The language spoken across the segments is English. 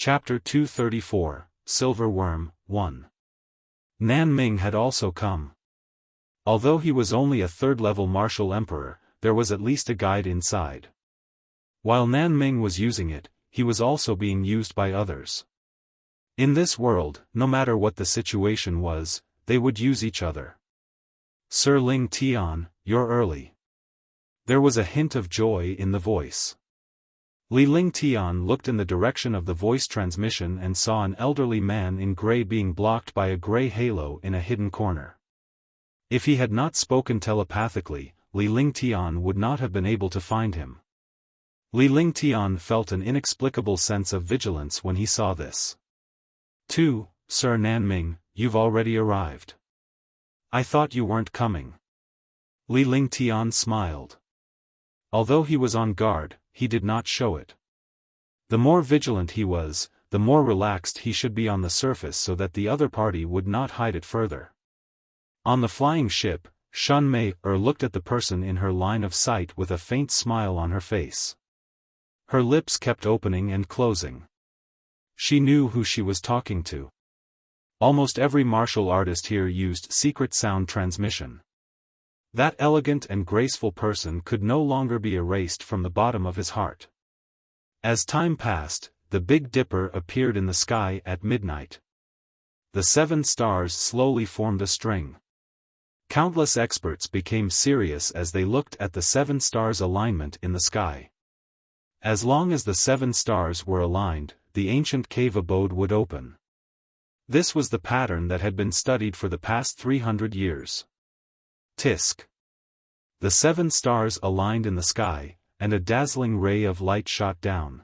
Chapter 234, Silver Worm, 1. Nan Ming had also come. Although he was only a third-level martial emperor, there was at least a guide inside. While Nan Ming was using it, he was also being used by others. In this world, no matter what the situation was, they would use each other. Sir Ling Tian, you're early. There was a hint of joy in the voice. Li Ling Tian looked in the direction of the voice transmission and saw an elderly man in gray being blocked by a gray halo in a hidden corner. If he had not spoken telepathically, Li Ling Tian would not have been able to find him. Li Ling Tian felt an inexplicable sense of vigilance when he saw this. 2. Sir Nan Ming, you've already arrived. I thought you weren't coming. Li Ling Tian smiled. Although he was on guard, he did not show it. The more vigilant he was, the more relaxed he should be on the surface so that the other party would not hide it further. On the flying ship, Shun Mei looked at the person in her line of sight with a faint smile on her face. Her lips kept opening and closing. She knew who she was talking to. Almost every martial artist here used secret sound transmission. That elegant and graceful person could no longer be erased from the bottom of his heart. As time passed, the Big Dipper appeared in the sky at midnight. The 7 stars slowly formed a string. Countless experts became serious as they looked at the 7 stars' alignment in the sky. As long as the 7 stars were aligned, the ancient cave abode would open. This was the pattern that had been studied for the past 300 years. Tisk. The 7 stars aligned in the sky, and a dazzling ray of light shot down.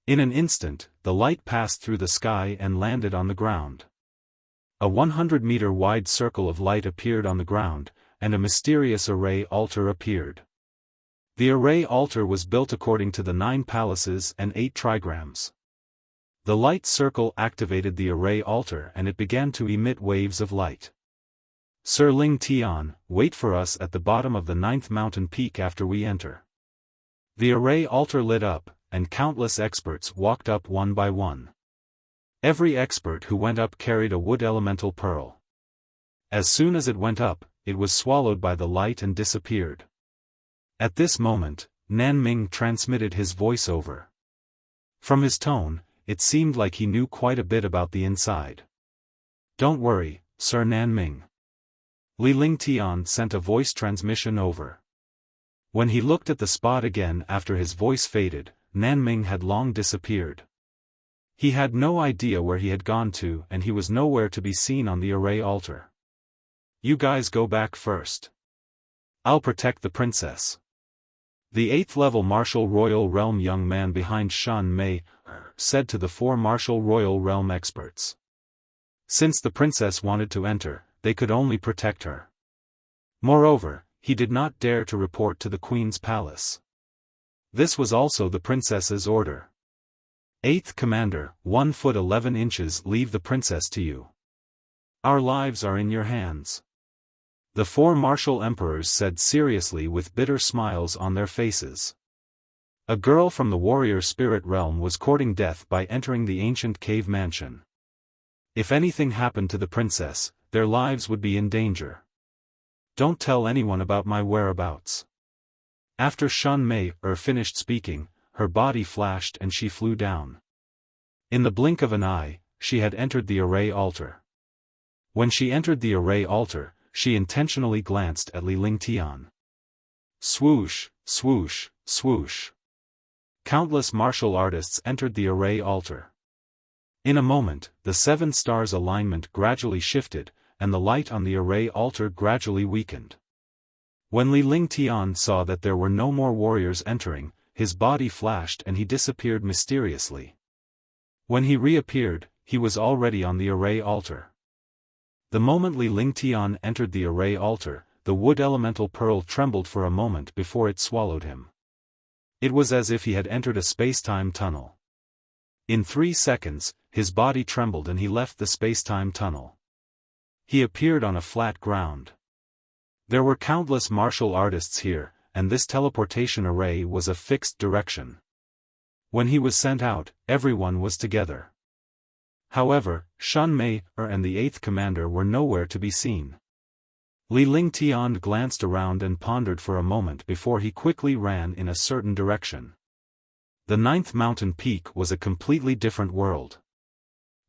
In an instant, the light passed through the sky and landed on the ground. A 100-meter wide circle of light appeared on the ground, and a mysterious array altar appeared. The array altar was built according to the 9 palaces and 8 trigrams. The light circle activated the array altar and it began to emit waves of light. Sir Ling Tian, wait for us at the bottom of the 9th mountain peak after we enter. The array altar lit up, and countless experts walked up one by one. Every expert who went up carried a wood elemental pearl. As soon as it went up, it was swallowed by the light and disappeared. At this moment, Nan Ming transmitted his voice over. From his tone, it seemed like he knew quite a bit about the inside. Don't worry, Sir Nan Ming. Li Ling Tian sent a voice transmission over. When he looked at the spot again after his voice faded, Nan Ming had long disappeared. He had no idea where he had gone to and he was nowhere to be seen on the array altar. You guys go back first. I'll protect the princess. The 8th-level Martial Royal Realm young man behind Shun Mei said to the 4 Martial Royal Realm experts. Since the princess wanted to enter, they could only protect her. Moreover, he did not dare to report to the Queen's palace. This was also the princess's order. 8th Commander, 1 foot 11 inches, leave the princess to you. Our lives are in your hands. The 4 martial emperors said seriously with bitter smiles on their faces. A girl from the warrior spirit realm was courting death by entering the ancient cave mansion. If anything happened to the princess, their lives would be in danger. Don't tell anyone about my whereabouts. After Shun Mei finished speaking, her body flashed and she flew down. In the blink of an eye, she had entered the array altar. When she entered the array altar, she intentionally glanced at Li Ling Tian. Swoosh, swoosh, swoosh. Countless martial artists entered the array altar. In a moment, the 7 stars' alignment gradually shifted, and the light on the array altar gradually weakened. When Li Ling Tian saw that there were no more warriors entering, his body flashed and he disappeared mysteriously. When he reappeared, he was already on the array altar. The moment Li Ling Tian entered the array altar, the wood elemental pearl trembled for a moment before it swallowed him. It was as if he had entered a space-time tunnel. In 3 seconds, his body trembled and he left the space-time tunnel. He appeared on a flat ground. There were countless martial artists here, and this teleportation array was a fixed direction. When he was sent out, everyone was together. However, Shen Mei and the 8th commander were nowhere to be seen. Li Lingtian glanced around and pondered for a moment before he quickly ran in a certain direction. The 9th mountain peak was a completely different world.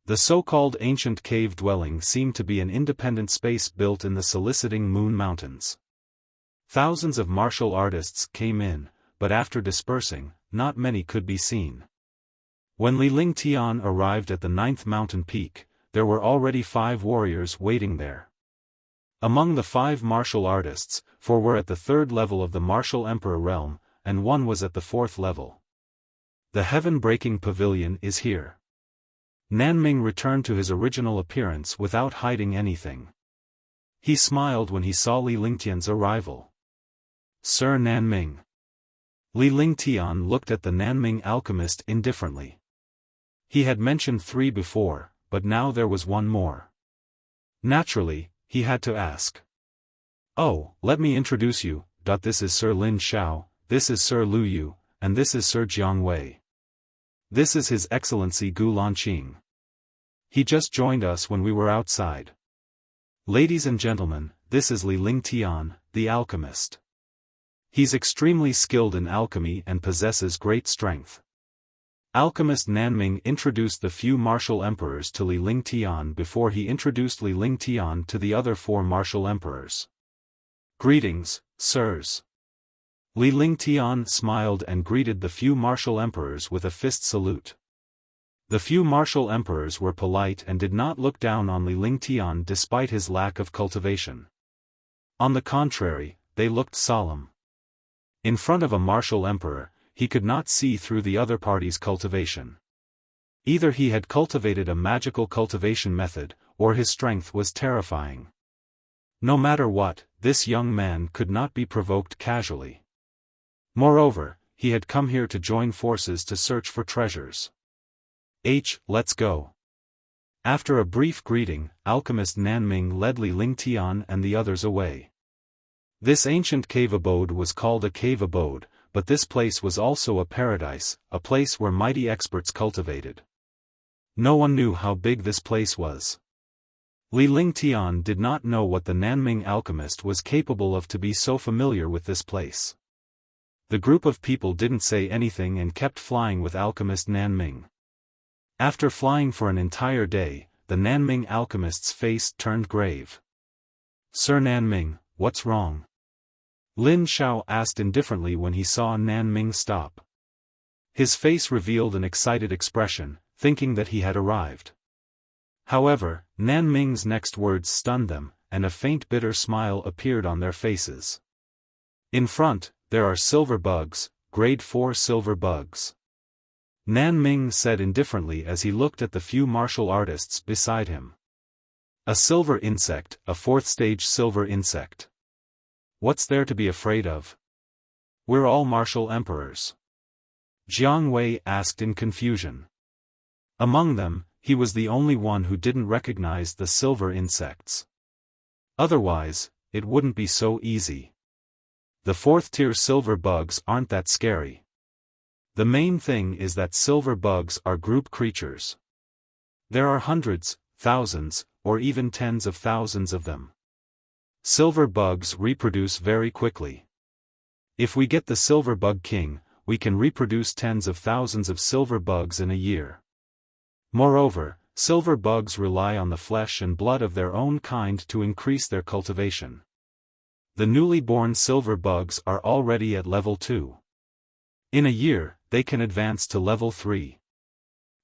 The so-called ancient cave dwelling seemed to be an independent space built in the soliciting Moon Mountains. Thousands of martial artists came in, but after dispersing, not many could be seen. When Li Lingtian arrived at the 9th mountain peak, there were already 5 warriors waiting there. Among the 5 martial artists, 4 were at the 3rd level of the martial emperor realm, and 1 was at the 4th level. The heaven-breaking pavilion is here. Nanming returned to his original appearance without hiding anything. He smiled when he saw Li Lingtian's arrival. Sir Nanming. Li Lingtian looked at the Nanming alchemist indifferently. He had mentioned 3 before, but now there was 1 more. Naturally, he had to ask. "Oh, let me introduce you, this is Sir Lin Xiao, this is Sir Lu Yu, and this is Sir Jiang Wei. This is His Excellency Gu Lanqing. He just joined us when we were outside. Ladies and gentlemen, this is Li Lingtian, the alchemist. He's extremely skilled in alchemy and possesses great strength." Alchemist Nanming introduced the few martial emperors to Li Lingtian before he introduced Li Lingtian to the other 4 martial emperors. "Greetings, sirs." Li Lingtian smiled and greeted the few martial emperors with a fist salute. The few martial emperors were polite and did not look down on Li Lingtian despite his lack of cultivation. On the contrary, they looked solemn. In front of a martial emperor, he could not see through the other party's cultivation. Either he had cultivated a magical cultivation method, or his strength was terrifying. No matter what, this young man could not be provoked casually. Moreover, he had come here to join forces to search for treasures. Let's go. After a brief greeting, alchemist Nanming led Li Lingtian and the others away. This ancient cave abode was called a cave abode, but this place was also a paradise, a place where mighty experts cultivated. No one knew how big this place was. Li Lingtian did not know what the Nanming alchemist was capable of to be so familiar with this place. The group of people didn't say anything and kept flying with alchemist Nanming. After flying for an entire day, the Nanming alchemist's face turned grave. "Sir Nanming, what's wrong?" Lin Xiao asked indifferently when he saw Nanming stop. His face revealed an excited expression, thinking that he had arrived. However, Nanming's next words stunned them, and a faint bitter smile appeared on their faces. "In front, there are silver bugs, grade 4 silver bugs," Nanming said indifferently as he looked at the few martial artists beside him. "A silver insect, a 4th stage silver insect. What's there to be afraid of? We're all martial emperors." Jiang Wei asked in confusion. Among them, he was the only one who didn't recognize the silver insects. Otherwise, it wouldn't be so easy. The 4th-tier silver bugs aren't that scary. The main thing is that silver bugs are group creatures. There are hundreds, thousands, or even tens of thousands of them. Silver bugs reproduce very quickly. If we get the silver bug king, we can reproduce tens of thousands of silver bugs in a year. Moreover, silver bugs rely on the flesh and blood of their own kind to increase their cultivation. The newly born silver bugs are already at level 2. In a year, they can advance to level 3.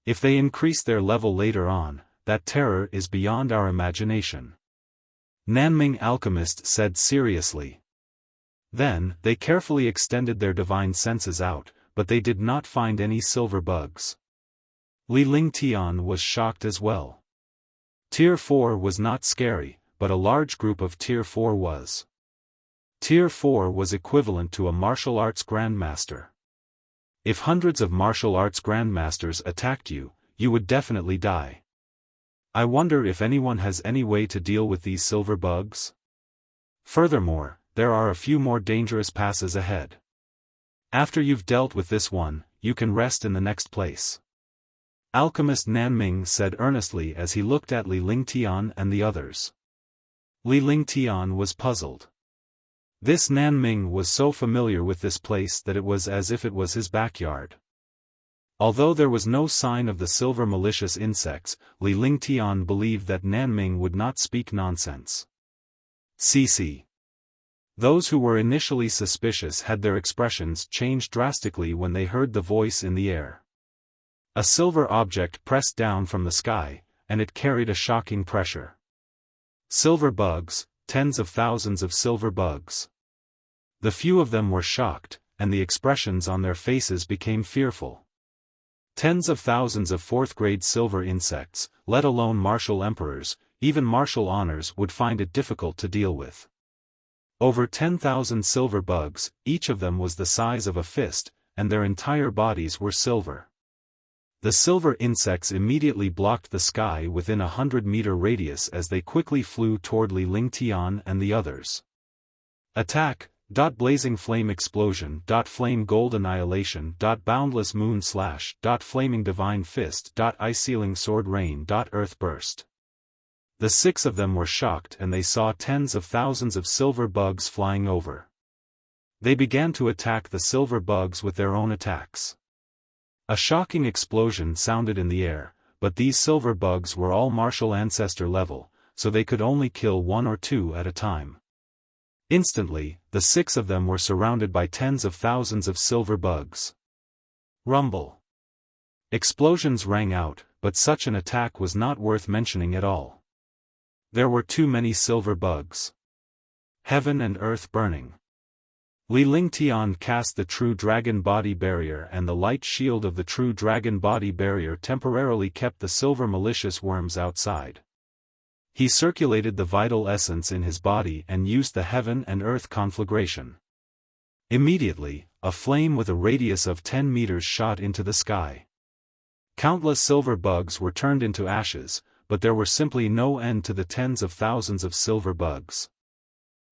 If they increase their level later on, that terror is beyond our imagination," Nanming alchemist said seriously. Then, they carefully extended their divine senses out, but they did not find any silver bugs. Li Lingtian was shocked as well. Tier 4 was not scary, but a large group of Tier 4 was. Tier 4 was equivalent to a martial arts grandmaster. If hundreds of martial arts grandmasters attacked you, you would definitely die. I wonder if anyone has any way to deal with these silver bugs? Furthermore, there are a few more dangerous passes ahead. After you've dealt with this one, you can rest in the next place. Alchemist Nanming said earnestly as he looked at Li Lingtian and the others. Li Lingtian was puzzled. This Nanming was so familiar with this place that it was as if it was his backyard. Although there was no sign of the silver malicious insects, Li Lingtian believed that Nanming would not speak nonsense. CC. Those who were initially suspicious had their expressions changed drastically when they heard the voice in the air. A silver object pressed down from the sky, and it carried a shocking pressure. Silver bugs, tens of thousands of silver bugs. The few of them were shocked, and the expressions on their faces became fearful. Tens of thousands of fourth-grade silver insects, let alone martial emperors, even martial honors would find it difficult to deal with. Over 10,000 silver bugs, each of them was the size of a fist, and their entire bodies were silver. The silver insects immediately blocked the sky within a 100-meter radius as they quickly flew toward Li Lingtian and the others. Attack! Blazing flame explosion. Flame gold annihilation. Boundless moon slash. Flaming divine fist. Ice sealing sword rain. Earth burst. The six of them were shocked and they saw tens of thousands of silver bugs flying over. They began to attack the silver bugs with their own attacks. A shocking explosion sounded in the air, but these silver bugs were all martial ancestor level, so they could only kill one or two at a time. Instantly, the six of them were surrounded by tens of thousands of silver bugs. Rumble. Explosions rang out, but such an attack was not worth mentioning at all. There were too many silver bugs. Heaven and earth burning. Li Lingtian cast the true dragon body barrier, and the light shield of the true dragon body barrier temporarily kept the silver malicious worms outside. He circulated the vital essence in his body and used the heaven and earth conflagration. Immediately, a flame with a radius of 10 meters shot into the sky. Countless silver bugs were turned into ashes, but there were simply no end to the tens of thousands of silver bugs.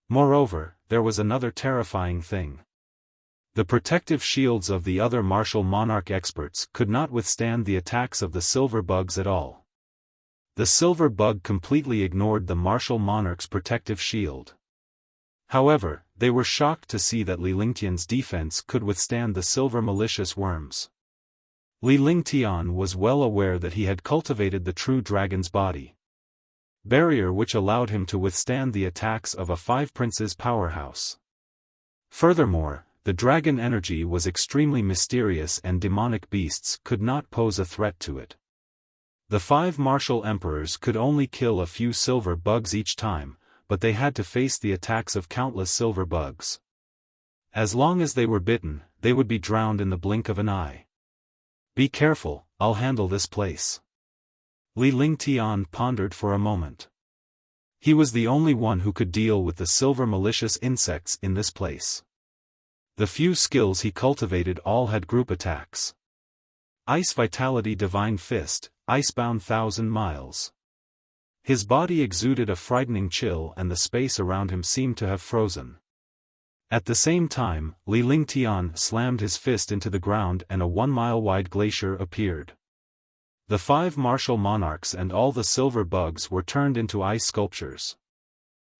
Moreover, there was another terrifying thing. The protective shields of the other martial monarch experts could not withstand the attacks of the silver bugs at all. The silver bug completely ignored the martial monarch's protective shield. However, they were shocked to see that Li Lingtian's defense could withstand the silver malicious worms. Li Lingtian was well aware that he had cultivated the true dragon's body barrier, which allowed him to withstand the attacks of a five princes powerhouse. Furthermore, the dragon energy was extremely mysterious and demonic beasts could not pose a threat to it. The five martial emperors could only kill a few silver bugs each time, but they had to face the attacks of countless silver bugs. As long as they were bitten, they would be drowned in the blink of an eye. Be careful, I'll handle this place. Li Lingtian pondered for a moment. He was the only one who could deal with the silver malicious insects in this place. The few skills he cultivated all had group attacks. Ice Vitality Divine Fist, Icebound 1,000 miles. His body exuded a frightening chill and the space around him seemed to have frozen. At the same time, Li Lingtian slammed his fist into the ground and a 1-mile-wide glacier appeared. The five martial monarchs and all the silver bugs were turned into ice sculptures.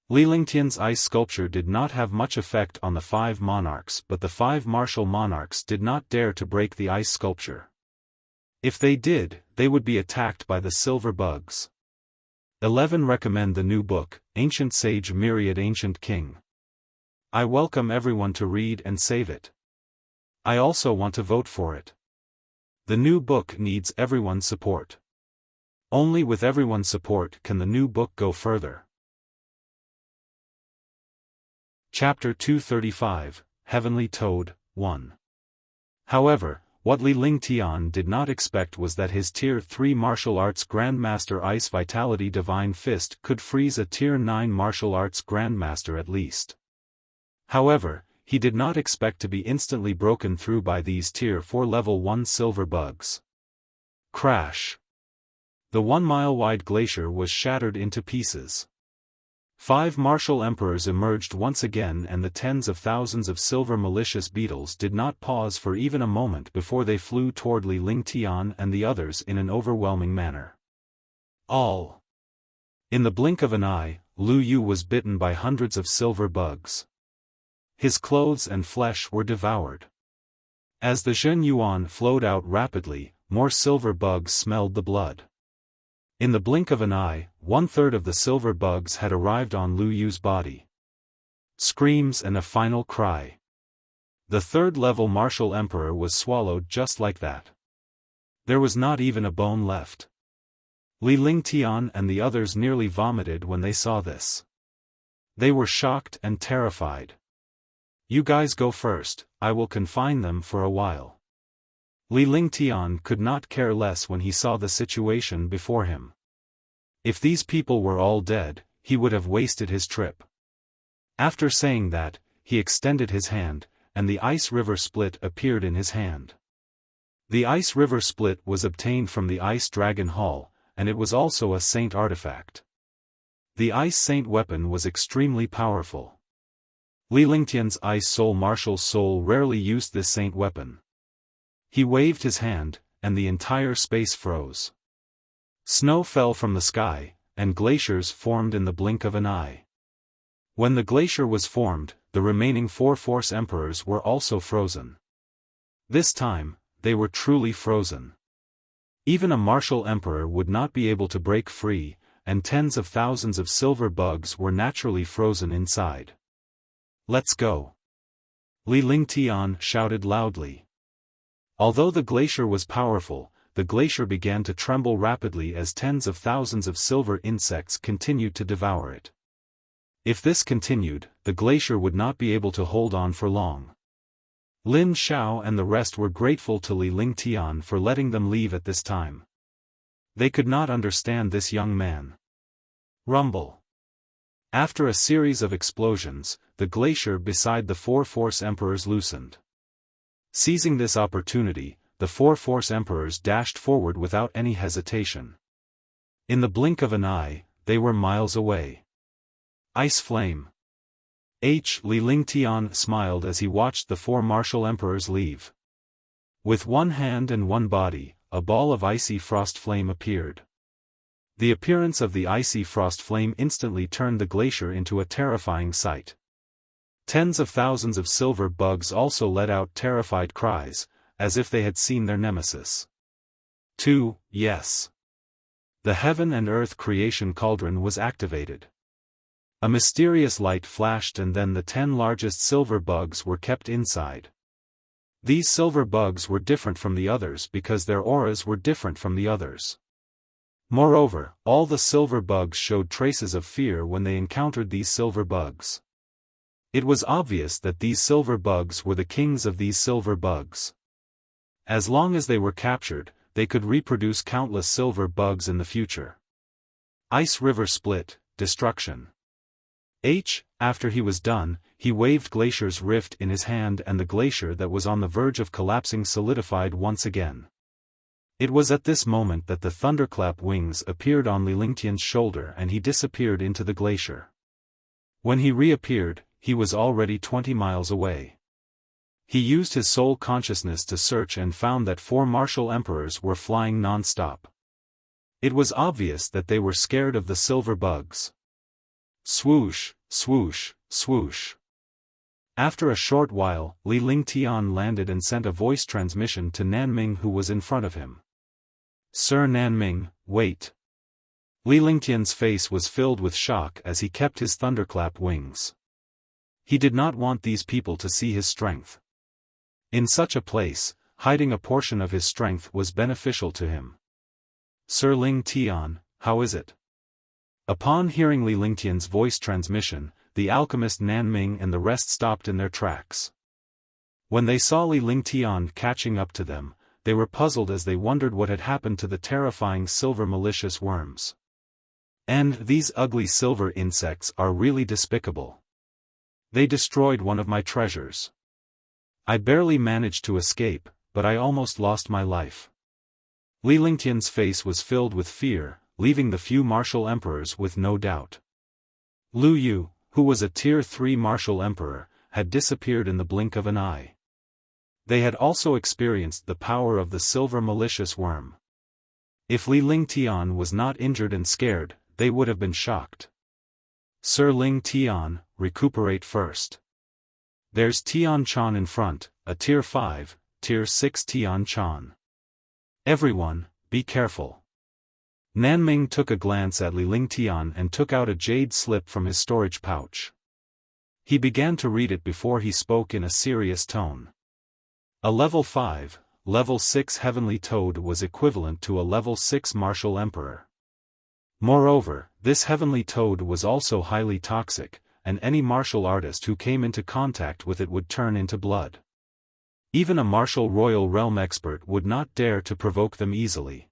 Li Lingtian's ice sculpture did not have much effect on the five monarchs, but the five martial monarchs did not dare to break the ice sculpture. If they did, they would be attacked by the silver bugs. 11. Recommend the new book, Ancient Sage Myriad Ancient King. I welcome everyone to read and save it. I also want to vote for it. The new book needs everyone's support. Only with everyone's support can the new book go further. Chapter 235, Heavenly Toad, 1. However, what Li Lingtian did not expect was that his Tier 3 martial arts Grandmaster Ice Vitality Divine Fist could freeze a Tier 9 martial arts Grandmaster at least. However, he did not expect to be instantly broken through by these Tier 4 Level 1 silver bugs. Crash! The 1-mile-wide glacier was shattered into pieces. 5 martial emperors emerged once again, and the tens of thousands of silver malicious beetles did not pause for even a moment before they flew toward Li Lingtian and the others in an overwhelming manner. All. In the blink of an eye, Lu Yu was bitten by hundreds of silver bugs. His clothes and flesh were devoured. As the Zhen Yuan flowed out rapidly, more silver bugs smelled the blood. In the blink of an eye, 1/3 of the silver bugs had arrived on Lu Yu's body. Screams and a final cry. The third-level martial emperor was swallowed just like that. There was not even a bone left. Li Lingtian and the others nearly vomited when they saw this. They were shocked and terrified. "You guys go first, I will confine them for a while." Li Lingtian could not care less when he saw the situation before him. If these people were all dead, he would have wasted his trip. After saying that, he extended his hand, and the ice river split appeared in his hand. The ice river split was obtained from the Ice Dragon Hall, and it was also a saint artifact. The Ice Saint weapon was extremely powerful. Li Lingtian's Ice Soul martial soul rarely used this saint weapon. He waved his hand, and the entire space froze. Snow fell from the sky, and glaciers formed in the blink of an eye. When the glacier was formed, the remaining 4 Force Emperors were also frozen. This time, they were truly frozen. Even a martial emperor would not be able to break free, and tens of thousands of silver bugs were naturally frozen inside. "Let's go!" Li Lingtian shouted loudly. Although the glacier was powerful, the glacier began to tremble rapidly as tens of thousands of silver insects continued to devour it. If this continued, the glacier would not be able to hold on for long. Lin Xiao and the rest were grateful to Li Lingtian for letting them leave at this time. They could not understand this young man. Rumble. After a series of explosions, the glacier beside the 4 Force Emperors loosened. Seizing this opportunity, the 4 Force Emperors dashed forward without any hesitation. In the blink of an eye, they were miles away. Ice Flame. Li Lingtian smiled as he watched the 4 martial emperors leave. With one hand and one body, a ball of icy frost flame appeared. The appearance of the icy frost flame instantly turned the glacier into a terrifying sight. Tens of thousands of silver bugs also let out terrified cries, as if they had seen their nemesis. 2. Yes. The heaven and earth creation cauldron was activated. A mysterious light flashed, and then the 10 largest silver bugs were kept inside. These silver bugs were different from the others because their auras were different from the others. Moreover, all the silver bugs showed traces of fear when they encountered these silver bugs. It was obvious that these silver bugs were the kings of these silver bugs. As long as they were captured, they could reproduce countless silver bugs in the future. Ice River Split, Destruction. After he was done, he waved Glacier's rift in his hand, and the glacier that was on the verge of collapsing solidified once again. It was at this moment that the thunderclap wings appeared on Li Lingtian's shoulder and he disappeared into the glacier. When he reappeared, he was already 20 miles away. He used his soul consciousness to search and found that 4 martial emperors were flying non-stop. It was obvious that they were scared of the silver bugs. Swoosh, swoosh, swoosh. After a short while, Li Lingtian landed and sent a voice transmission to Nanming, who was in front of him. "Sir Nanming, wait." Li Lingtian's face was filled with shock as he kept his thunderclap wings. He did not want these people to see his strength. In such a place, hiding a portion of his strength was beneficial to him. "Sir Lingtian, how is it?" Upon hearing Li Lingtian's voice transmission, the alchemist Nanming and the rest stopped in their tracks. When they saw Li Lingtian catching up to them, they were puzzled as they wondered what had happened to the terrifying silver malicious worms. "And these ugly silver insects are really despicable. They destroyed one of my treasures. I barely managed to escape, but I almost lost my life." Li Lingtian's face was filled with fear, leaving the few martial emperors with no doubt. Lu Yu, who was a Tier 3 martial emperor, had disappeared in the blink of an eye. They had also experienced the power of the silver malicious worm. If Li Lingtian was not injured and scared, they would have been shocked. Sir Ling Tian, recuperate first. There's Tian Chan in front, a Tier 5, Tier 6 Tian Chan. Everyone, be careful. Nanming took a glance at Li Lingtian and took out a jade slip from his storage pouch. He began to read it before he spoke in a serious tone. A level 5, level 6 heavenly toad was equivalent to a level 6 martial emperor. Moreover, this heavenly toad was also highly toxic, and any martial artist who came into contact with it would turn into blood. Even a martial royal realm expert would not dare to provoke them easily.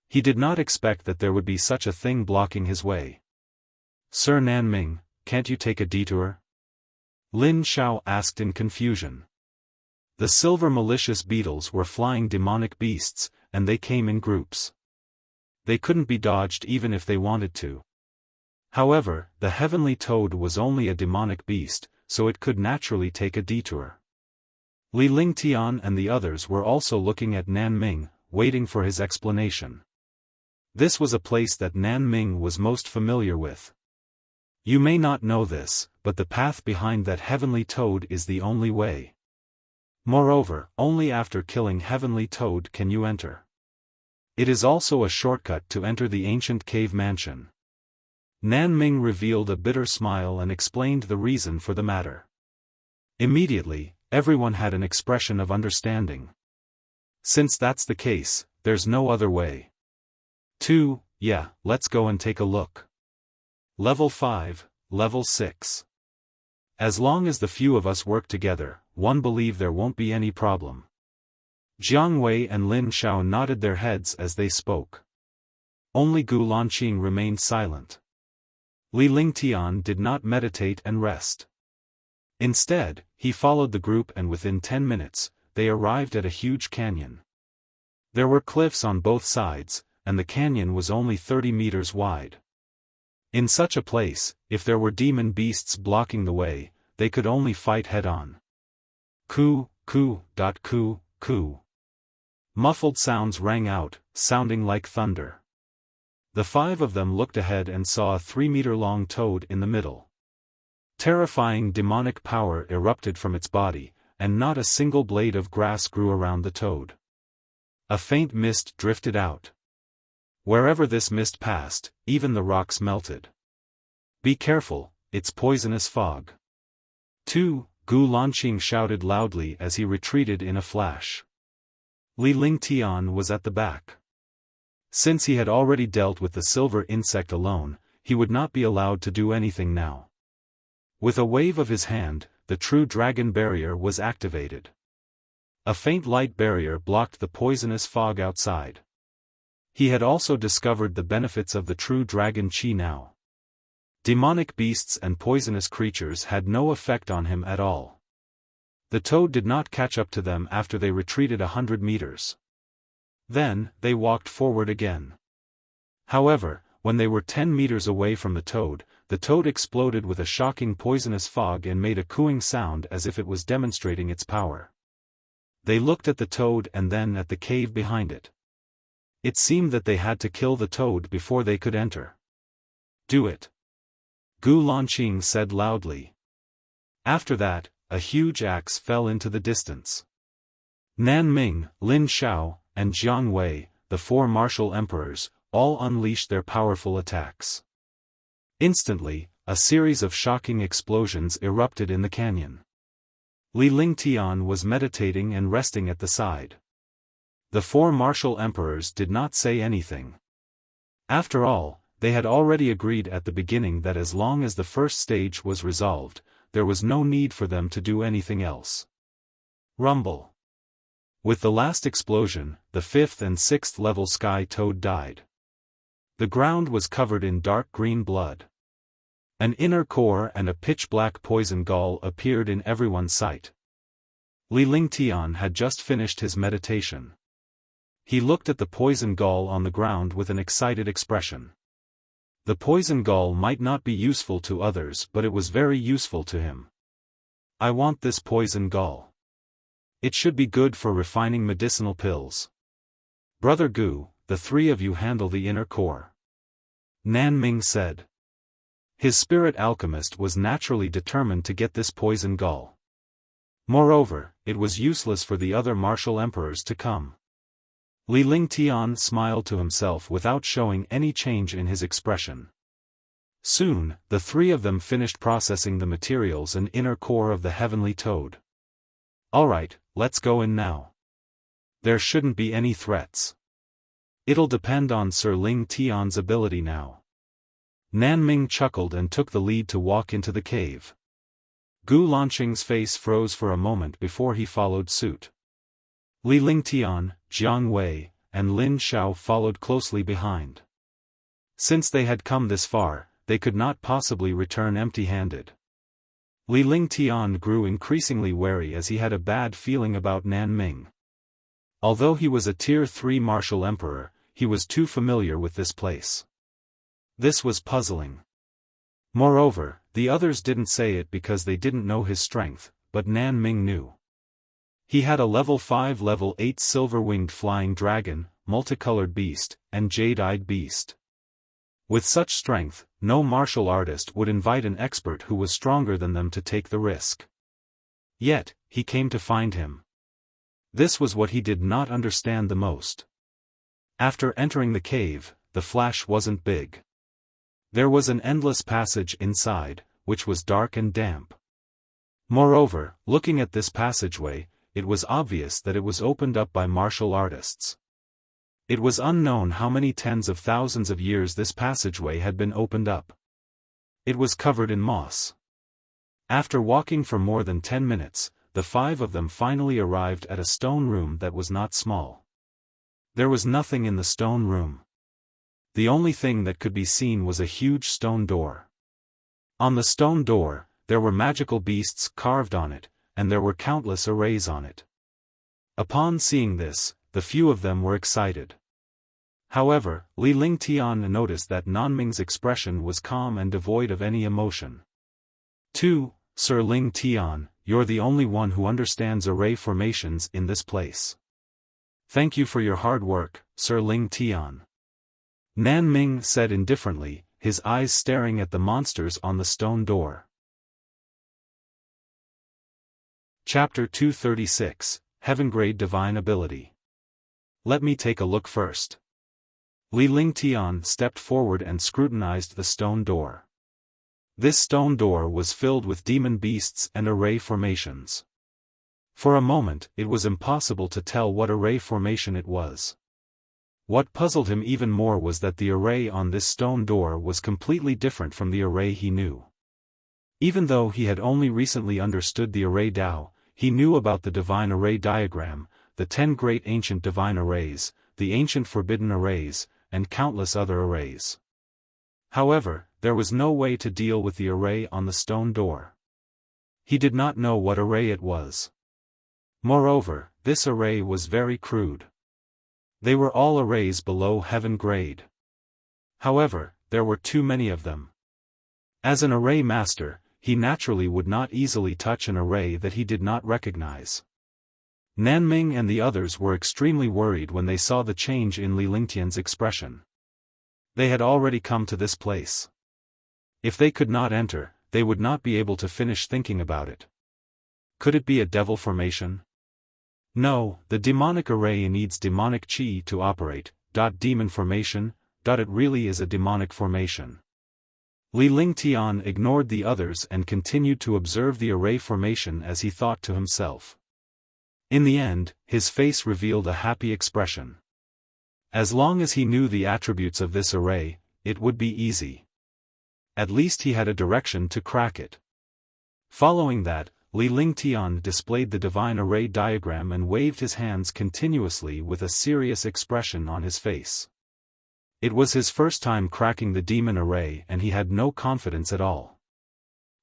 He did not expect that there would be such a thing blocking his way. Sir Nanming, can't you take a detour? Lin Xiao asked in confusion. The silver malicious beetles were flying demonic beasts, and they came in groups. They couldn't be dodged even if they wanted to. However, the heavenly toad was only a demonic beast, so it could naturally take a detour. Li Lingtian and the others were also looking at Nanming, waiting for his explanation. This was a place that Nanming was most familiar with. You may not know this, but the path behind that heavenly toad is the only way. Moreover, only after killing heavenly toad can you enter. It is also a shortcut to enter the ancient cave mansion. Nanming revealed a bitter smile and explained the reason for the matter. Immediately, everyone had an expression of understanding. Since that's the case, there's no other way. Yeah, let's go and take a look. Level 5, Level 6. As long as the few of us work together, one believe there won't be any problem. Jiang Wei and Lin Xiao nodded their heads as they spoke. Only Gu Lanqing remained silent. Li Lingtian did not meditate and rest. Instead, he followed the group and within 10 minutes, they arrived at a huge canyon. There were cliffs on both sides, and the canyon was only 30 meters wide. In such a place, if there were demon beasts blocking the way, they could only fight head-on. Coo. Muffled sounds rang out, sounding like thunder. The 5 of them looked ahead and saw a 3-meter-long toad in the middle. Terrifying demonic power erupted from its body, and not a single blade of grass grew around the toad. A faint mist drifted out. Wherever this mist passed, even the rocks melted. Be careful, it's poisonous fog. Gu Lanqing shouted loudly as he retreated in a flash. Li Lingtian was at the back. Since he had already dealt with the silver insect alone, he would not be allowed to do anything now. With a wave of his hand, the true dragon barrier was activated. A faint light barrier blocked the poisonous fog outside. He had also discovered the benefits of the true dragon chi now. Demonic beasts and poisonous creatures had no effect on him at all. The toad did not catch up to them after they retreated 100 meters. Then, they walked forward again. However, when they were 10 meters away from the toad exploded with a shocking poisonous fog and made a cooing sound as if it was demonstrating its power. They looked at the toad and then at the cave behind it. It seemed that they had to kill the toad before they could enter. Do it. Gu Lanqing said loudly. After that, a huge axe fell into the distance. Nanming, Lin Xiao, and Jiang Wei, the 4 martial emperors, all unleashed their powerful attacks. Instantly, a series of shocking explosions erupted in the canyon. Li Lingtian was meditating and resting at the side. The 4 martial emperors did not say anything. After all, they had already agreed at the beginning that as long as the first stage was resolved, there was no need for them to do anything else. Rumble. With the last explosion, the 5th and 6th level sky toad died. The ground was covered in dark green blood. An inner core and a pitch-black poison gall appeared in everyone's sight. Li Lingtian had just finished his meditation. He looked at the poison gall on the ground with an excited expression. The poison gall might not be useful to others, but it was very useful to him. I want this poison gall. It should be good for refining medicinal pills. Brother Gu, the three of you handle the inner core. Nan Ming said. His spirit alchemist was naturally determined to get this poison gall. Moreover, it was useless for the other martial emperors to come. Li Lingtian smiled to himself without showing any change in his expression. Soon, the three of them finished processing the materials and inner core of the heavenly toad. Alright, let's go in now. There shouldn't be any threats. It'll depend on Sir Ling Tian's ability now. Nan Ming chuckled and took the lead to walk into the cave. Gu Lanqing's face froze for a moment before he followed suit. Li Lingtian, Jiang Wei, and Lin Xiao followed closely behind. Since they had come this far, they could not possibly return empty-handed. Li Lingtian grew increasingly wary as he had a bad feeling about Nan Ming. Although he was a Tier 3 martial emperor, he was too familiar with this place. This was puzzling. Moreover, the others didn't say it because they didn't know his strength, but Nan Ming knew. He had a level 5 level 8 silver-winged flying dragon, multicolored beast, and jade-eyed beast. With such strength, no martial artist would invite an expert who was stronger than them to take the risk. Yet, he came to find him. This was what he did not understand the most. After entering the cave, the flash wasn't big. There was an endless passage inside, which was dark and damp. Moreover, looking at this passageway, it was obvious that it was opened up by martial artists. It was unknown how many tens of thousands of years this passageway had been opened up. It was covered in moss. After walking for more than 10 minutes, the 5 of them finally arrived at a stone room that was not small. There was nothing in the stone room. The only thing that could be seen was a huge stone door. On the stone door, there were magical beasts carved on it, and there were countless arrays on it. Upon seeing this, the few of them were excited. However, Li Lingtian noticed that Nan Ming's expression was calm and devoid of any emotion. 2. Sir Ling Tian, you're the only one who understands array formations in this place. Thank you for your hard work, Sir Ling Tian. Nan Ming said indifferently, his eyes staring at the monsters on the stone door. Chapter 236, Heaven-Grade Divine Ability. Let me take a look first. Li Lingtian stepped forward and scrutinized the stone door. This stone door was filled with demon beasts and array formations. For a moment, it was impossible to tell what array formation it was. What puzzled him even more was that the array on this stone door was completely different from the array he knew. Even though he had only recently understood the array Tao, he knew about the divine array diagram, the 10 great ancient divine arrays, the ancient forbidden arrays, and countless other arrays. However, there was no way to deal with the array on the stone door. He did not know what array it was. Moreover, this array was very crude. They were all arrays below heaven grade. However, there were too many of them. As an array master, he naturally would not easily touch an array that he did not recognize. Nan Ming and the others were extremely worried when they saw the change in Li Lingtian's expression. They had already come to this place. If they could not enter, they would not be able to finish thinking about it. Could it be a devil formation? No, the demonic array needs demonic chi to operate. Demon formation. It really is a demonic formation. Li Lingtian ignored the others and continued to observe the array formation as he thought to himself. In the end, his face revealed a happy expression. As long as he knew the attributes of this array, it would be easy. At least he had a direction to crack it. Following that, Li Lingtian displayed the divine array diagram and waved his hands continuously with a serious expression on his face. It was his first time cracking the demon array and he had no confidence at all.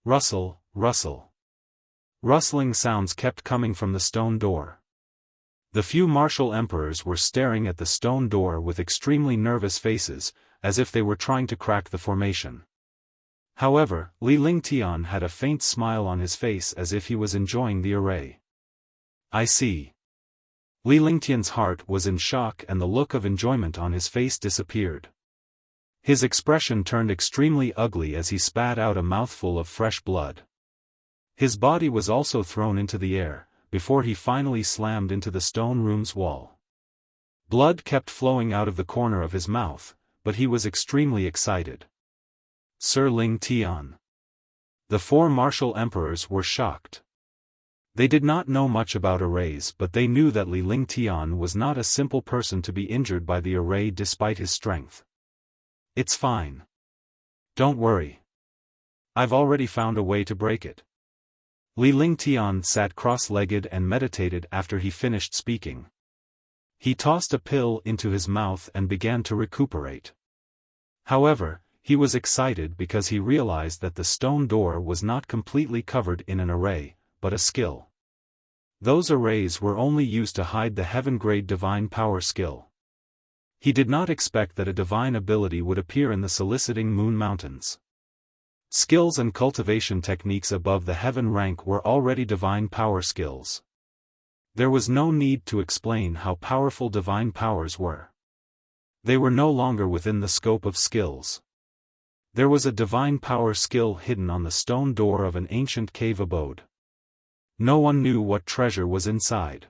Rustle, rustle. Rustling sounds kept coming from the stone door. The few martial emperors were staring at the stone door with extremely nervous faces, as if they were trying to crack the formation. However, Li Lingtian had a faint smile on his face as if he was enjoying the array. I see. Li Lingtian's heart was in shock and the look of enjoyment on his face disappeared. His expression turned extremely ugly as he spat out a mouthful of fresh blood. His body was also thrown into the air, before he finally slammed into the stone room's wall. Blood kept flowing out of the corner of his mouth, but he was extremely excited. Sir Ling Tian. The four martial emperors were shocked. They did not know much about arrays, but they knew that Li Lingtian was not a simple person to be injured by the array despite his strength. It's fine. Don't worry. I've already found a way to break it. Li Lingtian sat cross-legged and meditated after he finished speaking. He tossed a pill into his mouth and began to recuperate. However, he was excited because he realized that the stone door was not completely covered in an array, but a skill. Those arrays were only used to hide the heaven-grade divine power skill. He did not expect that a divine ability would appear in the soliciting Moon Mountains. Skills and cultivation techniques above the heaven rank were already divine power skills. There was no need to explain how powerful divine powers were. They were no longer within the scope of skills. There was a divine power skill hidden on the stone door of an ancient cave abode. No one knew what treasure was inside.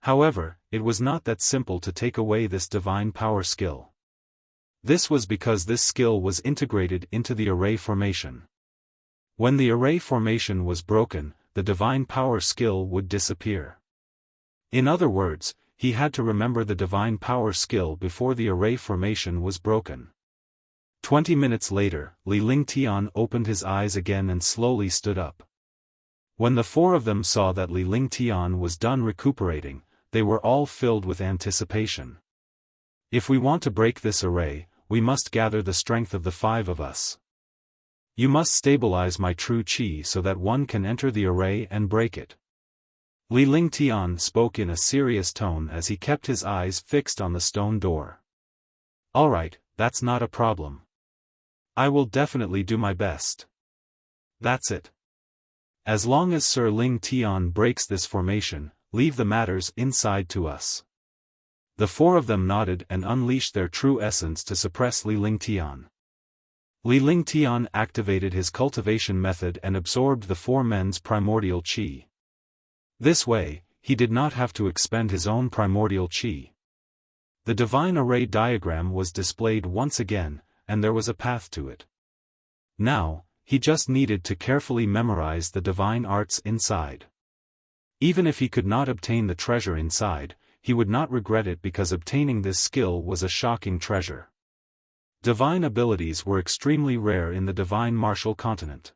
However, it was not that simple to take away this divine power skill. This was because this skill was integrated into the array formation. When the array formation was broken, the divine power skill would disappear. In other words, he had to remember the divine power skill before the array formation was broken. 20 minutes later, Li Lingtian opened his eyes again and slowly stood up. When the four of them saw that Li Lingtian was done recuperating, they were all filled with anticipation. If we want to break this array, we must gather the strength of the five of us. You must stabilize my true qi so that one can enter the array and break it. Li Lingtian spoke in a serious tone as he kept his eyes fixed on the stone door. Alright, that's not a problem. I will definitely do my best. That's it. As long as Sir Ling Tian breaks this formation, leave the matters inside to us. The four of them nodded and unleashed their true essence to suppress Li Lingtian. Li Lingtian activated his cultivation method and absorbed the four men's primordial qi. This way, he did not have to expend his own primordial qi. The divine array diagram was displayed once again, and there was a path to it. Now, he just needed to carefully memorize the divine arts inside. Even if he could not obtain the treasure inside, he would not regret it because obtaining this skill was a shocking treasure. Divine abilities were extremely rare in the divine martial continent.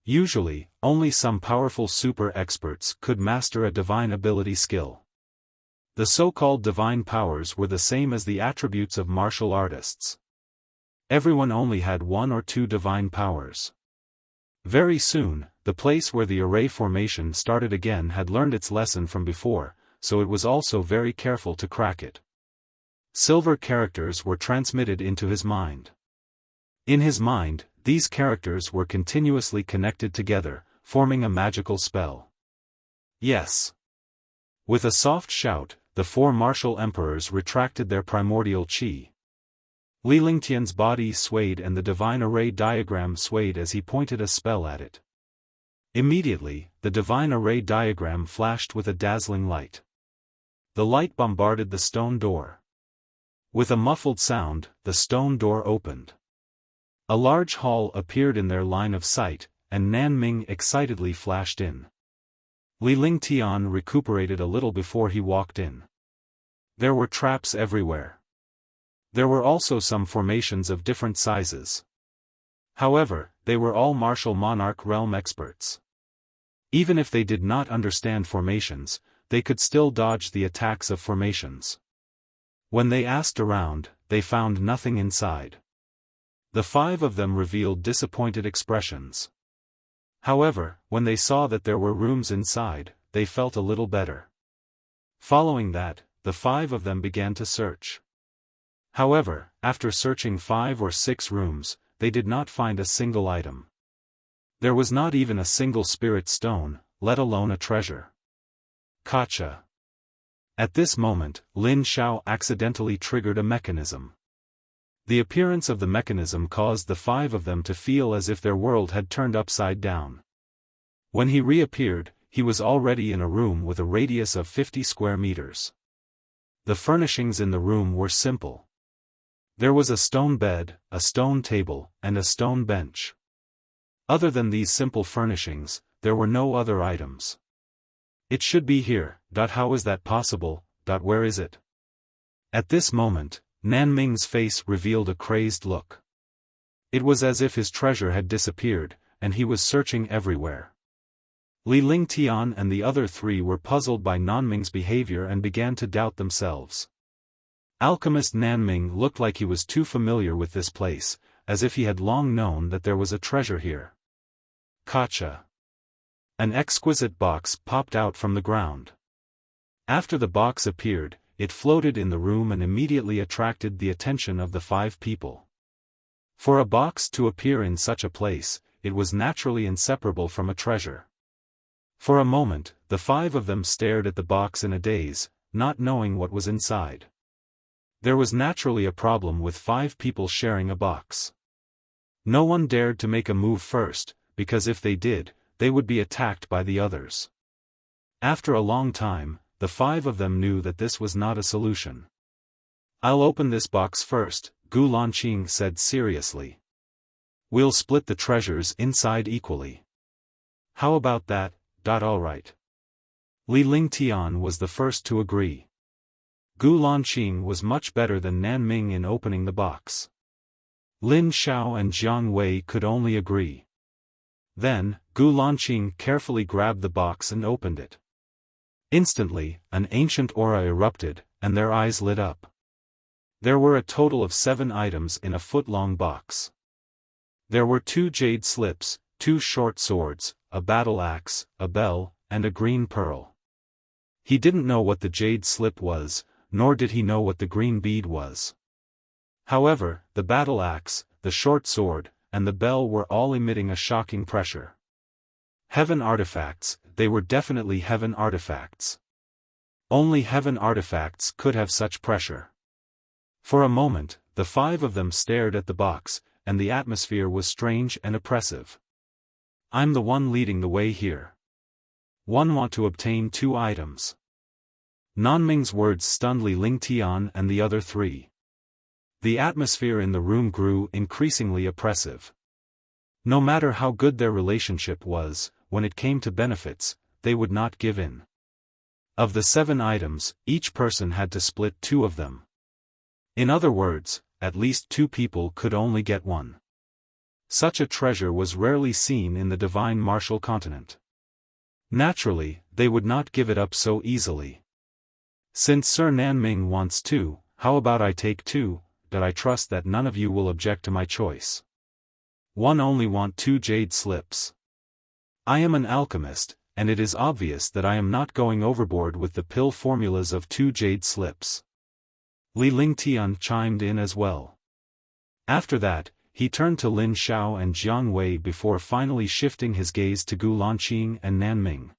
Usually, only some powerful super experts could master a divine ability skill. The so-called divine powers were the same as the attributes of martial artists. Everyone only had one or two divine powers. Very soon, the place where the array formation started again had learned its lesson from before, so it was also very careful to crack it. Silver characters were transmitted into his mind. In his mind, these characters were continuously connected together, forming a magical spell. Yes. With a soft shout, the four martial emperors retracted their primordial qi. Li Lingtian's body swayed and the divine array diagram swayed as he pointed a spell at it. Immediately, the divine array diagram flashed with a dazzling light. The light bombarded the stone door. With a muffled sound, the stone door opened. A large hall appeared in their line of sight, and Nan Ming excitedly flashed in. Li Lingtian recuperated a little before he walked in. There were traps everywhere. There were also some formations of different sizes. However, they were all martial monarch realm experts. Even if they did not understand formations, they could still dodge the attacks of formations. When they asked around, they found nothing inside. The five of them revealed disappointed expressions. However, when they saw that there were rooms inside, they felt a little better. Following that, the 5 of them began to search. However, after searching 5 or 6 rooms, they did not find a single item. There was not even a single spirit stone, let alone a treasure. Gotcha. At this moment, Lin Xiao accidentally triggered a mechanism. The appearance of the mechanism caused the 5 of them to feel as if their world had turned upside down. When he reappeared, he was already in a room with a radius of 50 square meters. The furnishings in the room were simple. There was a stone bed, a stone table, and a stone bench. Other than these simple furnishings, there were no other items. It should be here. How is that possible? Where is it? At this moment, Nan Ming's face revealed a crazed look. It was as if his treasure had disappeared, and he was searching everywhere. Li Lingtian and the other 3 were puzzled by Nanming's behavior and began to doubt themselves. Alchemist Nanming looked like he was too familiar with this place, as if he had long known that there was a treasure here. Gotcha. An exquisite box popped out from the ground. After the box appeared, it floated in the room and immediately attracted the attention of the 5 people. For a box to appear in such a place, it was naturally inseparable from a treasure. For a moment, the 5 of them stared at the box in a daze, not knowing what was inside. There was naturally a problem with 5 people sharing a box. No one dared to make a move first, because if they did, they would be attacked by the others. After a long time, the 5 of them knew that this was not a solution. "I'll open this box first," Gu Lanqing said seriously. "We'll split the treasures inside equally." "How about that? All right." Li Lingtian was the first to agree. Gu Lanqing was much better than Nan Ming in opening the box. Lin Xiao and Jiang Wei could only agree. Then, Gu Lanqing carefully grabbed the box and opened it. Instantly, an ancient aura erupted, and their eyes lit up. There were a total of 7 items in a foot-long box. There were 2 jade slips, 2 short swords, a battle axe, a bell, and a green pearl. He didn't know what the jade slip was, nor did he know what the green bead was. However, the battle axe, the short sword, and the bell were all emitting a shocking pressure. Heaven artifacts, they were definitely heaven artifacts. Only heaven artifacts could have such pressure. For a moment, the 5 of them stared at the box, and the atmosphere was strange and oppressive. "I'm the one leading the way here. One want to obtain 2 items." Nanming's words stunned Li Lingtian and the other 3. The atmosphere in the room grew increasingly oppressive. No matter how good their relationship was, when it came to benefits, they would not give in. Of the 7 items, each person had to split 2 of them. In other words, at least 2 people could only get 1. Such a treasure was rarely seen in the divine martial continent. Naturally, they would not give it up so easily. "Since Sir Nanming wants 2, how about I take 2, that I trust that none of you will object to my choice. One only want 2 jade slips. I am an alchemist, and it is obvious that I am not going overboard with the pill formulas of 2 jade slips." Li Lingtian chimed in as well. After that, he turned to Lin Xiao and Jiang Wei before finally shifting his gaze to Gu Lanqing and Nanming.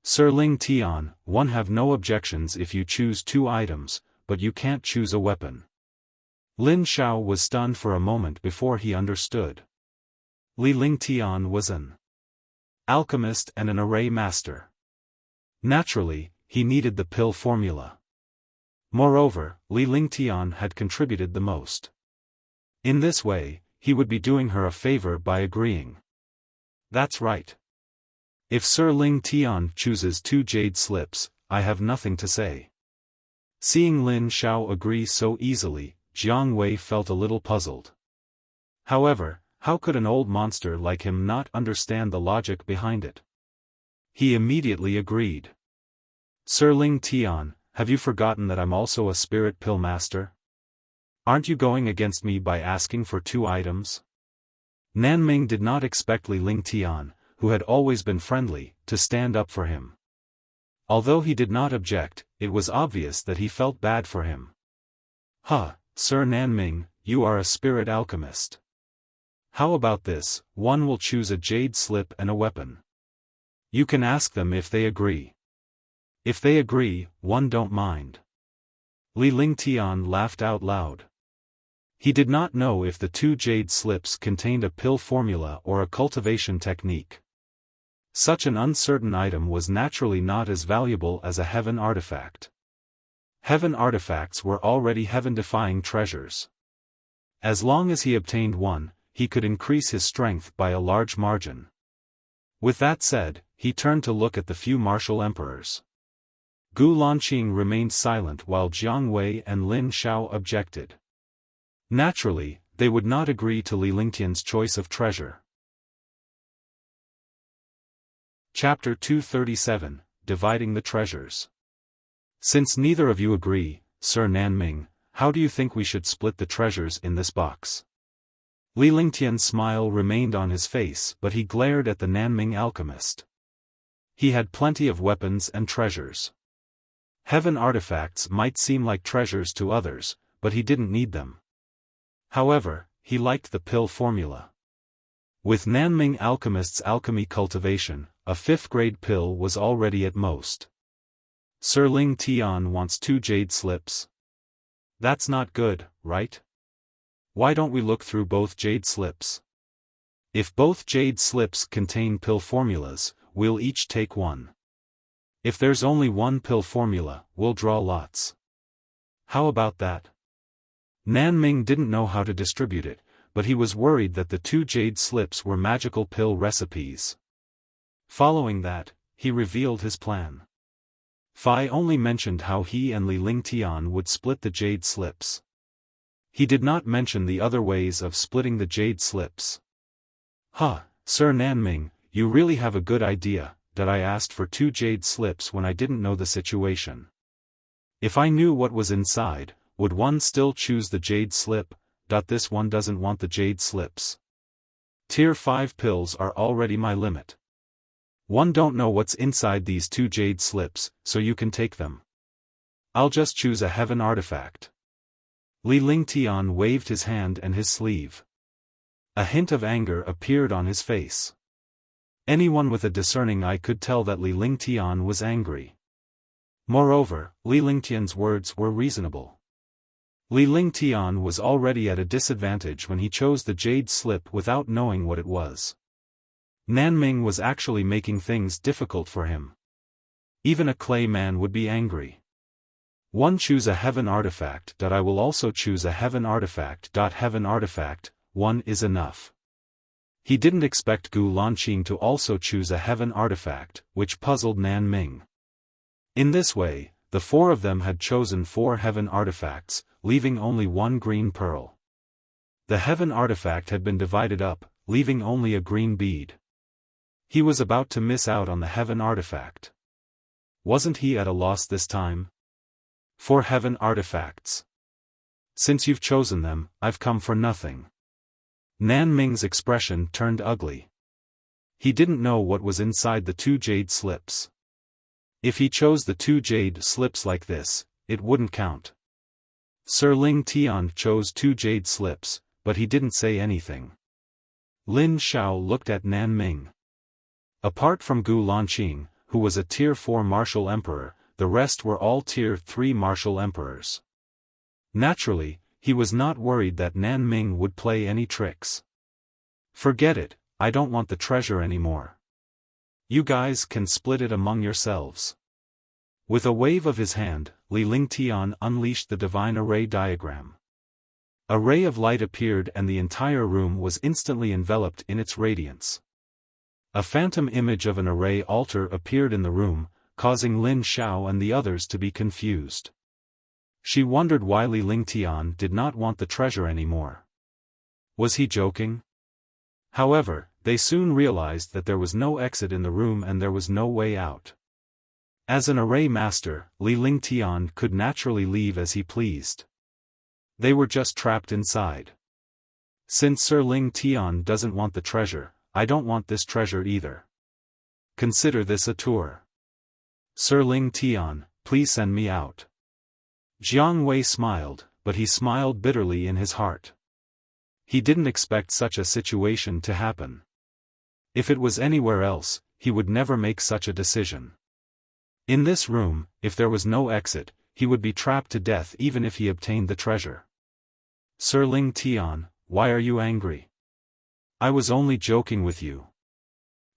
"Sir Lingtian, one have no objections if you choose 2 items, but you can't choose a weapon." Lin Xiao was stunned for a moment before he understood. Li Lingtian was an alchemist and an array master. Naturally, he needed the pill formula. Moreover, Li Lingtian had contributed the most. In this way, he would be doing her a favor by agreeing. "That's right. If Sir Lingtian chooses 2 jade slips, I have nothing to say." Seeing Lin Xiao agree so easily, Jiang Wei felt a little puzzled. However, how could an old monster like him not understand the logic behind it? He immediately agreed. "Sir Lingtian, have you forgotten that I'm also a spirit pill master? Aren't you going against me by asking for 2 items?" Nanming did not expect Li Lingtian, who had always been friendly, to stand up for him. Although he did not object, it was obvious that he felt bad for him. "Huh, Sir Nanming, you are a spirit alchemist. How about this, one will choose a jade slip and a weapon. You can ask them if they agree. If they agree, one don't mind." Li Lingtian laughed out loud. He did not know if the 2 jade slips contained a pill formula or a cultivation technique. Such an uncertain item was naturally not as valuable as a heaven artifact. Heaven artifacts were already heaven-defying treasures. As long as he obtained one, he could increase his strength by a large margin. With that said, he turned to look at the few martial emperors. Gu Lanqing remained silent while Jiang Wei and Lin Shao objected. Naturally, they would not agree to Li Lingtian's choice of treasure. Chapter 237, Dividing the Treasures. Since neither of you agree, Sir Nanming, how do you think we should split the treasures in this box? Li Lingtian's smile remained on his face, but he glared at the Nanming alchemist. He had plenty of weapons and treasures. Heaven artifacts might seem like treasures to others, but he didn't need them. However, he liked the pill formula. With Nanming alchemist's alchemy cultivation, a 5th-grade pill was already at most. Sir Ling Tian wants 2 jade slips. That's not good, right? Why don't we look through both jade slips? If both jade slips contain pill formulas, we'll each take one. If there's only one pill formula, we'll draw lots. How about that? Nanming didn't know how to distribute it, but he was worried that the 2 jade slips were magical pill recipes. Following that, he revealed his plan. Fai only mentioned how he and Li Lingtian would split the jade slips. He did not mention the other ways of splitting the jade slips. "Huh, Sir Nanming, you really have a good idea, that I asked for 2 jade slips when I didn't know the situation. If I knew what was inside, would one still choose the jade slip? This one doesn't want the jade slips. Tier 5 pills are already my limit. One don't know what's inside these 2 jade slips, so you can take them. I'll just choose a heaven artifact." Li Lingtian waved his hand and his sleeve. A hint of anger appeared on his face. Anyone with a discerning eye could tell that Li Lingtian was angry. Moreover, Li Lingtian's words were reasonable. Li Lingtian was already at a disadvantage when he chose the jade slip without knowing what it was. Nanming was actually making things difficult for him. Even a clay man would be angry. "One choose a heaven artifact. I will also choose a heaven artifact. Heaven artifact, one is enough." He didn't expect Gu Lanqing to also choose a heaven artifact, which puzzled Nanming. In this way, the 4 of them had chosen 4 heaven artifacts, leaving only 1 green pearl. The heaven artifact had been divided up, leaving only a green bead. He was about to miss out on the heaven artifact. Wasn't he at a loss this time? 4 heaven artifacts. Since you've chosen them, I've come for nothing. Nanming's expression turned ugly. He didn't know what was inside the 2 jade slips. If he chose the 2 jade slips like this, it wouldn't count. Sir Ling Tian chose 2 jade slips, but he didn't say anything. Lin Shao looked at Nanming. Apart from Gu Lanqing, who was a Tier 4 martial emperor, the rest were all Tier 3 martial emperors. Naturally, he was not worried that Nanming would play any tricks. "Forget it, I don't want the treasure anymore. You guys can split it among yourselves." With a wave of his hand, Li Lingtian unleashed the divine array diagram. A ray of light appeared and the entire room was instantly enveloped in its radiance. A phantom image of an array altar appeared in the room, causing Lin Shao and the others to be confused. She wondered why Li Lingtian did not want the treasure anymore. Was he joking? However, they soon realized that there was no exit in the room and there was no way out. As an array master, Li Lingtian could naturally leave as he pleased. They were just trapped inside. Since Sir Ling Tian doesn't want the treasure, I don't want this treasure either. Consider this a tour. Sir Ling Tian, please send me out. Jiang Wei smiled, but he smiled bitterly in his heart. He didn't expect such a situation to happen. If it was anywhere else, he would never make such a decision. In this room, if there was no exit, he would be trapped to death even if he obtained the treasure. Sir Ling Tian, why are you angry? I was only joking with you.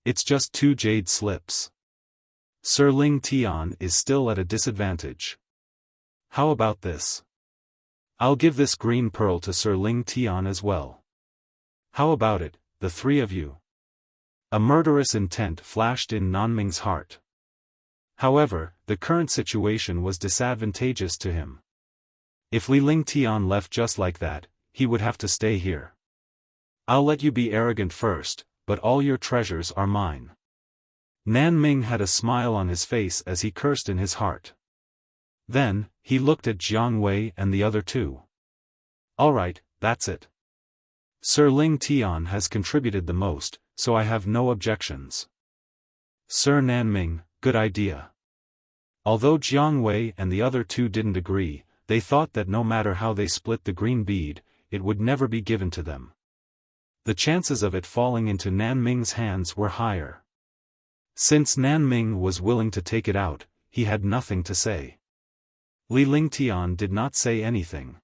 It's just 2 jade slips. Sir Ling Tian is still at a disadvantage. How about this? I'll give this green pearl to Sir Ling Tian as well. How about it, the 3 of you? A murderous intent flashed in Nanming's heart. However, the current situation was disadvantageous to him. If Li Ling Tian left just like that, he would have to stay here. I'll let you be arrogant first, but all your treasures are mine. Nanming had a smile on his face as he cursed in his heart. Then, he looked at Jiang Wei and the other 2. Alright, that's it. Sir Ling Tian has contributed the most, so I have no objections. Sir Nanming, good idea. Although Jiang Wei and the other 2 didn't agree, they thought that no matter how they split the green bead, it would never be given to them. The chances of it falling into Nanming's hands were higher. Since Nanming was willing to take it out, he had nothing to say. Li Ling Tian did not say anything.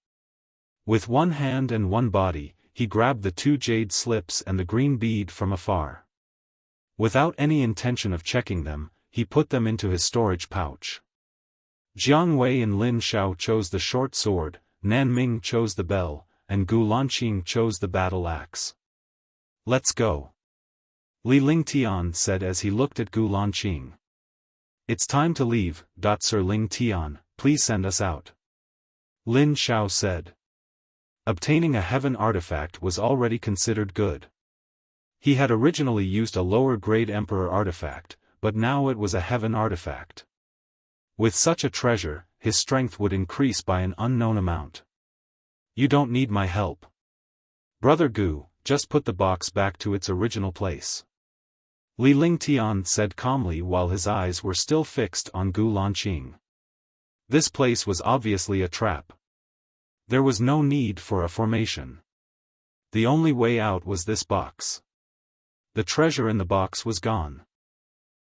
With one hand and one body, he grabbed the 2 jade slips and the green bead from afar. Without any intention of checking them, he put them into his storage pouch. Jiang Wei and Lin Xiao chose the short sword, Nanming chose the bell, and Gu Lanqing chose the battle axe. Let's go. Li Ling Tian said as he looked at Gu Lanqing. It's time to leave, Sir Ling Tian, please send us out. Lin Xiao said. Obtaining a heaven artifact was already considered good. He had originally used a lower-grade Emperor artifact, but now it was a heaven artifact. With such a treasure, his strength would increase by an unknown amount. You don't need my help. Brother Gu, just put the box back to its original place. Li Ling Tian said calmly while his eyes were still fixed on Gu Lanqing. This place was obviously a trap. There was no need for a formation. The only way out was this box. The treasure in the box was gone.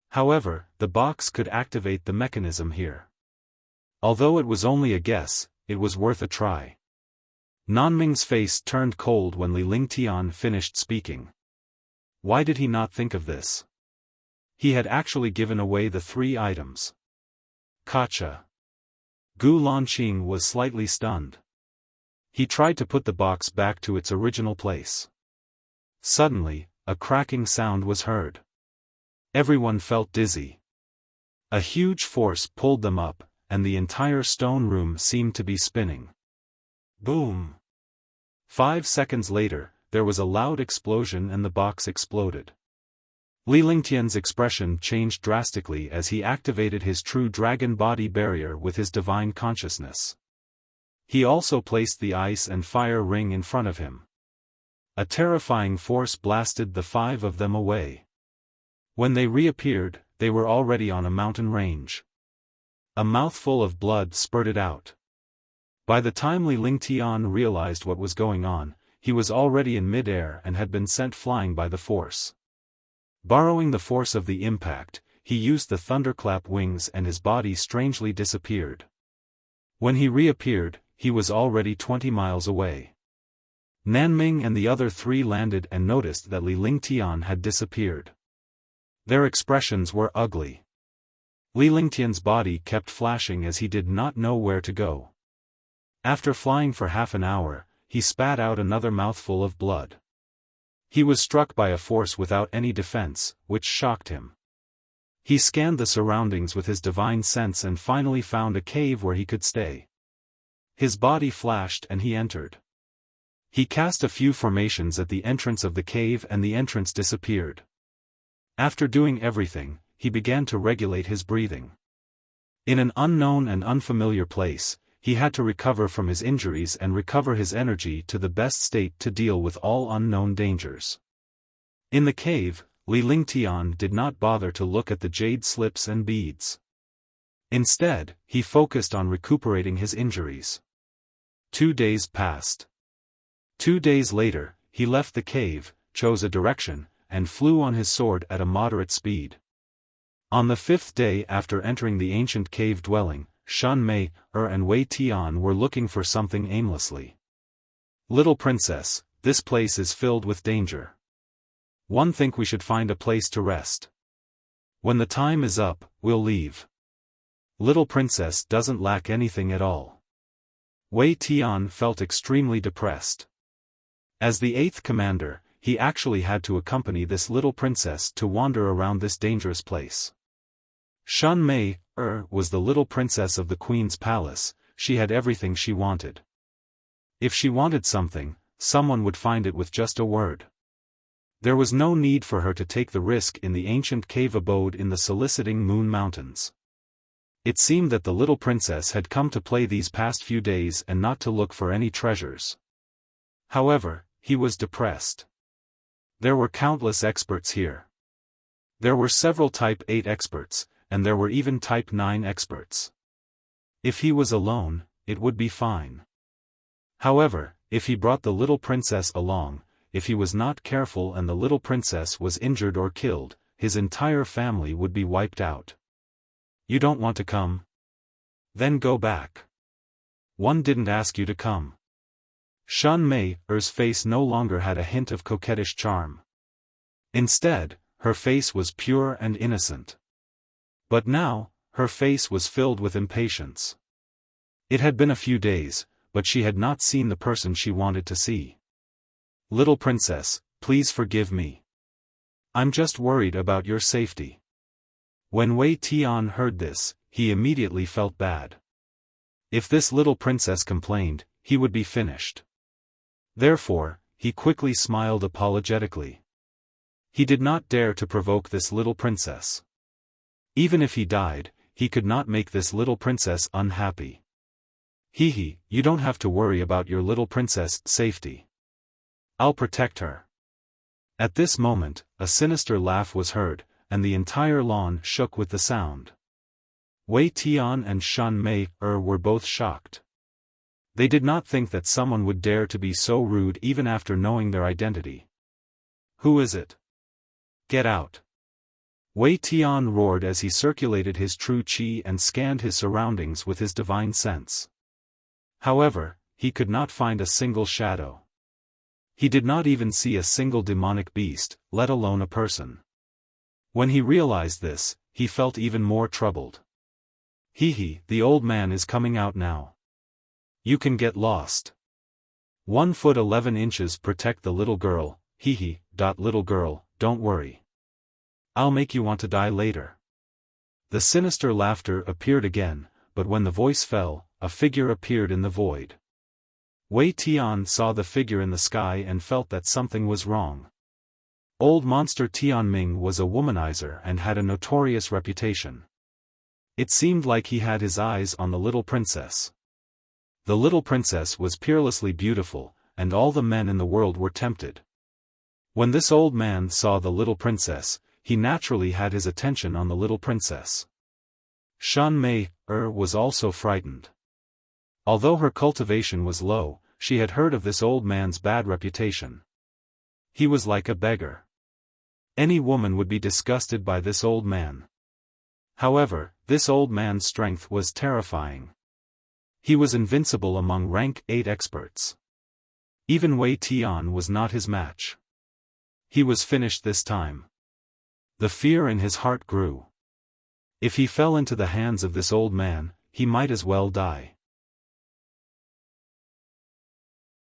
However, the box could activate the mechanism here. Although it was only a guess, it was worth a try. Nanming's face turned cold when Li Ling Tian finished speaking. Why did he not think of this? He had actually given away the 3 items. Gotcha. Gu Lanqing was slightly stunned. He tried to put the box back to its original place. Suddenly, a cracking sound was heard. Everyone felt dizzy. A huge force pulled them up, and the entire stone room seemed to be spinning. Boom! 5 seconds later, there was a loud explosion and the box exploded. Li Lingtian's expression changed drastically as he activated his true dragon body barrier with his divine consciousness. He also placed the ice and fire ring in front of him. A terrifying force blasted the 5 of them away. When they reappeared, they were already on a mountain range. A mouthful of blood spurted out. By the time Li Lingtian realized what was going on, he was already in mid-air and had been sent flying by the force. Borrowing the force of the impact, he used the thunderclap wings and his body strangely disappeared. When he reappeared, he was already 20 miles away. Nanming and the other 3 landed and noticed that Li Lingtian had disappeared. Their expressions were ugly. Li Lingtian's body kept flashing as he did not know where to go. After flying for half an hour, he spat out another mouthful of blood. He was struck by a force without any defense, which shocked him. He scanned the surroundings with his divine sense and finally found a cave where he could stay. His body flashed and he entered. He cast a few formations at the entrance of the cave and the entrance disappeared. After doing everything, he began to regulate his breathing. In an unknown and unfamiliar place, he had to recover from his injuries and recover his energy to the best state to deal with all unknown dangers. In the cave, Li Lingtian did not bother to look at the jade slips and beads. Instead, he focused on recuperating his injuries. 2 days passed. 2 days later, he left the cave, chose a direction, and flew on his sword at a moderate speed. On the 5th day after entering the ancient cave dwelling, Shan Mei, and Wei Tian were looking for something aimlessly. "Little princess, this place is filled with danger. One think we should find a place to rest. When the time is up, we'll leave. Little princess doesn't lack anything at all." Wei Tian felt extremely depressed. As the 8th commander, he actually had to accompany this little princess to wander around this dangerous place. Shan Mei, was the little princess of the queen's palace. She had everything she wanted. If she wanted something, someone would find it with just a word. There was no need for her to take the risk in the ancient cave abode in the soliciting Moon Mountains. It seemed that the little princess had come to play these past few days and not to look for any treasures. However, he was depressed. There were countless experts here. There were several Type 8 experts, and there were even Type 9 experts. If he was alone, it would be fine. However, if he brought the little princess along, if he was not careful and the little princess was injured or killed, his entire family would be wiped out. "You don't want to come? Then go back. One didn't ask you to come." Shan Mei's face no longer had a hint of coquettish charm. Instead, her face was pure and innocent. But now, her face was filled with impatience. It had been a few days, but she had not seen the person she wanted to see. "Little princess, please forgive me. I'm just worried about your safety." When Wei Tian heard this, he immediately felt bad. If this little princess complained, he would be finished. Therefore, he quickly smiled apologetically. He did not dare to provoke this little princess. Even if he died, he could not make this little princess unhappy. "Hee, you don't have to worry about your little princess' safety. I'll protect her." At this moment, a sinister laugh was heard, and the entire lawn shook with the sound. Wei Tian and Shan Mei were both shocked. They did not think that someone would dare to be so rude even after knowing their identity. "Who is it? Get out!" Wei Tian roared as he circulated his true qi and scanned his surroundings with his divine sense. However, he could not find a single shadow. He did not even see a single demonic beast, let alone a person. When he realized this, he felt even more troubled. "Hee, the old man is coming out now. You can get lost. 1 foot 11 inches protect the little girl, little girl, don't worry. I'll make you want to die later." The sinister laughter appeared again, but when the voice fell, a figure appeared in the void. Wei Tian saw the figure in the sky and felt that something was wrong. Old monster Tianming was a womanizer and had a notorious reputation. It seemed like he had his eyes on the little princess. The little princess was peerlessly beautiful, and all the men in the world were tempted. When this old man saw the little princess, he naturally had his attention on the little princess. Shan Mei was also frightened. Although her cultivation was low, she had heard of this old man's bad reputation. He was like a beggar. Any woman would be disgusted by this old man. However, this old man's strength was terrifying. He was invincible among rank 8 experts. Even Wei Tian was not his match. He was finished this time. The fear in his heart grew. If he fell into the hands of this old man, he might as well die.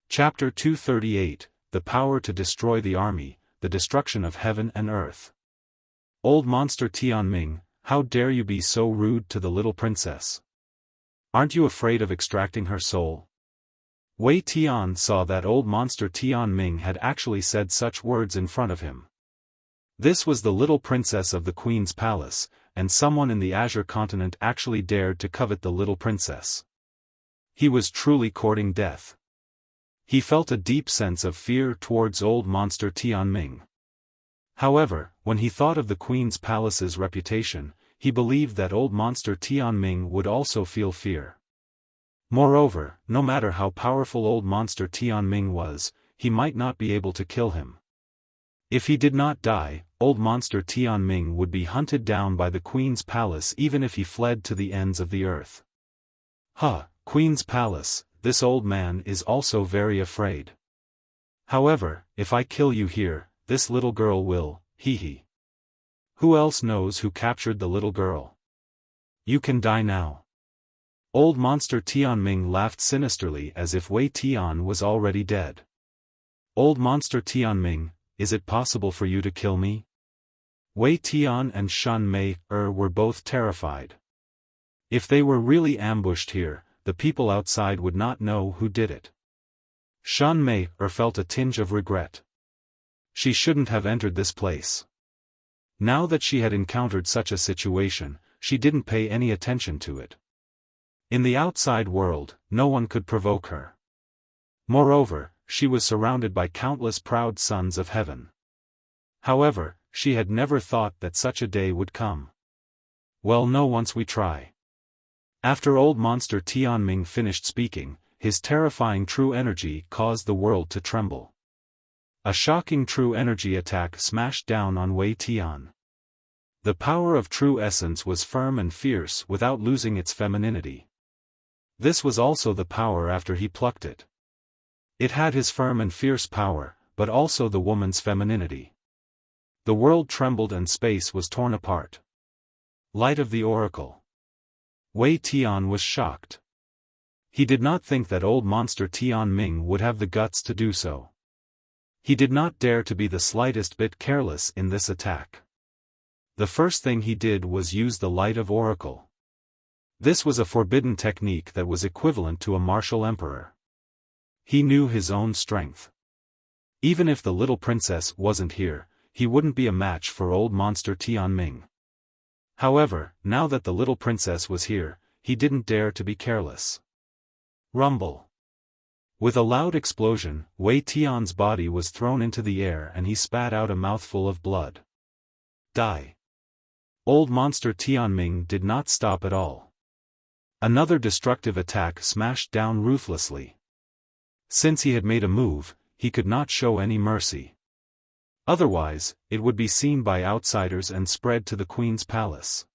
Chapter 238, The Power to Destroy the Army, The Destruction of Heaven and Earth. Old monster Tianming, how dare you be so rude to the little princess? Aren't you afraid of extracting her soul? Wei Tian saw that old monster Tianming had actually said such words in front of him. This was the little princess of the queen's palace, and someone in the Azure continent actually dared to covet the little princess. He was truly courting death. He felt a deep sense of fear towards old monster Tianming. However, when he thought of the queen's palace's reputation, he believed that old monster Tianming would also feel fear. Moreover, no matter how powerful old monster Tianming was, he might not be able to kill him. If he did not die, old monster Tianming would be hunted down by the Queen's palace even if he fled to the ends of the earth. Queen's palace, this old man is also very afraid. However, if I kill you here, this little girl will, hee. Who else knows who captured the little girl? You can die now. Old monster Tianming laughed sinisterly as if Wei Tian was already dead. Old monster Tianming, is it possible for you to kill me? Wei Tian and Shan Mei were both terrified. If they were really ambushed here, the people outside would not know who did it. Shan Mei felt a tinge of regret. She shouldn't have entered this place. Now that she had encountered such a situation, she didn't pay any attention to it. In the outside world, no one could provoke her. Moreover, she was surrounded by countless proud sons of heaven. However, she had never thought that such a day would come. Well, no, once we try. After old monster Tianming finished speaking, his terrifying true energy caused the world to tremble. A shocking true energy attack smashed down on Wei Tian. The power of true essence was firm and fierce without losing its femininity. This was also the power after he plucked it. It had his firm and fierce power, but also the woman's femininity. The world trembled and space was torn apart. Light of the Oracle. Wei Tian was shocked. He did not think that old monster Tianming would have the guts to do so. He did not dare to be the slightest bit careless in this attack. The first thing he did was use the Light of Oracle. This was a forbidden technique that was equivalent to a martial emperor. He knew his own strength. Even if the little princess wasn't here, he wouldn't be a match for old monster Tianming. However, now that the little princess was here, he didn't dare to be careless. Rumble. With a loud explosion, Wei Tian's body was thrown into the air and he spat out a mouthful of blood. Die. Old monster Tianming did not stop at all. Another destructive attack smashed down ruthlessly. Since he had made a move, he could not show any mercy. Otherwise, it would be seen by outsiders and spread to the Queen's palace.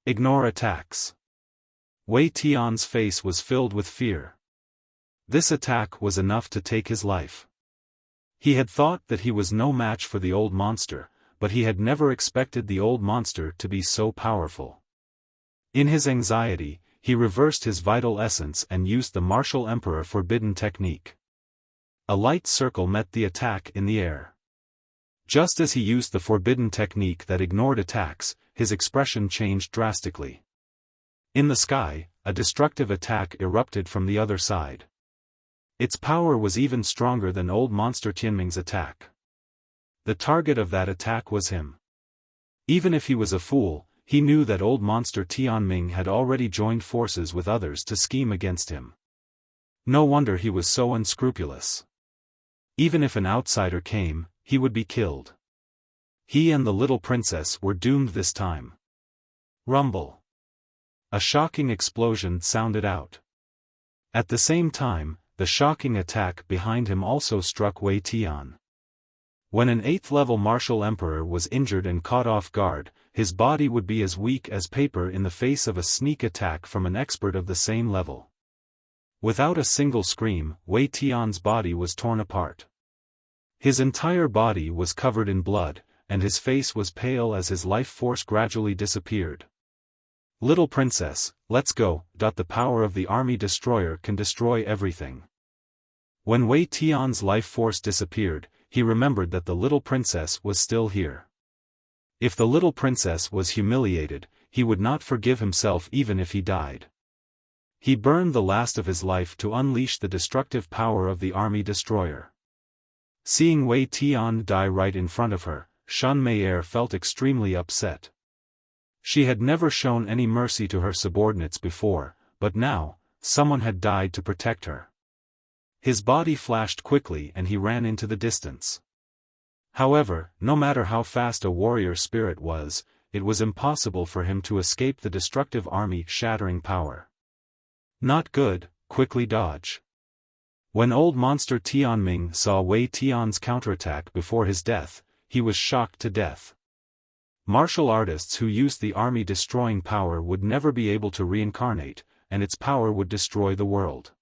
Ignore attacks. Wei Tian's face was filled with fear. This attack was enough to take his life. He had thought that he was no match for the old monster, but he had never expected the old monster to be so powerful. In his anxiety, he reversed his vital essence and used the martial emperor forbidden technique. A light circle met the attack in the air. Just as he used the forbidden technique that ignored attacks, his expression changed drastically. In the sky, a destructive attack erupted from the other side. Its power was even stronger than old monster Tianming's attack. The target of that attack was him. Even if he was a fool, he knew that old monster Tianming had already joined forces with others to scheme against him. No wonder he was so unscrupulous. Even if an outsider came, he would be killed. He and the little princess were doomed this time. Rumble. A shocking explosion sounded out. At the same time, the shocking attack behind him also struck Wei Tian. When an 8th-level martial emperor was injured and caught off guard, his body would be as weak as paper in the face of a sneak attack from an expert of the same level. Without a single scream, Wei Tian's body was torn apart. His entire body was covered in blood, and his face was pale as his life force gradually disappeared. Little princess, let's go. The power of the army destroyer can destroy everything. When Wei Tian's life force disappeared, he remembered that the little princess was still here. If the little princess was humiliated, he would not forgive himself even if he died. He burned the last of his life to unleash the destructive power of the army destroyer. Seeing Wei Tian die right in front of her, Shan Mei felt extremely upset. She had never shown any mercy to her subordinates before, but now, someone had died to protect her. His body flashed quickly and he ran into the distance. However, no matter how fast a warrior spirit was, it was impossible for him to escape the destructive army shattering power. Not good, quickly dodge. When old monster Tianming saw Wei Tian's counterattack before his death, he was shocked to death. Martial artists who used the army destroying power would never be able to reincarnate, and its power would destroy the world.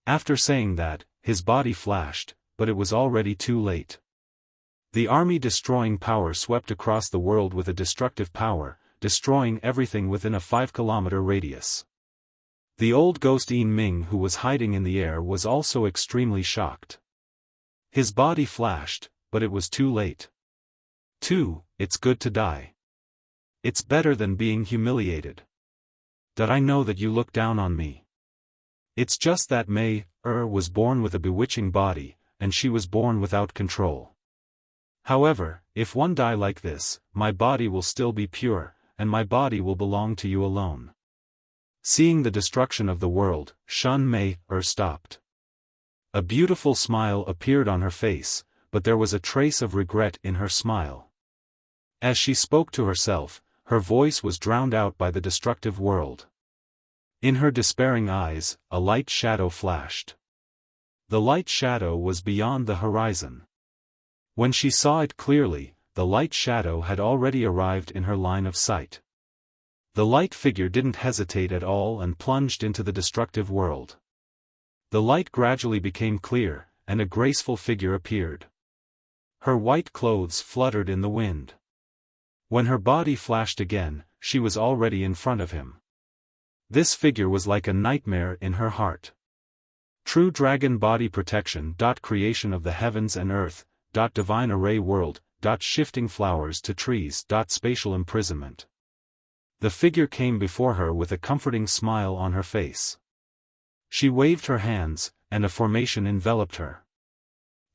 After saying that, his body flashed, but it was already too late. The army destroying power swept across the world with a destructive power, destroying everything within a 5-kilometer radius. The old ghost Yin Ming who was hiding in the air was also extremely shocked. His body flashed, but it was too late. 2. It's good to die. It's better than being humiliated. Did I know that you look down on me? It's just that Mei was born with a bewitching body, and she was born without control. However, if one die like this, my body will still be pure, and my body will belong to you alone. Seeing the destruction of the world, Shun Mei stopped. A beautiful smile appeared on her face, but there was a trace of regret in her smile. As she spoke to herself, her voice was drowned out by the destructive world. In her despairing eyes, a light shadow flashed. The light shadow was beyond the horizon. When she saw it clearly, the light shadow had already arrived in her line of sight. The light figure didn't hesitate at all and plunged into the destructive world. The light gradually became clear, and a graceful figure appeared. Her white clothes fluttered in the wind. When her body flashed again, she was already in front of him. This figure was like a nightmare in her heart. True dragon body protection. Creation of the heavens and earth. Divine array world. Shifting flowers to trees. Spatial imprisonment. The figure came before her with a comforting smile on her face. She waved her hands, and a formation enveloped her.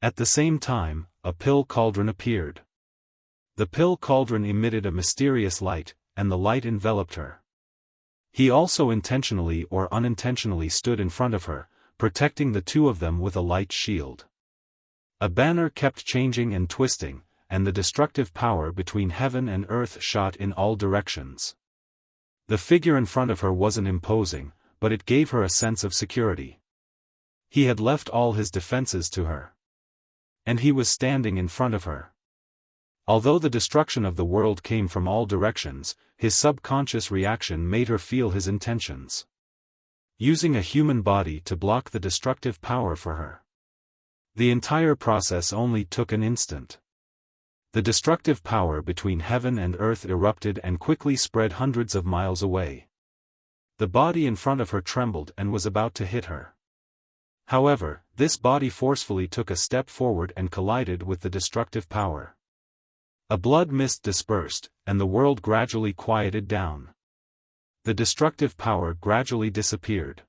At the same time, a pill cauldron appeared. The pill cauldron emitted a mysterious light, and the light enveloped her. He also intentionally or unintentionally stood in front of her, protecting the two of them with a light shield. A banner kept changing and twisting, and the destructive power between heaven and earth shot in all directions. The figure in front of her wasn't imposing, but it gave her a sense of security. He had left all his defenses to her. And he was standing in front of her. Although the destruction of the world came from all directions, his subconscious reaction made her feel his intentions. Using a human body to block the destructive power for her. The entire process only took an instant. The destructive power between heaven and earth erupted and quickly spread hundreds of miles away. The body in front of her trembled and was about to hit her. However, this body forcefully took a step forward and collided with the destructive power. A blood mist dispersed, and the world gradually quieted down. The destructive power gradually disappeared.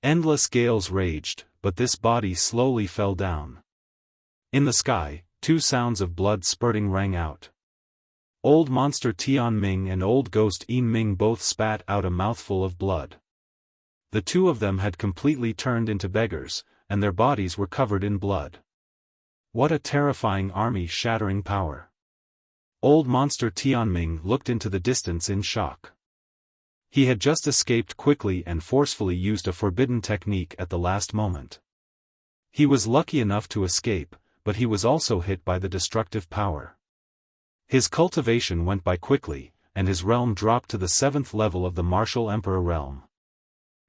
Endless gales raged, but this body slowly fell down. In the sky, 2 sounds of blood spurting rang out. Old monster Tianming and old ghost Yin Ming both spat out a mouthful of blood. The two of them had completely turned into beggars, and their bodies were covered in blood. What a terrifying army-shattering power. Old monster Tianming looked into the distance in shock. He had just escaped quickly and forcefully used a forbidden technique at the last moment. He was lucky enough to escape, but he was also hit by the destructive power. His cultivation went by quickly, and his realm dropped to the 7th level of the martial emperor realm.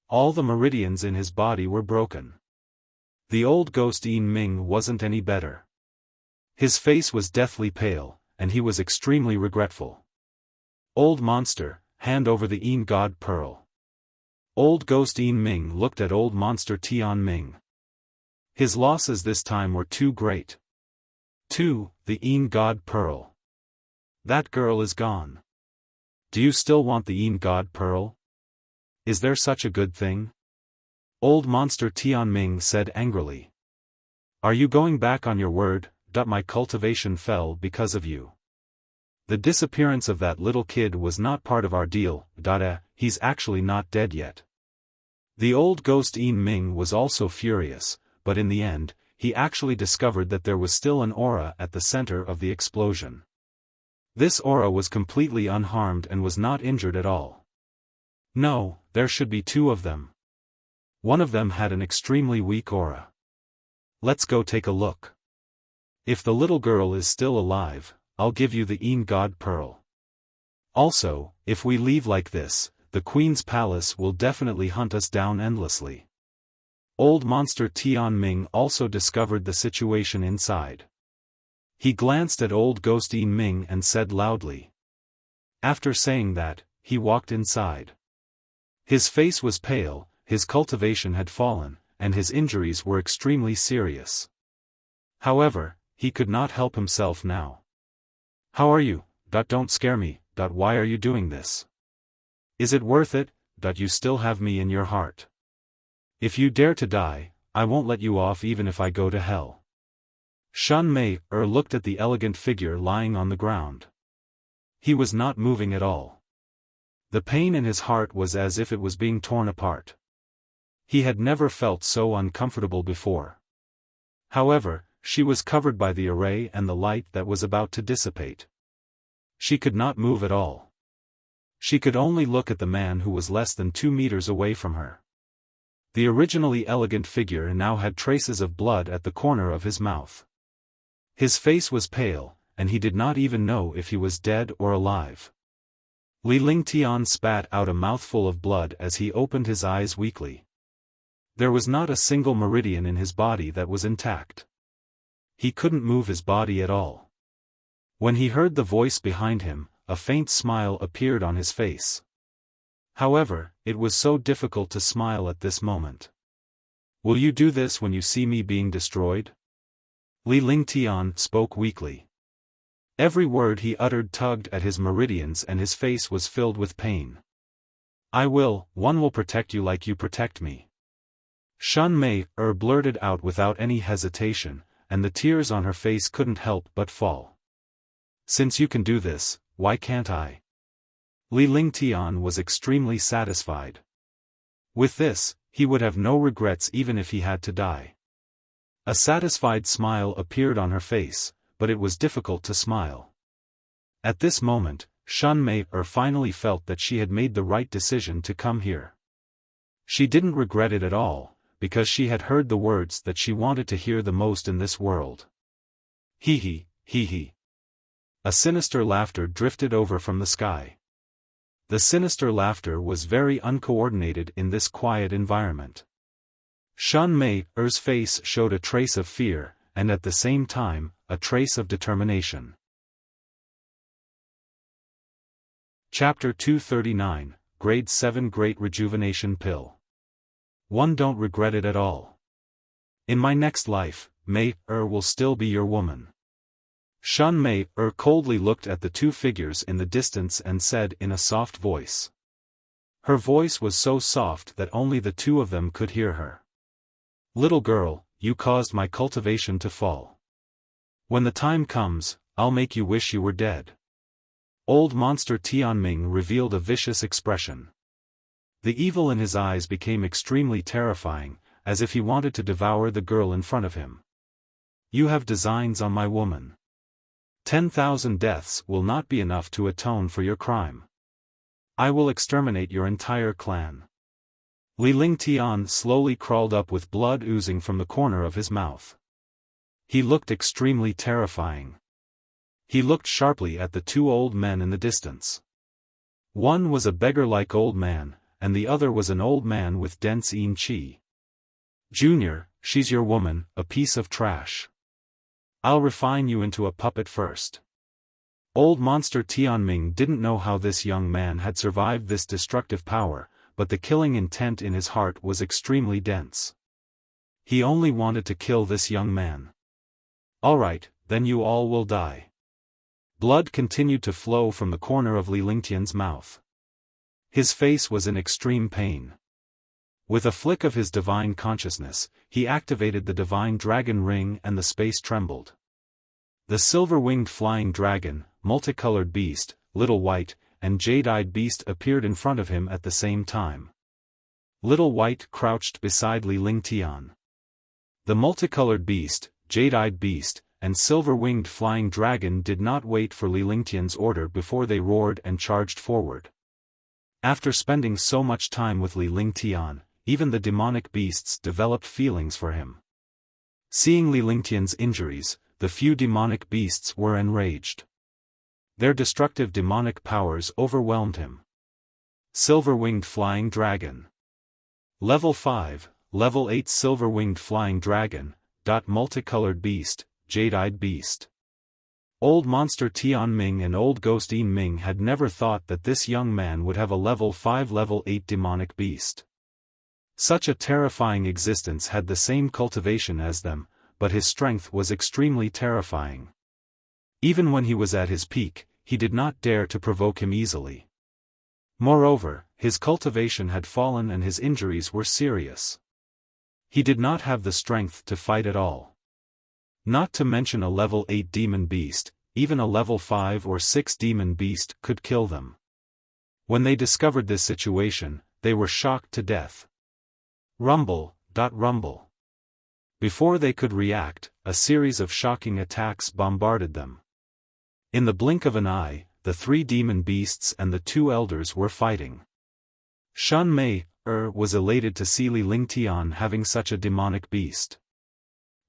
All the meridians in his body were broken. The old ghost Yin Ming wasn't any better. His face was deathly pale, and he was extremely regretful. Old monster, hand over the Yin God Pearl. Old ghost Yin Ming looked at old monster Tianming. His losses this time were too great. 2. The Yin God Pearl. That girl is gone. Do you still want the Yin God Pearl? Is there such a good thing? Old monster Tianming said angrily. Are you going back on your word? My cultivation fell because of you. The disappearance of that little kid was not part of our deal. He's actually not dead yet. The old ghost Yin Ming was also furious, but in the end, he actually discovered that there was still an aura at the center of the explosion. This aura was completely unharmed and was not injured at all. No, there should be two of them. One of them had an extremely weak aura. Let's go take a look. If the little girl is still alive, I'll give you the God Pearl. Also, if we leave like this, the Queen's palace will definitely hunt us down endlessly. Old Monster Tianming also discovered the situation inside. He glanced at Old Ghost Ming and said loudly. After saying that, he walked inside. His face was pale, his cultivation had fallen, and his injuries were extremely serious. However, he could not help himself now. How are you? Don't scare me. Why are you doing this? Is it worth it? You still have me in your heart. If you dare to die, I won't let you off even if I go to hell. Shan Mei looked at the elegant figure lying on the ground. He was not moving at all. The pain in his heart was as if it was being torn apart. He had never felt so uncomfortable before. However, she was covered by the array and the light that was about to dissipate. She could not move at all. She could only look at the man who was less than 2 meters away from her. The originally elegant figure now had traces of blood at the corner of his mouth. His face was pale, and he did not even know if he was dead or alive. Li Lingtian spat out a mouthful of blood as he opened his eyes weakly. There was not a single meridian in his body that was intact. He couldn't move his body at all. When he heard the voice behind him, a faint smile appeared on his face. However, it was so difficult to smile at this moment. Will you do this when you see me being destroyed? Li Lingtian spoke weakly. Every word he uttered tugged at his meridians and his face was filled with pain. One will protect you like you protect me. Shan Mei blurted out without any hesitation, and the tears on her face couldn't help but fall. Since you can do this, why can't I? Li Lingtian was extremely satisfied. With this, he would have no regrets even if he had to die. A satisfied smile appeared on her face, but it was difficult to smile. At this moment, Shan Mei finally felt that she had made the right decision to come here. She didn't regret it at all, because she had heard the words that she wanted to hear the most in this world. Hee hee. A sinister laughter drifted over from the sky. The sinister laughter was very uncoordinated in this quiet environment. Shan Mei's face showed a trace of fear, and at the same time, a trace of determination. Chapter 239, Grade 7 Great Rejuvenation Pill. One don't regret it at all. In my next life, Mei will still be your woman. Shan Mei coldly looked at the two figures in the distance and said in a soft voice. Her voice was so soft that only the two of them could hear her. Little girl, you caused my cultivation to fall. When the time comes, I'll make you wish you were dead. Old Monster Tianming revealed a vicious expression. The evil in his eyes became extremely terrifying, as if he wanted to devour the girl in front of him. You have designs on my woman. 10,000 deaths will not be enough to atone for your crime. I will exterminate your entire clan. Li Lingtian slowly crawled up with blood oozing from the corner of his mouth. He looked extremely terrifying. He looked sharply at the two old men in the distance. One was a beggar-like old man, and the other was an old man with dense qi. Junior, she's your woman, a piece of trash. I'll refine you into a puppet first. Old Monster Tianming didn't know how this young man had survived this destructive power, but the killing intent in his heart was extremely dense. He only wanted to kill this young man. Alright, then you all will die. Blood continued to flow from the corner of Li Lingtian's mouth. His face was in extreme pain. With a flick of his divine consciousness, he activated the divine dragon ring and the space trembled. The silver-winged flying dragon, multicolored beast, Little White, and jade-eyed beast appeared in front of him at the same time. Little White crouched beside Li Lingtian. The multicolored beast, jade-eyed beast, and silver-winged flying dragon did not wait for Li Lingtian's order before they roared and charged forward. After spending so much time with Li Lingtian, even the demonic beasts developed feelings for him. Seeing Li Lingtian's injuries, the few demonic beasts were enraged. Their destructive demonic powers overwhelmed him. Silver-winged flying dragon. Level 5, Level 8 silver-winged flying dragon, multicolored beast, jade-eyed beast. Old Monster Tian Ming and Old Ghost Yin Ming had never thought that this young man would have a Level 5 Level 8 demonic beast. Such a terrifying existence had the same cultivation as them, but his strength was extremely terrifying. Even when he was at his peak, he did not dare to provoke him easily. Moreover, his cultivation had fallen and his injuries were serious. He did not have the strength to fight at all. Not to mention a Level 8 demon beast, even a Level 5 or 6 demon beast could kill them. When they discovered this situation, they were shocked to death. Rumble. Before they could react, a series of shocking attacks bombarded them. In the blink of an eye, the 3 demon beasts and the 2 elders were fighting. Shan Mei was elated to see Li Lingtian having such a demonic beast.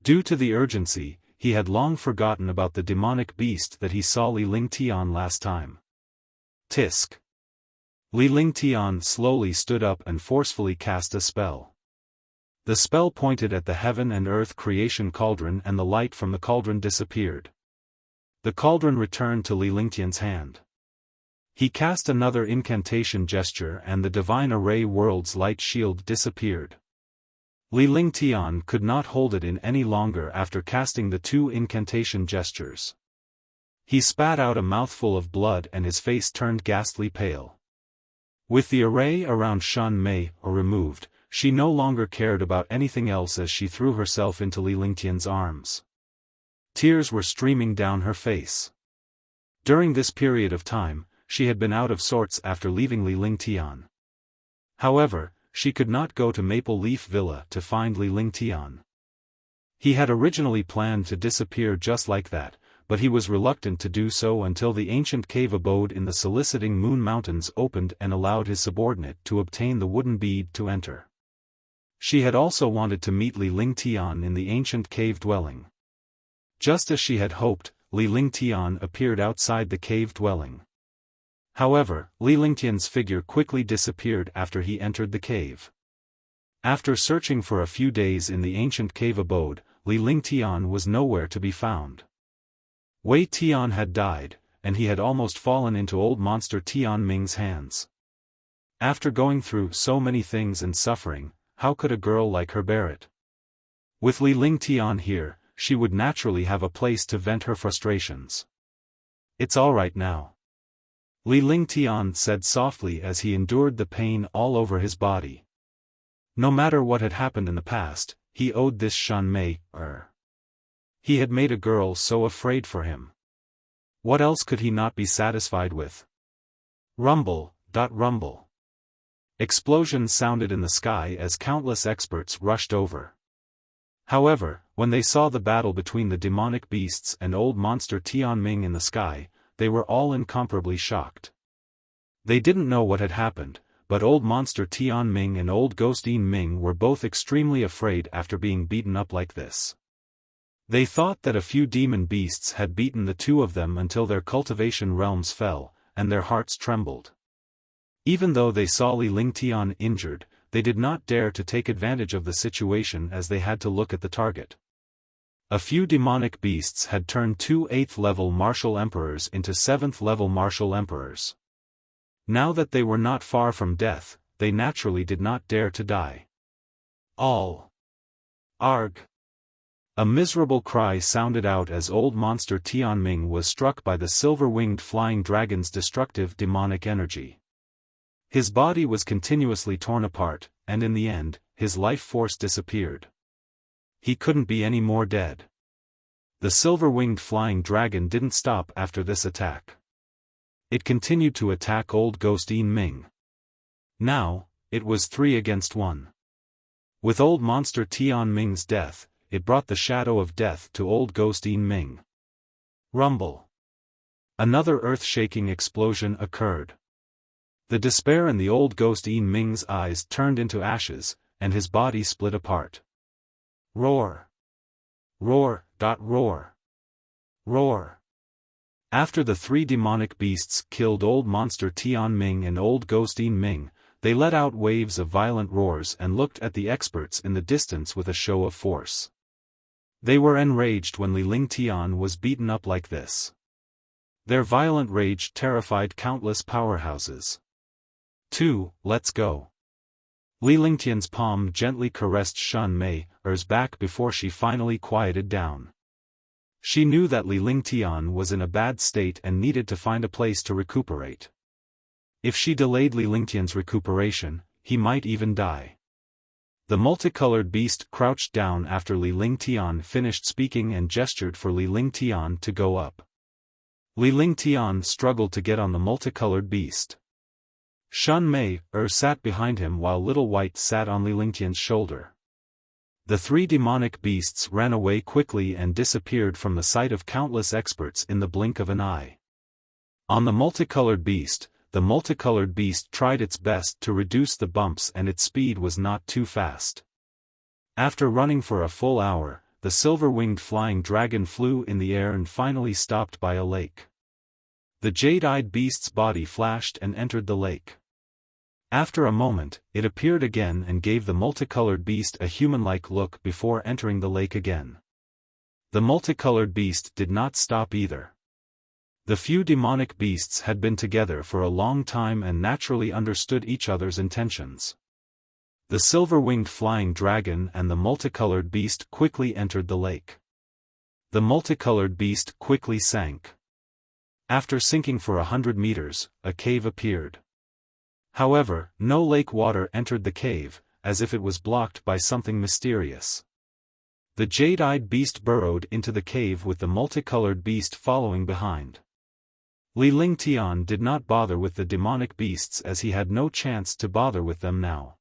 Due to the urgency, he had long forgotten about the demonic beast that he saw Li Lingtian last time. Tisk. Li Lingtian slowly stood up and forcefully cast a spell. The spell pointed at the heaven and earth creation cauldron and the light from the cauldron disappeared. The cauldron returned to Li Lingtian's hand. He cast another incantation gesture and the divine array world's light shield disappeared. Li Lingtian could not hold it in any longer after casting the 2 incantation gestures. He spat out a mouthful of blood and his face turned ghastly pale. With the array around Shan Mei removed, she no longer cared about anything else as she threw herself into Li Lingtian's arms. Tears were streaming down her face. During this period of time, she had been out of sorts after leaving Li Lingtian. However, she could not go to Maple Leaf Villa to find Li Lingtian. He had originally planned to disappear just like that, but he was reluctant to do so until the ancient cave abode in the soliciting Moon Mountains opened and allowed his subordinate to obtain the wooden bead to enter. She had also wanted to meet Li Lingtian in the ancient cave dwelling. Just as she had hoped, Li Lingtian appeared outside the cave dwelling. However, Li Lingtian's figure quickly disappeared after he entered the cave. After searching for a few days in the ancient cave abode, Li Lingtian was nowhere to be found. Wei Tian had died, and he had almost fallen into old monster Tian Ming's hands. After going through so many things and suffering, how could a girl like her bear it? With Li Lingtian here, she would naturally have a place to vent her frustrations. It's all right now. Li Lingtian said softly as he endured the pain all over his body. No matter what had happened in the past, he owed this Shan Mei. He had made a girl so afraid for him. What else could he not be satisfied with? Rumble. Explosions sounded in the sky as countless experts rushed over. However, when they saw the battle between the demonic beasts and old monster Tian Ming in the sky, they were all incomparably shocked. They didn't know what had happened, but old monster Tian Ming and old ghost Yin Ming were both extremely afraid after being beaten up like this. They thought that a few demon beasts had beaten the 2 of them until their cultivation realms fell, and their hearts trembled. Even though they saw Li Lingtian injured, they did not dare to take advantage of the situation as they had to look at the target. A few demonic beasts had turned 2 8th-level martial emperors into 7th-level martial emperors. Now that they were not far from death, they naturally did not dare to die. All. Arg. A miserable cry sounded out as old monster Tian Ming was struck by the silver-winged flying dragon's destructive demonic energy. His body was continuously torn apart, and in the end, his life force disappeared. He couldn't be any more dead. The silver-winged flying dragon didn't stop after this attack. It continued to attack old ghost Yin Ming. Now, it was 3 against 1. With old monster Tian Ming's death, it brought the shadow of death to old ghost Yin Ming. Rumble. Another earth-shaking explosion occurred. The despair in the old ghost Yin Ming's eyes turned into ashes, and his body split apart. Roar. Roar, roar. Roar. After the three demonic beasts killed old monster Tian Ming and old ghost Yin Ming, they let out waves of violent roars and looked at the experts in the distance with a show of force. They were enraged when Li Ling Tian was beaten up like this. Their violent rage terrified countless powerhouses. 2. Let's go. Li Lingtian's palm gently caressed Shen Mei's back before she finally quieted down. She knew that Li Lingtian was in a bad state and needed to find a place to recuperate. If she delayed Li Lingtian's recuperation, he might even die. The multicolored beast crouched down after Li Lingtian finished speaking and gestured for Li Lingtian to go up. Li Lingtian struggled to get on the multicolored beast. Shen Mei sat behind him while Little White sat on Li Lingtian's shoulder. The three demonic beasts ran away quickly and disappeared from the sight of countless experts in the blink of an eye. On the multicolored beast tried its best to reduce the bumps and its speed was not too fast. After running for a full hour, the silver-winged flying dragon flew in the air and finally stopped by a lake. The jade-eyed beast's body flashed and entered the lake. After a moment, it appeared again and gave the multicolored beast a human-like look before entering the lake again. The multicolored beast did not stop either. The few demonic beasts had been together for a long time and naturally understood each other's intentions. The silver-winged flying dragon and the multicolored beast quickly entered the lake. The multicolored beast quickly sank. After sinking for 100 meters, a cave appeared. However, no lake water entered the cave, as if it was blocked by something mysterious. The jade-eyed beast burrowed into the cave with the multicolored beast following behind. Li Lingtian did not bother with the demonic beasts as he had no chance to bother with them now.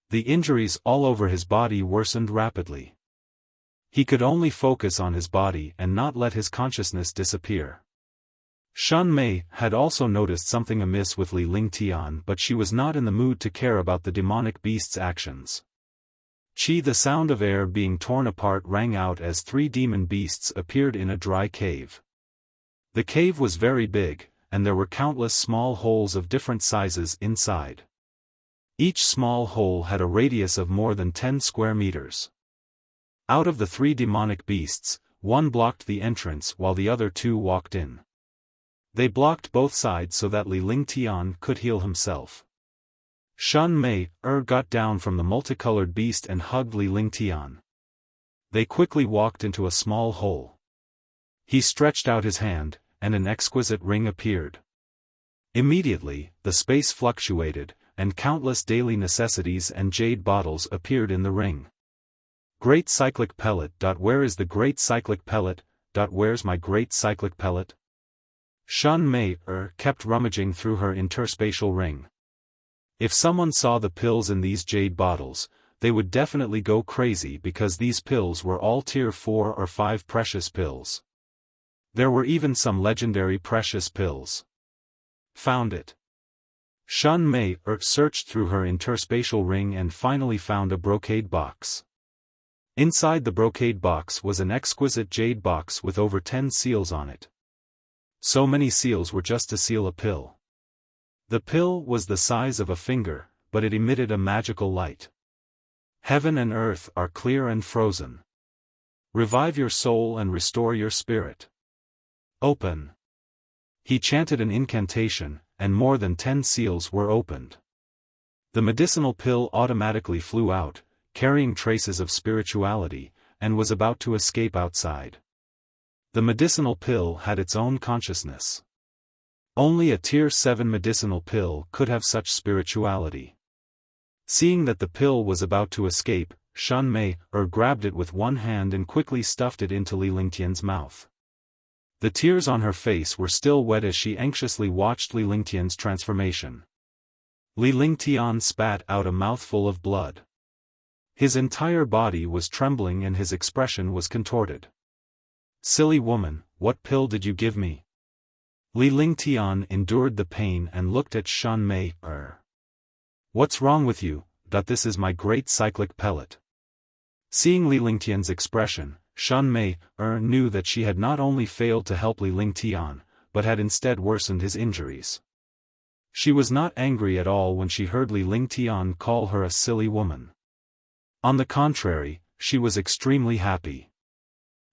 The injuries all over his body worsened rapidly. He could only focus on his body and not let his consciousness disappear. Shen Mei had also noticed something amiss with Li Lingtian, but she was not in the mood to care about the demonic beast's actions. The sound of air being torn apart rang out as three demon beasts appeared in a dry cave. The cave was very big, and there were countless small holes of different sizes inside. Each small hole had a radius of more than 10 square meters. Out of the three demonic beasts, one blocked the entrance while the other two walked in. They blocked both sides so that Li Lingtian could heal himself. Shen Mei got down from the multicolored beast and hugged Li Lingtian. They quickly walked into a small hole. He stretched out his hand, and an exquisite ring appeared. Immediately, the space fluctuated, and countless daily necessities and jade bottles appeared in the ring. Great cyclic pellet. Where is the great cyclic pellet? Where's my great cyclic pellet? Shen Mei kept rummaging through her interspatial ring. If someone saw the pills in these jade bottles, they would definitely go crazy because these pills were all tier 4 or 5 precious pills. There were even some legendary precious pills. Found it. Shen Mei searched through her interspatial ring and finally found a brocade box. Inside the brocade box was an exquisite jade box with over 10 seals on it. So many seals were just to seal a pill. The pill was the size of a finger, but it emitted a magical light. Heaven and earth are clear and frozen. Revive your soul and restore your spirit. Open. He chanted an incantation, and more than 10 seals were opened. The medicinal pill automatically flew out, carrying traces of spirituality, and was about to escape outside. The medicinal pill had its own consciousness. Only a tier 7 medicinal pill could have such spirituality. Seeing that the pill was about to escape, Shen Mei grabbed it with one hand and quickly stuffed it into Li Lingtian's mouth. The tears on her face were still wet as she anxiously watched Li Lingtian's transformation. Li Lingtian spat out a mouthful of blood. His entire body was trembling and his expression was contorted. "Silly woman, what pill did you give me?" Li Lingtian endured the pain and looked at Shan Mei. "What's wrong with you? That this is my great cyclic pellet." Seeing Li Lingtian's expression, Shan Mei knew that she had not only failed to help Li Lingtian, but had instead worsened his injuries. She was not angry at all when she heard Li Lingtian call her a silly woman. On the contrary, she was extremely happy.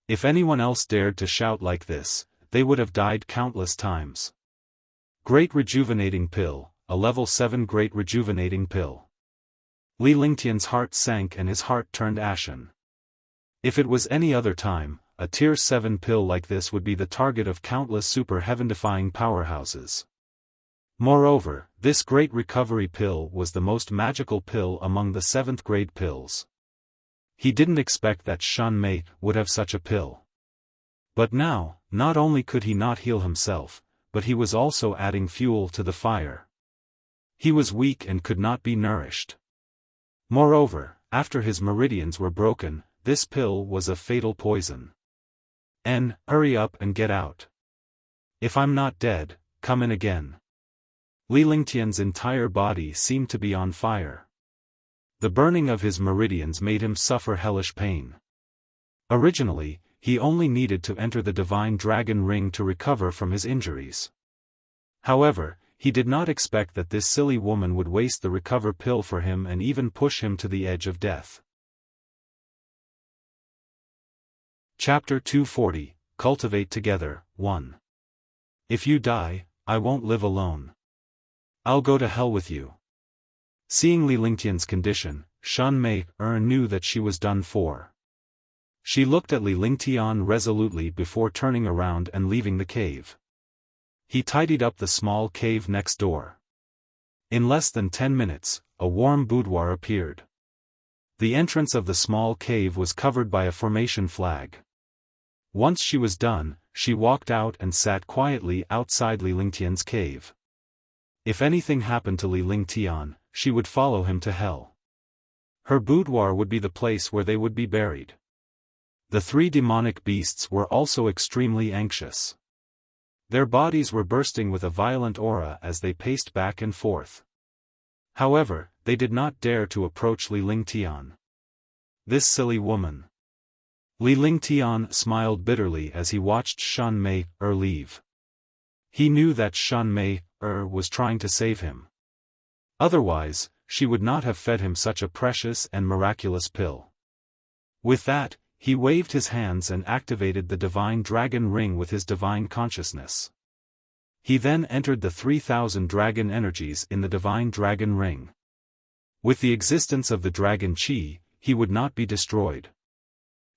If anyone else dared to shout like this, they would have died countless times. Great rejuvenating pill, a level 7 great rejuvenating pill. Li Lingtian's heart sank and his heart turned ashen. If it was any other time, a tier 7 pill like this would be the target of countless super heaven-defying powerhouses. Moreover, this great recovery pill was the most magical pill among the 7th grade pills. He didn't expect that Shan Mei would have such a pill. But now, not only could he not heal himself, but he was also adding fuel to the fire. He was weak and could not be nourished. Moreover, after his meridians were broken, this pill was a fatal poison. Hurry up and get out. If I'm not dead, come in again. Li Lingtian's entire body seemed to be on fire. The burning of his meridians made him suffer hellish pain. Originally, he only needed to enter the divine dragon ring to recover from his injuries. However, he did not expect that this silly woman would waste the recover pill for him and even push him to the edge of death. Chapter 240, Cultivate Together, 1. If you die, I won't live alone. I'll go to hell with you. Seeing Li Lingtian's condition, Shan Mei knew that she was done for. She looked at Li Lingtian resolutely before turning around and leaving the cave. He tidied up the small cave next door. In less than 10 minutes, a warm boudoir appeared. The entrance of the small cave was covered by a formation flag. Once she was done, she walked out and sat quietly outside Li Lingtian's cave. If anything happened to Li Lingtian, she would follow him to hell. Her boudoir would be the place where they would be buried. The 3 demonic beasts were also extremely anxious. Their bodies were bursting with a violent aura as they paced back and forth. However, they did not dare to approach Li Lingtian. This silly woman. Li Lingtian smiled bitterly as he watched Shan Mei leave. He knew that Shan Mei was trying to save him. Otherwise, she would not have fed him such a precious and miraculous pill. With that, he waved his hands and activated the divine dragon ring with his divine consciousness. He then entered the 3,000 dragon energies in the divine dragon ring. With the existence of the dragon chi, he would not be destroyed.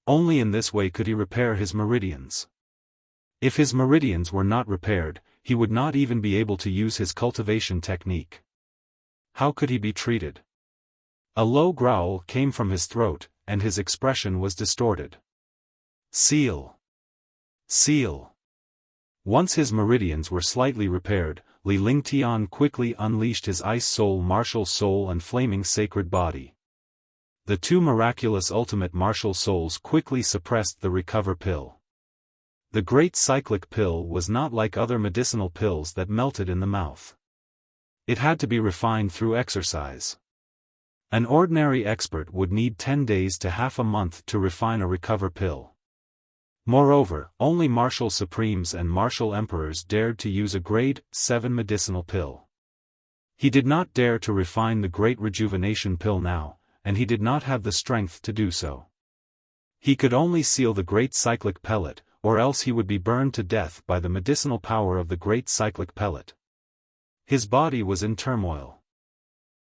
Only in this way could he repair his meridians. If his meridians were not repaired, he would not even be able to use his cultivation technique. How could he be treated? A low growl came from his throat, and his expression was distorted. Seal. Seal. Once his meridians were slightly repaired, Li Lingtian quickly unleashed his ice soul, martial soul and flaming sacred body. The 2 miraculous ultimate martial souls quickly suppressed the recover pill. The great cyclic pill was not like other medicinal pills that melted in the mouth. It had to be refined through exercise. An ordinary expert would need 10 days to half a month to refine a recover pill. Moreover, only martial supremes and martial emperors dared to use a grade 7 medicinal pill. He did not dare to refine the great rejuvenation pill now, and he did not have the strength to do so. He could only seal the great cyclic pellet, or else he would be burned to death by the medicinal power of the great cyclic pellet. His body was in turmoil.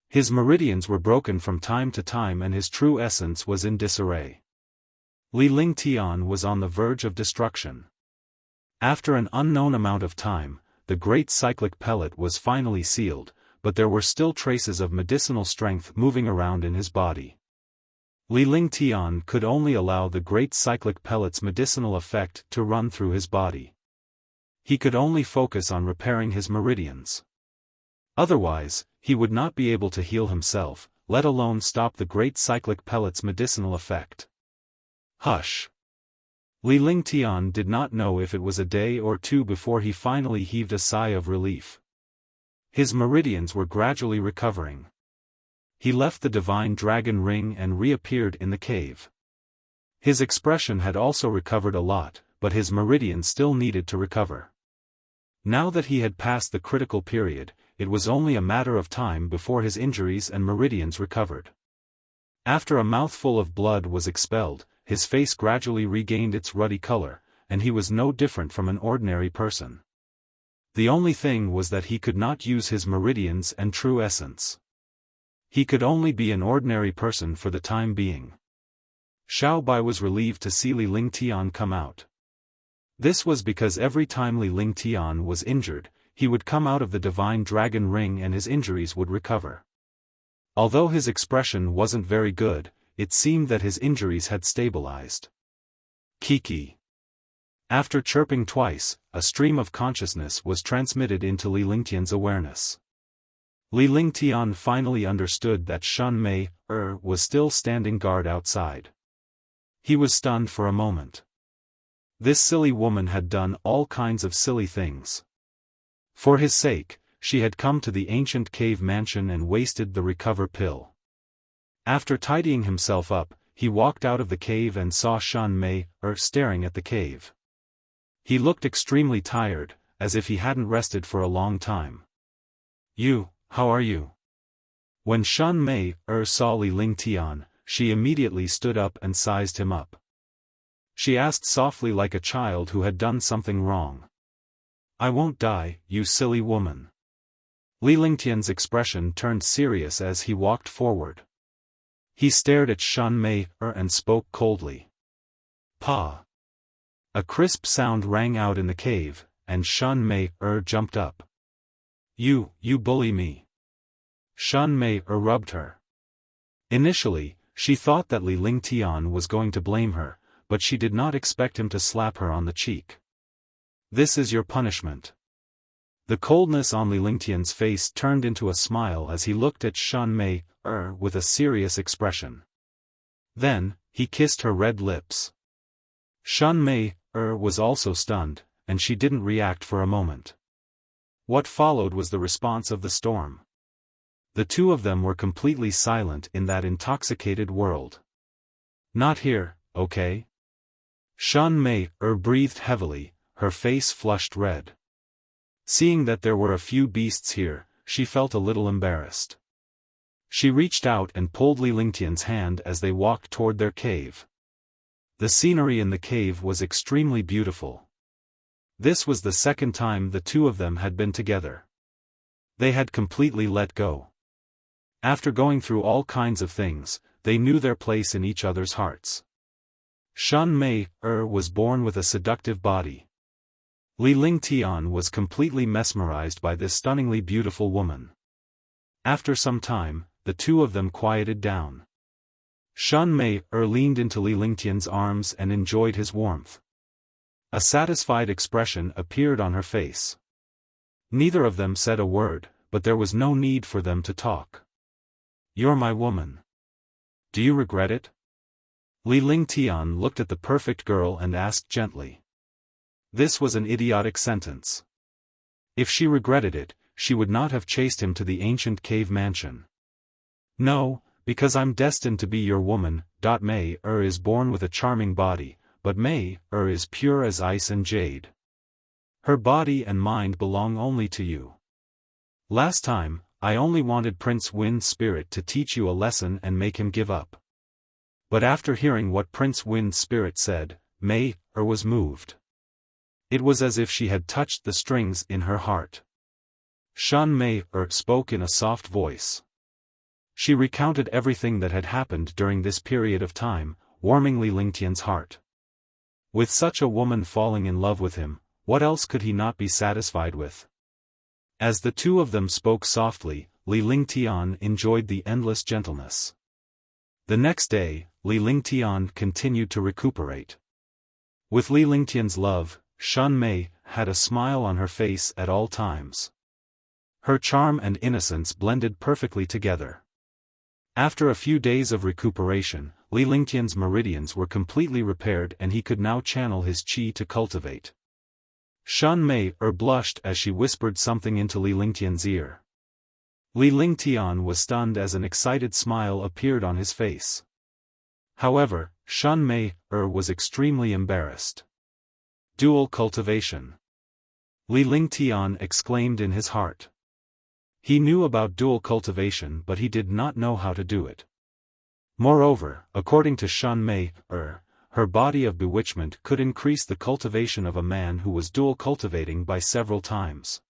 His meridians were broken from time to time and his true essence was in disarray. Li Lingtian was on the verge of destruction. After an unknown amount of time, the great cyclic pellet was finally sealed, but there were still traces of medicinal strength moving around in his body. Li Lingtian could only allow the great cyclic pellet's medicinal effect to run through his body. He could only focus on repairing his meridians. Otherwise, he would not be able to heal himself. let alone stop the great cyclic pellet's medicinal effect. Hush! Li Lingtian did not know if it was a day or two before he finally heaved a sigh of relief. His meridians were gradually recovering. He left the divine dragon ring and reappeared in the cave. His expression had also recovered a lot, but his meridians still needed to recover. Now that he had passed the critical period, it was only a matter of time before his injuries and meridians recovered. After a mouthful of blood was expelled, his face gradually regained its ruddy color, and he was no different from an ordinary person. The only thing was that he could not use his meridians and true essence. He could only be an ordinary person for the time being. Xiao Bai was relieved to see Li Lingtian come out. This was because every time Li Lingtian was injured, he would come out of the divine dragon ring and his injuries would recover. Although his expression wasn't very good, it seemed that his injuries had stabilized. Kiki. After chirping twice, a stream of consciousness was transmitted into Li Lingtian's awareness. Li Lingtian finally understood that Shun Mei was still standing guard outside. He was stunned for a moment. This silly woman had done all kinds of silly things. For his sake, she had come to the ancient cave mansion and wasted the recover pill. After tidying himself up, he walked out of the cave and saw Shun Mei staring at the cave. He looked extremely tired, as if he hadn't rested for a long time. How are you? When Shun Mei saw Li Lingtian, she immediately stood up and sized him up. She asked softly like a child who had done something wrong. I won't die, you silly woman. Li Lingtian's expression turned serious as he walked forward. He stared at Shun Mei and spoke coldly. Pa! A crisp sound rang out in the cave, and Shun Mei jumped up. You bully me. Shun Mei rubbed her. Initially, she thought that Li Lingtian was going to blame her, but she did not expect him to slap her on the cheek. This is your punishment. The coldness on Li Lingtian's face turned into a smile as he looked at Shun Mei with a serious expression. Then, he kissed her red lips. Shun Mei was also stunned, and she didn't react for a moment. What followed was the response of the storm. The two of them were completely silent in that intoxicated world. Not here, okay? Shun Mei breathed heavily, her face flushed red. Seeing that there were a few beasts here, she felt a little embarrassed. She reached out and pulled Li Lingtian's hand as they walked toward their cave. The scenery in the cave was extremely beautiful. This was the second time the two of them had been together. They had completely let go. After going through all kinds of things, they knew their place in each other's hearts. Shun Mei was born with a seductive body. Li Lingtian was completely mesmerized by this stunningly beautiful woman. After some time, the two of them quieted down. Shun Mei leaned into Li Lingtian's arms and enjoyed his warmth. A satisfied expression appeared on her face. Neither of them said a word, but there was no need for them to talk. You're my woman. Do you regret it? Li Lingtian looked at the perfect girl and asked gently. This was an idiotic sentence. If she regretted it, she would not have chased him to the ancient cave mansion. No, because I'm destined to be your woman. Mei is born with a charming body, but Mei is pure as ice and jade. Her body and mind belong only to you. Last time, I only wanted Prince Wind's spirit to teach you a lesson and make him give up. But after hearing what Prince Wind's spirit said, Mei was moved. It was as if she had touched the strings in her heart. Shun Mei spoke in a soft voice. She recounted everything that had happened during this period of time, warming Li Lingtian's heart. With such a woman falling in love with him, what else could he not be satisfied with? As the two of them spoke softly, Li Lingtian enjoyed the endless gentleness. The next day, Li Lingtian continued to recuperate. With Li Lingtian's love, Shun Mei had a smile on her face at all times. Her charm and innocence blended perfectly together. After a few days of recuperation, Li Lingtian's meridians were completely repaired and he could now channel his qi to cultivate. Shan Mei blushed as she whispered something into Li Lingtian's ear. Li Lingtian was stunned as an excited smile appeared on his face. However, Shan Mei was extremely embarrassed. Dual cultivation. Li Lingtian exclaimed in his heart. He knew about dual cultivation but he did not know how to do it. Moreover, according to Shan Mei, her body of bewitchment could increase the cultivation of a man who was dual cultivating by several times.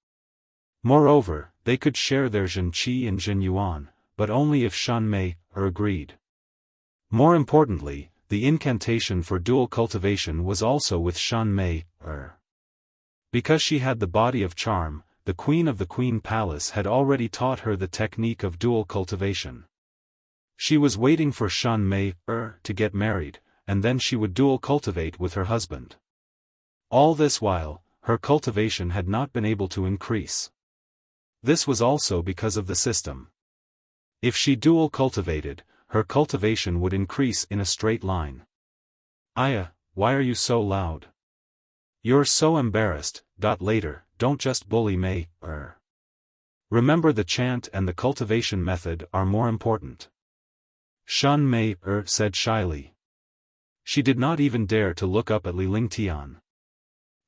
Moreover, they could share their Zhen Qi and Zhen Yuan, but only if Shan Mei agreed. More importantly, the incantation for dual cultivation was also with Shan Mei. Because she had the body of charm, the Queen of the Queen Palace had already taught her the technique of dual cultivation. She was waiting for Shan Mei to get married, and then she would dual cultivate with her husband. All this while, her cultivation had not been able to increase. This was also because of the system. If she dual cultivated, her cultivation would increase in a straight line. Aya, why are you so loud? You're so embarrassed. Later, don't just bully Mei. Remember the chant and the cultivation method are more important. Shan Mei said shyly. She did not even dare to look up at Li Lingtian.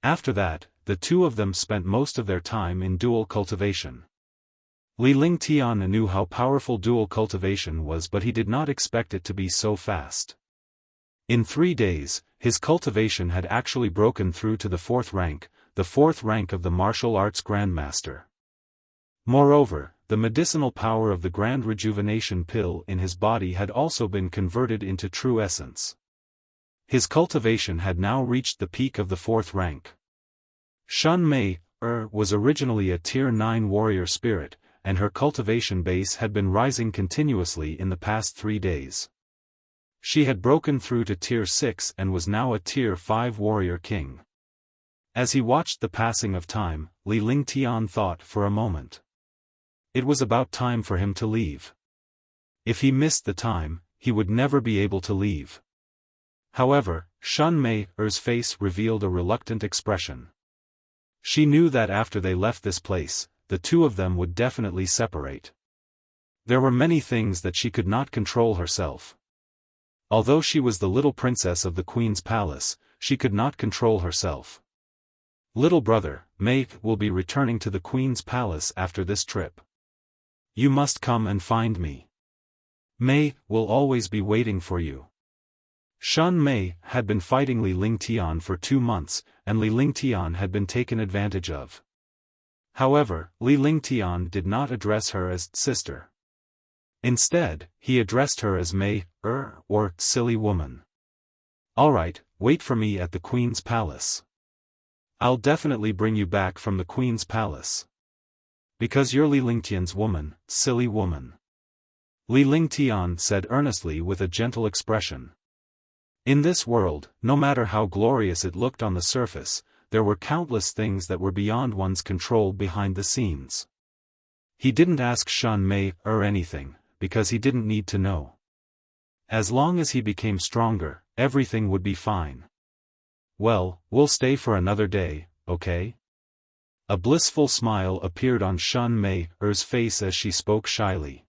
After that, the two of them spent most of their time in dual cultivation. Li Lingtian knew how powerful dual cultivation was but he did not expect it to be so fast. In 3 days, his cultivation had actually broken through to the 4th rank, the 4th rank of the martial arts grandmaster. Moreover, the medicinal power of the grand rejuvenation pill in his body had also been converted into true essence. His cultivation had now reached the peak of the 4th rank. Shan Mei was originally a Tier 9 warrior spirit, and her cultivation base had been rising continuously in the past 3 days. She had broken through to Tier 6 and was now a Tier 5 warrior king. As he watched the passing of time, Li Lingtian thought for a moment. It was about time for him to leave. If he missed the time, he would never be able to leave. However, Shan Mei's face revealed a reluctant expression. She knew that after they left this place, the two of them would definitely separate. There were many things that she could not control herself. Although she was the little princess of the Queen's palace, she could not control herself. Little brother, Mei will be returning to the Queen's palace after this trip. You must come and find me. Mei will always be waiting for you. Shan Mei had been fighting Li Lingtian for 2 months, and Li Lingtian had been taken advantage of. However, Li Lingtian did not address her as sister. Instead, he addressed her as Mei, or silly woman. Alright, wait for me at the Queen's palace. I'll definitely bring you back from the Queen's palace. Because you're Li Lingtian's woman, silly woman. Li Lingtian said earnestly with a gentle expression. In this world, no matter how glorious it looked on the surface, there were countless things that were beyond one's control behind the scenes. He didn't ask Shan Mei anything, because he didn't need to know. As long as he became stronger, everything would be fine. Well, we'll stay for another day, okay? A blissful smile appeared on Shan Mei's face as she spoke shyly.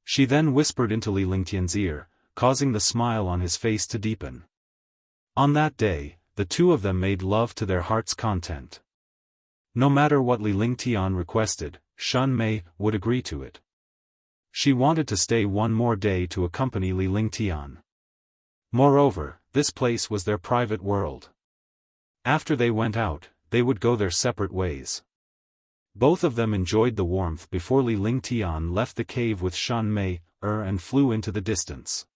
She then whispered into Li Lingtian's ear, causing the smile on his face to deepen. On that day, the two of them made love to their heart's content. No matter what Li Lingtian requested, Shan Mei would agree to it. She wanted to stay 1 more day to accompany Li Lingtian. Moreover, this place was their private world. After they went out, they would go their separate ways. Both of them enjoyed the warmth before Li Lingtian left the cave with Shan Mei and flew into the distance.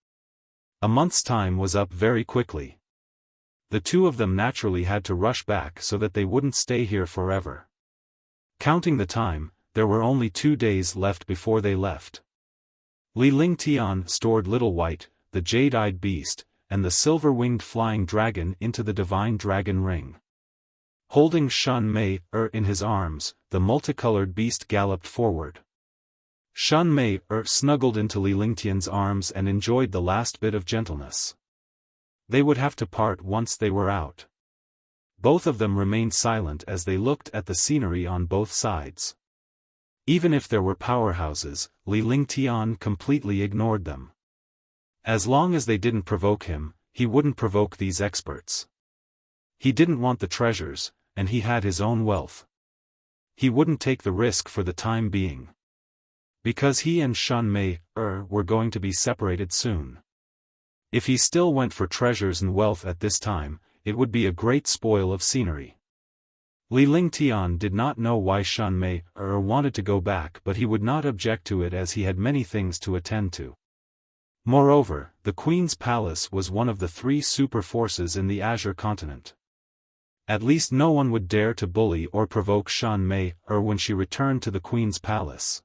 A month's time was up very quickly. The two of them naturally had to rush back so that they wouldn't stay here forever. Counting the time, there were only 2 days left before they left. Li Lingtian stored Little White, the jade-eyed beast, and the silver-winged flying dragon into the divine dragon ring. Holding Shan Mei in his arms, the multicolored beast galloped forward. Shan Mei snuggled into Li Lingtian's arms and enjoyed the last bit of gentleness. They would have to part once they were out. Both of them remained silent as they looked at the scenery on both sides. Even if there were powerhouses, Li Lingtian completely ignored them. As long as they didn't provoke him, he wouldn't provoke these experts. He didn't want the treasures, and he had his own wealth. He wouldn't take the risk for the time being. Because he and Shan Mei were going to be separated soon. If he still went for treasures and wealth at this time, it would be a great spoil of scenery. Li Lingtian did not know why Shan Mei wanted to go back, but he would not object to it as he had many things to attend to. Moreover, the Queen's Palace was one of the 3 super forces in the Azure continent. At least no one would dare to bully or provoke Shan Mei when she returned to the Queen's Palace.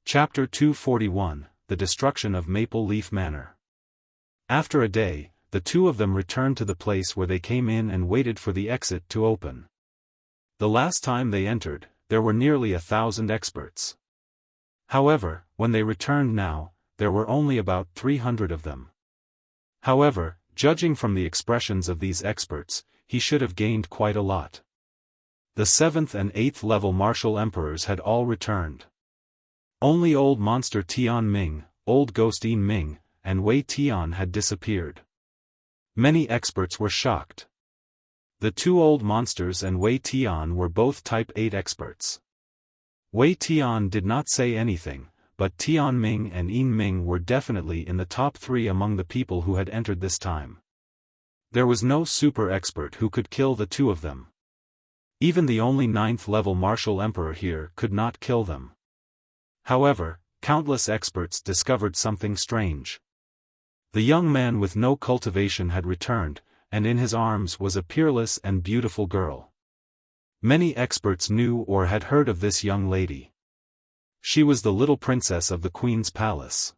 Chapter 241, The Destruction of Maple Leaf Manor. After a day, the two of them returned to the place where they came in and waited for the exit to open. The last time they entered, there were nearly 1,000 experts. However, when they returned now, there were only about 300 of them. However, judging from the expressions of these experts, he should have gained quite a lot. The 7th and 8th level martial emperors had all returned. Only old monster Tian Ming, old ghost Yin Ming, and Wei Tian had disappeared. Many experts were shocked. The 2 old monsters and Wei Tian were both Type 8 experts. Wei Tian did not say anything, but Tian Ming and Yin Ming were definitely in the top 3 among the people who had entered this time. There was no super expert who could kill the 2 of them. Even the only 9th level martial emperor here could not kill them. However, countless experts discovered something strange. The young man with no cultivation had returned, and in his arms was a peerless and beautiful girl. Many experts knew or had heard of this young lady. She was the little princess of the Queen's Palace.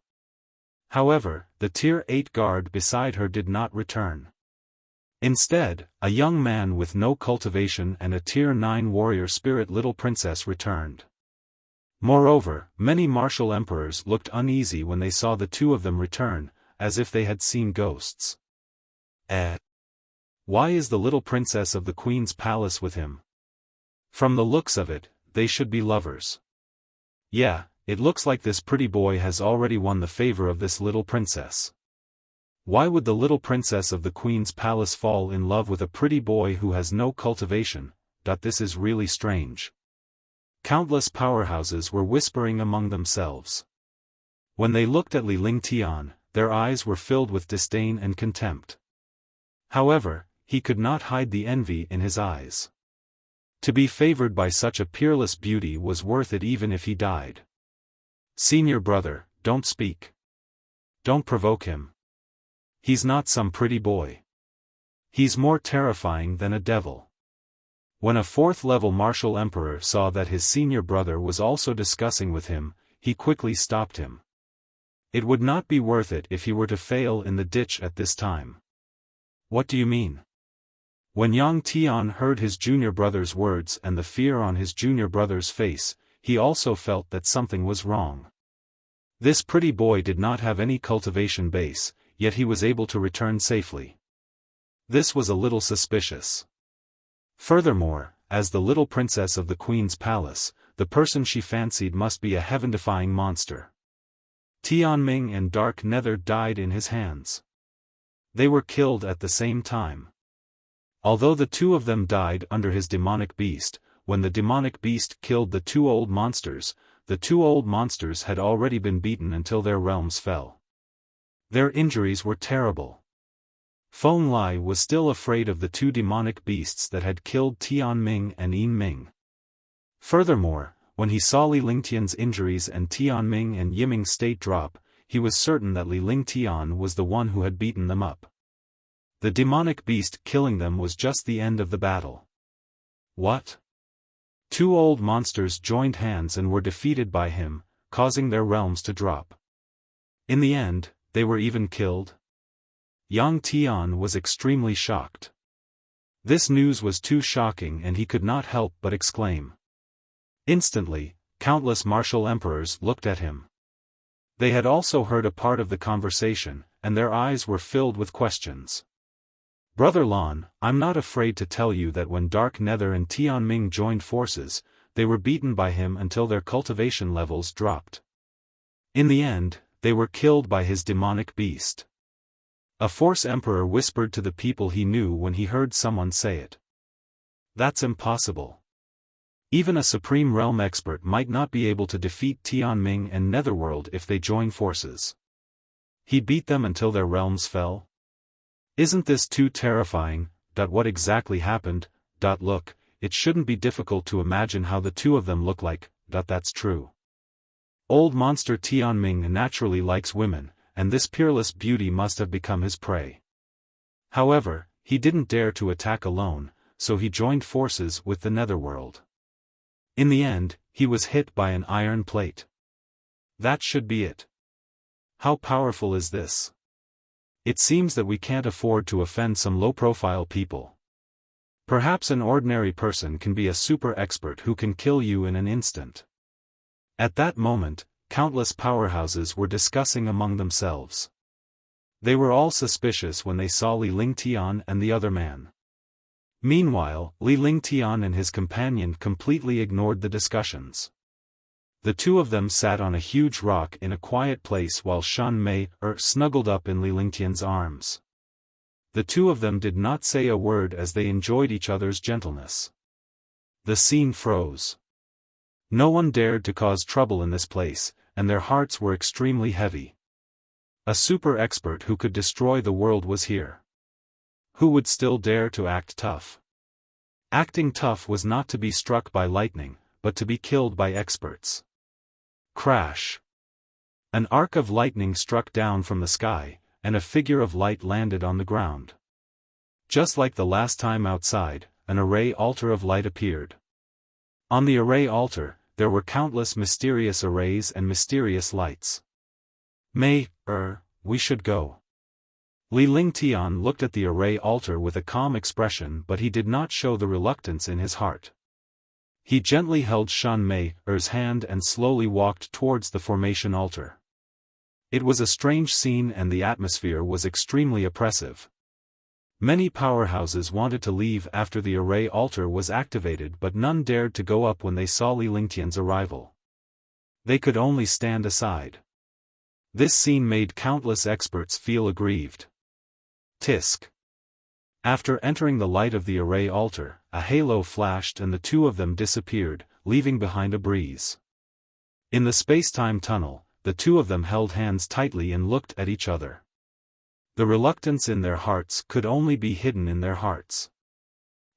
However, the Tier 8 guard beside her did not return. Instead, a young man with no cultivation and a Tier 9 warrior spirit little princess returned. Moreover, many martial emperors looked uneasy when they saw the 2 of them return, as if they had seen ghosts. Why is the little princess of the Queen's Palace with him? From the looks of it, they should be lovers. Yeah, it looks like this pretty boy has already won the favor of this little princess. Why would the little princess of the Queen's Palace fall in love with a pretty boy who has no cultivation? This is really strange. Countless powerhouses were whispering among themselves. When they looked at Li Lingtian, their eyes were filled with disdain and contempt. However, he could not hide the envy in his eyes. To be favored by such a peerless beauty was worth it even if he died. Senior brother, don't speak. Don't provoke him. He's not some pretty boy. He's more terrifying than a devil. When a 4th level martial emperor saw that his senior brother was also discussing with him, he quickly stopped him. It would not be worth it if he were to fail in the ditch at this time. What do you mean? When Yang Tian heard his junior brother's words and the fear on his junior brother's face, he also felt that something was wrong. This pretty boy did not have any cultivation base, yet he was able to return safely. This was a little suspicious. Furthermore, as the little princess of the Queen's Palace, the person she fancied must be a heaven-defying monster. Tianming and Dark Nether died in his hands. They were killed at the same time. Although the 2 of them died under his demonic beast, when the demonic beast killed the 2 old monsters, the 2 old monsters had already been beaten until their realms fell. Their injuries were terrible. Feng Lai was still afraid of the 2 demonic beasts that had killed Tianming and Yin Ming. Furthermore, when he saw Li Lingtian's injuries and Tianming and Yiming's state drop, he was certain that Li Lingtian was the one who had beaten them up. The demonic beast killing them was just the end of the battle. What? 2 old monsters joined hands and were defeated by him, causing their realms to drop. In the end, they were even killed? Yang Tian was extremely shocked. This news was too shocking and he could not help but exclaim. Instantly, countless martial emperors looked at him. They had also heard a part of the conversation, and their eyes were filled with questions. Brother Lon, I'm not afraid to tell you that when Dark Nether and Tianming joined forces, they were beaten by him until their cultivation levels dropped. In the end, they were killed by his demonic beast. A Force Emperor whispered to the people he knew when he heard someone say it. That's impossible. Even a Supreme Realm expert might not be able to defeat Tianming and Netherworld if they join forces. He beat them until their realms fell? Isn't this too terrifying? What exactly happened? Look, it shouldn't be difficult to imagine how the two of them look like. That's true. Old monster Tianming naturally likes women, and this peerless beauty must have become his prey. However, he didn't dare to attack alone, so he joined forces with the Netherworld. In the end, he was hit by an iron plate. That should be it. How powerful is this? It seems that we can't afford to offend some low-profile people. Perhaps an ordinary person can be a super expert who can kill you in an instant. At that moment, countless powerhouses were discussing among themselves. They were all suspicious when they saw Li Lingtian and the other man. Meanwhile, Li Lingtian and his companion completely ignored the discussions. The two of them sat on a huge rock in a quiet place while Shan Mei snuggled up in Li Lingtian's arms. The two of them did not say a word as they enjoyed each other's gentleness. The scene froze. No one dared to cause trouble in this place, and their hearts were extremely heavy. A super expert who could destroy the world was here. Who would still dare to act tough? Acting tough was not to be struck by lightning, but to be killed by experts. Crash! An arc of lightning struck down from the sky, and a figure of light landed on the ground. Just like the last time outside, an array altar of light appeared. On the array altar, there were countless mysterious arrays and mysterious lights. We should go. Li Lingtian looked at the array altar with a calm expression, but he did not show the reluctance in his heart. He gently held Shan Mei's hand and slowly walked towards the formation altar. It was a strange scene and the atmosphere was extremely oppressive. Many powerhouses wanted to leave after the array altar was activated, but none dared to go up when they saw Li Lingtian's arrival. They could only stand aside. This scene made countless experts feel aggrieved. Tisk. After entering the light of the array altar, a halo flashed and the two of them disappeared, leaving behind a breeze. In the space-time tunnel, the two of them held hands tightly and looked at each other. The reluctance in their hearts could only be hidden in their hearts.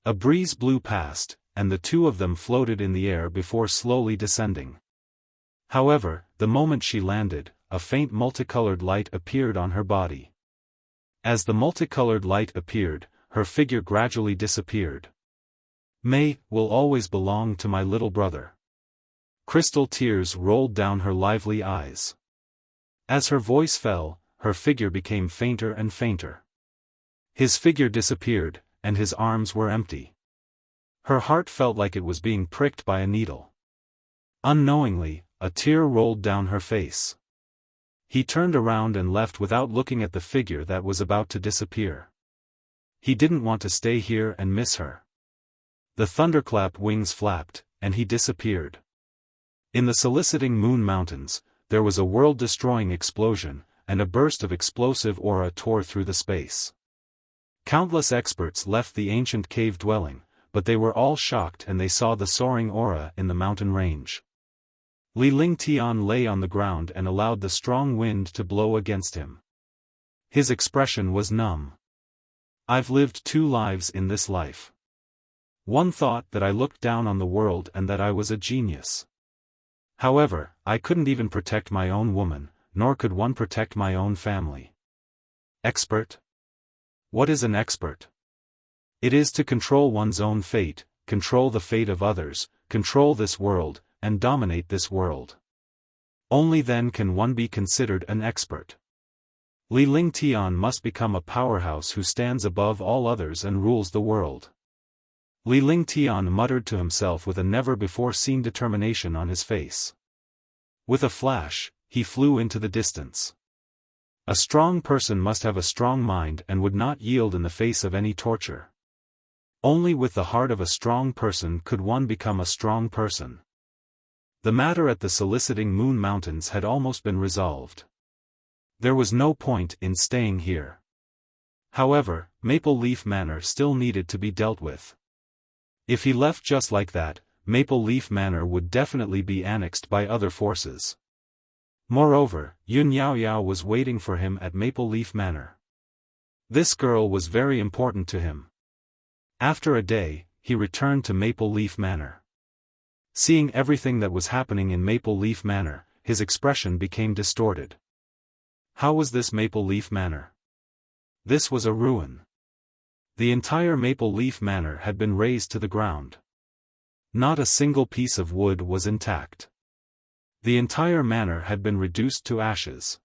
A breeze blew past, and the two of them floated in the air before slowly descending. However, the moment she landed, a faint multicolored light appeared on her body. As the multicolored light appeared, her figure gradually disappeared. Mei will always belong to my little brother. Crystal tears rolled down her lively eyes. As her voice fell, her figure became fainter and fainter. His figure disappeared, and his arms were empty. Her heart felt like it was being pricked by a needle. Unknowingly, a tear rolled down her face. He turned around and left without looking at the figure that was about to disappear. He didn't want to stay here and miss her. The thunderclap wings flapped, and he disappeared. In the soliciting Moon Mountains, there was a world-destroying explosion, and a burst of explosive aura tore through the space. Countless experts left the ancient cave dwelling, but they were all shocked and they saw the soaring aura in the mountain range. Li Lingtian lay on the ground and allowed the strong wind to blow against him. His expression was numb. I've lived 2 lives in this life. One thought that I looked down on the world and that I was a genius. However, I couldn't even protect my own woman, nor could one protect my own family. Expert? What is an expert? It is to control one's own fate, control the fate of others, control this world, and dominate this world. Only then can one be considered an expert. Li Lingtian must become a powerhouse who stands above all others and rules the world. Li Lingtian muttered to himself with a never-before-seen determination on his face. With a flash, he flew into the distance. A strong person must have a strong mind and would not yield in the face of any torture. Only with the heart of a strong person could one become a strong person. The matter at the Soliciting Moon Mountains had almost been resolved. There was no point in staying here. However, Maple Leaf Manor still needed to be dealt with. If he left just like that, Maple Leaf Manor would definitely be annexed by other forces. Moreover, Yun Yao Yao was waiting for him at Maple Leaf Manor. This girl was very important to him. After a day, he returned to Maple Leaf Manor. Seeing everything that was happening in Maple Leaf Manor, his expression became distorted. How was this Maple Leaf Manor? This was a ruin. The entire Maple Leaf Manor had been razed to the ground. Not a single piece of wood was intact. The entire manor had been reduced to ashes.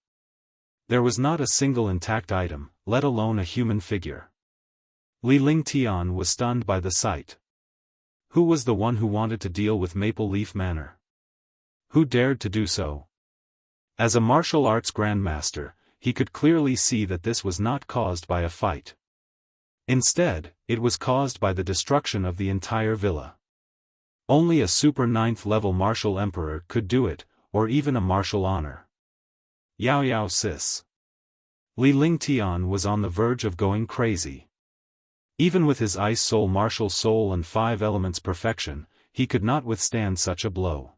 There was not a single intact item, let alone a human figure. Li Lingtian was stunned by the sight. Who was the one who wanted to deal with Maple Leaf Manor? Who dared to do so? As a martial arts grandmaster, he could clearly see that this was not caused by a fight. Instead, it was caused by the destruction of the entire villa. Only a super 9th level martial emperor could do it, or even a martial honor. Yao Yao Sis. Li Lingtian was on the verge of going crazy. Even with his ice soul martial soul and 5 elements perfection, he could not withstand such a blow.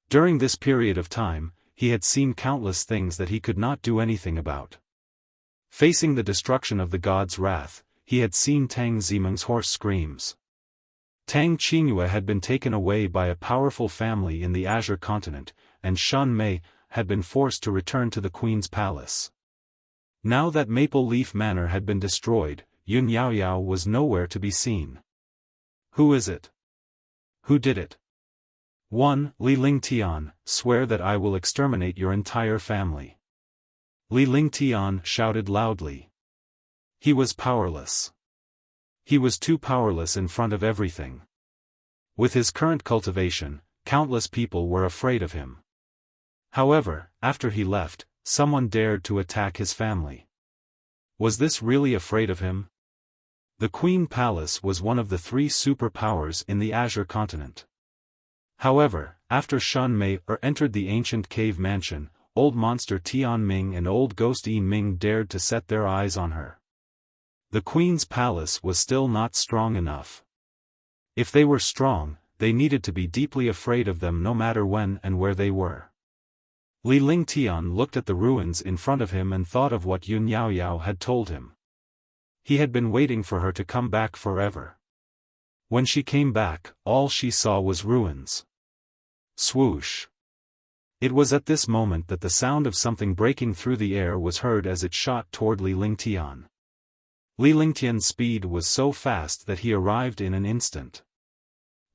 During this period of time, he had seen countless things that he could not do anything about. Facing the destruction of the god's wrath, he had seen Tang Zimeng's hoarse screams. Tang Qingyue had been taken away by a powerful family in the Azure continent, and Shan Mei had been forced to return to the Queen's palace. Now that Maple Leaf Manor had been destroyed, Yun Yao Yao was nowhere to be seen. Who is it? Who did it? 1. Li Lingtian, swear that I will exterminate your entire family. Li Lingtian shouted loudly. He was powerless. He was too powerless in front of everything. With his current cultivation, countless people were afraid of him. However, after he left, someone dared to attack his family. Was this really afraid of him? The Queen Palace was one of the 3 superpowers in the Azure continent. However, after Shan Mei entered the ancient cave mansion, old monster Tian Ming and old ghost Yi Ming dared to set their eyes on her. The Queen's palace was still not strong enough. If they were strong, they needed to be deeply afraid of them no matter when and where they were. Li Lingtian looked at the ruins in front of him and thought of what Yun Yao Yao had told him. He had been waiting for her to come back forever. When she came back, all she saw was ruins. Swoosh. It was at this moment that the sound of something breaking through the air was heard as it shot toward Li Lingtian. Li Lingtian's speed was so fast that he arrived in an instant.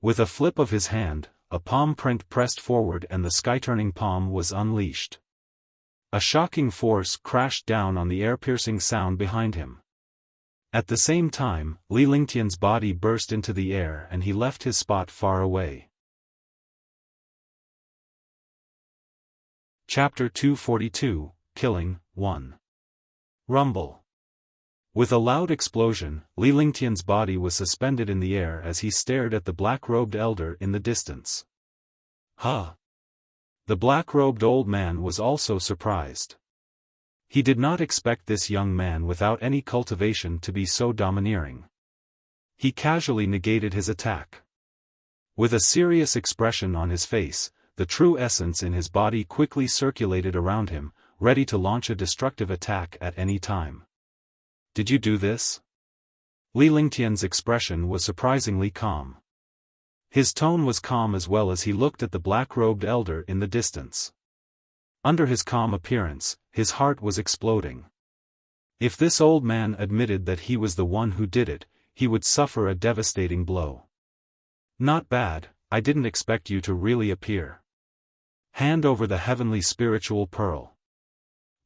With a flip of his hand, a palm print pressed forward and the sky-turning palm was unleashed. A shocking force crashed down on the air-piercing sound behind him. At the same time, Li Lingtian's body burst into the air and he left his spot far away. Chapter 242, Killing, 1. Rumble. With a loud explosion, Li Lingtian's body was suspended in the air as he stared at the black-robed elder in the distance. Huh! The black-robed old man was also surprised. He did not expect this young man without any cultivation to be so domineering. He casually negated his attack. With a serious expression on his face, the true essence in his body quickly circulated around him, ready to launch a destructive attack at any time. Did you do this? Li Lingtian's expression was surprisingly calm. His tone was calm as well as he looked at the black-robed elder in the distance. Under his calm appearance, his heart was exploding. If this old man admitted that he was the one who did it, he would suffer a devastating blow. Not bad, I didn't expect you to really appear. Hand over the heavenly spiritual pearl.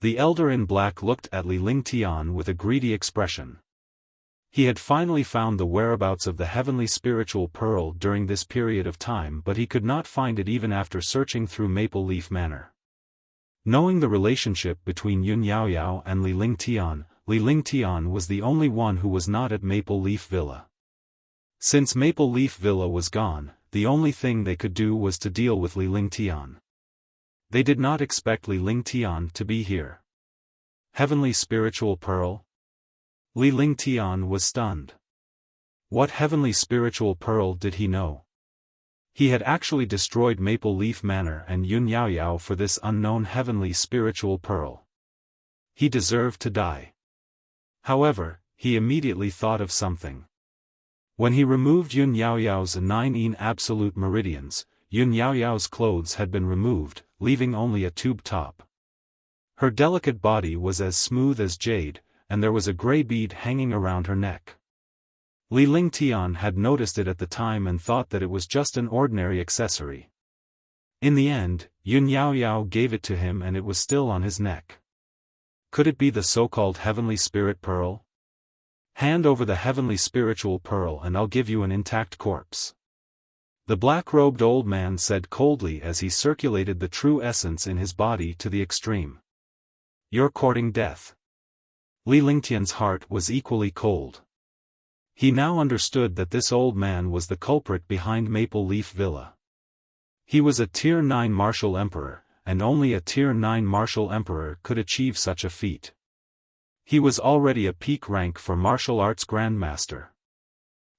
The elder in black looked at Li Lingtian with a greedy expression. He had finally found the whereabouts of the heavenly spiritual pearl during this period of time, but he could not find it even after searching through Maple Leaf Manor. Knowing the relationship between Yun Yaoyao and Li Lingtian was the only one who was not at Maple Leaf Villa. Since Maple Leaf Villa was gone, the only thing they could do was to deal with Li Lingtian. They did not expect Li Lingtian to be here. Heavenly spiritual pearl? Li Lingtian was stunned. What heavenly spiritual pearl did he know? He had actually destroyed Maple Leaf Manor and Yun Yaoyao for this unknown heavenly spiritual pearl. He deserved to die. However, he immediately thought of something. When he removed Yun Yaoyao's 9 absolute meridians, Yun Yaoyao's clothes had been removed, leaving only a tube top. Her delicate body was as smooth as jade, and there was a gray bead hanging around her neck. Li Lingtian had noticed it at the time and thought that it was just an ordinary accessory. In the end, Yun Yaoyao gave it to him and it was still on his neck. Could it be the so-called heavenly spirit pearl? Hand over the heavenly spiritual pearl and I'll give you an intact corpse. The black-robed old man said coldly as he circulated the true essence in his body to the extreme. You're courting death. Li Lingtian's heart was equally cold. He now understood that this old man was the culprit behind Maple Leaf Villa. He was a Tier 9 martial emperor, and only a Tier 9 martial emperor could achieve such a feat. He was already a peak rank for martial arts grandmaster.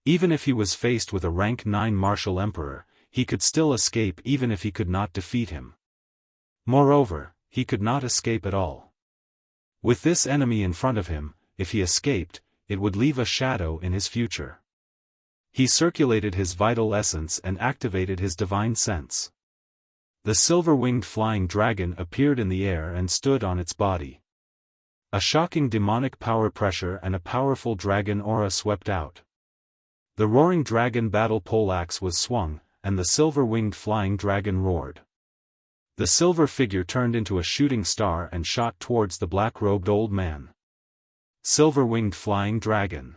Even if he was faced with a rank 9 martial emperor, he could still escape even if he could not defeat him. Moreover, he could not escape at all. With this enemy in front of him, if he escaped, it would leave a shadow in his future. He circulated his vital essence and activated his divine sense. The silver-winged flying dragon appeared in the air and stood on its body. A shocking demonic power pressure and a powerful dragon aura swept out. The roaring dragon battle poleaxe was swung, and the silver-winged flying dragon roared. The silver figure turned into a shooting star and shot towards the black-robed old man. Silver-winged flying dragon.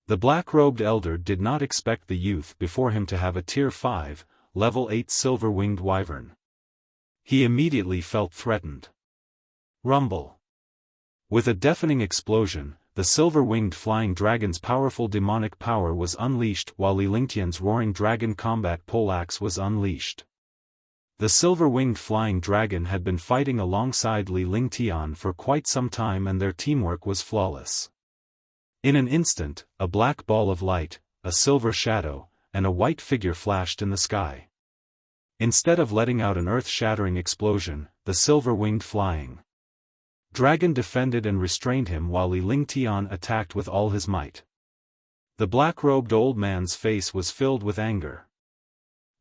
The black-robed elder did not expect the youth before him to have a Tier 5, Level 8 silver-winged wyvern. He immediately felt threatened. Rumble. With a deafening explosion, the silver-winged flying dragon's powerful demonic power was unleashed while Li Lingtian's roaring dragon combat poleaxe was unleashed. The silver-winged flying dragon had been fighting alongside Li Lingtian for quite some time and their teamwork was flawless. In an instant, a black ball of light, a silver shadow, and a white figure flashed in the sky. Instead of letting out an earth-shattering explosion, the silver-winged flying dragon defended and restrained him while Li Lingtian attacked with all his might. The black-robed old man's face was filled with anger.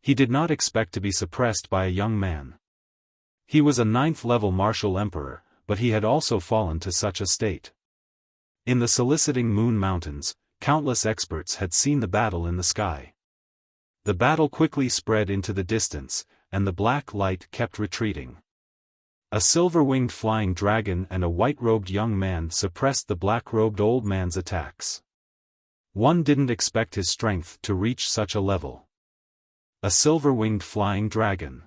He did not expect to be suppressed by a young man. He was a 9th-level martial emperor, but he had also fallen to such a state. In the soliciting Moon Mountains, countless experts had seen the battle in the sky. The battle quickly spread into the distance, and the black light kept retreating. A silver-winged flying dragon and a white-robed young man suppressed the black-robed old man's attacks. One didn't expect his strength to reach such a level. A silver-winged flying dragon.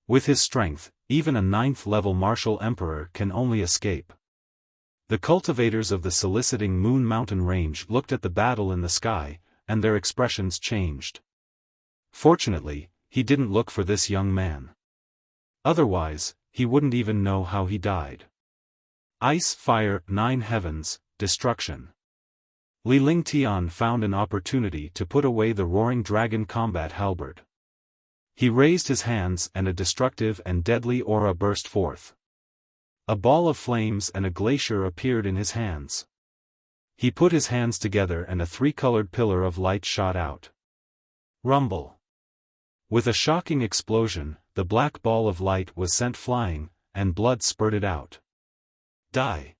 With his strength, even a 9th-level martial emperor can only escape. The cultivators of the soliciting Moon Mountain range looked at the battle in the sky, and their expressions changed. Fortunately, he didn't look for this young man. Otherwise, he wouldn't even know how he died. Ice, fire, 9 heavens, destruction. Li Lingtian found an opportunity to put away the roaring dragon combat halberd. He raised his hands and a destructive and deadly aura burst forth. A ball of flames and a glacier appeared in his hands. He put his hands together and a 3-colored pillar of light shot out. Rumble. With a shocking explosion, the black ball of light was sent flying, and blood spurted out. Die.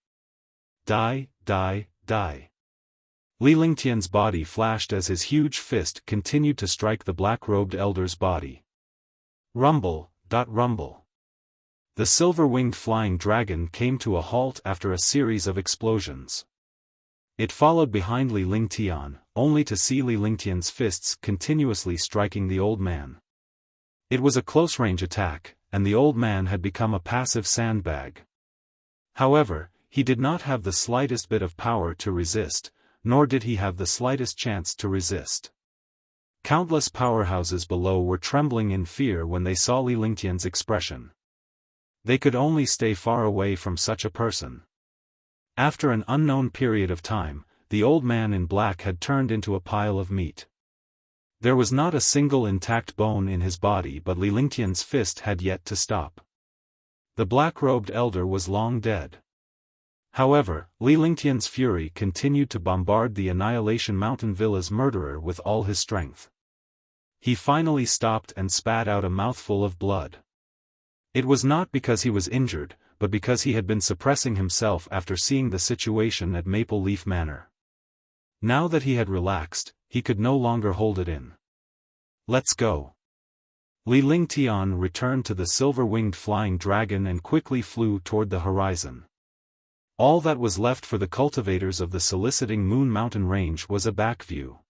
Die, die, die. Li Lingtian's body flashed as his huge fist continued to strike the black-robed elder's body. Rumble, rumble. The silver-winged flying dragon came to a halt after a series of explosions. It followed behind Li Lingtian, only to see Li Lingtian's fists continuously striking the old man. It was a close-range attack, and the old man had become a passive sandbag. However, he did not have the slightest bit of power to resist, nor did he have the slightest chance to resist. Countless powerhouses below were trembling in fear when they saw Li Lingtian's expression. They could only stay far away from such a person. After an unknown period of time, the old man in black had turned into a pile of meat. There was not a single intact bone in his body, but Li Lingtian's fist had yet to stop. The black-robed elder was long dead. However, Li Lingtian's fury continued to bombard the Annihilation Mountain Villa's murderer with all his strength. He finally stopped and spat out a mouthful of blood. It was not because he was injured, but because he had been suppressing himself after seeing the situation at Maple Leaf Manor. Now that he had relaxed, he could no longer hold it in. "Let's go." Li Lingtian returned to the silver-winged flying dragon and quickly flew toward the horizon. All that was left for the cultivators of the soliciting Moon Mountain Range was a back view.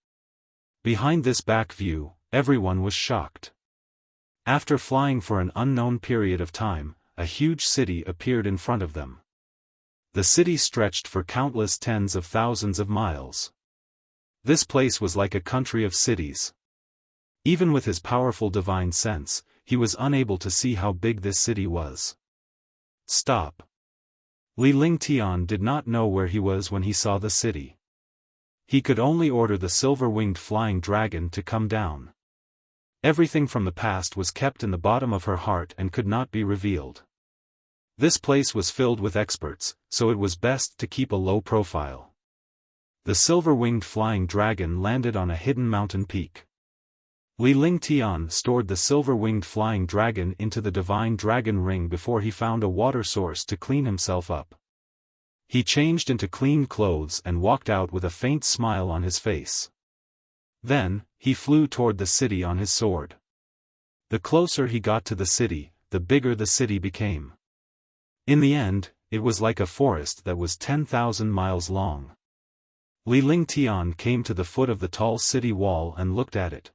Behind this back view, everyone was shocked. After flying for an unknown period of time, a huge city appeared in front of them. The city stretched for countless tens of thousands of miles. This place was like a country of cities. Even with his powerful divine sense, he was unable to see how big this city was. Stop. Li Lingtian did not know where he was when he saw the city. He could only order the silver-winged flying dragon to come down. Everything from the past was kept in the bottom of her heart and could not be revealed. This place was filled with experts, so it was best to keep a low profile. The silver-winged flying dragon landed on a hidden mountain peak. Li Lingtian stored the silver-winged flying dragon into the divine dragon ring before he found a water source to clean himself up. He changed into clean clothes and walked out with a faint smile on his face. Then, he flew toward the city on his sword. The closer he got to the city, the bigger the city became. In the end, it was like a forest that was 10,000 miles long. Li Lingtian came to the foot of the tall city wall and looked at it.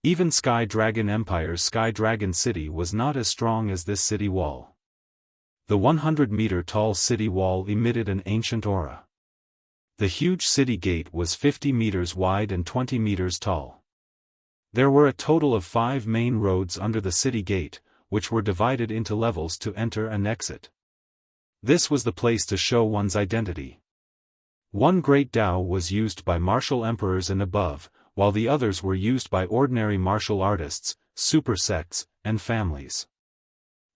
Even Sky Dragon Empire's Sky Dragon City was not as strong as this city wall. The 100-meter-tall city wall emitted an ancient aura. The huge city gate was 50 meters wide and 20 meters tall. There were a total of 5 main roads under the city gate, which were divided into levels to enter and exit. This was the place to show one's identity. One great Dao was used by martial emperors and above, while the others were used by ordinary martial artists, super sects, and families.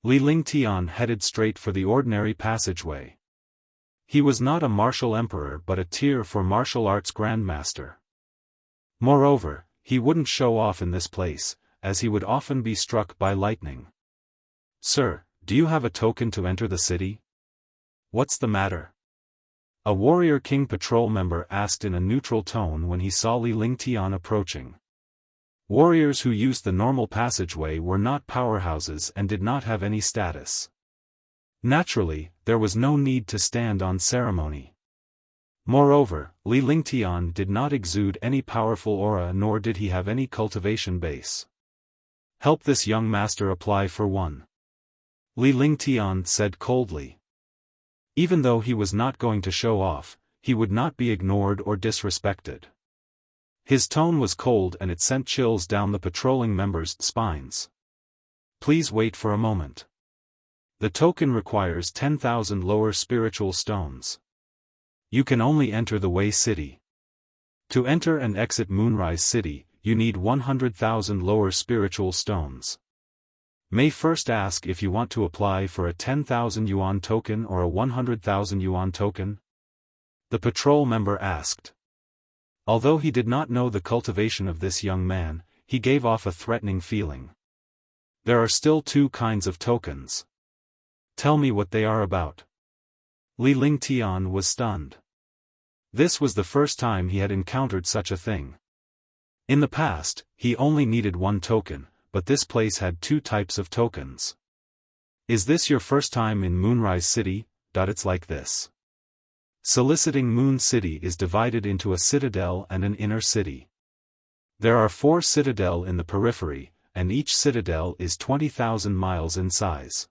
Li Lingtian headed straight for the ordinary passageway. He was not a martial emperor but a tier 4 martial arts grandmaster. Moreover, he wouldn't show off in this place, as he would often be struck by lightning. "Sir, do you have a token to enter the city?" "What's the matter?" A Warrior King patrol member asked in a neutral tone when he saw Li Lingtian approaching. Warriors who used the normal passageway were not powerhouses and did not have any status. Naturally, there was no need to stand on ceremony. Moreover, Li Lingtian did not exude any powerful aura nor did he have any cultivation base. "Help this young master apply for one," Li Lingtian said coldly. Even though he was not going to show off, he would not be ignored or disrespected. His tone was cold and it sent chills down the patrolling members' spines. "Please wait for a moment. The token requires 10,000 lower spiritual stones. You can only enter the Way City. To enter and exit Moonrise City, you need 100,000 lower spiritual stones. May first ask if you want to apply for a 10,000 yuan token or a 100,000 yuan token?" the patrol member asked. Although he did not know the cultivation of this young man, he gave off a threatening feeling. "There are still 2 kinds of tokens. Tell me what they are about." Li Lingtian was stunned. This was the first time he had encountered such a thing. In the past, he only needed 1 token, but this place had 2 types of tokens. "Is this your first time in Moonrise City?" "It's like this. Soliciting Moon City is divided into a citadel and an inner city. There are 4 citadel in the periphery, and each citadel is 20,000 miles in size.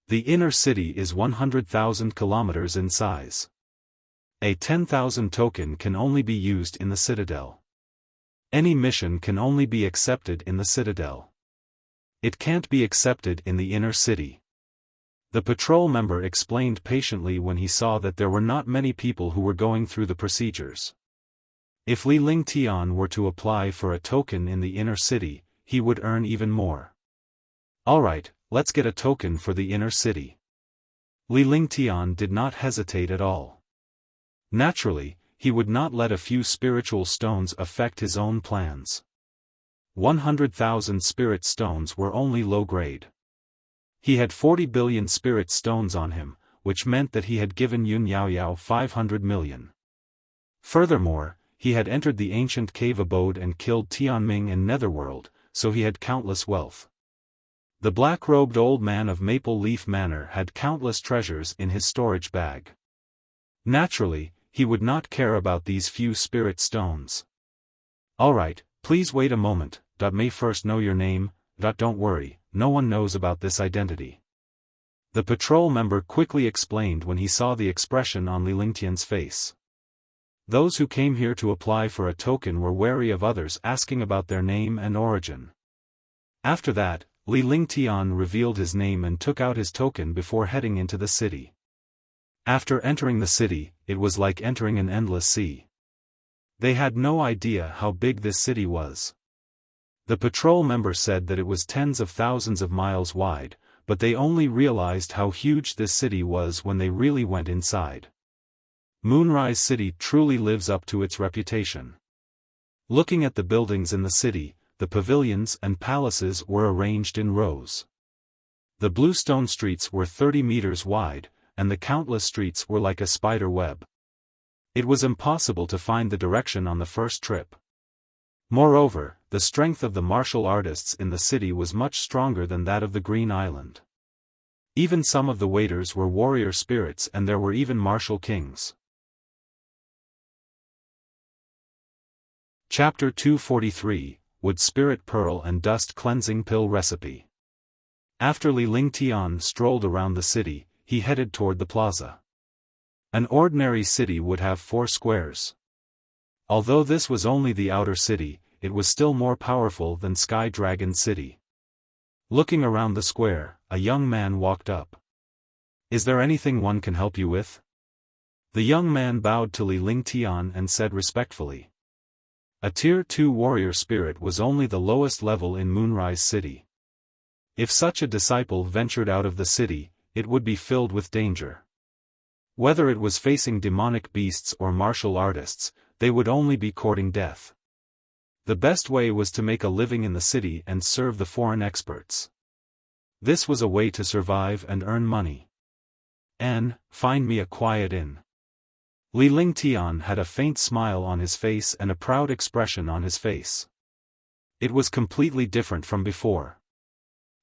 The inner city is 100,000 kilometers in size. A 10,000 token can only be used in the citadel. Any mission can only be accepted in the citadel. It can't be accepted in the inner city. The patrol member explained patiently when he saw that there were not many people who were going through the procedures. If Li Lingtian were to apply for a token in the inner city, he would earn even more. Alright, let's get a token for the inner city. Li Lingtian did not hesitate at all. Naturally, he would not let a few spiritual stones affect his own plans. 100,000 spirit stones were only low grade. He had 40 billion spirit stones on him, which meant that he had given Yun Yaoyao 500 million. Furthermore, he had entered the ancient cave abode and killed Tianming in Netherworld, so he had countless wealth. The black-robed old man of Maple Leaf Manor had countless treasures in his storage bag. Naturally, he would not care about these few spirit stones. Alright, please wait a moment, may first know your name, don't worry, no one knows about this identity. The patrol member quickly explained when he saw the expression on Li Lingtian's face. Those who came here to apply for a token were wary of others asking about their name and origin. After that, Li Lingtian revealed his name and took out his token before heading into the city. After entering the city, it was like entering an endless sea. They had no idea how big this city was. The patrol member said that it was tens of thousands of miles wide, but they only realized how huge this city was when they really went inside. Moonrise City truly lives up to its reputation. Looking at the buildings in the city, the pavilions and palaces were arranged in rows. The bluestone streets were 30 meters wide, and the countless streets were like a spider web. It was impossible to find the direction on the first trip. Moreover, the strength of the martial artists in the city was much stronger than that of the Green Island. Even some of the waiters were warrior spirits and there were even martial kings. Chapter 243, Wood Spirit Pearl and Dust Cleansing Pill Recipe. After Li Lingtian strolled around the city, he headed toward the plaza. An ordinary city would have 4 squares. Although this was only the outer city, it was still more powerful than Sky Dragon City. Looking around the square, a young man walked up. Is there anything one can help you with? The young man bowed to Li Lingtian and said respectfully. A Tier 2 warrior spirit was only the lowest level in Moonrise City. If such a disciple ventured out of the city, it would be filled with danger. Whether it was facing demonic beasts or martial artists, they would only be courting death. The best way was to make a living in the city and serve the foreign experts. This was a way to survive and earn money. Find me a quiet inn. Li Lingtian had a faint smile on his face and a proud expression on his face. It was completely different from before.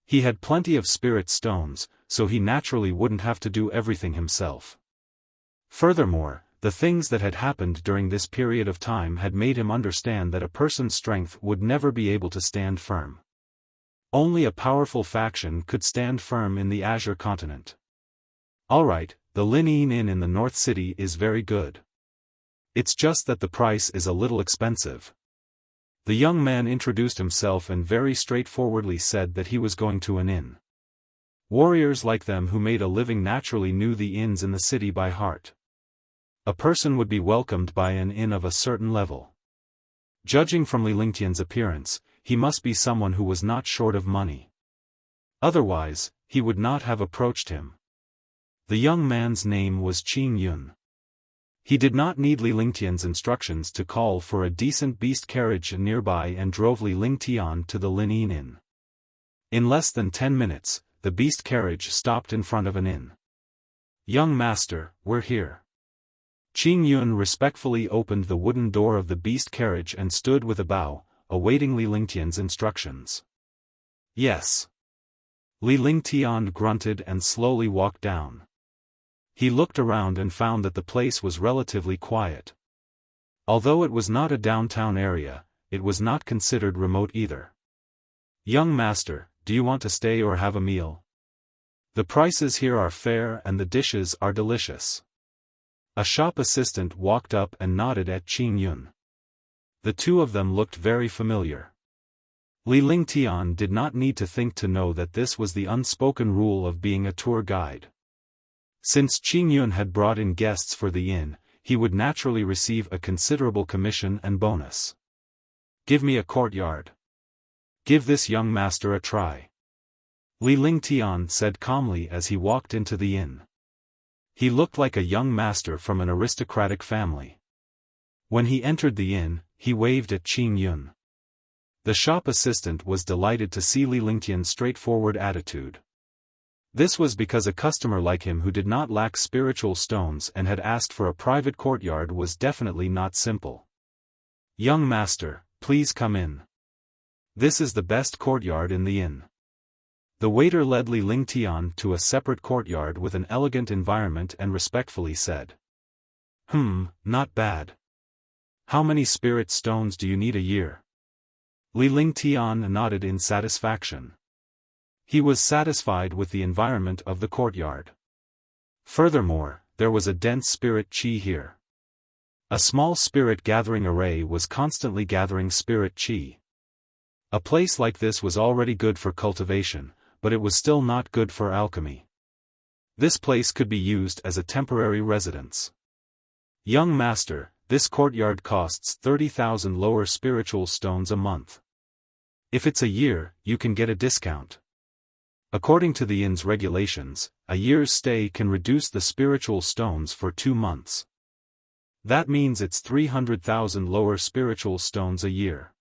He had plenty of spirit stones, so he naturally wouldn't have to do everything himself. Furthermore, the things that had happened during this period of time had made him understand that a person's strength would never be able to stand firm. Only a powerful faction could stand firm in the Azure continent. Alright, the Linyin Inn in the North City is very good. It's just that the price is a little expensive. The young man introduced himself and very straightforwardly said that he was going to an inn. Warriors like them who made a living naturally knew the inns in the city by heart. A person would be welcomed by an inn of a certain level. Judging from Li Lingtian's appearance, he must be someone who was not short of money. Otherwise, he would not have approached him. The young man's name was Qing Yun. He did not need Li Lingtian's instructions to call for a decent beast carriage nearby and drove Li Lingtian to the Linyin Inn. In less than 10 minutes, the beast carriage stopped in front of an inn. Young master, we're here. Qing Yun respectfully opened the wooden door of the beast carriage and stood with a bow, awaiting Li Lingtian's instructions. Yes. Li Lingtian grunted and slowly walked down. He looked around and found that the place was relatively quiet. Although it was not a downtown area, it was not considered remote either. "Young master, do you want to stay or have a meal? The prices here are fair and the dishes are delicious." A shop assistant walked up and nodded at Qing Yun. The two of them looked very familiar. Li Lingtian did not need to think to know that this was the unspoken rule of being a tour guide. Since Qing Yun had brought in guests for the inn, he would naturally receive a considerable commission and bonus. "Give me a courtyard. Give this young master a try," Li Lingtian said calmly as he walked into the inn. He looked like a young master from an aristocratic family. When he entered the inn, he waved at Qing Yun. The shop assistant was delighted to see Li Lingtian's straightforward attitude. This was because a customer like him who did not lack spiritual stones and had asked for a private courtyard was definitely not simple. "Young master, please come in. This is the best courtyard in the inn." The waiter led Li Lingtian to a separate courtyard with an elegant environment and respectfully said, "Not bad. How many spirit stones do you need a year?" Li Lingtian nodded in satisfaction. He was satisfied with the environment of the courtyard. Furthermore, there was a dense spirit qi here. A small spirit gathering array was constantly gathering spirit qi. A place like this was already good for cultivation, but it was still not good for alchemy. This place could be used as a temporary residence. "Young master, this courtyard costs 30,000 lower spiritual stones a month. If it's a year, you can get a discount. According to the inn's regulations, a year's stay can reduce the spiritual stones for 2 months. That means it's 300,000 lower spiritual stones a year."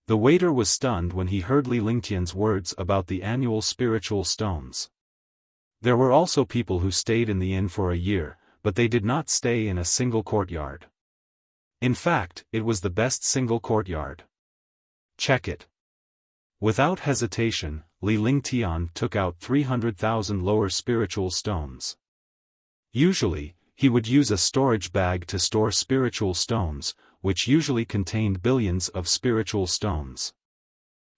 The waiter was stunned when he heard Li Lingtian's words about the annual spiritual stones. There were also people who stayed in the inn for a year, but they did not stay in a single courtyard. In fact, it was the best single courtyard. "Check it." Without hesitation, Li Lingtian took out 300,000 lower spiritual stones. Usually, he would use a storage bag to store spiritual stones, which usually contained billions of spiritual stones.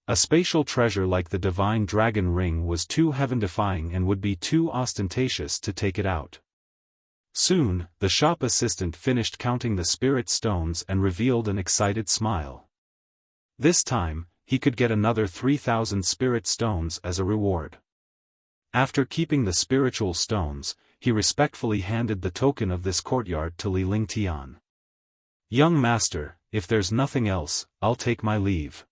A spatial treasure like the divine dragon ring was too heaven-defying and would be too ostentatious to take it out. Soon, the shop assistant finished counting the spirit stones and revealed an excited smile. This time, he could get another 3,000 spirit stones as a reward. After keeping the spiritual stones, he respectfully handed the token of this courtyard to Li Lingtian. "Young master, if there's nothing else, I'll take my leave.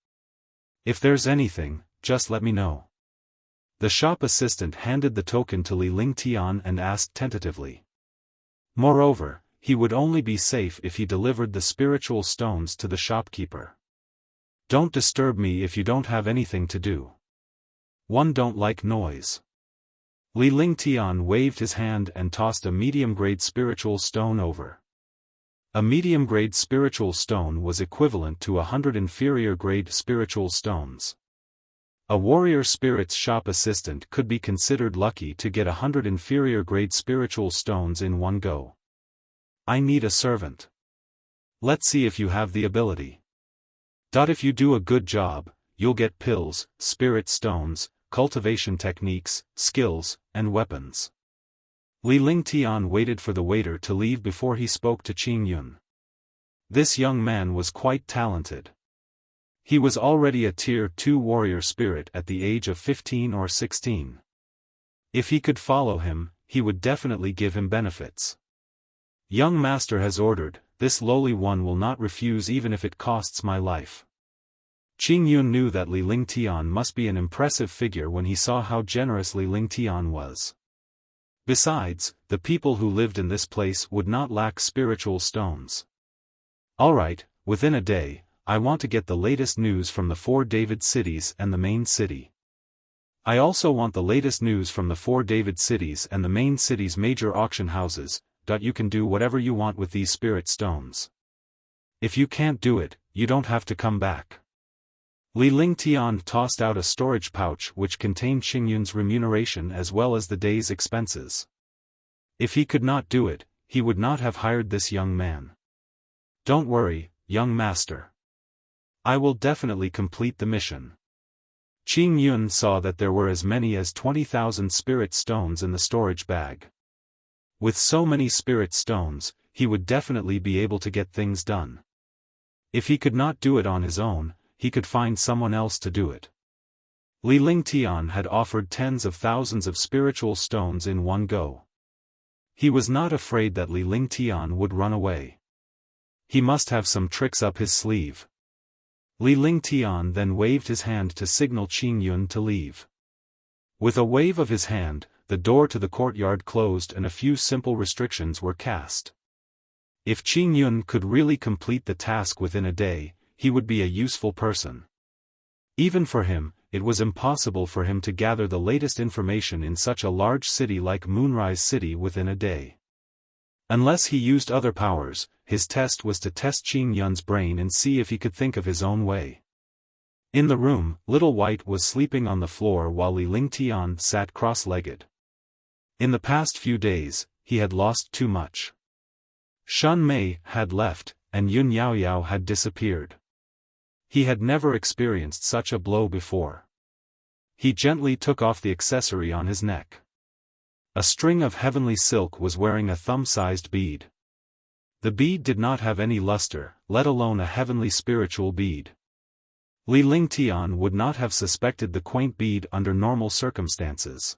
If there's anything, just let me know." The shop assistant handed the token to Li Lingtian and asked tentatively. Moreover, he would only be safe if he delivered the spiritual stones to the shopkeeper. "Don't disturb me if you don't have anything to do. One don't like noise." Li Lingtian waved his hand and tossed a medium-grade spiritual stone over. A medium-grade spiritual stone was equivalent to 100 inferior-grade spiritual stones. A warrior spirit's shop assistant could be considered lucky to get 100 inferior-grade spiritual stones in one go. "I need a servant. Let's see if you have the ability. If you do a good job, you'll get pills, spirit stones, cultivation techniques, skills, and weapons." Li Lingtian waited for the waiter to leave before he spoke to Qing Yun. This young man was quite talented. He was already a Tier 2 warrior spirit at the age of 15 or 16. If he could follow him, he would definitely give him benefits. "Young master has ordered, this lowly one will not refuse even if it costs my life." Qing Yun knew that Li Lingtian must be an impressive figure when he saw how generous Li Lingtian was. Besides, the people who lived in this place would not lack spiritual stones. "All right, within a day, I want to get the latest news from the 4 David cities and the main city. I also want the latest news from the 4 David cities and the main city's major auction houses. You can do whatever you want with these spirit stones. If you can't do it, you don't have to come back." Li Lingtian tossed out a storage pouch which contained Qing Yun's remuneration as well as the day's expenses. If he could not do it, he would not have hired this young man. Don't worry, young master. I will definitely complete the mission. Qing Yun saw that there were as many as 20,000 spirit stones in the storage bag. With so many spirit stones, he would definitely be able to get things done. If he could not do it on his own, he could find someone else to do it. Li Lingtian had offered tens of thousands of spiritual stones in one go. He was not afraid that Li Lingtian would run away. He must have some tricks up his sleeve. Li Lingtian then waved his hand to signal Qing Yun to leave. With a wave of his hand, the door to the courtyard closed and a few simple restrictions were cast. If Qing Yun could really complete the task within a day, he would be a useful person. Even for him, it was impossible for him to gather the latest information in such a large city like Moonrise City within a day. Unless he used other powers, his test was to test Qing Yun's brain and see if he could think of his own way. In the room, Little White was sleeping on the floor while Li Lingtian sat cross-legged. In the past few days, he had lost too much. Shun Mei had left, and Yun Yaoyao had disappeared. He had never experienced such a blow before. He gently took off the accessory on his neck. A string of heavenly silk was wearing a thumb-sized bead. The bead did not have any luster, let alone a heavenly spiritual bead. Li Lingtian would not have suspected the quaint bead under normal circumstances.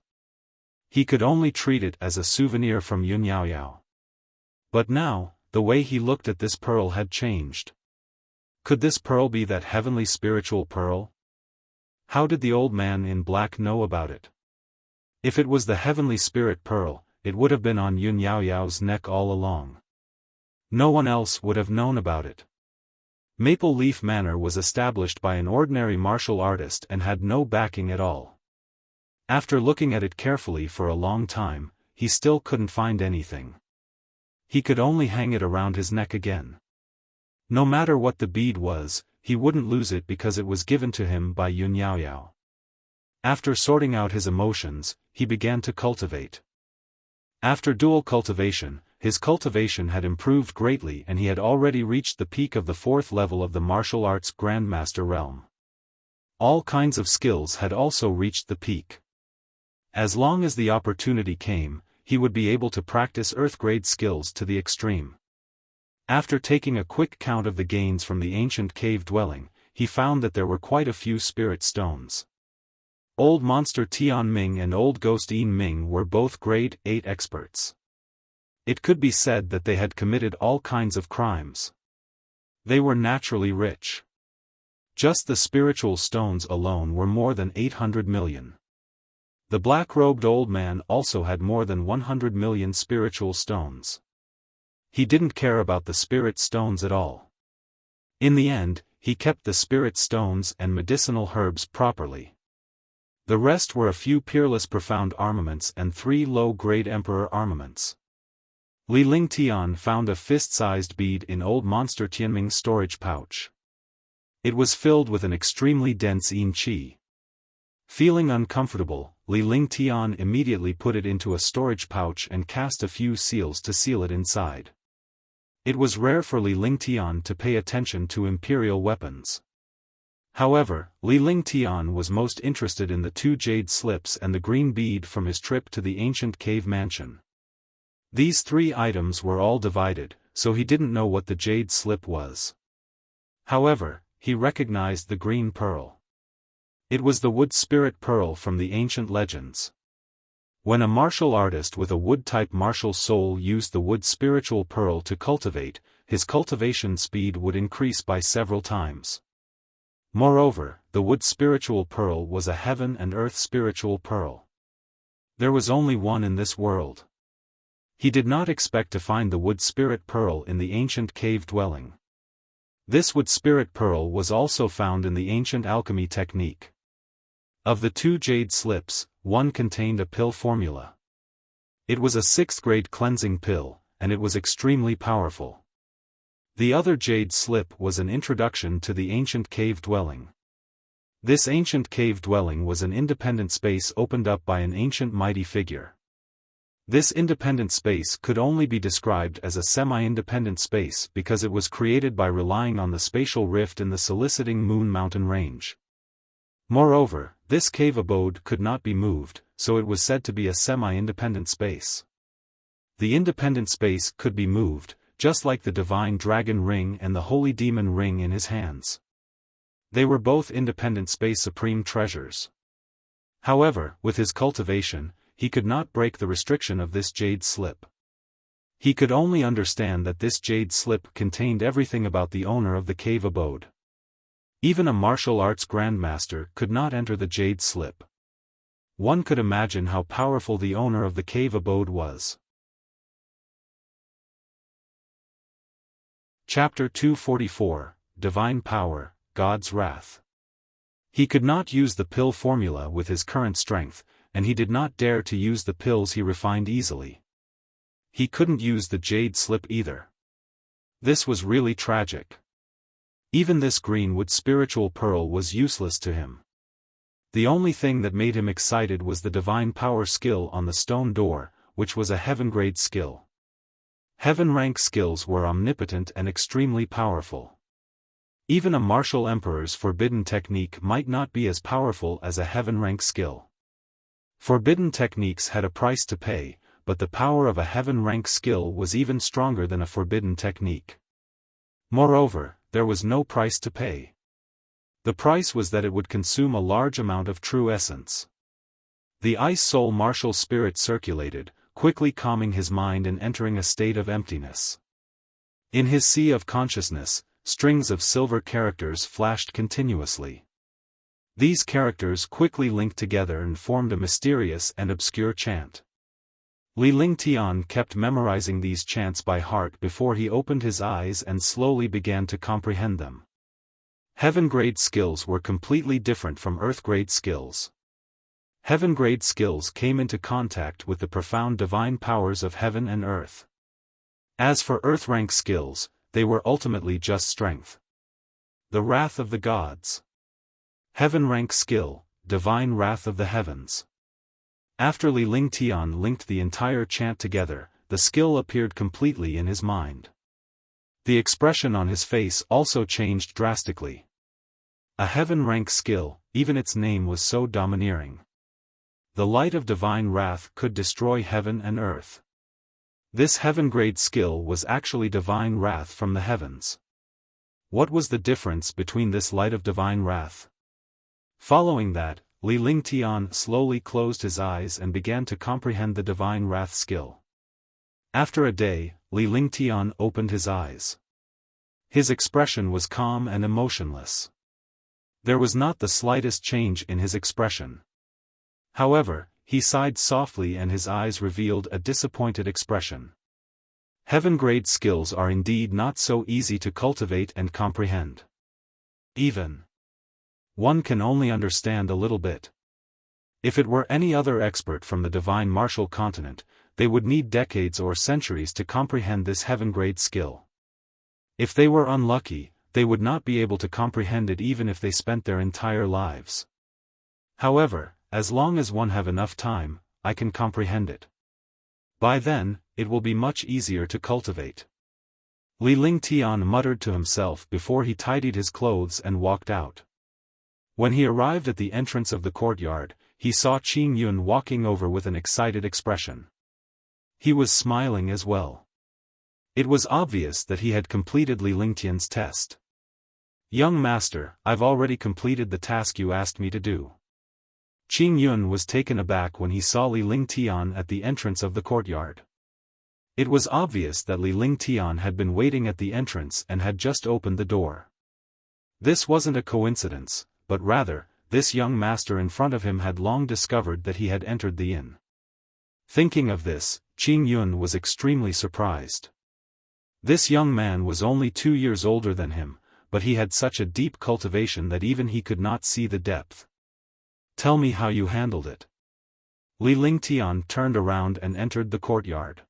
He could only treat it as a souvenir from Yun Yaoyao. But now, the way he looked at this pearl had changed. Could this pearl be that heavenly spiritual pearl? How did the old man in black know about it? If it was the heavenly spirit pearl, it would have been on Yun Yaoyao's neck all along. No one else would have known about it. Maple Leaf Manor was established by an ordinary martial artist and had no backing at all. After looking at it carefully for a long time, he still couldn't find anything. He could only hang it around his neck again. No matter what the bead was, he wouldn't lose it because it was given to him by Yun Yaoyao. After sorting out his emotions, he began to cultivate. After dual cultivation, his cultivation had improved greatly and he had already reached the peak of the 4th level of the martial arts Grandmaster realm. All kinds of skills had also reached the peak. As long as the opportunity came, he would be able to practice Earth-grade skills to the extreme. After taking a quick count of the gains from the ancient cave dwelling, he found that there were quite a few spirit stones. Old Monster Tian Ming and Old Ghost Yin Ming were both grade 8 experts. It could be said that they had committed all kinds of crimes. They were naturally rich. Just the spiritual stones alone were more than 800 million. The black-robed old man also had more than 100 million spiritual stones. He didn't care about the spirit stones at all. In the end, he kept the spirit stones and medicinal herbs properly. The rest were a few peerless profound armaments and 3 low-grade emperor armaments. Li Lingtian found a fist-sized bead in Old Monster Tianming's storage pouch. It was filled with an extremely dense yin qi. Feeling uncomfortable, Li Lingtian immediately put it into a storage pouch and cast a few seals to seal it inside. It was rare for Li Lingtian to pay attention to imperial weapons. However, Li Lingtian was most interested in the 2 jade slips and the green bead from his trip to the ancient cave mansion. These 3 items were all divided, so he didn't know what the jade slip was. However, he recognized the green pearl. It was the wood spirit pearl from the ancient legends. When a martial artist with a wood-type martial soul used the wood spiritual pearl to cultivate, his cultivation speed would increase by several times. Moreover, the wood spiritual pearl was a heaven and earth spiritual pearl. There was only one in this world. He did not expect to find the wood spirit pearl in the ancient cave dwelling. This wood spirit pearl was also found in the ancient alchemy technique. Of the 2 jade slips, one contained a pill formula. It was a 6th-grade cleansing pill, and it was extremely powerful. The other jade slip was an introduction to the ancient cave dwelling. This ancient cave dwelling was an independent space opened up by an ancient mighty figure. This independent space could only be described as a semi-independent space because it was created by relying on the spatial rift in the soliciting Moon Mountain range. Moreover, this cave abode could not be moved, so it was said to be a semi-independent space. The independent space could be moved, just like the divine dragon ring and the holy demon ring in his hands. They were both independent space supreme treasures. However, with his cultivation, he could not break the restriction of this jade slip. He could only understand that this jade slip contained everything about the owner of the cave abode. Even a martial arts grandmaster could not enter the jade slip. One could imagine how powerful the owner of the cave abode was. Chapter 244, Divine Power, God's Wrath. He could not use the pill formula with his current strength, and he did not dare to use the pills he refined easily. He couldn't use the jade slip either. This was really tragic. Even this greenwood spiritual pearl was useless to him. The only thing that made him excited was the divine power skill on the stone door, which was a heaven-grade skill. Heaven-rank skills were omnipotent and extremely powerful. Even a martial emperor's forbidden technique might not be as powerful as a heaven-rank skill. Forbidden techniques had a price to pay, but the power of a heaven-rank skill was even stronger than a forbidden technique. Moreover, there was no price to pay. The price was that it would consume a large amount of true essence. The ice soul martial spirit circulated, quickly calming his mind and entering a state of emptiness. In his sea of consciousness, strings of silver characters flashed continuously. These characters quickly linked together and formed a mysterious and obscure chant. Li Ling Tian kept memorizing these chants by heart before he opened his eyes and slowly began to comprehend them. Heaven-grade skills were completely different from earth-grade skills. Heaven-grade skills came into contact with the profound divine powers of heaven and earth. As for earth-rank skills, they were ultimately just strength. The wrath of the gods. Heaven-rank skill, divine wrath of the heavens. After Li Ling Tian linked the entire chant together, the skill appeared completely in his mind. The expression on his face also changed drastically. A heaven-rank skill, even its name was so domineering. The light of divine wrath could destroy heaven and earth. This heaven-grade skill was actually divine wrath from the heavens. What was the difference between this light of divine wrath? Following that, Li Ling Tian slowly closed his eyes and began to comprehend the divine wrath skill. After a day, Li Ling Tian opened his eyes. His expression was calm and emotionless. There was not the slightest change in his expression. However, he sighed softly and his eyes revealed a disappointed expression. Heaven-grade skills are indeed not so easy to cultivate and comprehend. One can only understand a little bit. If it were any other expert from the divine martial continent, they would need decades or centuries to comprehend this heaven-grade skill. If they were unlucky, they would not be able to comprehend it even if they spent their entire lives. However, as long as one have enough time, I can comprehend it. By then, it will be much easier to cultivate. Li Ling Tian muttered to himself before he tidied his clothes and walked out. When he arrived at the entrance of the courtyard, he saw Qing Yun walking over with an excited expression. He was smiling as well. It was obvious that he had completed Li Ling Tian's test. "Young master, I've already completed the task you asked me to do." Qing Yun was taken aback when he saw Li Ling Tian at the entrance of the courtyard. It was obvious that Li Ling Tian had been waiting at the entrance and had just opened the door. This wasn't a coincidence, but rather, this young master in front of him had long discovered that he had entered the inn. Thinking of this, Qing Yun was extremely surprised. This young man was only 2 years older than him, but he had such a deep cultivation that even he could not see the depth. "Tell me how you handled it." Li Ling Tian turned around and entered the courtyard.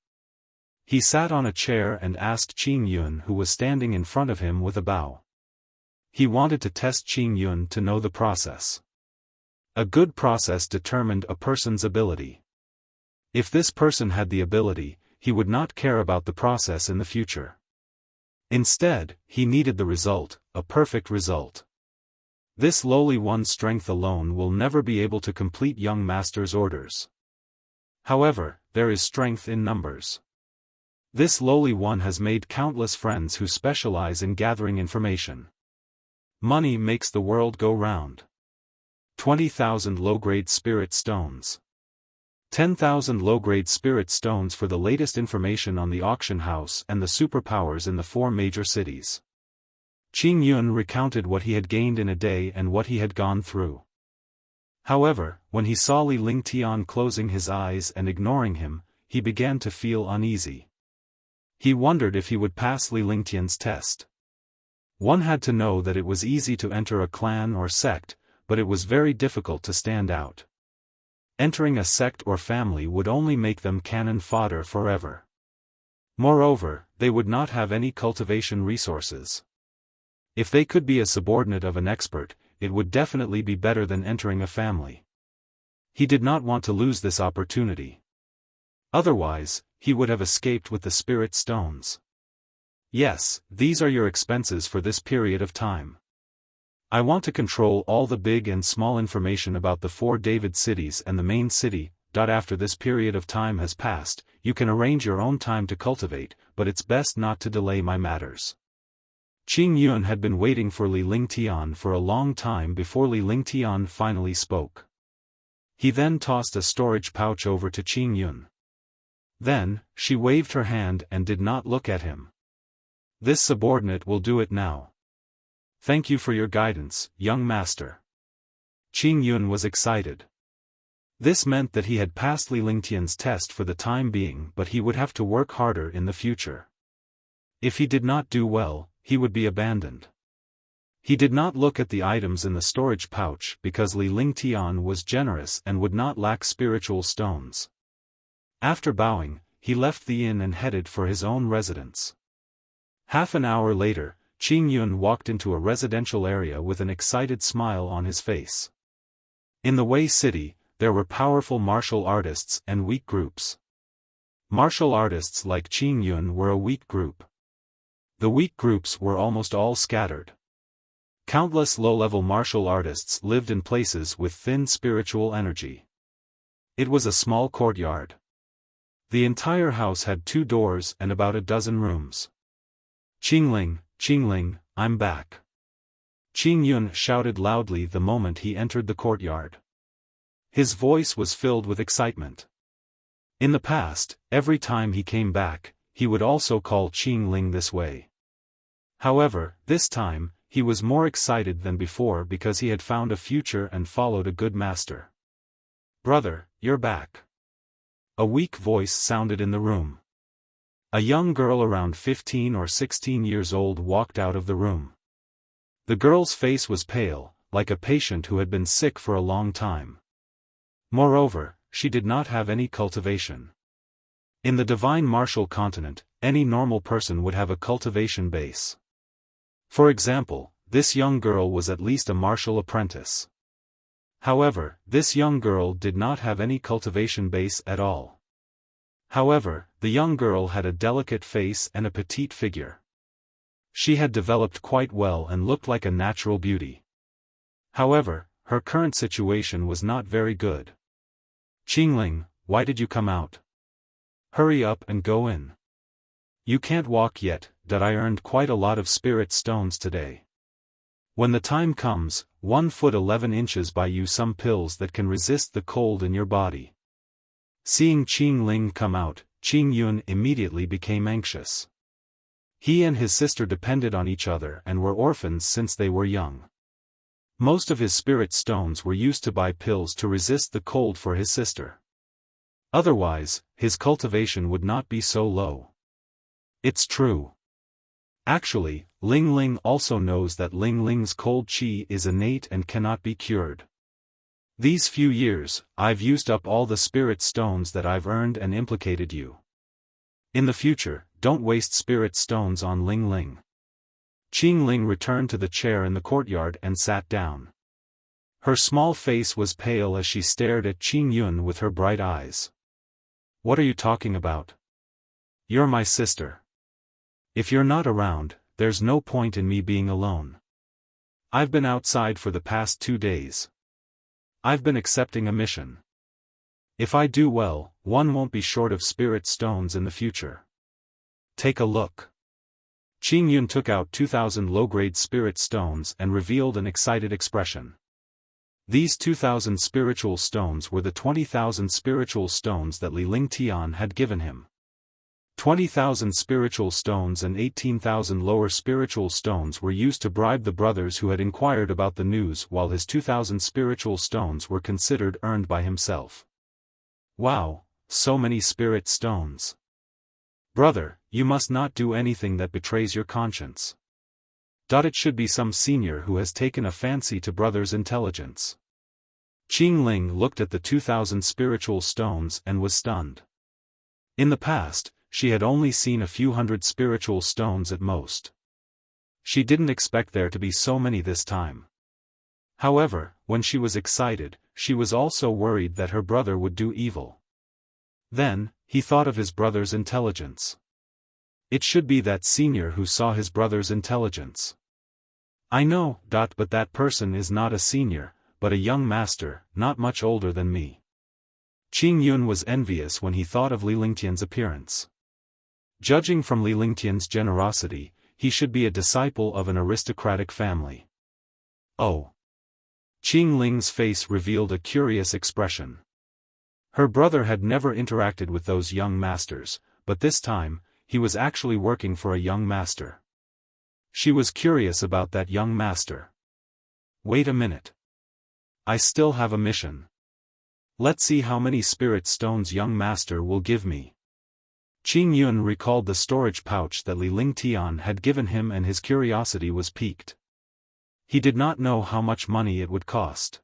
He sat on a chair and asked Qing Yun, who was standing in front of him, with a bow. He wanted to test Qing Yun to know the process. A good process determined a person's ability. If this person had the ability, he would not care about the process in the future. Instead, he needed the result, a perfect result. This lowly one's strength alone will never be able to complete young master's orders. However, there is strength in numbers. This lowly one has made countless friends who specialize in gathering information. Money makes the world go round. 20,000 low-grade spirit stones. 10,000 low-grade spirit stones for the latest information on the auction house and the superpowers in the 4 major cities. Qing Yun recounted what he had gained in a day and what he had gone through. However, when he saw Li Lingtian closing his eyes and ignoring him, he began to feel uneasy. He wondered if he would pass Li Lingtian's test. One had to know that it was easy to enter a clan or sect, but it was very difficult to stand out. Entering a sect or family would only make them cannon fodder forever. Moreover, they would not have any cultivation resources. If they could be a subordinate of an expert, it would definitely be better than entering a family. He did not want to lose this opportunity. Otherwise, he would have escaped with the spirit stones. Yes, these are your expenses for this period of time. I want to control all the big and small information about the 4 David cities and the main city. After this period of time has passed, you can arrange your own time to cultivate, but it's best not to delay my matters. Qing Yun had been waiting for Li Lingtian for a long time before Li Lingtian finally spoke. He then tossed a storage pouch over to Qing Yun. Then, she waved her hand and did not look at him. This subordinate will do it now. Thank you for your guidance, young master. Qing Yun was excited. This meant that he had passed Li Lingtian's test for the time being, but he would have to work harder in the future. If he did not do well, he would be abandoned. He did not look at the items in the storage pouch because Li Lingtian was generous and would not lack spiritual stones. After bowing, he left the inn and headed for his own residence. Half an hour later, Qing Yun walked into a residential area with an excited smile on his face. In the Wei city, there were powerful martial artists and weak groups. Martial artists like Qing Yun were a weak group. The weak groups were almost all scattered. Countless low-level martial artists lived in places with thin spiritual energy. It was a small courtyard. The entire house had 2 doors and about a dozen rooms. Qingling, I'm back. Qing Yun shouted loudly the moment he entered the courtyard. His voice was filled with excitement. In the past, every time he came back, he would also call Qingling this way. However, this time, he was more excited than before because he had found a future and followed a good master. Brother, you're back. A weak voice sounded in the room. A young girl around 15 or 16 years old walked out of the room. The girl's face was pale, like a patient who had been sick for a long time. Moreover, she did not have any cultivation. In the divine martial continent, any normal person would have a cultivation base. For example, this young girl was at least a martial apprentice. However, this young girl did not have any cultivation base at all. However, the young girl had a delicate face and a petite figure. She had developed quite well and looked like a natural beauty. However, her current situation was not very good. Qingling, why did you come out? Hurry up and go in. You can't walk yet, I earned quite a lot of spirit stones today. When the time comes, 1 foot 11 inches buy you some pills that can resist the cold in your body. Seeing Qingling come out, Qing Yun immediately became anxious. He and his sister depended on each other and were orphans since they were young. Most of his spirit stones were used to buy pills to resist the cold for his sister. Otherwise, his cultivation would not be so low. It's true. Actually, Ling Ling also knows that Ling Ling's cold qi is innate and cannot be cured. These few years, I've used up all the spirit stones that I've earned and implicated you. In the future, don't waste spirit stones on Ling Ling. Qingling returned to the chair in the courtyard and sat down. Her small face was pale as she stared at Qing Yun with her bright eyes. What are you talking about? You're my sister. If you're not around, there's no point in me being alone. I've been outside for the past 2 days. I've been accepting a mission. If I do well, one won't be short of spirit stones in the future. Take a look. Qing Yun took out 2,000 low-grade spirit stones and revealed an excited expression. These 2,000 spiritual stones were the 20,000 spiritual stones that Li Lingtian had given him. 20,000 spiritual stones and 18,000 lower spiritual stones were used to bribe the brothers who had inquired about the news, while his 2,000 spiritual stones were considered earned by himself. Wow, so many spirit stones. Brother, you must not do anything that betrays your conscience. It should be some senior who has taken a fancy to brother's intelligence. Qing Ling looked at the 2,000 spiritual stones and was stunned. In the past, she had only seen a few hundred spiritual stones at most. She didn't expect there to be so many this time. However, when she was excited, she was also worried that her brother would do evil. Then, he thought of his brother's intelligence. It should be that senior who saw his brother's intelligence. I know, but that person is not a senior, but a young master, not much older than me. Qing Yun was envious when he thought of Li Lingtian's appearance. Judging from Li Lingtian's generosity, he should be a disciple of an aristocratic family. Oh. Qing Ling's face revealed a curious expression. Her brother had never interacted with those young masters, but this time, he was actually working for a young master. She was curious about that young master. Wait a minute. I still have a mission. Let's see how many spirit stones young master will give me. Qing Yun recalled the storage pouch that Li Lingtian had given him, and his curiosity was piqued. He did not know how much money it would cost.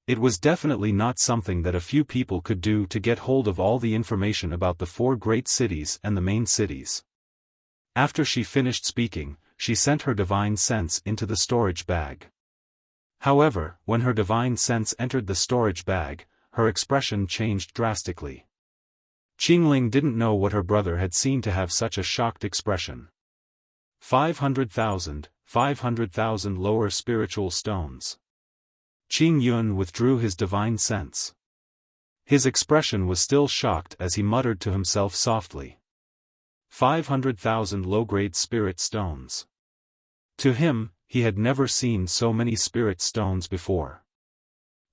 It was definitely not something that a few people could do to get hold of all the information about the 4 great cities and the main cities. After she finished speaking, she sent her divine sense into the storage bag. However, when her divine sense entered the storage bag, her expression changed drastically. Qing Ling didn't know what her brother had seen to have such a shocked expression. 500,000 lower spiritual stones. Qing Yun withdrew his divine sense. His expression was still shocked as he muttered to himself softly. 500,000 low-grade spirit stones. To him, he had never seen so many spirit stones before.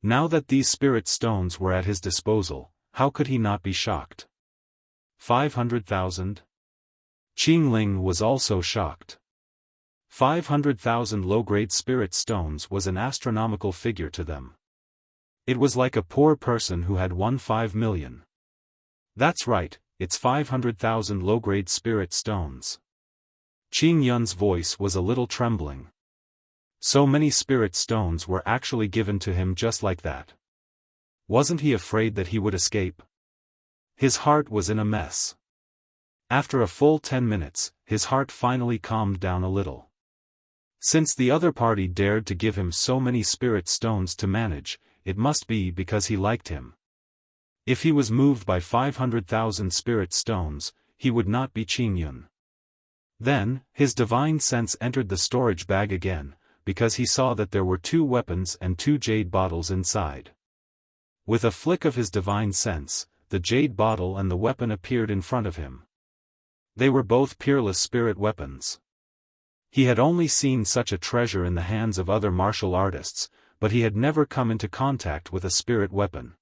Now that these spirit stones were at his disposal, how could he not be shocked? 500,000? Qing Ling was also shocked. 500,000 low-grade spirit stones was an astronomical figure to them. It was like a poor person who had won 5 million. That's right, it's 500,000 low-grade spirit stones. Qing Yun's voice was a little trembling. So many spirit stones were actually given to him just like that. Wasn't he afraid that he would escape? His heart was in a mess. After a full 10 minutes, his heart finally calmed down a little. Since the other party dared to give him so many spirit stones to manage, it must be because he liked him. If he was moved by 500,000 spirit stones, he would not be Qing Yun. Then, his divine sense entered the storage bag again, because he saw that there were 2 weapons and 2 jade bottles inside. With a flick of his divine sense, the jade bottle and the weapon appeared in front of him. They were both peerless spirit weapons. He had only seen such a treasure in the hands of other martial artists, but he had never come into contact with a spirit weapon.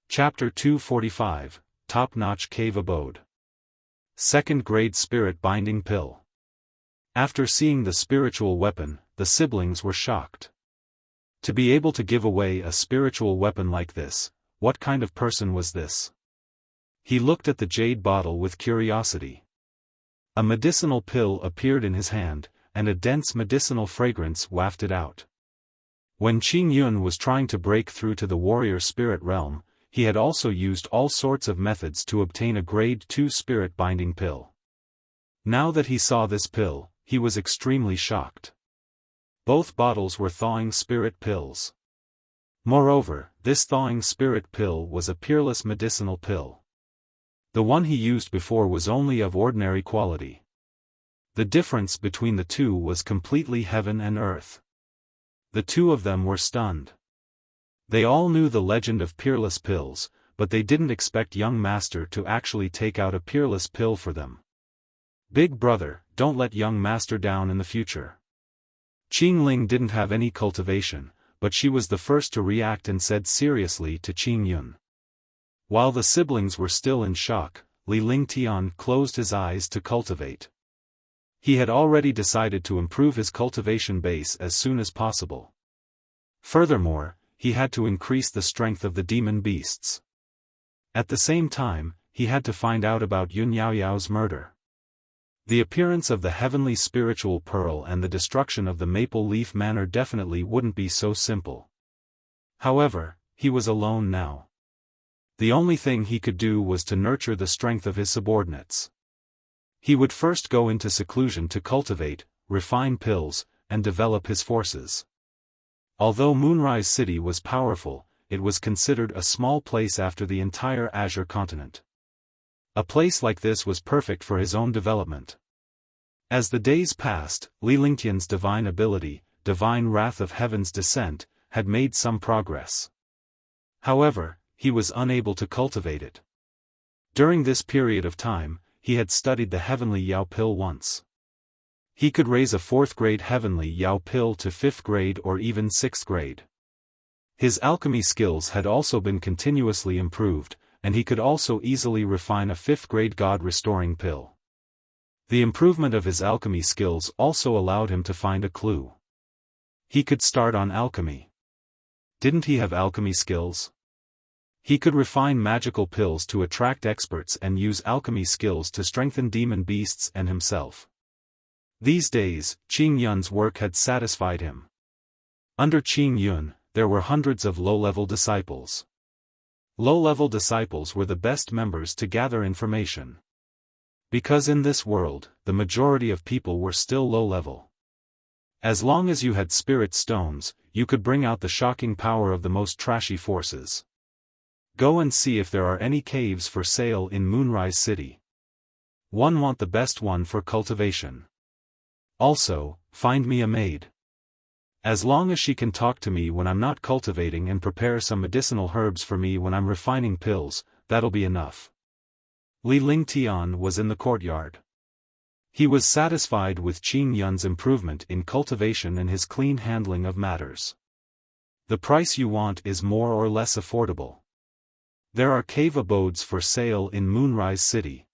Chapter 245, Top-Notch Cave Abode. Second Grade Spirit Binding Pill. After seeing the spiritual weapon, the siblings were shocked. To be able to give away a spiritual weapon like this, what kind of person was this? He looked at the jade bottle with curiosity. A medicinal pill appeared in his hand, and a dense medicinal fragrance wafted out. When Qing Yun was trying to break through to the warrior spirit realm, he had also used all sorts of methods to obtain a grade 2 spirit binding pill. Now that he saw this pill, he was extremely shocked. Both bottles were thawing spirit pills. Moreover, this thawing spirit pill was a peerless medicinal pill. The one he used before was only of ordinary quality. The difference between the two was completely heaven and earth. The two of them were stunned. They all knew the legend of peerless pills, but they didn't expect young master to actually take out a peerless pill for them. Big brother, don't let young master down in the future. Qing Ling didn't have any cultivation, but she was the first to react and said seriously to Qing Yun. While the siblings were still in shock, Li Lingtian closed his eyes to cultivate. He had already decided to improve his cultivation base as soon as possible. Furthermore, he had to increase the strength of the demon beasts. At the same time, he had to find out about Yun Yaoyao's murder. The appearance of the heavenly spiritual pearl and the destruction of the Maple Leaf Manor definitely wouldn't be so simple. However, he was alone now. The only thing he could do was to nurture the strength of his subordinates. He would first go into seclusion to cultivate, refine pills, and develop his forces. Although Moonrise City was powerful, it was considered a small place after the entire Azure continent. A place like this was perfect for his own development. As the days passed, Li Lingtian's divine ability, divine wrath of heaven's descent, had made some progress. However, he was unable to cultivate it. During this period of time, he had studied the heavenly Yao pill once. He could raise a 4th grade heavenly Yao pill to 5th grade or even 6th grade. His alchemy skills had also been continuously improved, and he could also easily refine a 5th grade god-restoring pill. The improvement of his alchemy skills also allowed him to find a clue. He could start on alchemy. Didn't he have alchemy skills? He could refine magical pills to attract experts and use alchemy skills to strengthen demon beasts and himself. These days, Qing Yun's work had satisfied him. Under Qing Yun, there were hundreds of low-level disciples. Low-level disciples were the best members to gather information. Because in this world, the majority of people were still low-level. As long as you had spirit stones, you could bring out the shocking power of the most trashy forces. Go and see if there are any caves for sale in Moonrise City. Want the best one for cultivation. Also, find me a maid. As long as she can talk to me when I'm not cultivating and prepare some medicinal herbs for me when I'm refining pills, that'll be enough. Li Lingtian was in the courtyard. He was satisfied with Qing Yun's improvement in cultivation and his clean handling of matters. The price you want is more or less affordable. There are cave abodes for sale in Moonrise City.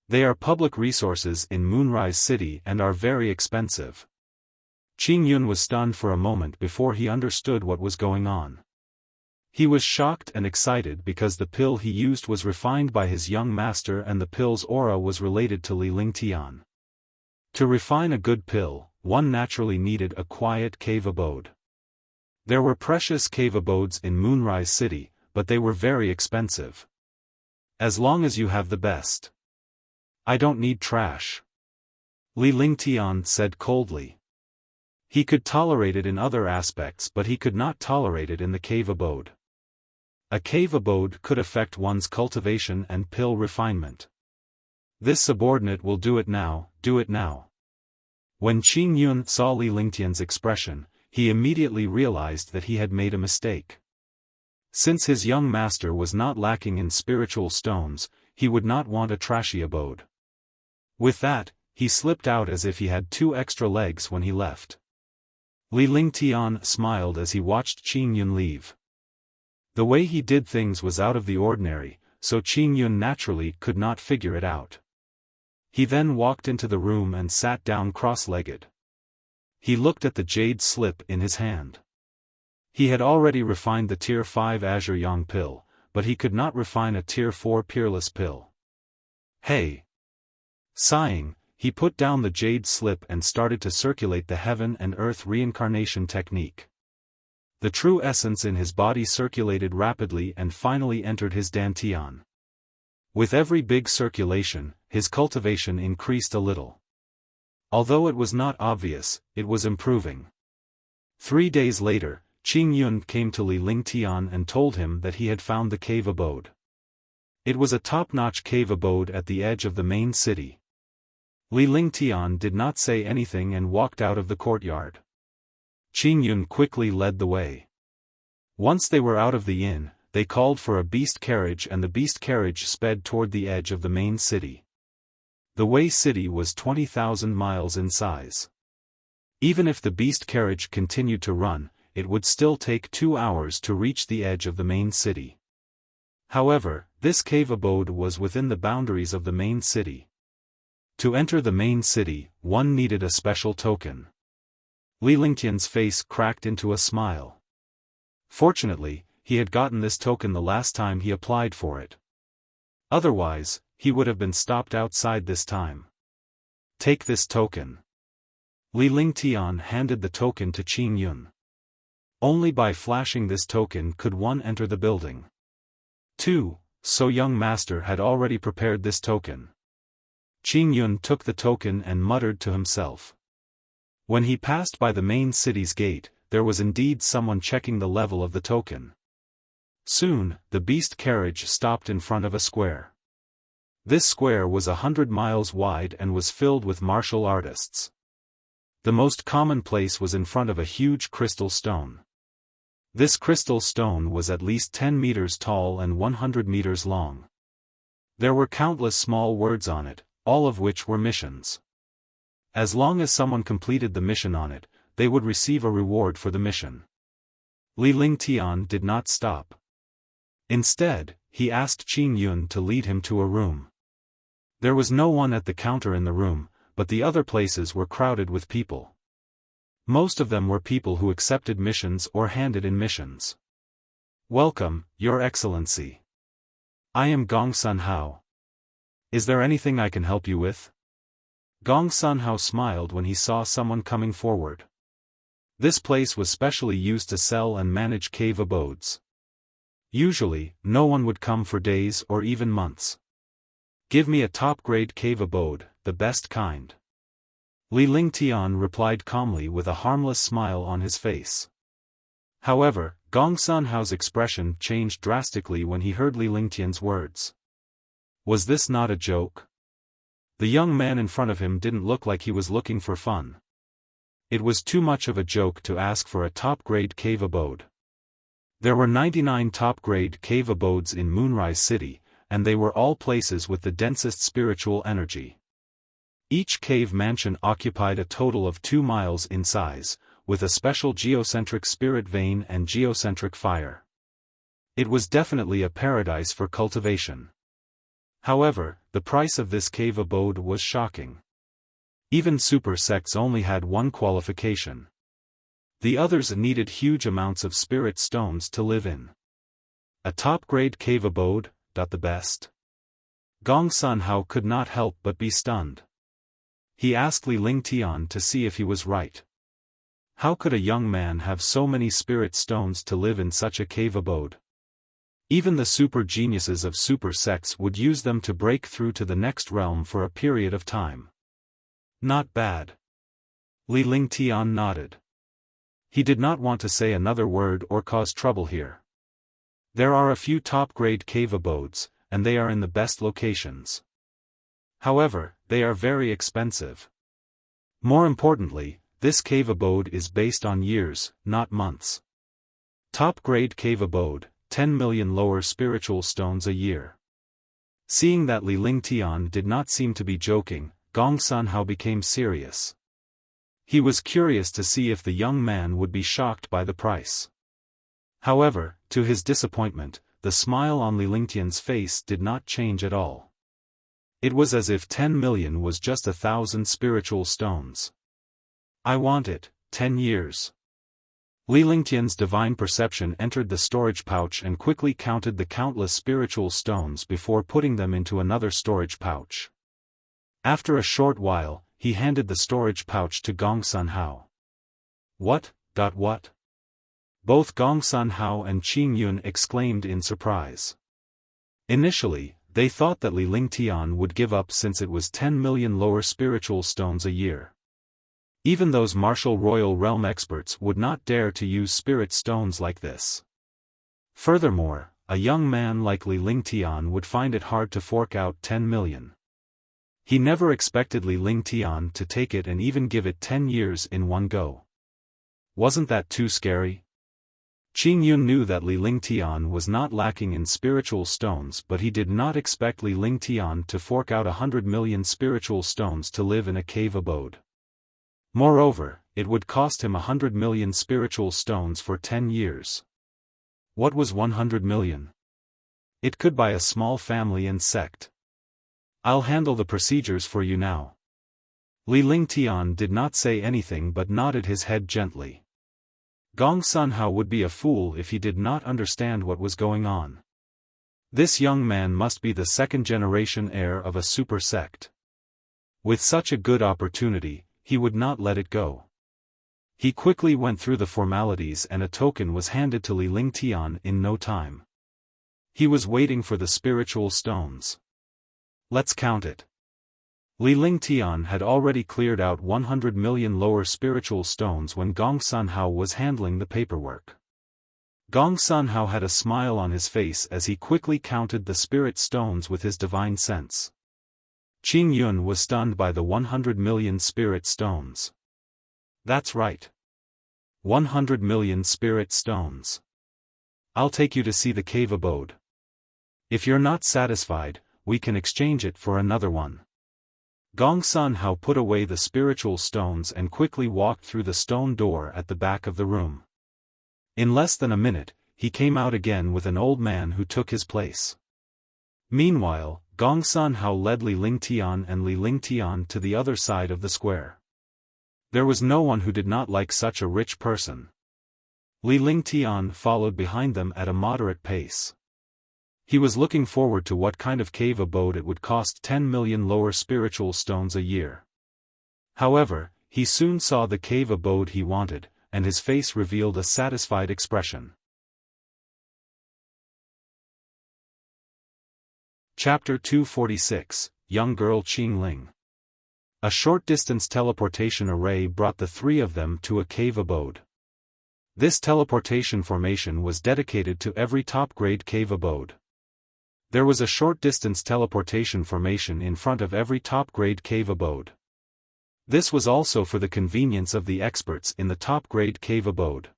They are public resources in Moonrise City and are very expensive. Qing Yun was stunned for a moment before he understood what was going on. He was shocked and excited because the pill he used was refined by his young master and the pill's aura was related to Li Lingtian. To refine a good pill, one naturally needed a quiet cave abode. There were precious cave abodes in Moonrise City, but they were very expensive. As long as you have the best. I don't need trash. Li Lingtian said coldly. He could tolerate it in other aspects but he could not tolerate it in the cave abode. A cave abode could affect one's cultivation and pill refinement. This subordinate will do it now, do it now. When Qing Yun saw Li Lingtian's expression, he immediately realized that he had made a mistake. Since his young master was not lacking in spiritual stones, he would not want a trashy abode. With that, he slipped out as if he had 2 extra legs when he left. Li Lingtian smiled as he watched Qing Yun leave. The way he did things was out of the ordinary, so Qing Yun naturally could not figure it out. He then walked into the room and sat down cross-legged. He looked at the jade slip in his hand. He had already refined the Tier 5 Azure Yang pill, but he could not refine a Tier 4 Peerless pill. Hey! Sighing, he put down the jade slip and started to circulate the heaven and earth reincarnation technique. The true essence in his body circulated rapidly and finally entered his dantian. With every big circulation, his cultivation increased a little. Although it was not obvious, it was improving. 3 days later, Qing Yun came to Li Lingtian and told him that he had found the cave abode. It was a top-notch cave abode at the edge of the main city. Li Lingtian did not say anything and walked out of the courtyard. Qing Yun quickly led the way. Once they were out of the inn, they called for a beast carriage and the beast carriage sped toward the edge of the main city. The Wei city was 20,000 miles in size. Even if the beast carriage continued to run, it would still take 2 hours to reach the edge of the main city. However, this cave abode was within the boundaries of the main city. To enter the main city, one needed a special token. Li Lingtian's face cracked into a smile. Fortunately, he had gotten this token the last time he applied for it. Otherwise, he would have been stopped outside this time. Take this token. Li Lingtian handed the token to Qing Yun. Only by flashing this token could one enter the building. 2. So young master had already prepared this token. Qing Yun took the token and muttered to himself. When he passed by the main city's gate, there was indeed someone checking the level of the token. Soon, the beast carriage stopped in front of a square. This square was 100 miles wide and was filled with martial artists. The most common place was in front of a huge crystal stone. This crystal stone was at least 10 meters tall and 100 meters long. There were countless small words on it, all of which were missions. As long as someone completed the mission on it, they would receive a reward for the mission. Li Lingtian did not stop. Instead, he asked Qing Yun to lead him to a room. There was no one at the counter in the room, but the other places were crowded with people. Most of them were people who accepted missions or handed in missions. Welcome, Your Excellency. I am Gong Sun Hao. Is there anything I can help you with? Gong Sun Hao smiled when he saw someone coming forward. This place was specially used to sell and manage cave abodes. Usually, no one would come for days or even months. Give me a top-grade cave abode, the best kind. Li Lingtian replied calmly with a harmless smile on his face. However, Gong Sun Hao's expression changed drastically when he heard Li Lingtian's words. Was this not a joke? The young man in front of him didn't look like he was looking for fun. It was too much of a joke to ask for a top-grade cave abode. There were 99 top-grade cave abodes in Moonrise City, and they were all places with the densest spiritual energy. Each cave mansion occupied a total of 2 miles in size, with a special geocentric spirit vein and geocentric fire. It was definitely a paradise for cultivation. However, the price of this cave abode was shocking. Even super sects only had one qualification. The others needed huge amounts of spirit stones to live in. A top-grade cave abode, the best. Gong Sun Hao could not help but be stunned. He asked Li Lingtian to see if he was right. How could a young man have so many spirit stones to live in such a cave abode? Even the super geniuses of super sects would use them to break through to the next realm for a period of time. Not bad. Li Lingtian nodded. He did not want to say another word or cause trouble here. There are a few top-grade cave abodes, and they are in the best locations. However, they are very expensive. More importantly, this cave abode is based on years, not months. Top-grade cave abode, 10 million lower spiritual stones a year. Seeing that Li Lingtian did not seem to be joking, Gong Sun Hao became serious. He was curious to see if the young man would be shocked by the price. However, to his disappointment, the smile on Li Lingtian's face did not change at all. It was as if 10 million was just 1,000 spiritual stones. I want it, 10 years. Li Lingtian's divine perception entered the storage pouch and quickly counted the countless spiritual stones before putting them into another storage pouch. After a short while, he handed the storage pouch to Gong Sun Hao. What? Both Gong Sun Hao and Qing Yun exclaimed in surprise. Initially, they thought that Li Lingtian would give up since it was 10 million lower spiritual stones a year. Even those martial royal realm experts would not dare to use spirit stones like this. Furthermore, a young man like Li Lingtian would find it hard to fork out 10 million. He never expected Li Lingtian to take it and even give it 10 years in one go. Wasn't that too scary? Qing Yun knew that Li Lingtian was not lacking in spiritual stones, but he did not expect Li Lingtian to fork out 100 million spiritual stones to live in a cave abode. Moreover, it would cost him 100 million spiritual stones for 10 years. What was 100 million? It could buy a small family and sect. I'll handle the procedures for you now. Li Lingtian did not say anything but nodded his head gently. Gong Sunhao would be a fool if he did not understand what was going on. This young man must be the second-generation heir of a super sect. With such a good opportunity, he would not let it go. He quickly went through the formalities and a token was handed to Li Lingtian in no time. He was waiting for the spiritual stones. Let's count it. Li Lingtian had already cleared out 100 million lower spiritual stones when Gong Sunhao was handling the paperwork. Gong Sunhao had a smile on his face as he quickly counted the spirit stones with his divine sense. Qing Yun was stunned by the 100 million spirit stones. That's right. 100 million spirit stones. I'll take you to see the cave abode. If you're not satisfied, we can exchange it for another one. Gong Sunhao put away the spiritual stones and quickly walked through the stone door at the back of the room. In less than a minute, he came out again with an old man who took his place. Meanwhile, Gong Sunhao led Li Lingtian and Li Lingtian to the other side of the square. There was no one who did not like such a rich person. Li Lingtian followed behind them at a moderate pace. He was looking forward to what kind of cave abode it would cost 10 million lower spiritual stones a year. However, he soon saw the cave abode he wanted, and his face revealed a satisfied expression. Chapter 246, Young Girl Qing Ling. A short-distance teleportation array brought the three of them to a cave abode. This teleportation formation was dedicated to every top-grade cave abode. There was a short-distance teleportation formation in front of every top-grade cave abode. This was also for the convenience of the experts in the top-grade cave abode.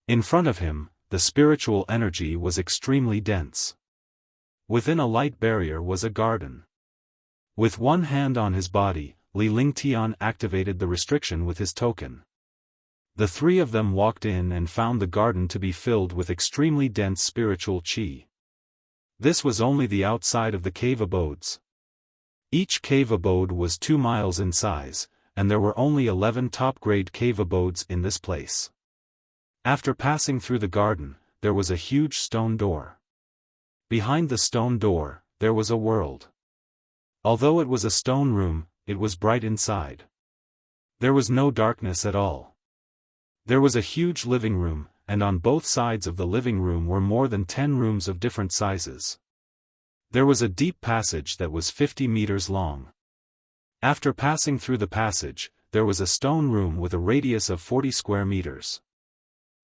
In front of him, the spiritual energy was extremely dense. Within a light barrier was a garden. With one hand on his body, Li Lingtian activated the restriction with his token. The three of them walked in and found the garden to be filled with extremely dense spiritual qi. This was only the outside of the cave abodes. Each cave abode was 2 miles in size, and there were only 11 top-grade cave abodes in this place. After passing through the garden, there was a huge stone door. Behind the stone door, there was a world. Although it was a stone room, it was bright inside. There was no darkness at all. There was a huge living room, and on both sides of the living room were more than 10 rooms of different sizes. There was a deep passage that was 50 meters long. After passing through the passage, there was a stone room with a radius of 40 square meters.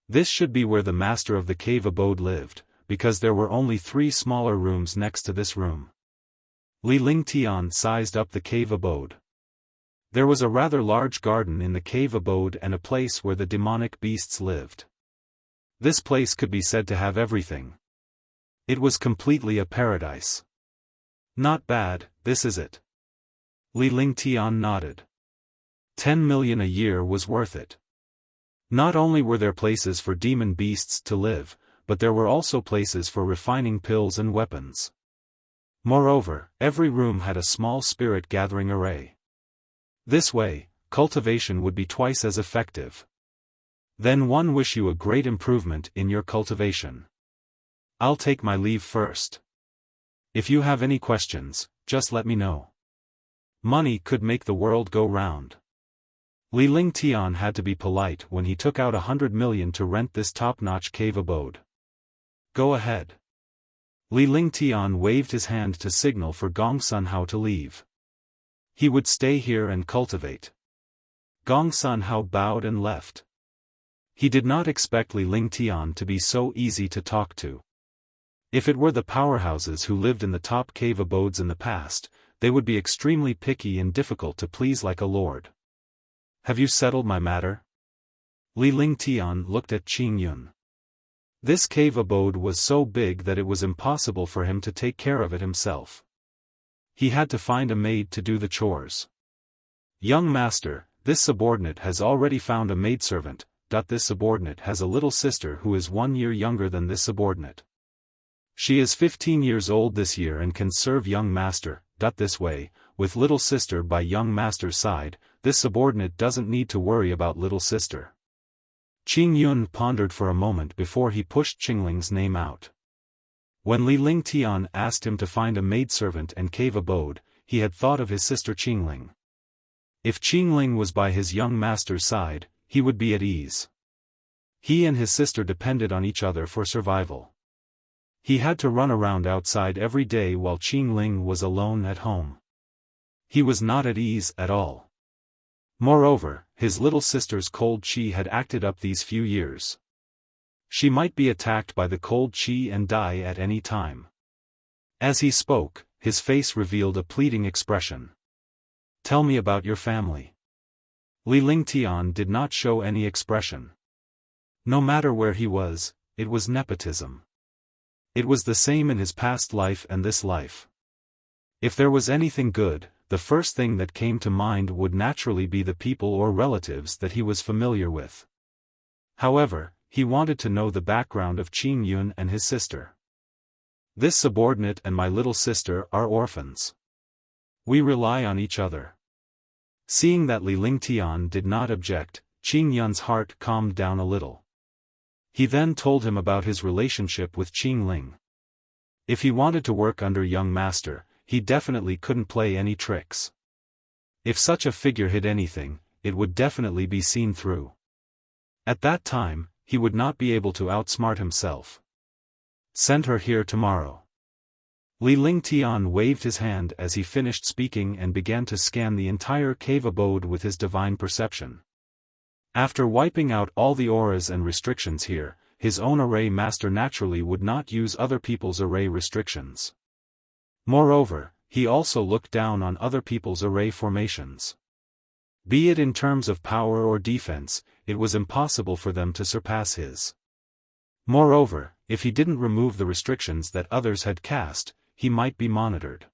This should be where the master of the cave abode lived, because there were only 3 smaller rooms next to this room. Li Lingtian sized up the cave abode. There was a rather large garden in the cave abode and a place where the demonic beasts lived. This place could be said to have everything. It was completely a paradise. Not bad, this is it. Li Lingtian nodded. 10 million a year was worth it. Not only were there places for demon beasts to live, but there were also places for refining pills and weapons. Moreover, every room had a small spirit gathering array. This way, cultivation would be twice as effective. Then one wish you a great improvement in your cultivation. I'll take my leave first. If you have any questions, just let me know. Money could make the world go round. Li Lingtian had to be polite when he took out 100 million to rent this top-notch cave abode. Go ahead. Li Lingtian waved his hand to signal for Gong Sunhao to leave. He would stay here and cultivate. Gong Sun Hao bowed and left. He did not expect Li Lingtian to be so easy to talk to. If it were the powerhouses who lived in the top cave abodes in the past, they would be extremely picky and difficult to please like a lord. Have you settled my matter? Li Lingtian looked at Qing Yun. This cave abode was so big that it was impossible for him to take care of it himself. He had to find a maid to do the chores. Young master, this subordinate has already found a maidservant. This subordinate has a little sister who is 1 year younger than this subordinate. She is 15 years old this year and can serve young master. This way, with little sister by young master's side, this subordinate doesn't need to worry about little sister. Qing Yun pondered for a moment before he pushed Qingling's name out. When Li Lingtian asked him to find a maidservant and cave abode, he had thought of his sister Qingling. If Qingling was by his young master's side, he would be at ease. He and his sister depended on each other for survival. He had to run around outside every day while Qingling was alone at home. He was not at ease at all. Moreover, his little sister's cold qi had acted up these few years. She might be attacked by the cold qi and die at any time. As he spoke, his face revealed a pleading expression. Tell me about your family. Li Lingtian did not show any expression. No matter where he was, it was nepotism. It was the same in his past life and this life. If there was anything good, the first thing that came to mind would naturally be the people or relatives that he was familiar with. However, he wanted to know the background of Qing Yun and his sister. This subordinate and my little sister are orphans. We rely on each other. Seeing that Li Lingtian did not object, Qing Yun's heart calmed down a little. He then told him about his relationship with Qingling. If he wanted to work under young master, he definitely couldn't play any tricks. If such a figure hid anything, it would definitely be seen through. At that time, he would not be able to outsmart himself. Send her here tomorrow. Li Lingtian waved his hand as he finished speaking and began to scan the entire cave abode with his divine perception. After wiping out all the auras and restrictions here, his own array master naturally would not use other people's array restrictions. Moreover, he also looked down on other people's array formations. Be it in terms of power or defense, it was impossible for them to surpass his. Moreover, if he didn't remove the restrictions that others had cast, he might be monitored.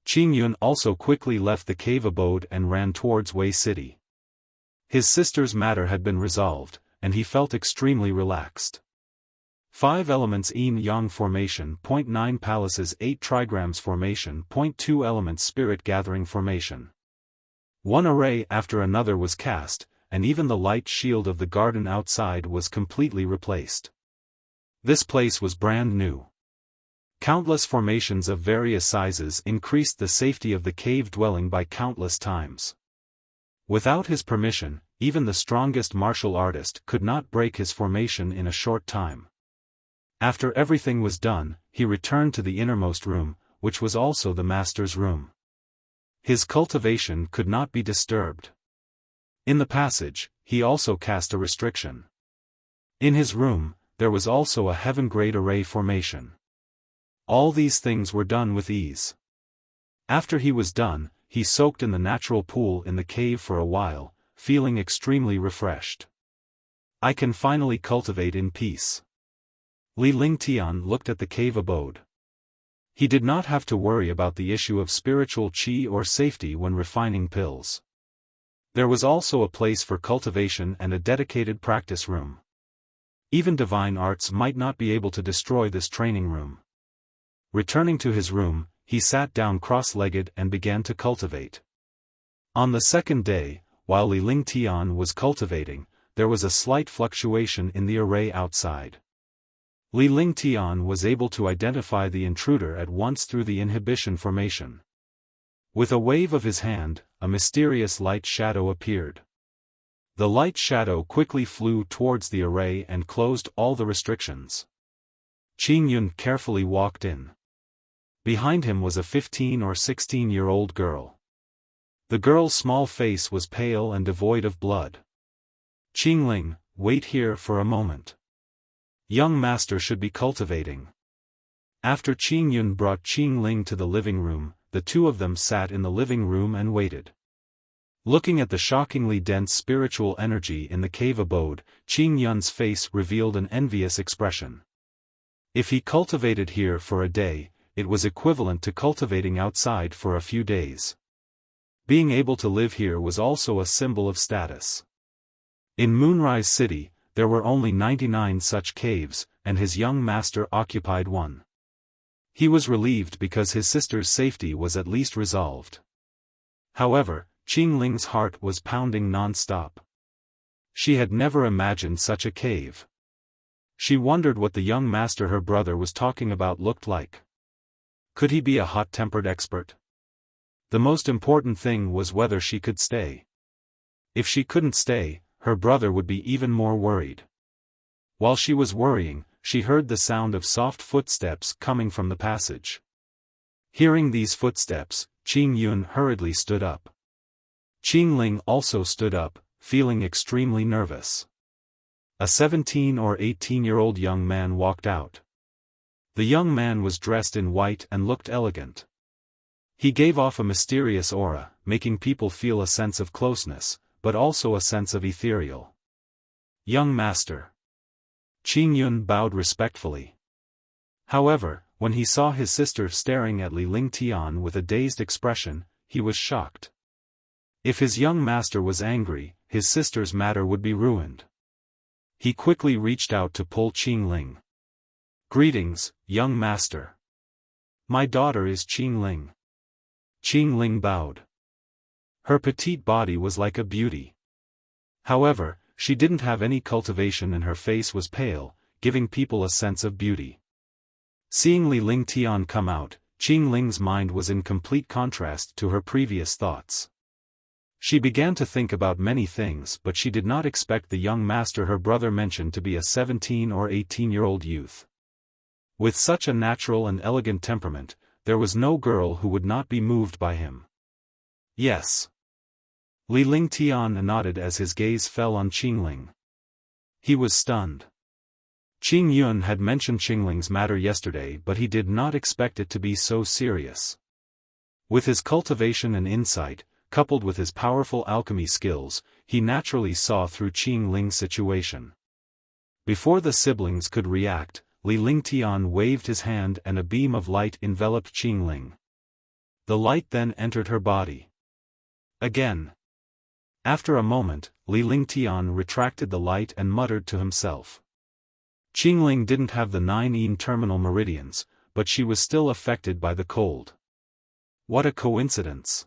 Qing Yun also quickly left the cave abode and ran towards Wei City. His sister's matter had been resolved, and he felt extremely relaxed. 5 elements yin-yang formation. 0.9 palaces 8 trigrams formation. 0.2 elements spirit gathering formation. One array after another was cast, and even the light shield of the garden outside was completely replaced. This place was brand new. Countless formations of various sizes increased the safety of the cave dwelling by countless times. Without his permission, even the strongest martial artist could not break his formation in a short time. After everything was done, he returned to the innermost room, which was also the master's room. His cultivation could not be disturbed. In the passage, he also cast a restriction. In his room, there was also a heaven-grade array formation. All these things were done with ease. After he was done, he soaked in the natural pool in the cave for a while, feeling extremely refreshed. I can finally cultivate in peace. Li Lingtian looked at the cave abode. He did not have to worry about the issue of spiritual qi or safety when refining pills. There was also a place for cultivation and a dedicated practice room. Even divine arts might not be able to destroy this training room. Returning to his room, he sat down cross-legged and began to cultivate. On the second day, while Li Lingtian was cultivating, there was a slight fluctuation in the array outside. Li Lingtian was able to identify the intruder at once through the inhibition formation. With a wave of his hand, a mysterious light shadow appeared. The light shadow quickly flew towards the array and closed all the restrictions. Qing Yun carefully walked in. Behind him was a 15 or 16-year-old girl. The girl's small face was pale and devoid of blood. Qingling, wait here for a moment. Young master should be cultivating. After Qingyun brought Qingling to the living room, the two of them sat in the living room and waited. Looking at the shockingly dense spiritual energy in the cave abode, Qingyun's face revealed an envious expression. If he cultivated here for a day, it was equivalent to cultivating outside for a few days. Being able to live here was also a symbol of status. In Moonrise City, there were only 99 such caves, and his young master occupied one. He was relieved because his sister's safety was at least resolved. However, Qingling's heart was pounding non-stop. She had never imagined such a cave. She wondered what the young master her brother was talking about looked like. Could he be a hot-tempered expert? The most important thing was whether she could stay. If she couldn't stay, her brother would be even more worried. While she was worrying, she heard the sound of soft footsteps coming from the passage. Hearing these footsteps, Qingyun hurriedly stood up. Qingling also stood up, feeling extremely nervous. A 17 or 18-year-old young man walked out. The young man was dressed in white and looked elegant. He gave off a mysterious aura, making people feel a sense of closeness, but also a sense of ethereal. Young master. Qingyun bowed respectfully. However, when he saw his sister staring at Li Lingtian with a dazed expression, he was shocked. If his young master was angry, his sister's matter would be ruined. He quickly reached out to pull Qingling. Greetings, young master. My daughter is Qingling. Qingling bowed. Her petite body was like a beauty. However, she didn't have any cultivation and her face was pale, giving people a sense of beauty. Seeing Li Lingtian come out, Qingling's mind was in complete contrast to her previous thoughts. She began to think about many things, but she did not expect the young master her brother mentioned to be a 17 or 18-year-old youth. With such a natural and elegant temperament, there was no girl who would not be moved by him. Yes. Li Lingtian nodded as his gaze fell on Qingling. He was stunned. Qingyun had mentioned Qingling's matter yesterday, but he did not expect it to be so serious. With his cultivation and insight, coupled with his powerful alchemy skills, he naturally saw through Qingling's situation. Before the siblings could react, Li Lingtian waved his hand and a beam of light enveloped Qingling. The light then entered her body. Again. After a moment, Li Lingtian retracted the light and muttered to himself. Qingling didn't have the 9 terminal meridians, but she was still affected by the cold. What a coincidence.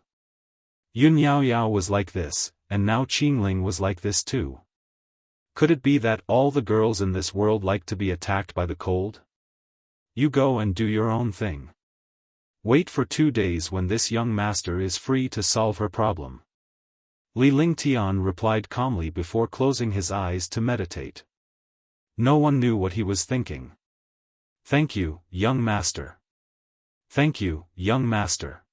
Yun Yaoyao was like this, and now Qingling was like this too. Could it be that all the girls in this world like to be attacked by the cold? You go and do your own thing. Wait for 2 days when this young master is free to solve her problem. Li Lingtian replied calmly before closing his eyes to meditate. No one knew what he was thinking. Thank you, young master. Thank you, young master.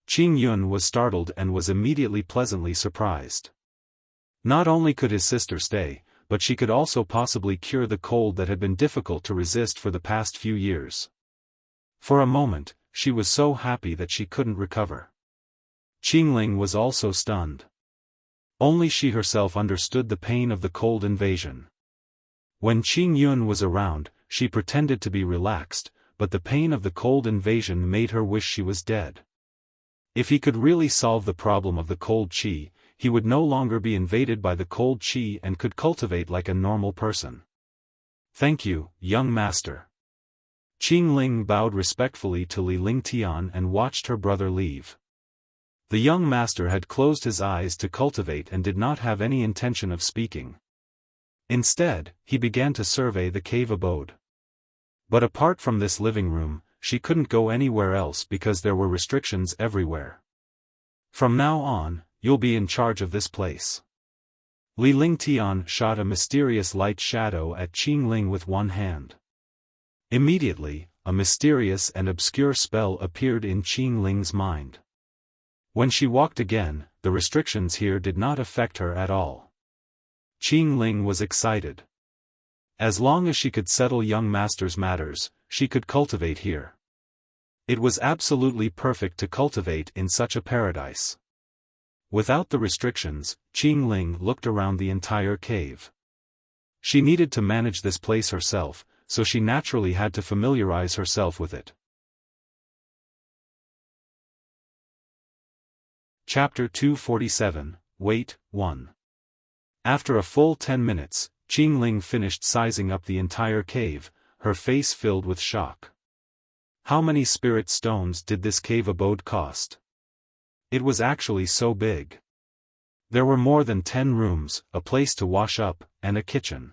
Qingyun was startled and was immediately pleasantly surprised. Not only could his sister stay, but she could also possibly cure the cold that had been difficult to resist for the past few years. For a moment, she was so happy that she couldn't recover. Qingling was also stunned. Only she herself understood the pain of the cold invasion. When Qingyun was around, she pretended to be relaxed, but the pain of the cold invasion made her wish she was dead. If he could really solve the problem of the cold qi, he would no longer be invaded by the cold qi and could cultivate like a normal person. Thank you, young master. Qingling bowed respectfully to Li Lingtian and watched her brother leave. The young master had closed his eyes to cultivate and did not have any intention of speaking. Instead, he began to survey the cave abode. But apart from this living room, she couldn't go anywhere else because there were restrictions everywhere. From now on, you'll be in charge of this place. Li Lingtian shot a mysterious light shadow at Qingling with one hand. Immediately, a mysterious and obscure spell appeared in Qingling's mind. When she walked again, the restrictions here did not affect her at all. Qing Ling was excited. As long as she could settle young master's matters, she could cultivate here. It was absolutely perfect to cultivate in such a paradise. Without the restrictions, Qing Ling looked around the entire cave. She needed to manage this place herself, so she naturally had to familiarize herself with it. Chapter 247, Wait, 1. After a full 10 minutes, Qing Ling finished sizing up the entire cave, her face filled with shock. How many spirit stones did this cave abode cost? It was actually so big. There were more than 10 rooms, a place to wash up, and a kitchen.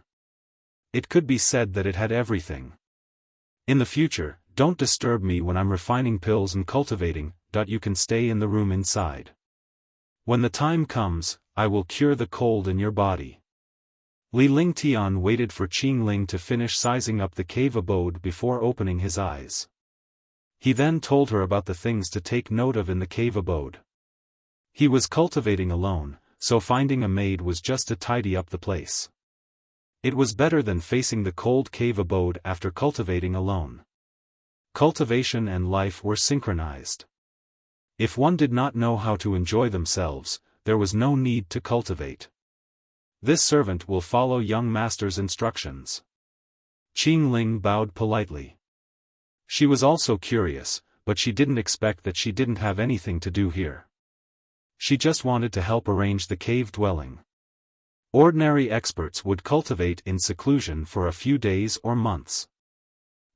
It could be said that it had everything. In the future, don't disturb me when I'm refining pills and cultivating. You can stay in the room inside. When the time comes, I will cure the cold in your body. Li Lingtian waited for Qing Ling to finish sizing up the cave abode before opening his eyes. He then told her about the things to take note of in the cave abode. He was cultivating alone, so finding a maid was just to tidy up the place. It was better than facing the cold cave abode after cultivating alone. Cultivation and life were synchronized. If one did not know how to enjoy themselves, there was no need to cultivate. This servant will follow young master's instructions. Qing Ling bowed politely. She was also curious, but she didn't expect that she didn't have anything to do here. She just wanted to help arrange the cave dwelling. Ordinary experts would cultivate in seclusion for a few days or months.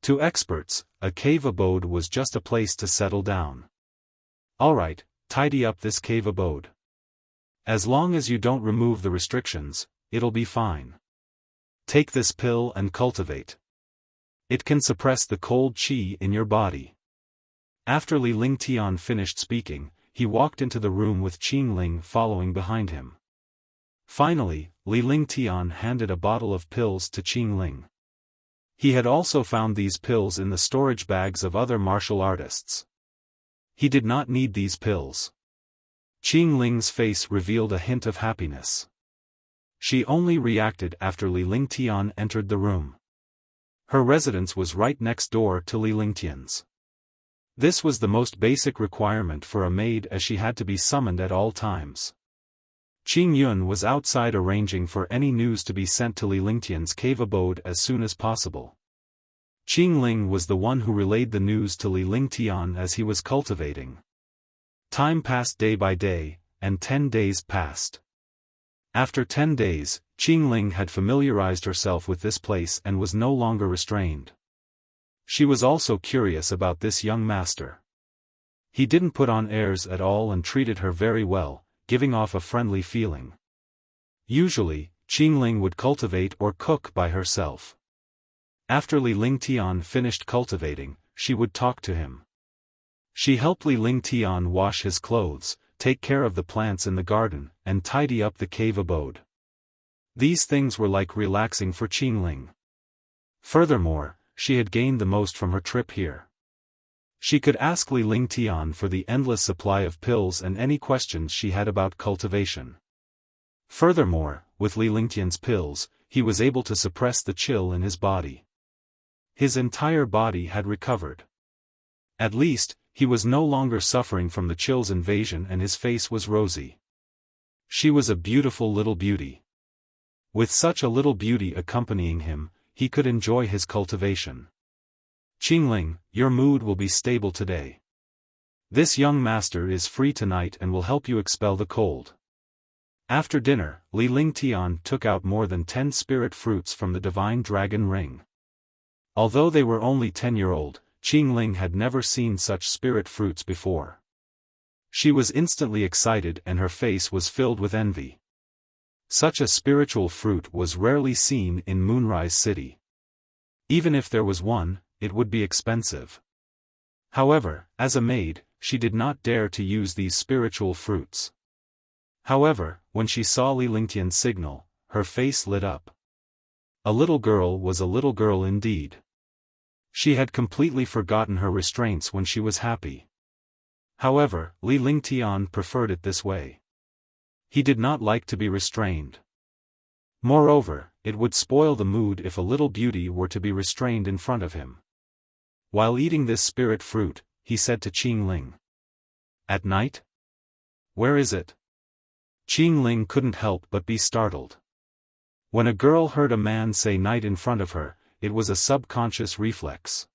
To experts, a cave abode was just a place to settle down. Alright, tidy up this cave abode. As long as you don't remove the restrictions, it'll be fine. Take this pill and cultivate. It can suppress the cold qi in your body. After Li Lingtian finished speaking, he walked into the room with Qing Ling following behind him. Finally, Li Lingtian handed a bottle of pills to Qing Ling. He had also found these pills in the storage bags of other martial artists. He did not need these pills. Qing Ling's face revealed a hint of happiness. She only reacted after Li Lingtian entered the room. Her residence was right next door to Li Lingtian's. This was the most basic requirement for a maid, as she had to be summoned at all times. Qing Yun was outside arranging for any news to be sent to Li Lingtian's cave abode as soon as possible. Qing Ling was the one who relayed the news to Li Lingtian as he was cultivating. Time passed day by day, and 10 days passed. After 10 days, Qing Ling had familiarized herself with this place and was no longer restrained. She was also curious about this young master. He didn't put on airs at all and treated her very well, giving off a friendly feeling. Usually, Qing Ling would cultivate or cook by herself. After Li Lingtian finished cultivating, she would talk to him. She helped Li Lingtian wash his clothes, take care of the plants in the garden, and tidy up the cave abode. These things were like relaxing for Qing Ling. Furthermore, she had gained the most from her trip here. She could ask Li Lingtian for the endless supply of pills and any questions she had about cultivation. Furthermore, with Li Lingtian's pills, he was able to suppress the chill in his body. His entire body had recovered. At least, he was no longer suffering from the chill's invasion and his face was rosy. She was a beautiful little beauty. With such a little beauty accompanying him, he could enjoy his cultivation. Qing Ling, your mood will be stable today. This young master is free tonight and will help you expel the cold. After dinner, Li Lingtian took out more than 10 spirit fruits from the divine dragon ring. Although they were only 10-year-old, Qing Ling had never seen such spirit fruits before. She was instantly excited and her face was filled with envy. Such a spiritual fruit was rarely seen in Moonrise City. Even if there was one, it would be expensive. However, as a maid, she did not dare to use these spiritual fruits. However, when she saw Li Lingtian's signal, her face lit up. A little girl was a little girl indeed. She had completely forgotten her restraints when she was happy. However, Li Lingtian preferred it this way. He did not like to be restrained. Moreover, it would spoil the mood if a little beauty were to be restrained in front of him. While eating this spirit fruit, he said to Qing Ling. At night? Where is it? Qing Ling couldn't help but be startled. When a girl heard a man say night in front of her, it was a subconscious reflex.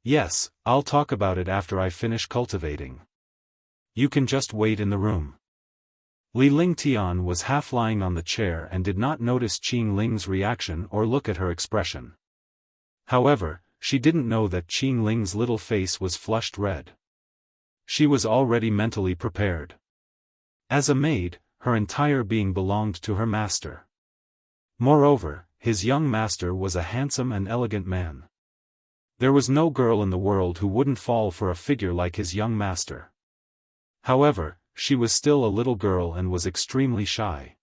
Yes, I'll talk about it after I finish cultivating. You can just wait in the room. Li Lingtian was half lying on the chair and did not notice Qing Ling's reaction or look at her expression. However, she didn't know that Qing Ling's little face was flushed red. She was already mentally prepared. As a maid, her entire being belonged to her master. Moreover, his young master was a handsome and elegant man. There was no girl in the world who wouldn't fall for a figure like his young master. However, she was still a little girl and was extremely shy.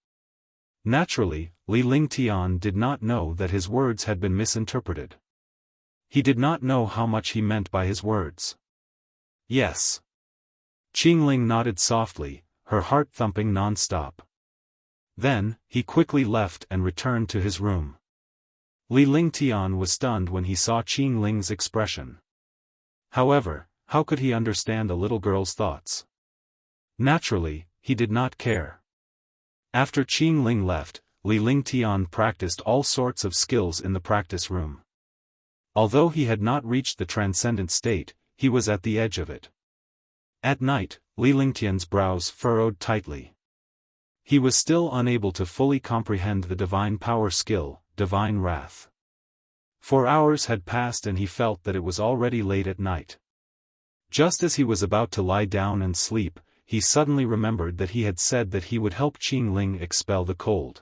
Naturally, Li Lingtian did not know that his words had been misinterpreted. He did not know how much he meant by his words. Yes. Qing Ling nodded softly, her heart thumping non-stop. Then, he quickly left and returned to his room. Li Lingtian was stunned when he saw Qing Ling's expression. However, how could he understand a little girl's thoughts? Naturally, he did not care. After Qing Ling left, Li Lingtian practiced all sorts of skills in the practice room. Although he had not reached the transcendent state, he was at the edge of it. At night, Li Lingtian's brows furrowed tightly. He was still unable to fully comprehend the divine power skill, divine wrath. 4 hours had passed and he felt that it was already late at night. Just as he was about to lie down and sleep, he suddenly remembered that he had said that he would help Qing Ling expel the cold.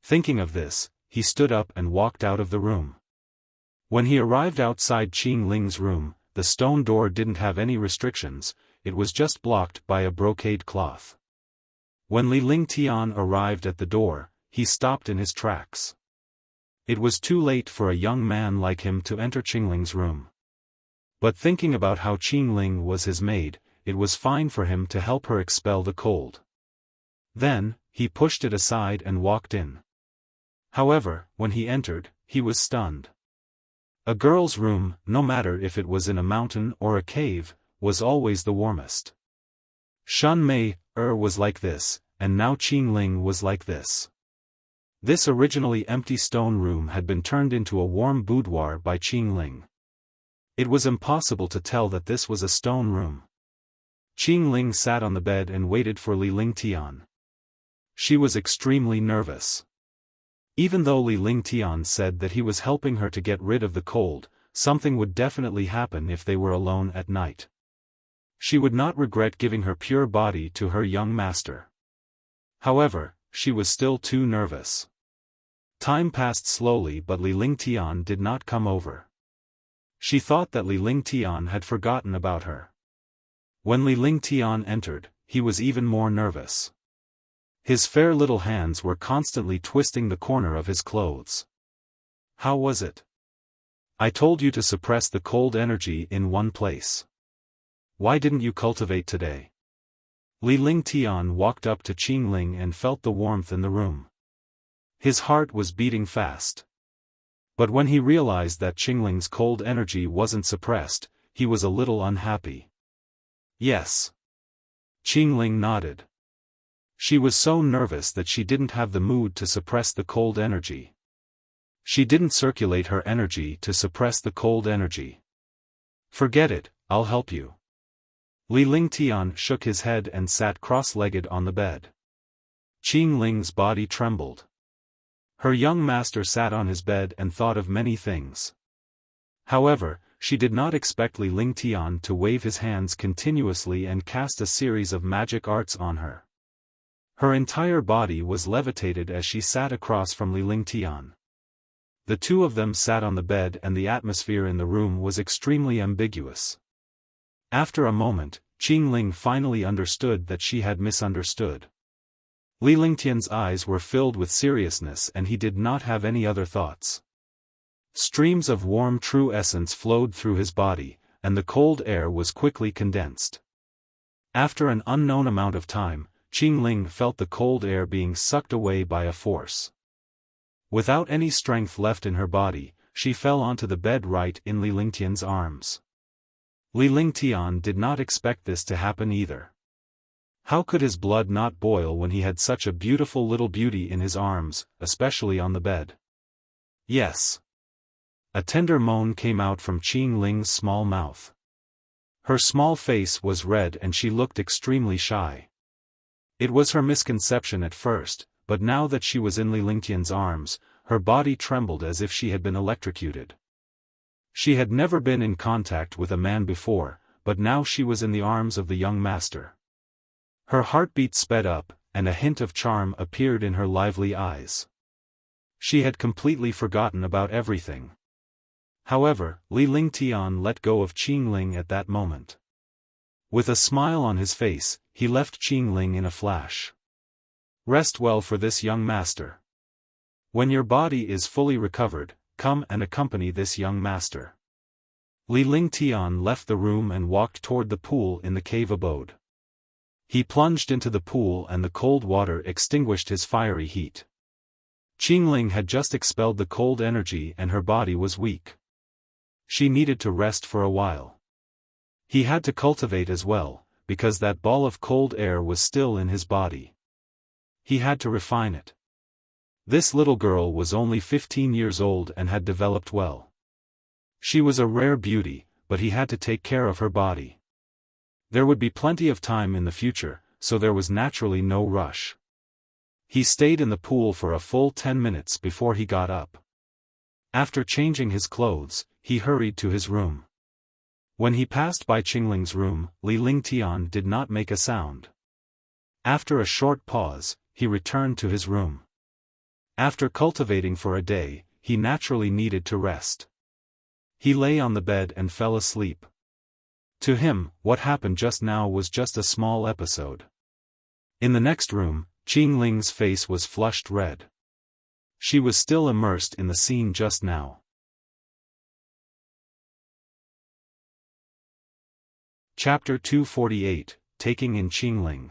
Thinking of this, he stood up and walked out of the room. When he arrived outside Qing Ling's room, the stone door didn't have any restrictions, it was just blocked by a brocade cloth. When Li Lingtian arrived at the door, he stopped in his tracks. It was too late for a young man like him to enter Qing Ling's room. But thinking about how Qing Ling was his maid, it was fine for him to help her expel the cold. Then, he pushed it aside and walked in. However, when he entered, he was stunned. A girl's room, no matter if it was in a mountain or a cave, was always the warmest. Shun Mei was like this, and now Qing Ling was like this. This originally empty stone room had been turned into a warm boudoir by Qing Ling. It was impossible to tell that this was a stone room. Qing Ling sat on the bed and waited for Li Lingtian. She was extremely nervous. Even though Li Lingtian said that he was helping her to get rid of the cold, something would definitely happen if they were alone at night. She would not regret giving her pure body to her young master. However, she was still too nervous. Time passed slowly but Li Lingtian did not come over. She thought that Li Lingtian had forgotten about her. When Li Lingtian entered, he was even more nervous. His fair little hands were constantly twisting the corner of his clothes. How was it? I told you to suppress the cold energy in one place. Why didn't you cultivate today? Li Lingtian walked up to Qing Ling and felt the warmth in the room. His heart was beating fast. But when he realized that Qing Ling's cold energy wasn't suppressed, he was a little unhappy. Yes. Qing Ling nodded. She was so nervous that she didn't have the mood to suppress the cold energy. She didn't circulate her energy to suppress the cold energy. Forget it, I'll help you. Li Lingtian shook his head and sat cross-legged on the bed. Qing Ling's body trembled. Her young master sat on his bed and thought of many things. However, she did not expect Li Lingtian to wave his hands continuously and cast a series of magic arts on her. Her entire body was levitated as she sat across from Li Lingtian. The two of them sat on the bed and the atmosphere in the room was extremely ambiguous. After a moment, Qing Ling finally understood that she had misunderstood. Li Lingtian's eyes were filled with seriousness and he did not have any other thoughts. Streams of warm true essence flowed through his body, and the cold air was quickly condensed. After an unknown amount of time, Qingling felt the cold air being sucked away by a force. Without any strength left in her body, she fell onto the bed right in Li Lingtian's arms. Li Lingtian did not expect this to happen either. How could his blood not boil when he had such a beautiful little beauty in his arms, especially on the bed? Yes. A tender moan came out from Qingling's small mouth. Her small face was red and she looked extremely shy. It was her misconception at first, but now that she was in Li Lingtian's arms, her body trembled as if she had been electrocuted. She had never been in contact with a man before, but now she was in the arms of the young master. Her heartbeat sped up, and a hint of charm appeared in her lively eyes. She had completely forgotten about everything. However, Li Lingtian let go of Qingling at that moment. With a smile on his face, he left Qingling in a flash. Rest well for this young master. When your body is fully recovered, come and accompany this young master. Li Lingtian left the room and walked toward the pool in the cave abode. He plunged into the pool and the cold water extinguished his fiery heat. Qingling had just expelled the cold energy and her body was weak. She needed to rest for a while. He had to cultivate as well, because that ball of cold air was still in his body. He had to refine it. This little girl was only 15 years old and had developed well. She was a rare beauty, but he had to take care of her body. There would be plenty of time in the future, so there was naturally no rush. He stayed in the pool for a full 10 minutes before he got up. After changing his clothes, he hurried to his room. When he passed by Qingling's room, Li Lingtian did not make a sound. After a short pause, he returned to his room. After cultivating for a day, he naturally needed to rest. He lay on the bed and fell asleep. To him, what happened just now was just a small episode. In the next room, Qingling's face was flushed red. She was still immersed in the scene just now. Chapter 248, Taking in Qingling.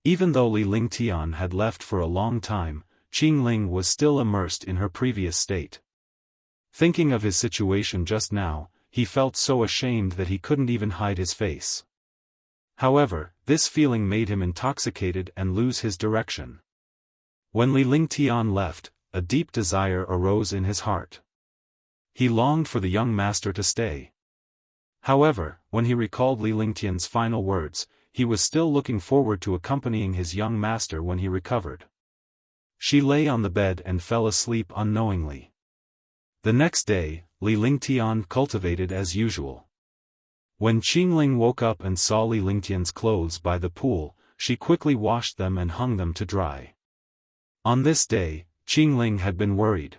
Even though Li Lingtian had left for a long time, Qingling was still immersed in her previous state. Thinking of his situation just now, he felt so ashamed that he couldn't even hide his face. However, this feeling made him intoxicated and lose his direction. When Li Lingtian left, a deep desire arose in his heart. He longed for the young master to stay. However, when he recalled Li Lingtian's final words, he was still looking forward to accompanying his young master when he recovered. She lay on the bed and fell asleep unknowingly. The next day, Li Lingtian cultivated as usual. When Qingling woke up and saw Li Lingtian's clothes by the pool, she quickly washed them and hung them to dry. On this day, Qingling had been worried.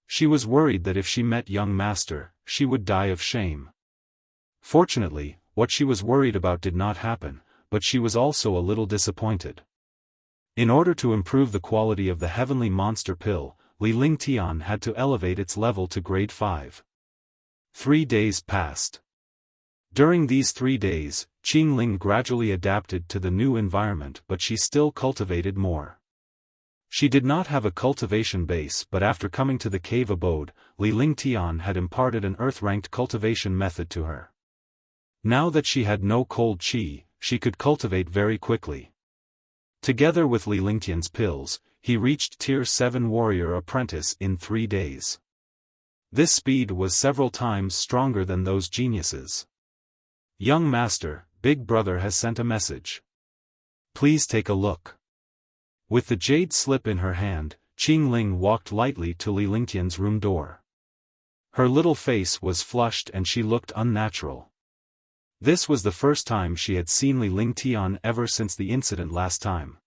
She was worried that if she met young master, she would die of shame. Fortunately, what she was worried about did not happen, but she was also a little disappointed. In order to improve the quality of the heavenly monster pill, Li Lingtian had to elevate its level to grade 5. 3 days passed. During these 3 days, Qingling gradually adapted to the new environment but she still cultivated more. She did not have a cultivation base but after coming to the cave abode, Li Lingtian had imparted an earth-ranked cultivation method to her. Now that she had no cold chi, she could cultivate very quickly. Together with Li Lingtian's pills, he reached Tier 7 warrior apprentice in 3 days. This speed was several times stronger than those geniuses. Young master, Big Brother has sent a message. Please take a look. With the jade slip in her hand, Qingling walked lightly to Li Lingtian's room door. Her little face was flushed and she looked unnatural. This was the first time she had seen Li Lingtian ever since the incident last time.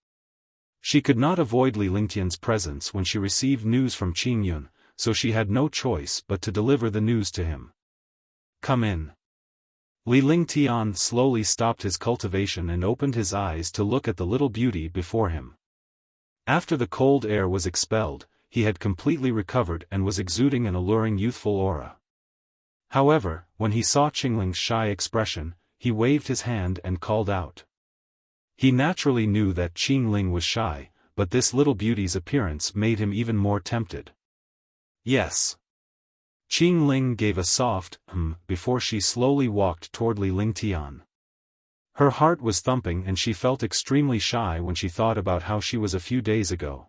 She could not avoid Li Lingtian's presence when she received news from Qingyun, so she had no choice but to deliver the news to him. Come in. Li Lingtian slowly stopped his cultivation and opened his eyes to look at the little beauty before him. After the cold air was expelled, he had completely recovered and was exuding an alluring youthful aura. However, when he saw Qingling's shy expression, he waved his hand and called out. He naturally knew that Qing Ling was shy, but this little beauty's appearance made him even more tempted. Yes. Qing Ling gave a soft before she slowly walked toward Li Lingtian. Her heart was thumping and she felt extremely shy when she thought about how she was a few days ago.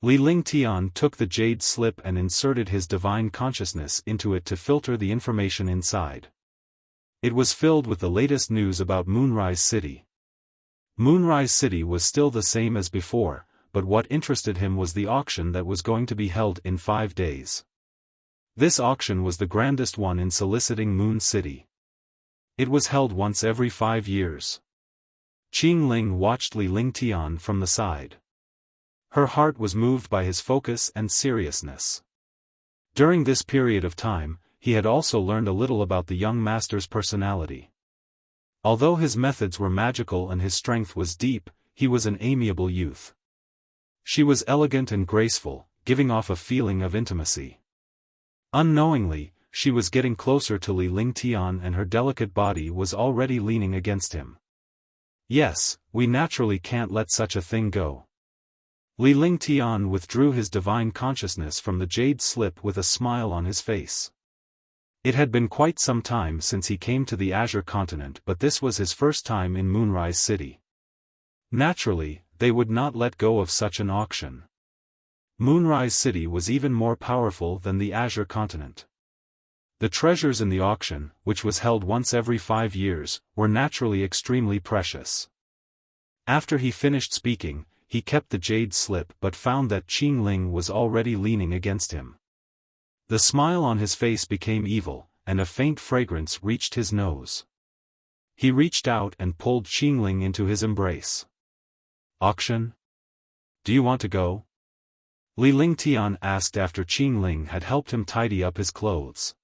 Li Lingtian took the jade slip and inserted his divine consciousness into it to filter the information inside. It was filled with the latest news about Moonrise City. Moonrise City was still the same as before, but what interested him was the auction that was going to be held in 5 days. This auction was the grandest one in soliciting Moon City. It was held once every 5 years. Qing Ling watched Li Lingtian from the side. Her heart was moved by his focus and seriousness. During this period of time, he had also learned a little about the young master's personality. Although his methods were magical and his strength was deep, he was an amiable youth. She was elegant and graceful, giving off a feeling of intimacy. Unknowingly, she was getting closer to Li Lingtian and her delicate body was already leaning against him. Yes, we naturally can't let such a thing go. Li Lingtian withdrew his divine consciousness from the jade slip with a smile on his face. It had been quite some time since he came to the Azure continent, but this was his first time in Moonrise City. Naturally, they would not let go of such an auction. Moonrise City was even more powerful than the Azure continent. The treasures in the auction, which was held once every 5 years, were naturally extremely precious. After he finished speaking, he kept the jade slip but found that Qing Ling was already leaning against him. The smile on his face became evil, and a faint fragrance reached his nose. He reached out and pulled Qing Ling into his embrace. Auction? Do you want to go? Li Lingtian asked after Qing Ling had helped him tidy up his clothes.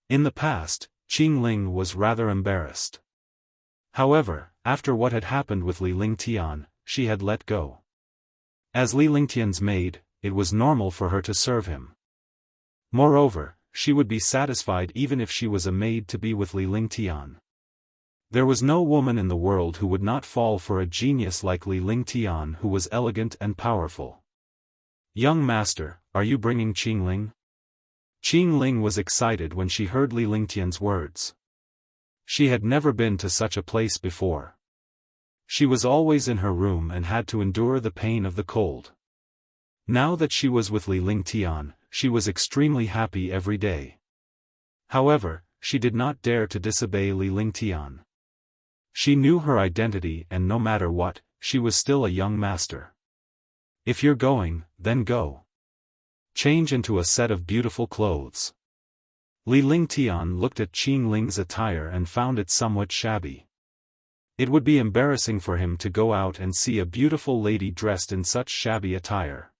In the past, Qing Ling was rather embarrassed. However, after what had happened with Li Lingtian, she had let go. As Li Lingtian's maid, it was normal for her to serve him. Moreover, she would be satisfied even if she was a maid to be with Li Lingtian. There was no woman in the world who would not fall for a genius like Li Lingtian who was elegant and powerful. Young master, are you bringing Qing Ling? Qing Ling was excited when she heard Li Lingtian's words. She had never been to such a place before. She was always in her room and had to endure the pain of the cold. Now that she was with Li Lingtian, she was extremely happy every day. However, she did not dare to disobey Li Lingtian. She knew her identity and no matter what, she was still a young master. If you're going, then go. Change into a set of beautiful clothes. Li Lingtian looked at Qing Ling's attire and found it somewhat shabby. It would be embarrassing for him to go out and see a beautiful lady dressed in such shabby attire.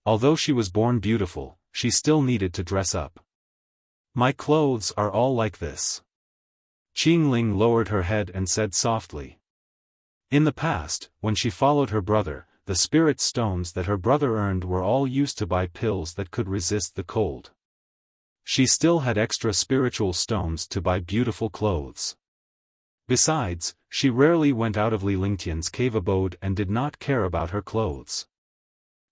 Although she was born beautiful, she still needed to dress up. My clothes are all like this. Qing Ling lowered her head and said softly. In the past, when she followed her brother, the spirit stones that her brother earned were all used to buy pills that could resist the cold. She still had extra spiritual stones to buy beautiful clothes. Besides, she rarely went out of Li Lingtian's cave abode and did not care about her clothes.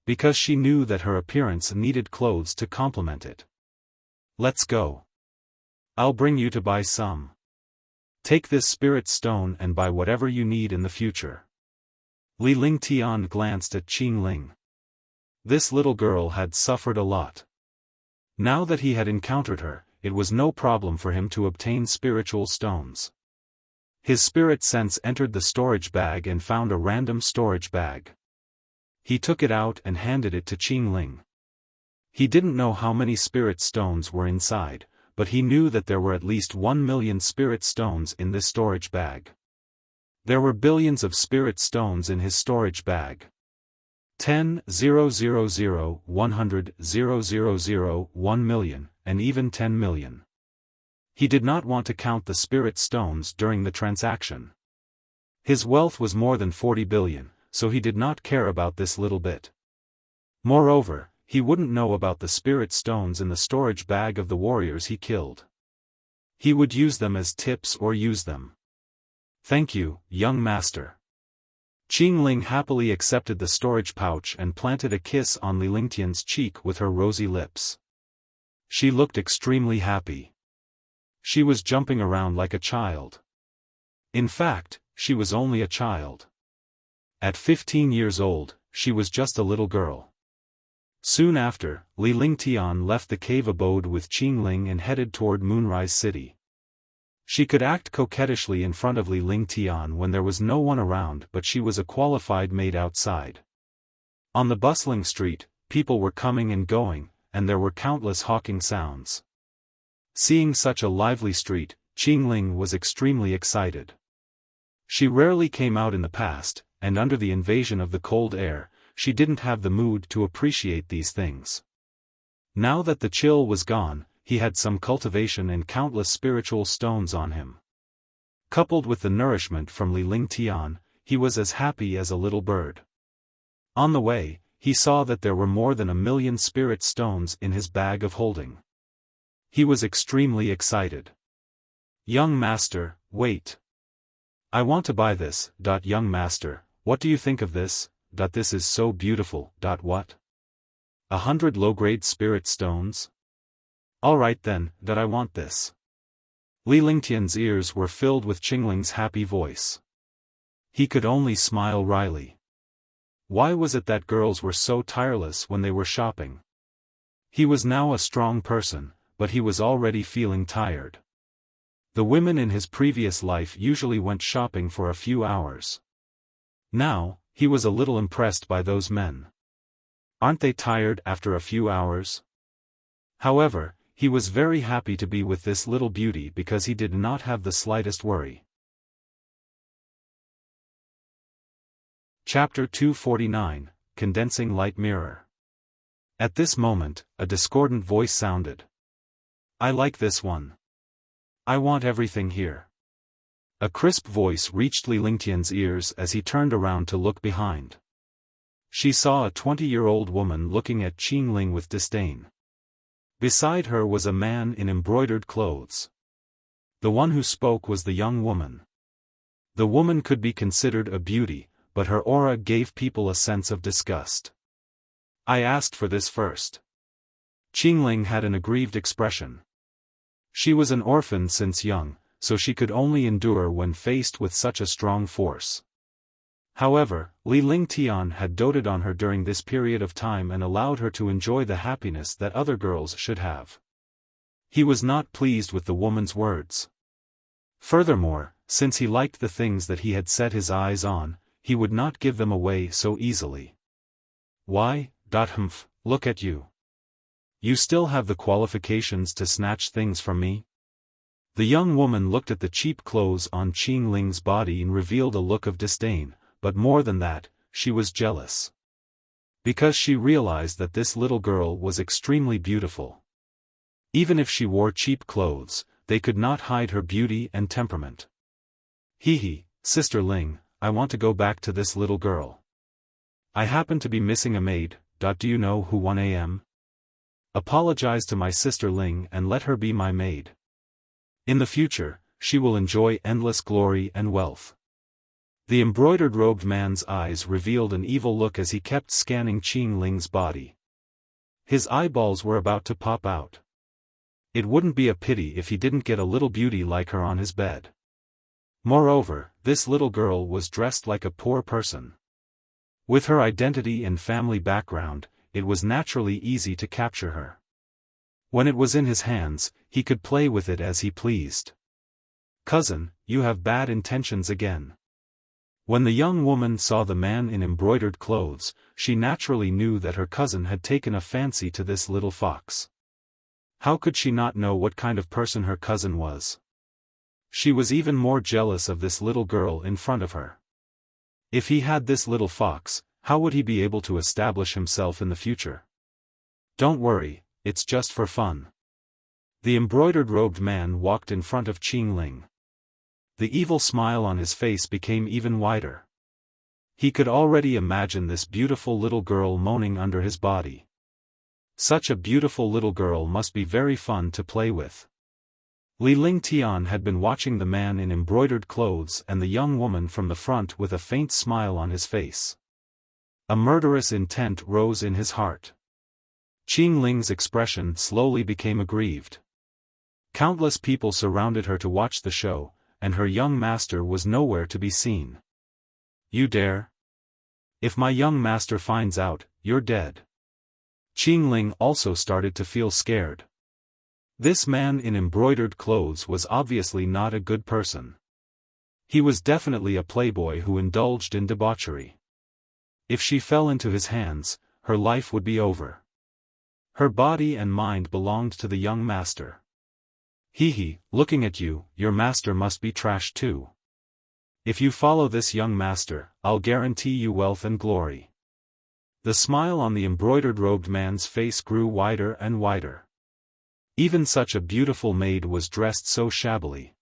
Because she knew that her appearance needed clothes to complement it. Let's go. I'll bring you to buy some. Take this spirit stone and buy whatever you need in the future. Li Lingtian glanced at Qing Ling. This little girl had suffered a lot. Now that he had encountered her, it was no problem for him to obtain spiritual stones. His spirit sense entered the storage bag and found a random storage bag. He took it out and handed it to Qing Ling. He didn't know how many spirit stones were inside, but he knew that there were at least 1 million spirit stones in this storage bag. There were billions of spirit stones in his storage bag. 10, 000, 100, 000, 1 million, and even 10 million. He did not want to count the spirit stones during the transaction. His wealth was more than 40 billion, so he did not care about this little bit. Moreover, he wouldn't know about the spirit stones in the storage bag of the warriors he killed. He would use them as tips or use them. Thank you, young master. Qing Ling happily accepted the storage pouch and planted a kiss on Li Lingtian's cheek with her rosy lips. She looked extremely happy. She was jumping around like a child. In fact, she was only a child. At 15 years old, she was just a little girl. Soon after, Li Lingtian left the cave abode with Qing Ling and headed toward Moonrise City. She could act coquettishly in front of Li Lingtian when there was no one around, but she was a qualified maid outside. On the bustling street, people were coming and going, and there were countless hawking sounds. Seeing such a lively street, Qing Ling was extremely excited. She rarely came out in the past, and under the invasion of the cold air, she didn't have the mood to appreciate these things. Now that the chill was gone, he had some cultivation and countless spiritual stones on him. Coupled with the nourishment from Li Lingtian, he was as happy as a little bird. On the way, he saw that there were more than 1,000,000 spirit stones in his bag of holding. He was extremely excited. Young master, wait. I want to buy this. Young master, what do you think of this? This is so beautiful. What? 100 low-grade spirit stones? Alright then, I want this. Li Lingtian's ears were filled with Qing Ling's happy voice. He could only smile wryly. Why was it that girls were so tireless when they were shopping? He was now a strong person, but he was already feeling tired. The women in his previous life usually went shopping for a few hours. Now, he was a little impressed by those men. Aren't they tired after a few hours? However, he was very happy to be with this little beauty because he did not have the slightest worry. Chapter 249, Condensing Light Mirror. At this moment, a discordant voice sounded. I like this one. I want everything here. A crisp voice reached Li Lingtian's ears as he turned around to look behind. She saw a 20-year-old woman looking at Qing Ling with disdain. Beside her was a man in embroidered clothes. The one who spoke was the young woman. The woman could be considered a beauty, but her aura gave people a sense of disgust. I asked for this first. Qing Ling had an aggrieved expression. She was an orphan since young, so she could only endure when faced with such a strong force. However, Li Lingtian had doted on her during this period of time and allowed her to enjoy the happiness that other girls should have. He was not pleased with the woman's words. Furthermore, since he liked the things that he had set his eyes on, he would not give them away so easily. Why, look at you. You still have the qualifications to snatch things from me? The young woman looked at the cheap clothes on Qing Ling's body and revealed a look of disdain, but more than that, she was jealous. Because she realized that this little girl was extremely beautiful. Even if she wore cheap clothes, they could not hide her beauty and temperament. Sister Ling, I want to go back to this little girl. I happen to be missing a maid. Do you know who 1 a.m.? Apologize to my sister Ling and let her be my maid. In the future, she will enjoy endless glory and wealth. The embroidered-robed man's eyes revealed an evil look as he kept scanning Qing Ling's body. His eyeballs were about to pop out. It wouldn't be a pity if he didn't get a little beauty like her on his bed. Moreover, this little girl was dressed like a poor person. With her identity and family background, it was naturally easy to capture her. When it was in his hands, he could play with it as he pleased. Cousin, you have bad intentions again. When the young woman saw the man in embroidered clothes, she naturally knew that her cousin had taken a fancy to this little fox. How could she not know what kind of person her cousin was? She was even more jealous of this little girl in front of her. If he had this little fox, how would he be able to establish himself in the future? Don't worry, it's just for fun. The embroidered-robed man walked in front of Qing Ling. The evil smile on his face became even wider. He could already imagine this beautiful little girl moaning under his body. Such a beautiful little girl must be very fun to play with. Li Lingtian had been watching the man in embroidered clothes and the young woman from the front with a faint smile on his face. A murderous intent rose in his heart. Qing Ling's expression slowly became aggrieved. Countless people surrounded her to watch the show, and her young master was nowhere to be seen. You dare? If my young master finds out, you're dead. Qing Ling also started to feel scared. This man in embroidered clothes was obviously not a good person. He was definitely a playboy who indulged in debauchery. If she fell into his hands, her life would be over. Her body and mind belonged to the young master. Hee, looking at you, your master must be trash too. If you follow this young master, I'll guarantee you wealth and glory. The smile on the embroidered-robed man's face grew wider and wider. Even such a beautiful maid was dressed so shabbily.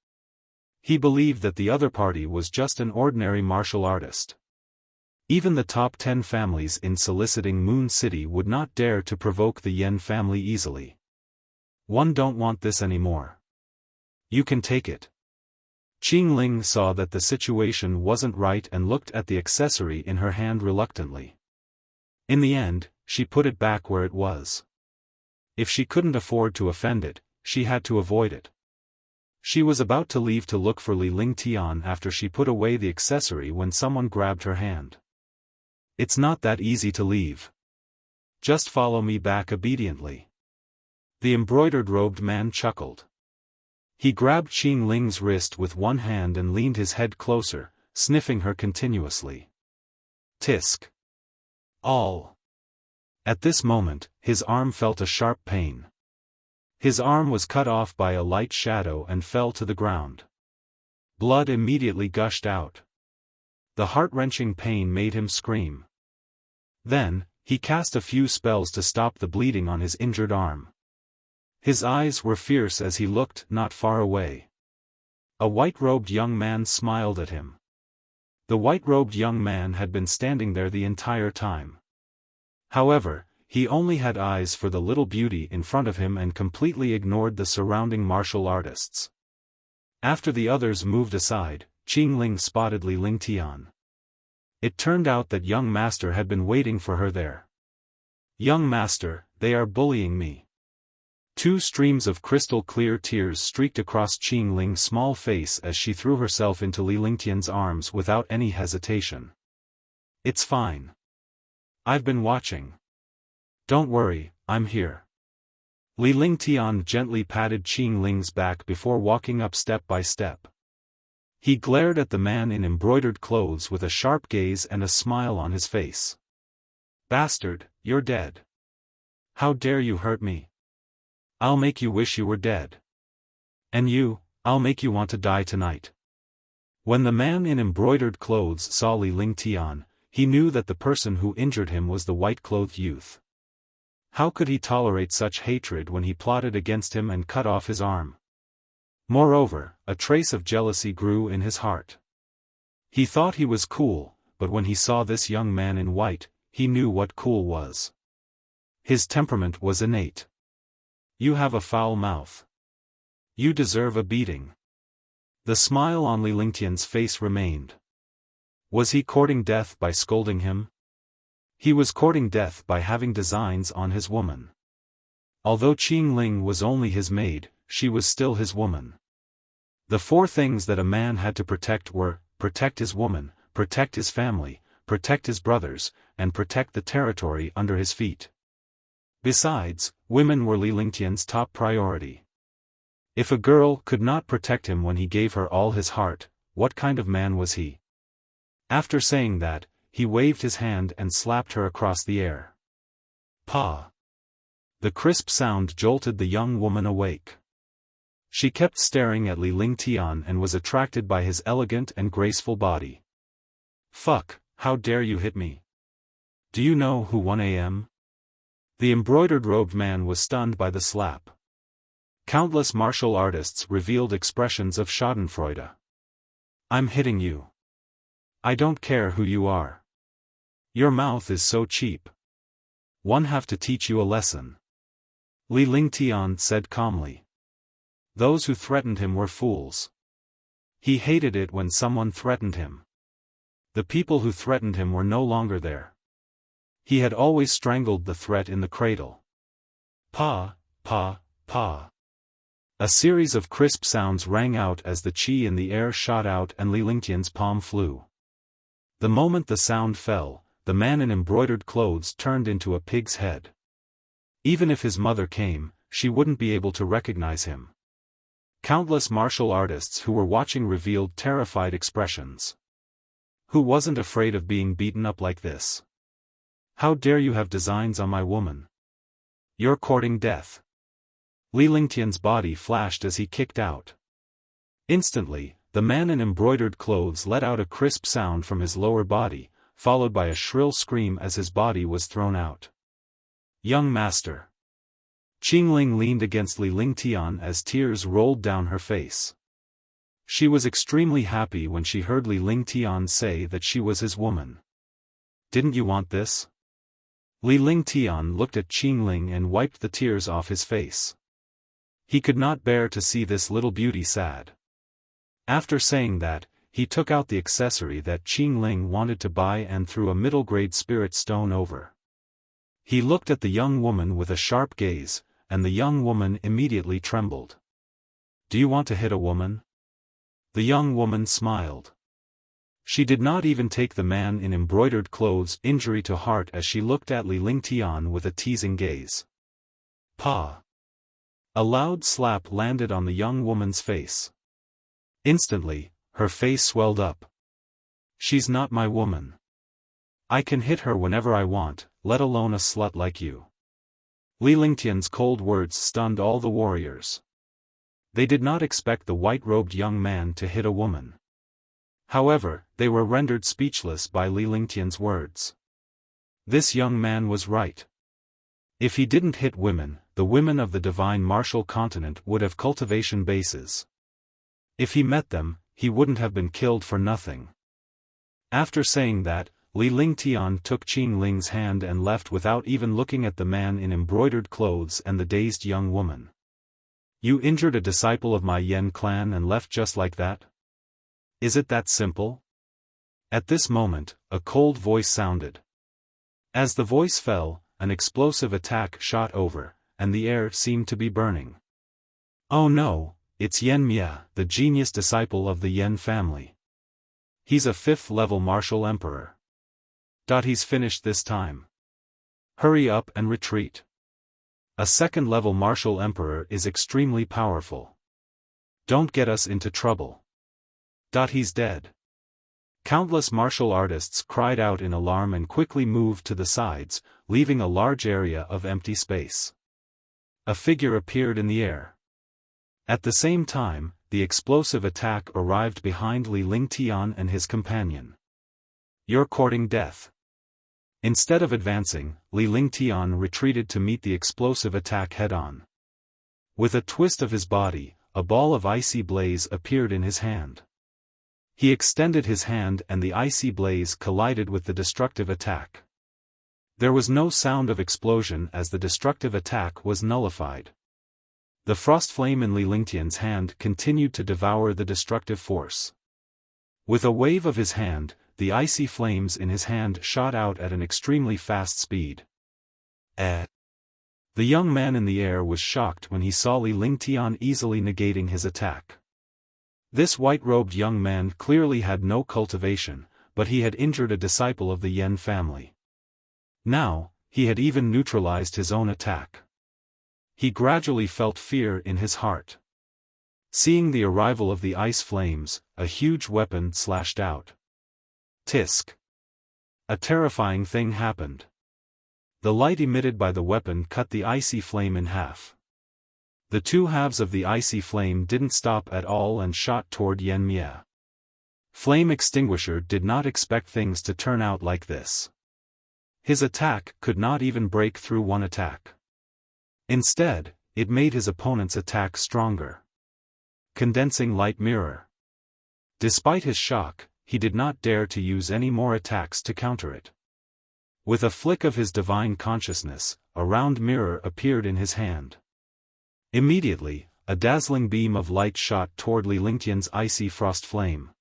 He believed that the other party was just an ordinary martial artist. Even the top 10 families in soliciting Moon City would not dare to provoke the Yen family easily. One don't want this anymore. You can take it. Qing Ling saw that the situation wasn't right and looked at the accessory in her hand reluctantly. In the end, she put it back where it was. If she couldn't afford to offend it, she had to avoid it. She was about to leave to look for Li Lingtian after she put away the accessory when someone grabbed her hand. It's not that easy to leave. Just follow me back obediently. The embroidered-robed man chuckled. He grabbed Qing Ling's wrist with one hand and leaned his head closer, sniffing her continuously. Tisk. All. At this moment, his arm felt a sharp pain. His arm was cut off by a light shadow and fell to the ground. Blood immediately gushed out. The heart-wrenching pain made him scream. Then, he cast a few spells to stop the bleeding on his injured arm. His eyes were fierce as he looked not far away. A white-robed young man smiled at him. The white-robed young man had been standing there the entire time. However, he only had eyes for the little beauty in front of him and completely ignored the surrounding martial artists. After the others moved aside, Qing Ling spotted Li Lingtian. It turned out that young master had been waiting for her there. Young master, they are bullying me. 2 streams of crystal-clear tears streaked across Qing Ling's small face as she threw herself into Li Lingtian's arms without any hesitation. It's fine. I've been watching. Don't worry, I'm here. Li Lingtian gently patted Qing Ling's back before walking up step by step. He glared at the man in embroidered clothes with a sharp gaze and a smile on his face. Bastard, you're dead. How dare you hurt me? I'll make you wish you were dead. And you, I'll make you want to die tonight. When the man in embroidered clothes saw Li Lingtian, he knew that the person who injured him was the white-clothed youth. How could he tolerate such hatred when he plotted against him and cut off his arm? Moreover, a trace of jealousy grew in his heart. He thought he was cool, but when he saw this young man in white, he knew what cool was. His temperament was innate. You have a foul mouth. You deserve a beating. The smile on Li Lingtian's face remained. Was he courting death by scolding him? He was courting death by having designs on his woman. Although Qing Ling was only his maid, she was still his woman. The 4 things that a man had to protect were, protect his woman, protect his family, protect his brothers, and protect the territory under his feet. Besides, women were Li Lingtian's top priority. If a girl could not protect him when he gave her all his heart, what kind of man was he? After saying that, he waved his hand and slapped her across the air. Pa! The crisp sound jolted the young woman awake. She kept staring at Li Lingtian and was attracted by his elegant and graceful body. Fuck, how dare you hit me? Do you know who 1 a.m.? The embroidered-robed man was stunned by the slap. Countless martial artists revealed expressions of schadenfreude. I'm hitting you. I don't care who you are. Your mouth is so cheap. One have to teach you a lesson. Li Lingtian said calmly. Those who threatened him were fools. He hated it when someone threatened him. The people who threatened him were no longer there. He had always strangled the threat in the cradle. Pa, pa, pa. A series of crisp sounds rang out as the chi in the air shot out and Li Lingtian's palm flew. The moment the sound fell, the man in embroidered clothes turned into a pig's head. Even if his mother came, she wouldn't be able to recognize him. Countless martial artists who were watching revealed terrified expressions. Who wasn't afraid of being beaten up like this? How dare you have designs on my woman? You're courting death. Li Lingtian's body flashed as he kicked out. Instantly, the man in embroidered clothes let out a crisp sound from his lower body, followed by a shrill scream as his body was thrown out. Young master. Qingling leaned against Li Lingtian as tears rolled down her face. She was extremely happy when she heard Li Lingtian say that she was his woman. Didn't you want this? Li Lingtian looked at Qingling and wiped the tears off his face. He could not bear to see this little beauty sad. After saying that, he took out the accessory that Qingling wanted to buy and threw a middle-grade spirit stone over. He looked at the young woman with a sharp gaze, and the young woman immediately trembled. Do you want to hit a woman? The young woman smiled. She did not even take the man in embroidered clothes' injury to heart as she looked at Li Lingtian with a teasing gaze. Pa! A loud slap landed on the young woman's face. Instantly, her face swelled up. She's not my woman. I can hit her whenever I want, let alone a slut like you. Li Lingtian's cold words stunned all the warriors. They did not expect the white-robed young man to hit a woman. However, they were rendered speechless by Li Lingtian's words. This young man was right. If he didn't hit women, the women of the divine martial continent would have cultivation bases. If he met them, he wouldn't have been killed for nothing. After saying that, Li Lingtian took Qingling's hand and left without even looking at the man in embroidered clothes and the dazed young woman. You injured a disciple of my Yen clan and left just like that? Is it that simple? At this moment, a cold voice sounded. As the voice fell, an explosive attack shot over, and the air seemed to be burning. Oh no, it's Yen Mia, the genius disciple of the Yen family. He's a 5th-level martial emperor. He's finished this time. Hurry up and retreat. A 2nd-level martial emperor is extremely powerful. Don't get us into trouble. He's dead. Countless martial artists cried out in alarm and quickly moved to the sides, leaving a large area of empty space. A figure appeared in the air. At the same time, the explosive attack arrived behind Li Lingtian and his companion. You're courting death. Instead of advancing, Li Lingtian retreated to meet the explosive attack head-on. With a twist of his body, a ball of icy blaze appeared in his hand. He extended his hand and the icy blaze collided with the destructive attack. There was no sound of explosion as the destructive attack was nullified. The frost flame in Li Lingtian's hand continued to devour the destructive force. With a wave of his hand, the icy flames in his hand shot out at an extremely fast speed. The young man in the air was shocked when he saw Li Lingtian easily negating his attack. This white-robed young man clearly had no cultivation, but he had injured a disciple of the Yen family. Now, he had even neutralized his own attack. He gradually felt fear in his heart. Seeing the arrival of the ice flames, a huge weapon slashed out. Tisk! A terrifying thing happened. The light emitted by the weapon cut the icy flame in half. The two halves of the icy flame didn't stop at all and shot toward Yen Mia. Flame Extinguisher did not expect things to turn out like this. His attack could not even break through one attack. Instead, it made his opponent's attack stronger. Condensing Light Mirror. Despite his shock, he did not dare to use any more attacks to counter it. With a flick of his divine consciousness, a round mirror appeared in his hand. Immediately, a dazzling beam of light shot toward Li Lingtian's icy frost flame.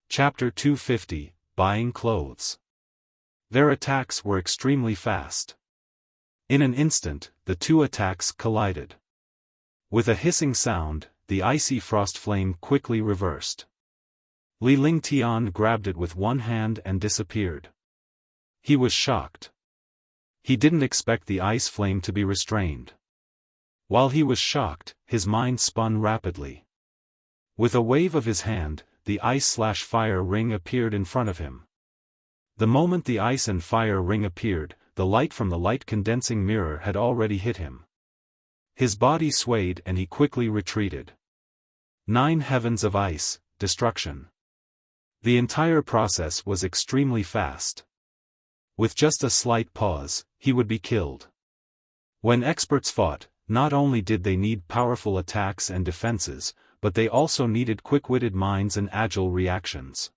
Chapter 250, Buying Clothes. Their attacks were extremely fast. In an instant, the two attacks collided. With a hissing sound, the icy frost flame quickly reversed. Li Lingtian grabbed it with one hand and disappeared. He was shocked. He didn't expect the ice flame to be restrained. While he was shocked, his mind spun rapidly. With a wave of his hand, the ice/fire ring appeared in front of him. The moment the ice and fire ring appeared, the light from the light condensing mirror had already hit him. His body swayed and he quickly retreated. 9 heavens of ice, destruction. The entire process was extremely fast. With just a slight pause, he would be killed. When experts fought, not only did they need powerful attacks and defenses, but they also needed quick-witted minds and agile reactions.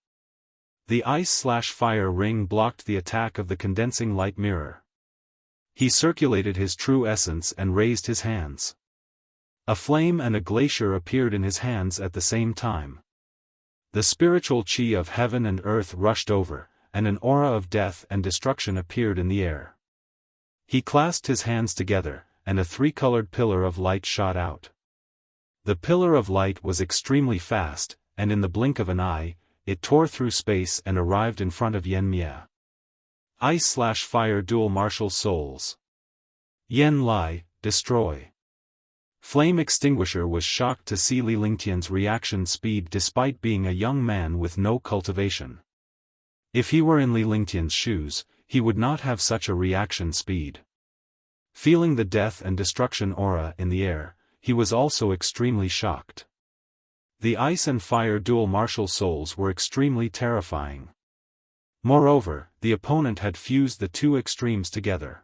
The ice/fire ring blocked the attack of the condensing light mirror. He circulated his true essence and raised his hands. A flame and a glacier appeared in his hands at the same time. The spiritual chi of heaven and earth rushed over, and an aura of death and destruction appeared in the air. He clasped his hands together, and a 3-colored pillar of light shot out. The pillar of light was extremely fast, and in the blink of an eye, it tore through space and arrived in front of Yen Mia. Ice/fire dual martial souls. Yen Lai, destroy. Flame Extinguisher was shocked to see Li Lingtian's reaction speed despite being a young man with no cultivation. If he were in Li Lingtian's shoes, he would not have such a reaction speed. Feeling the death and destruction aura in the air, he was also extremely shocked. The ice and fire dual martial souls were extremely terrifying. Moreover, the opponent had fused the two extremes together.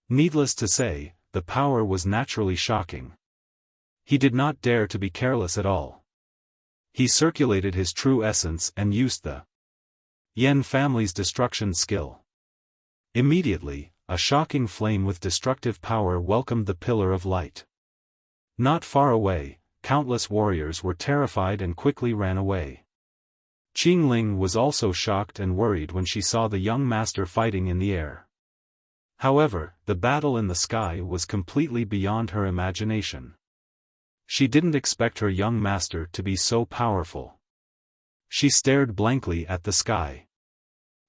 Needless to say, the power was naturally shocking. He did not dare to be careless at all. He circulated his true essence and used the Yen family's destruction skill. Immediately, a shocking flame with destructive power welcomed the pillar of light. Not far away, countless warriors were terrified and quickly ran away. Qingling was also shocked and worried when she saw the young master fighting in the air. However, the battle in the sky was completely beyond her imagination. She didn't expect her young master to be so powerful. She stared blankly at the sky.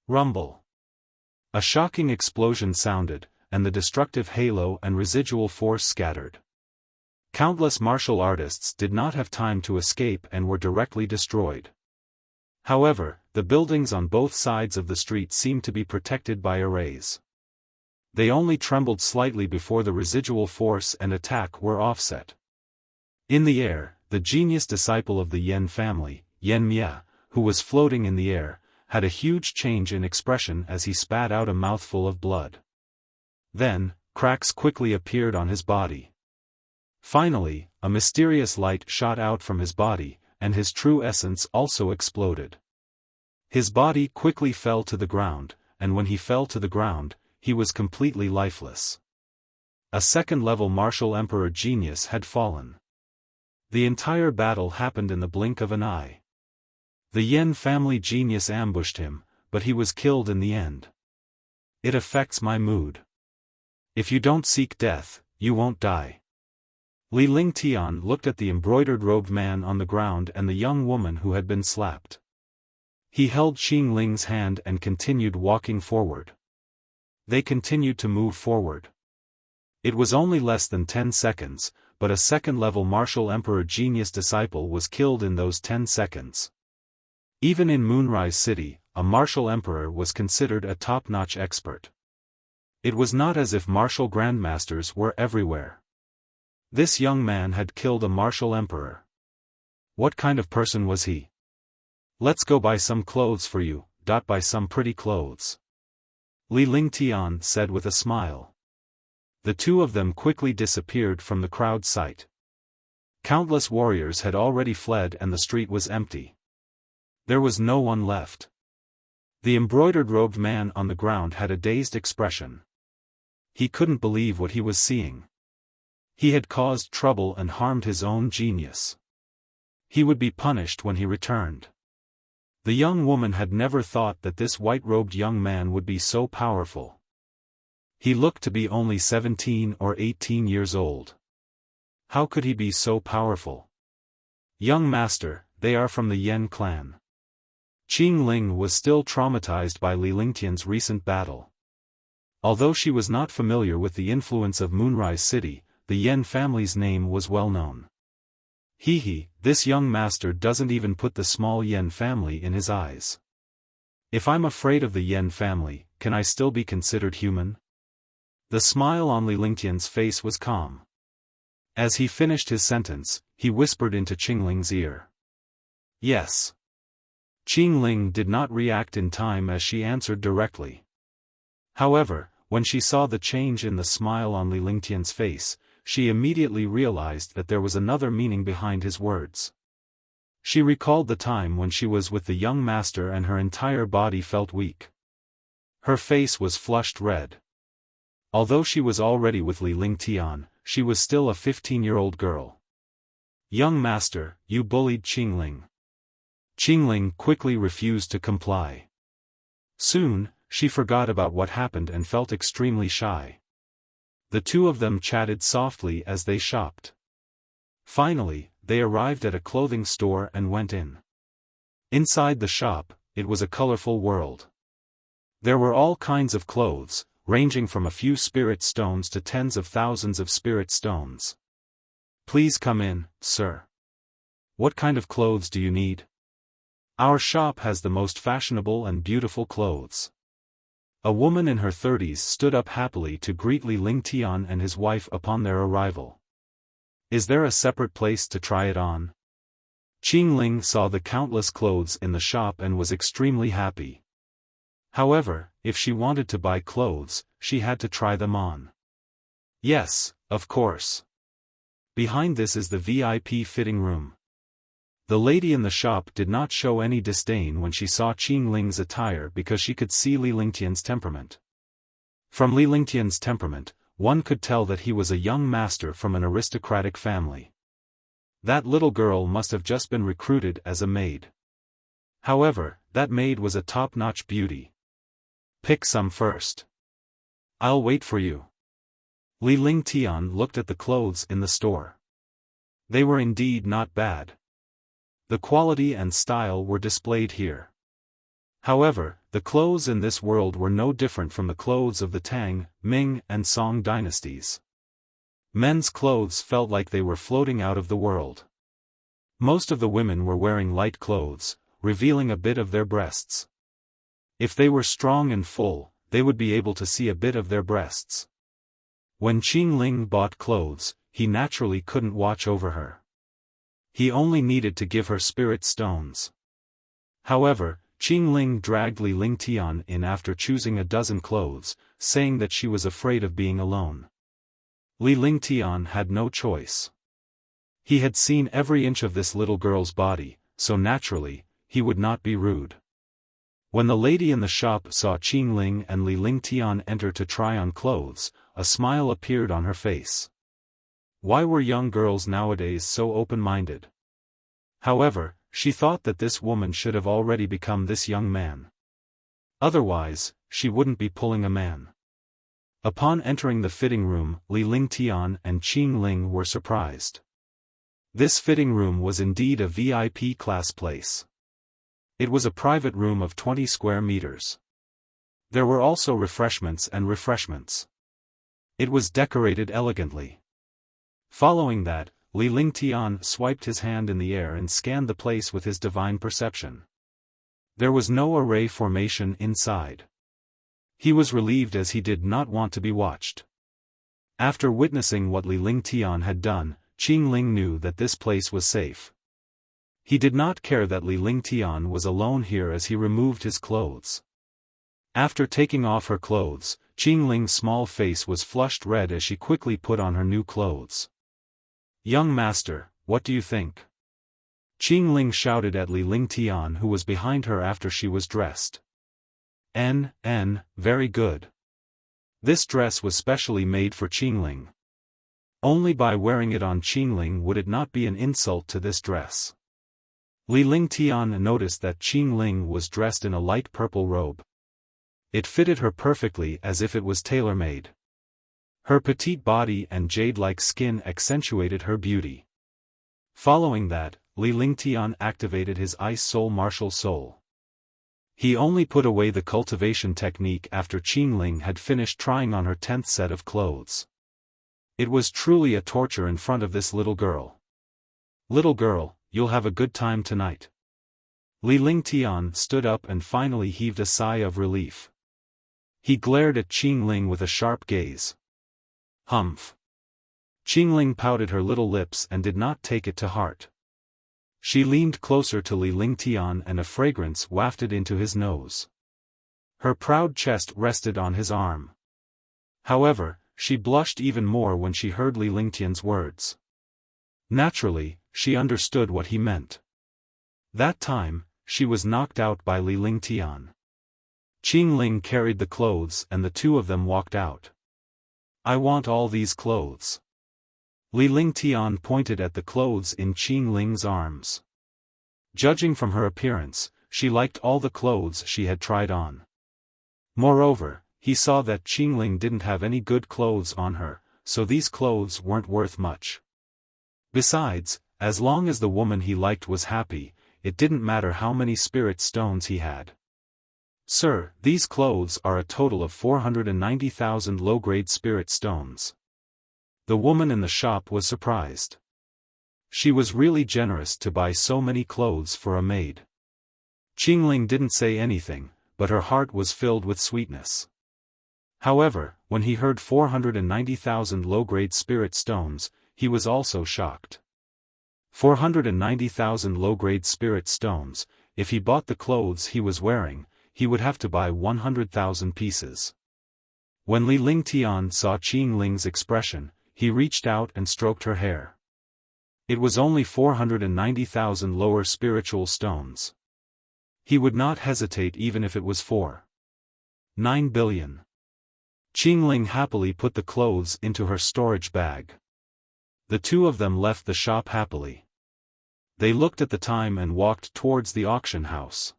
Rumble. A shocking explosion sounded, and the destructive halo and residual force scattered. Countless martial artists did not have time to escape and were directly destroyed. However, the buildings on both sides of the street seemed to be protected by arrays. They only trembled slightly before the residual force and attack were offset. In the air, the genius disciple of the Yen family, Yen Mia, who was floating in the air, had a huge change in expression as he spat out a mouthful of blood. Then, cracks quickly appeared on his body. Finally, a mysterious light shot out from his body, and his true essence also exploded. His body quickly fell to the ground, and when he fell to the ground, he was completely lifeless. A second-level martial emperor genius had fallen. The entire battle happened in the blink of an eye. The Yen family genius ambushed him, but he was killed in the end. It affects my mood. If you don't seek death, you won't die. Li Lingtian looked at the embroidered-robed man on the ground and the young woman who had been slapped. He held Qingling's hand and continued walking forward. They continued to move forward. It was only less than 10 seconds, but a second-level martial emperor genius disciple was killed in those 10 seconds. Even in Moonrise City, a martial emperor was considered a top-notch expert. It was not as if martial grandmasters were everywhere. This young man had killed a martial emperor. What kind of person was he? Let's go buy some clothes for you, buy some pretty clothes. Li Lingtian said with a smile. The two of them quickly disappeared from the crowd's sight. Countless warriors had already fled and the street was empty. There was no one left. The embroidered-robed man on the ground had a dazed expression. He couldn't believe what he was seeing. He had caused trouble and harmed his own genius. He would be punished when he returned. The young woman had never thought that this white-robed young man would be so powerful. He looked to be only 17 or 18 years old. How could he be so powerful? Young master, they are from the Yen clan. Qing Ling was still traumatized by Li Lingtian's recent battle. Although she was not familiar with the influence of Moonrise City, the Yen family's name was well known. This young master doesn't even put the small Yen family in his eyes. If I'm afraid of the Yen family, can I still be considered human? The smile on Li Lingtian's face was calm. As he finished his sentence, he whispered into Qingling's ear. Yes. Qingling did not react in time as she answered directly. However, when she saw the change in the smile on Li Lingtian's face, she immediately realized that there was another meaning behind his words. She recalled the time when she was with the young master and her entire body felt weak. Her face was flushed red. Although she was already with Li Lingtian, she was still a 15-year-old girl. Young master, you bullied Qingling. Qingling quickly refused to comply. Soon, she forgot about what happened and felt extremely shy. The two of them chatted softly as they shopped. Finally, they arrived at a clothing store and went in. Inside the shop, it was a colorful world. There were all kinds of clothes, ranging from a few spirit stones to tens of thousands of spirit stones. Please come in, sir. What kind of clothes do you need? Our shop has the most fashionable and beautiful clothes. A woman in her 30s stood up happily to greet Li Lingtian and his wife upon their arrival. Is there a separate place to try it on? Qingling saw the countless clothes in the shop and was extremely happy. However, if she wanted to buy clothes, she had to try them on. Yes, of course. Behind this is the VIP fitting room. The lady in the shop did not show any disdain when she saw Qingling's attire because she could see Li Lingtian's temperament. From Li Lingtian's temperament, one could tell that he was a young master from an aristocratic family. That little girl must have just been recruited as a maid. However, that maid was a top-notch beauty. Pick some first. I'll wait for you. Li Lingtian looked at the clothes in the store. They were indeed not bad. The quality and style were displayed here. However, the clothes in this world were no different from the clothes of the Tang, Ming, and Song dynasties. Men's clothes felt like they were floating out of the world. Most of the women were wearing light clothes, revealing a bit of their breasts. If they were strong and full, they would be able to see a bit of their breasts. When Qingling bought clothes, he naturally couldn't watch over her. He only needed to give her spirit stones. However, Qingling dragged Li Lingtian in after choosing a dozen clothes, saying that she was afraid of being alone. Li Lingtian had no choice. He had seen every inch of this little girl's body, so naturally, he would not be rude. When the lady in the shop saw Qingling and Li Lingtian enter to try on clothes, a smile appeared on her face. Why were young girls nowadays so open-minded? However, she thought that this woman should have already become this young man. Otherwise, she wouldn't be pulling a man. Upon entering the fitting room, Li Lingtian and Qingling were surprised. This fitting room was indeed a VIP class place. It was a private room of 20 square meters. There were also refreshments and refreshments. It was decorated elegantly. Following that, Li Lingtian swiped his hand in the air and scanned the place with his divine perception. There was no array formation inside. He was relieved as he did not want to be watched. After witnessing what Li Lingtian had done, Qingling knew that this place was safe. He did not care that Li Lingtian was alone here as he removed his clothes. After taking off her clothes, Qingling's small face was flushed red as she quickly put on her new clothes. Young master, what do you think? Qingling shouted at Li Lingtian who was behind her after she was dressed. Very good. This dress was specially made for Qingling. Only by wearing it on Qingling would it not be an insult to this dress. Li Lingtian noticed that Qingling was dressed in a light purple robe. It fitted her perfectly as if it was tailor-made. Her petite body and jade-like skin accentuated her beauty. Following that, Li Lingtian activated his Ice Soul martial soul. He only put away the cultivation technique after Qingling had finished trying on her 10th set of clothes. It was truly a torture in front of this little girl. Little girl, you'll have a good time tonight. Li Lingtian stood up and finally heaved a sigh of relief. He glared at Qingling with a sharp gaze. Humph. Qingling pouted her little lips and did not take it to heart. She leaned closer to Li Lingtian and a fragrance wafted into his nose. Her proud chest rested on his arm. However, she blushed even more when she heard Li Lingtian's words. Naturally, she understood what he meant. That time, she was knocked out by Li Lingtian. Qingling carried the clothes and the two of them walked out. I want all these clothes. Li Lingtian pointed at the clothes in Qingling's arms. Judging from her appearance, she liked all the clothes she had tried on. Moreover, he saw that Qingling didn't have any good clothes on her, so these clothes weren't worth much. Besides, as long as the woman he liked was happy, it didn't matter how many spirit stones he had. Sir, these clothes are a total of 490,000 low-grade spirit stones. The woman in the shop was surprised. She was really generous to buy so many clothes for a maid. Qingling didn't say anything, but her heart was filled with sweetness. However, when he heard 490,000 low-grade spirit stones, he was also shocked. 490,000 low-grade spirit stones, if he bought the clothes he was wearing, he would have to buy 100,000 pieces. When Li Lingtian saw Qingling's expression, he reached out and stroked her hair. It was only 490,000 lower spiritual stones. He would not hesitate even if it was 9 billion. Qingling happily put the clothes into her storage bag. The two of them left the shop happily. They looked at the time and walked towards the auction house.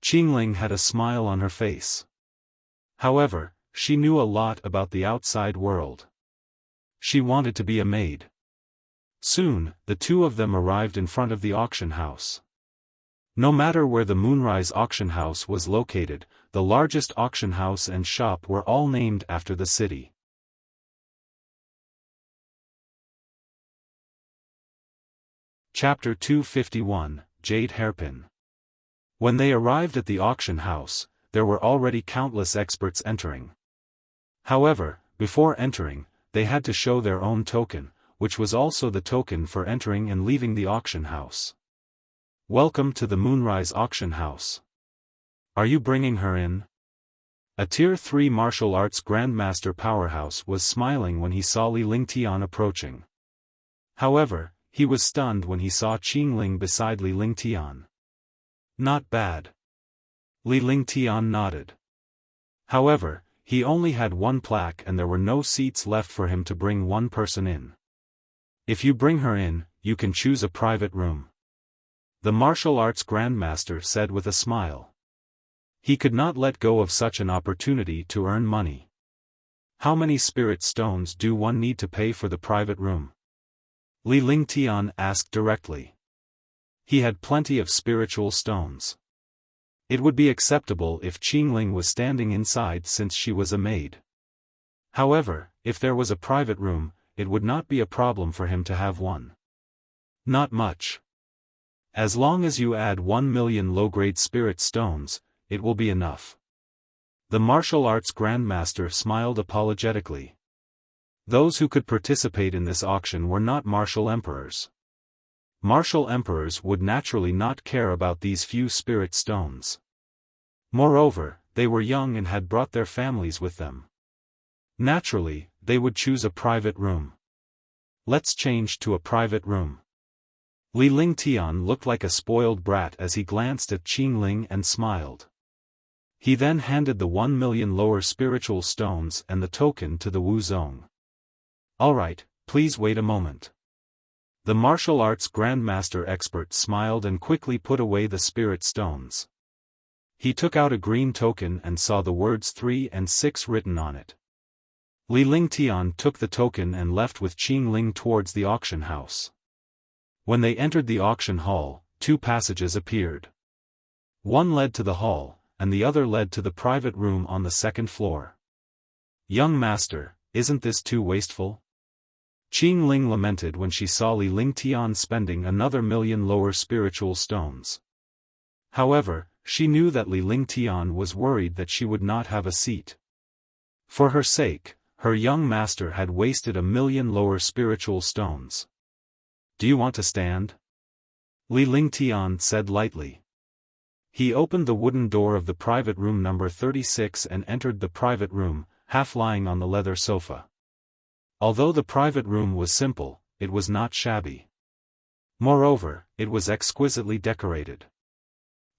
Qingling had a smile on her face. However, she knew a lot about the outside world. She wanted to be a maid. Soon, the two of them arrived in front of the auction house. No matter where the Moonrise auction house was located, the largest auction house and shop were all named after the city. Chapter 251, Jade Hairpin. When they arrived at the auction house, there were already countless experts entering. However, before entering, they had to show their own token, which was also the token for entering and leaving the auction house. Welcome to the Moonrise auction house. Are you bringing her in? A Tier 3 martial arts grandmaster powerhouse was smiling when he saw Li Lingtian approaching. However, he was stunned when he saw Qingling beside Li Lingtian. Not bad. Li Lingtian nodded. However, he only had one plaque and there were no seats left for him to bring one person in. If you bring her in, you can choose a private room. The martial arts grandmaster said with a smile. He could not let go of such an opportunity to earn money. How many spirit stones do one need to pay for the private room? Li Lingtian asked directly. He had plenty of spiritual stones. It would be acceptable if Qingling was standing inside since she was a maid. However, if there was a private room, it would not be a problem for him to have one. Not much. As long as you add 1 million low-grade spirit stones, it will be enough. The martial arts grandmaster smiled apologetically. Those who could participate in this auction were not martial emperors. Martial emperors would naturally not care about these few spirit stones. Moreover, they were young and had brought their families with them. Naturally, they would choose a private room. Let's change to a private room. Li Lingtian looked like a spoiled brat as he glanced at Qingling and smiled. He then handed the 1 million lower spiritual stones and the token to the Wu Zong. "Alright, please wait a moment." The martial arts grandmaster expert smiled and quickly put away the spirit stones. He took out a green token and saw the words 3 and 6 written on it. Li Lingtian took the token and left with Qing Ling towards the auction house. When they entered the auction hall, 2 passages appeared. One led to the hall, and the other led to the private room on the 2nd floor. "Young master, isn't this too wasteful?" Qing Ling lamented when she saw Li Lingtian spending another 1 million lower spiritual stones. However, she knew that Li Lingtian was worried that she would not have a seat. For her sake, her young master had wasted 1 million lower spiritual stones. "Do you want to stand?" Li Lingtian said lightly. He opened the wooden door of the private room number 36 and entered the private room, half lying on the leather sofa. Although the private room was simple, it was not shabby. Moreover, it was exquisitely decorated.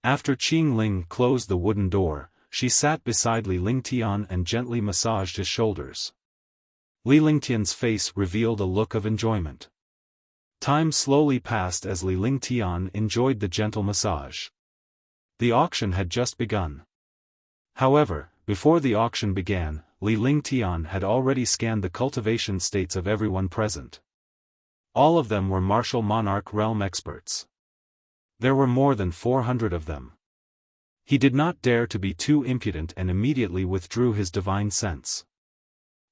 After Qing Ling closed the wooden door, she sat beside Li Lingtian and gently massaged his shoulders. Li Lingtian's face revealed a look of enjoyment. Time slowly passed as Li Lingtian enjoyed the gentle massage. The auction had just begun. However, before the auction began, Li Lingtian had already scanned the cultivation states of everyone present. All of them were martial monarch realm experts. There were more than 400 of them. He did not dare to be too impudent and immediately withdrew his divine sense.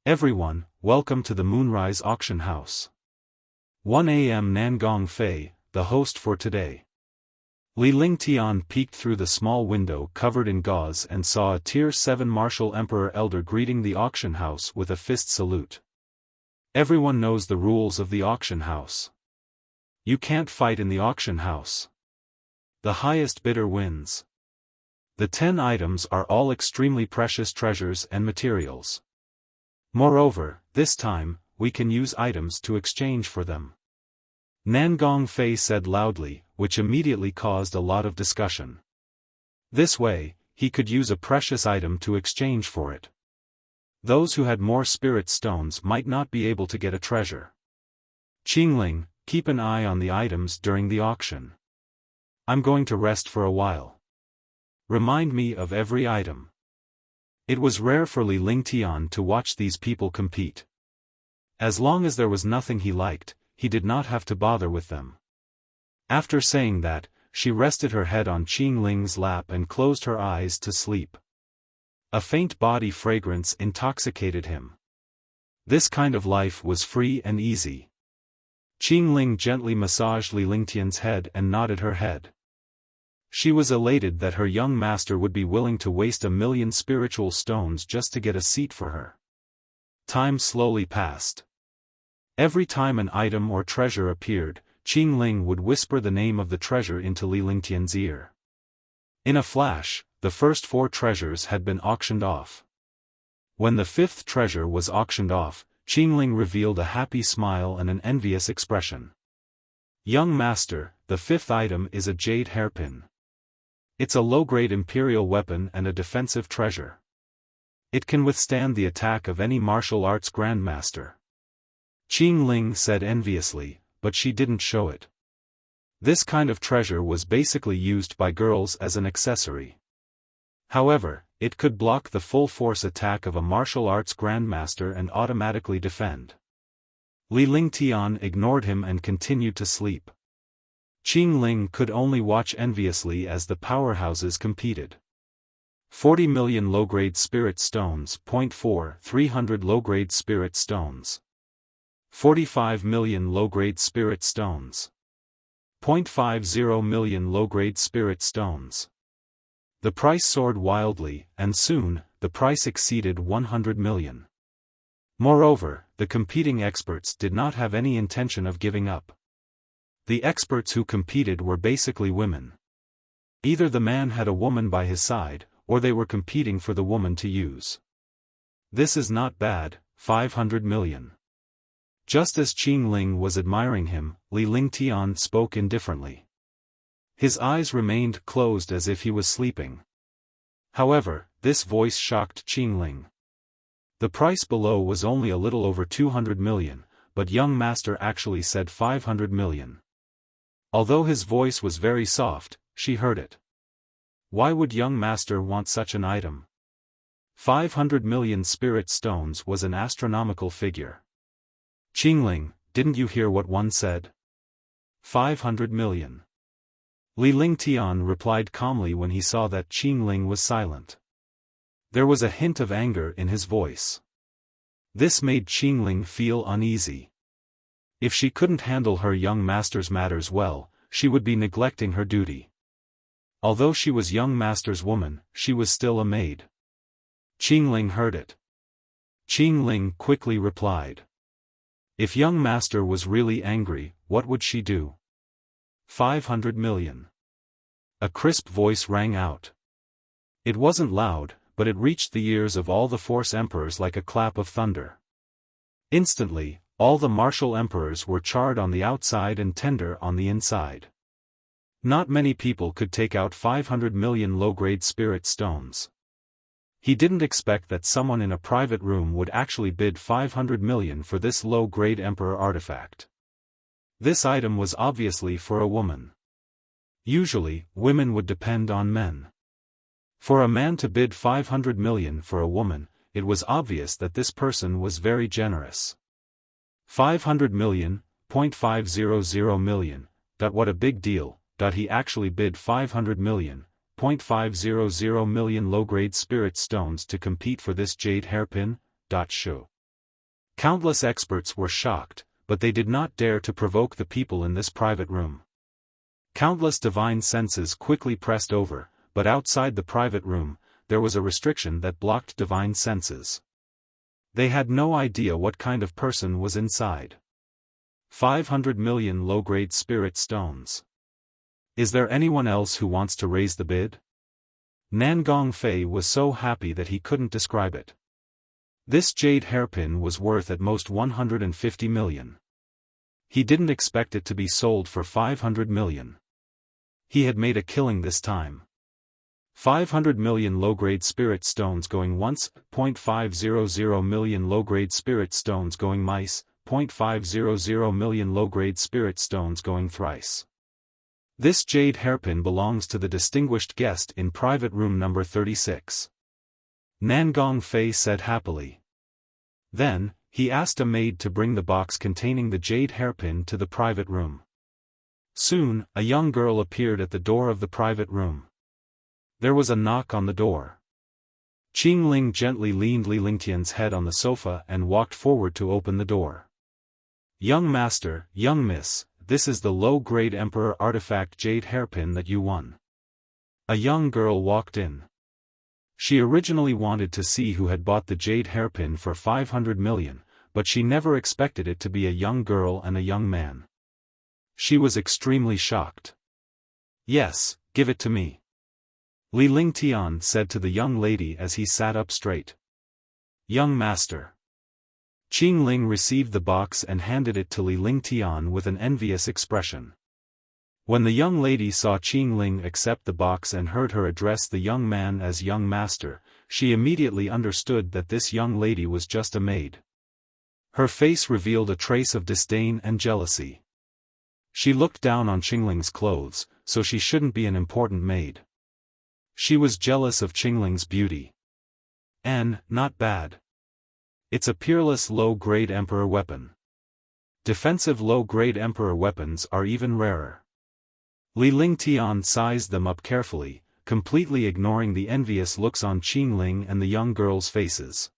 "Everyone, welcome to the Moonrise Auction House. 1 a.m. Nangong Fei, the host for today." Li Lingtian peeked through the small window covered in gauze and saw a Tier 7 martial emperor elder greeting the auction house with a fist salute. Everyone knows the rules of the auction house. You can't fight in the auction house. The highest bidder wins. The 10 items are all extremely precious treasures and materials. Moreover, this time, we can use items to exchange for them. Nangong Fei said loudly, which immediately caused a lot of discussion. This way, he could use a precious item to exchange for it. Those who had more spirit stones might not be able to get a treasure. "Qing Ling, keep an eye on the items during the auction. I'm going to rest for a while. Remind me of every item." It was rare for Li Lingtian to watch these people compete. As long as there was nothing he liked, he did not have to bother with them. After saying that, she rested her head on Qing Ling's lap and closed her eyes to sleep. A faint body fragrance intoxicated him. This kind of life was free and easy. Qing Ling gently massaged Li Lingtian's head and nodded her head. She was elated that her young master would be willing to waste 1 million spiritual stones just to get a seat for her. Time slowly passed. Every time an item or treasure appeared, Qing Ling would whisper the name of the treasure into Li Lingtian's ear. In a flash, the first 4 treasures had been auctioned off. When the 5th treasure was auctioned off, Qing Ling revealed a happy smile and an envious expression. "Young master, the 5th item is a jade hairpin. It's a low-grade imperial weapon and a defensive treasure. It can withstand the attack of any martial arts grandmaster." Qing Ling said enviously, but she didn't show it. This kind of treasure was basically used by girls as an accessory. However, it could block the full-force attack of a martial arts grandmaster and automatically defend. Li Lingtian ignored him and continued to sleep. Qing Ling could only watch enviously as the powerhouses competed. 40 million low-grade spirit stones. 300 low-grade spirit stones. 45 million low-grade spirit stones. 0.50 million low-grade spirit stones. The price soared wildly, and soon, the price exceeded 100 million. Moreover, the competing experts did not have any intention of giving up. The experts who competed were basically women. Either the man had a woman by his side, or they were competing for the woman to use. This is not bad, 500 million. Just as Qing Ling was admiring him, Li Lingtian spoke indifferently. His eyes remained closed as if he was sleeping. However, this voice shocked Qingling. The price below was only a little over 200 million, but young master actually said 500 million. Although his voice was very soft, she heard it. Why would young master want such an item? 500 million spirit stones was an astronomical figure. Qingling, didn't you hear what one said? 500 million. Li Lingtian replied calmly when he saw that Qingling was silent. There was a hint of anger in his voice. This made Qingling feel uneasy. If she couldn't handle her young master's matters well, she would be neglecting her duty. Although she was young master's woman, she was still a maid. Qingling heard it. Qingling quickly replied. If young master was really angry, what would she do? 500 million. A crisp voice rang out. It wasn't loud, but it reached the ears of all the Force Emperors like a clap of thunder. Instantly, all the martial emperors were charred on the outside and tender on the inside. Not many people could take out 500 million low-grade spirit stones. He didn't expect that someone in a private room would actually bid 500 million for this low-grade emperor artifact. This item was obviously for a woman. Usually, women would depend on men. For a man to bid 500 million for a woman, it was obvious that this person was very generous. 500 million, 0.500 million, what a big deal, he actually bid 500 million, 0.500 million low-grade spirit stones to compete for this jade hairpin, show. Countless experts were shocked, but they did not dare to provoke the people in this private room. Countless divine senses quickly pressed over, but outside the private room, there was a restriction that blocked divine senses. They had no idea what kind of person was inside. 500 million low-grade spirit stones. Is there anyone else who wants to raise the bid? Nan Gongfei was so happy that he couldn't describe it. This jade hairpin was worth at most 150 million. He didn't expect it to be sold for 500 million. He had made a killing this time. 500 million low-grade spirit stones going once, 0.500 million low-grade spirit stones going mice, 0.500 million low-grade spirit stones going thrice. This jade hairpin belongs to the distinguished guest in private room number 36. Nan Gongfei said happily. Then, he asked a maid to bring the box containing the jade hairpin to the private room. Soon, a young girl appeared at the door of the private room. There was a knock on the door. Qingling gently leaned Li Lingtian's head on the sofa and walked forward to open the door. Young master, young miss, this is the low-grade emperor artifact jade hairpin that you won. A young girl walked in. She originally wanted to see who had bought the jade hairpin for 500 million, but she never expected it to be a young girl and a young man. She was extremely shocked. Yes, give it to me. Li Lingtian said to the young lady as he sat up straight. Young master. Qingling received the box and handed it to Li Lingtian with an envious expression. When the young lady saw Qingling accept the box and heard her address the young man as young master, she immediately understood that this young lady was just a maid. Her face revealed a trace of disdain and jealousy. She looked down on Qingling's clothes, so she shouldn't be an important maid. She was jealous of Qingling's beauty. And, not bad. It's a peerless low-grade emperor weapon. Defensive low-grade emperor weapons are even rarer. Li Lingtian sized them up carefully, completely ignoring the envious looks on Qingling and the young girl's faces.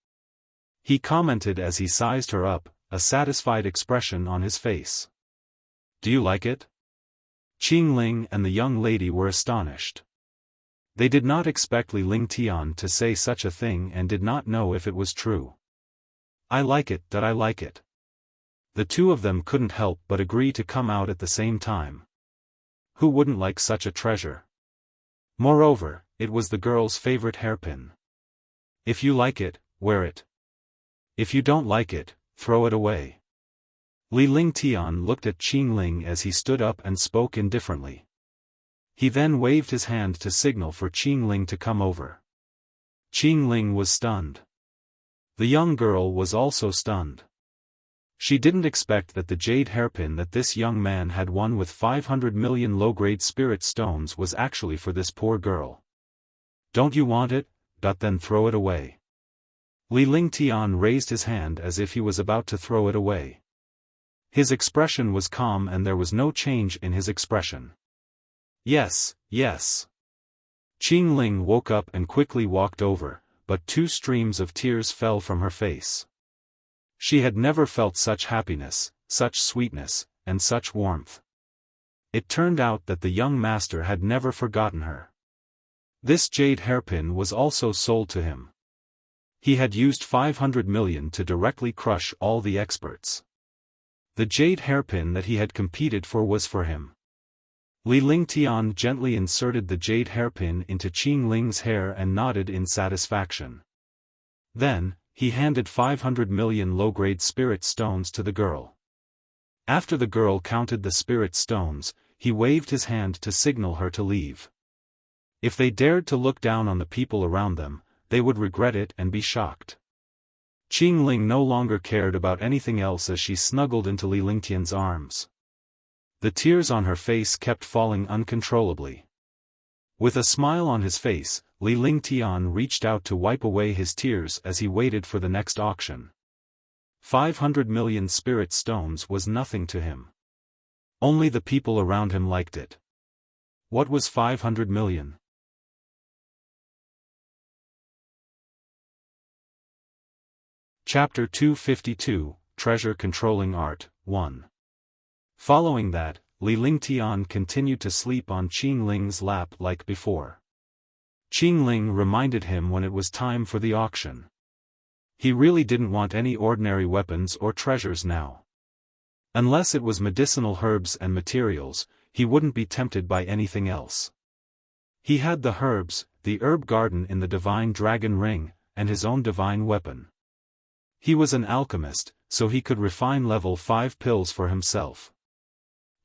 He commented as he sized her up, a satisfied expression on his face. Do you like it? Qingling and the young lady were astonished. They did not expect Li Lingtian to say such a thing and did not know if it was true. I like it, I like it. The two of them couldn't help but agree to come out at the same time. Who wouldn't like such a treasure? Moreover, it was the girl's favorite hairpin. If you like it, wear it. If you don't like it, throw it away. Li Lingtian looked at Qingling as he stood up and spoke indifferently. He then waved his hand to signal for Qingling to come over. Qingling was stunned. The young girl was also stunned. She didn't expect that the jade hairpin that this young man had won with 500 million low-grade spirit stones was actually for this poor girl. Don't you want it? Then throw it away. Li Lingtian raised his hand as if he was about to throw it away. His expression was calm and there was no change in his expression. Yes, yes. Qingling woke up and quickly walked over, but 2 streams of tears fell from her face. She had never felt such happiness, such sweetness, and such warmth. It turned out that the young master had never forgotten her. This jade hairpin was also sold to him. He had used 500 million to directly crush all the experts. The jade hairpin that he had competed for was for him. Li Lingtian gently inserted the jade hairpin into Qingling's hair and nodded in satisfaction. Then, he handed 500 million low-grade spirit stones to the girl. After the girl counted the spirit stones, he waved his hand to signal her to leave. If they dared to look down on the people around them, they would regret it and be shocked. Qingling no longer cared about anything else as she snuggled into Li Lingtian's arms. The tears on her face kept falling uncontrollably. With a smile on his face, Li Lingtian reached out to wipe away his tears as he waited for the next auction. 500 million spirit stones was nothing to him. Only the people around him liked it. What was 500 million? Chapter 252, Treasure Controlling Art, 1. Following that, Li Lingtian continued to sleep on Qingling's lap like before. Qingling reminded him when it was time for the auction. He really didn't want any ordinary weapons or treasures now. Unless it was medicinal herbs and materials, he wouldn't be tempted by anything else. He had the herbs, the herb garden in the divine dragon ring, and his own divine weapon. He was an alchemist, so he could refine level 5 pills for himself.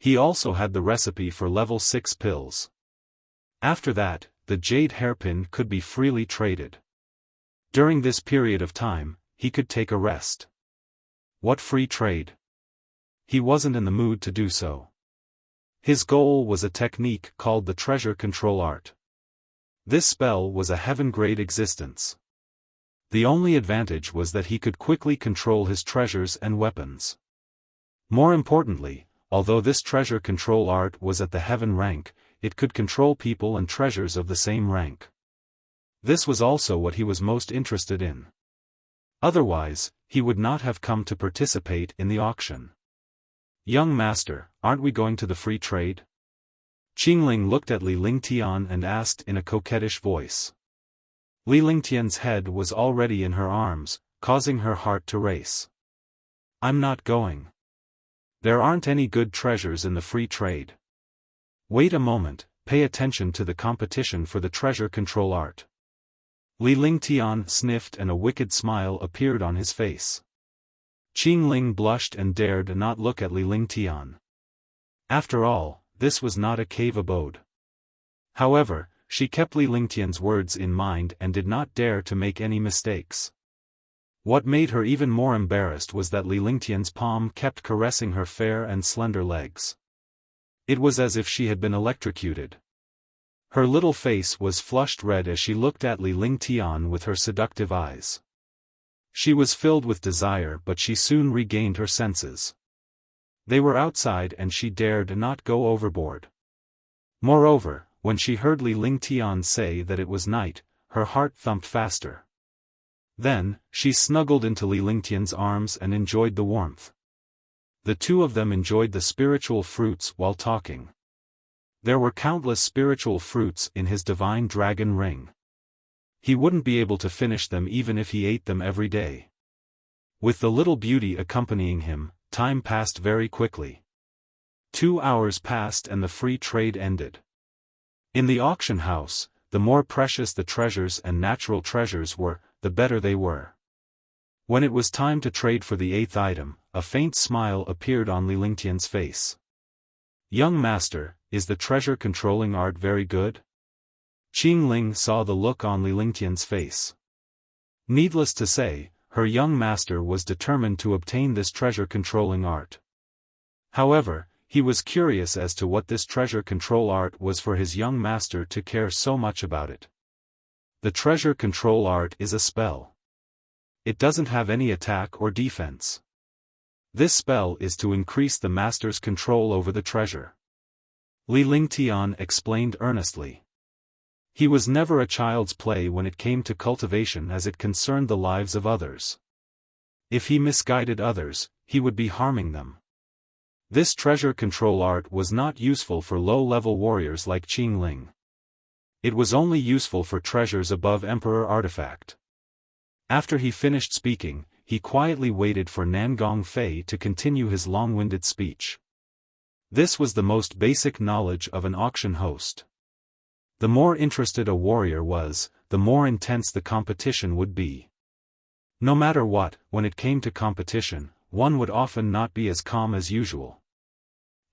He also had the recipe for level 6 pills. After that, the jade hairpin could be freely traded. During this period of time, he could take a rest. What free trade? He wasn't in the mood to do so. His goal was a technique called the treasure control art. This spell was a heaven-grade existence. The only advantage was that he could quickly control his treasures and weapons. More importantly, although this treasure control art was at the heaven rank, it could control people and treasures of the same rank. This was also what he was most interested in. Otherwise, he would not have come to participate in the auction. Young master, aren't we going to the free trade? Qingling looked at Li Lingtian and asked in a coquettish voice. Li Lingtian's head was already in her arms, causing her heart to race. I'm not going. There aren't any good treasures in the free trade. Wait a moment, pay attention to the competition for the treasure control art. Li Lingtian sniffed and a wicked smile appeared on his face. Qingling blushed and dared not look at Li Lingtian. After all, this was not a cave abode. However, she kept Li Lingtian's words in mind and did not dare to make any mistakes. What made her even more embarrassed was that Li Lingtian's palm kept caressing her fair and slender legs. It was as if she had been electrocuted. Her little face was flushed red as she looked at Li Lingtian with her seductive eyes. She was filled with desire, but she soon regained her senses. They were outside and she dared not go overboard. Moreover, when she heard Li Lingtian say that it was night, her heart thumped faster. Then, she snuggled into Li Lingtian's arms and enjoyed the warmth. The two of them enjoyed the spiritual fruits while talking. There were countless spiritual fruits in his divine dragon ring. He wouldn't be able to finish them even if he ate them every day. With the little beauty accompanying him, time passed very quickly. 2 hours passed and the free trade ended. In the auction house, the more precious the treasures and natural treasures were, the better they were. When it was time to trade for the 8th item, a faint smile appeared on Li Lingtian's face. Young master, is the treasure controlling art very good? Qing Ling saw the look on Li Lingtian's face. Needless to say, her young master was determined to obtain this treasure-controlling art. However, he was curious as to what this treasure control art was for his young master to care so much about it. The treasure control art is a spell. It doesn't have any attack or defense. This spell is to increase the master's control over the treasure. Li Lingtian explained earnestly. He was never a child's play when it came to cultivation as it concerned the lives of others. If he misguided others, he would be harming them. This treasure control art was not useful for low-level warriors like Qing Ling. It was only useful for treasures above Emperor Artifact. After he finished speaking, he quietly waited for Nangong Fei to continue his long-winded speech. This was the most basic knowledge of an auction host. The more interested a warrior was, the more intense the competition would be. No matter what, when it came to competition, one would often not be as calm as usual.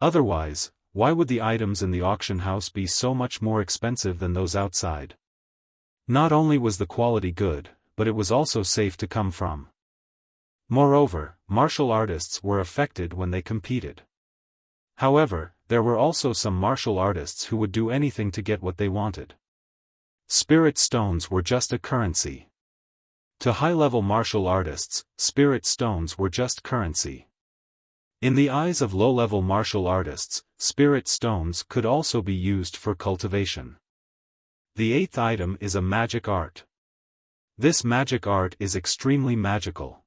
Otherwise, why would the items in the auction house be so much more expensive than those outside? Not only was the quality good, but it was also safe to come from. Moreover, martial artists were affected when they competed. However, there were also some martial artists who would do anything to get what they wanted. Spirit stones were just a currency. To high-level martial artists, spirit stones were just currency. In the eyes of low-level martial artists, spirit stones could also be used for cultivation. The eighth item is a magic art. This magic art is extremely magical.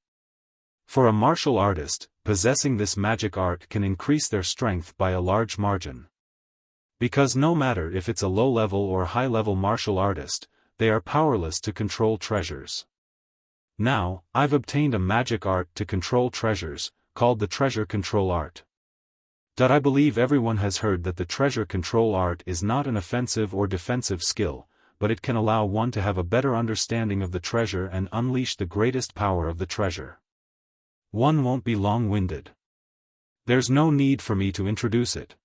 For a martial artist, possessing this magic art can increase their strength by a large margin. Because no matter if it's a low-level or high-level martial artist, they are powerless to control treasures. Now, I've obtained a magic art to control treasures, called the treasure control art. I believe everyone has heard that the treasure control art is not an offensive or defensive skill, but it can allow one to have a better understanding of the treasure and unleash the greatest power of the treasure. One won't be long-winded. There's no need for me to introduce it.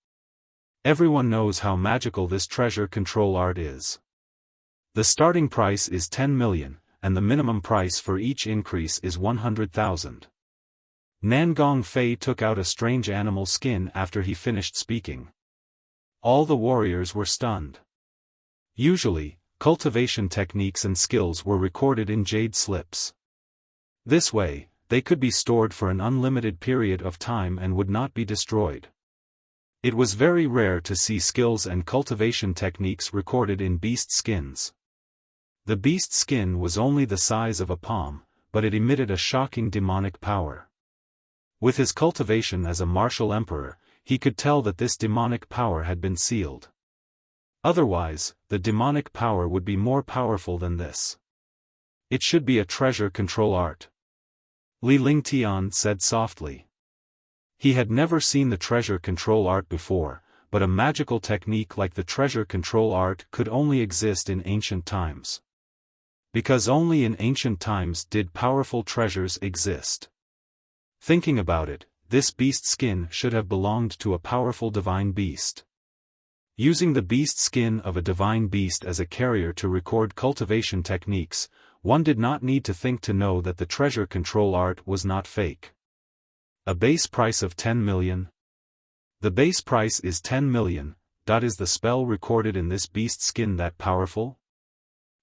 Everyone knows how magical this treasure control art is. The starting price is 10 million, and the minimum price for each increase is 100,000. Nangong Fei took out a strange animal skin after he finished speaking. All the warriors were stunned. Usually, cultivation techniques and skills were recorded in jade slips. This way, they could be stored for an unlimited period of time and would not be destroyed. It was very rare to see skills and cultivation techniques recorded in beast skins. The beast skin was only the size of a palm, but it emitted a shocking demonic power. With his cultivation as a martial emperor, he could tell that this demonic power had been sealed. Otherwise, the demonic power would be more powerful than this. It should be a treasure control art. Li Lingtian said softly. He had never seen the treasure control art before, but a magical technique like the treasure control art could only exist in ancient times. Because only in ancient times did powerful treasures exist. Thinking about it, this beast skin should have belonged to a powerful divine beast. Using the beast skin of a divine beast as a carrier to record cultivation techniques, one did not need to think to know that the treasure control art was not fake. A base price of 10 million? The base price is 10 million, is the spell recorded in this beast skin that powerful?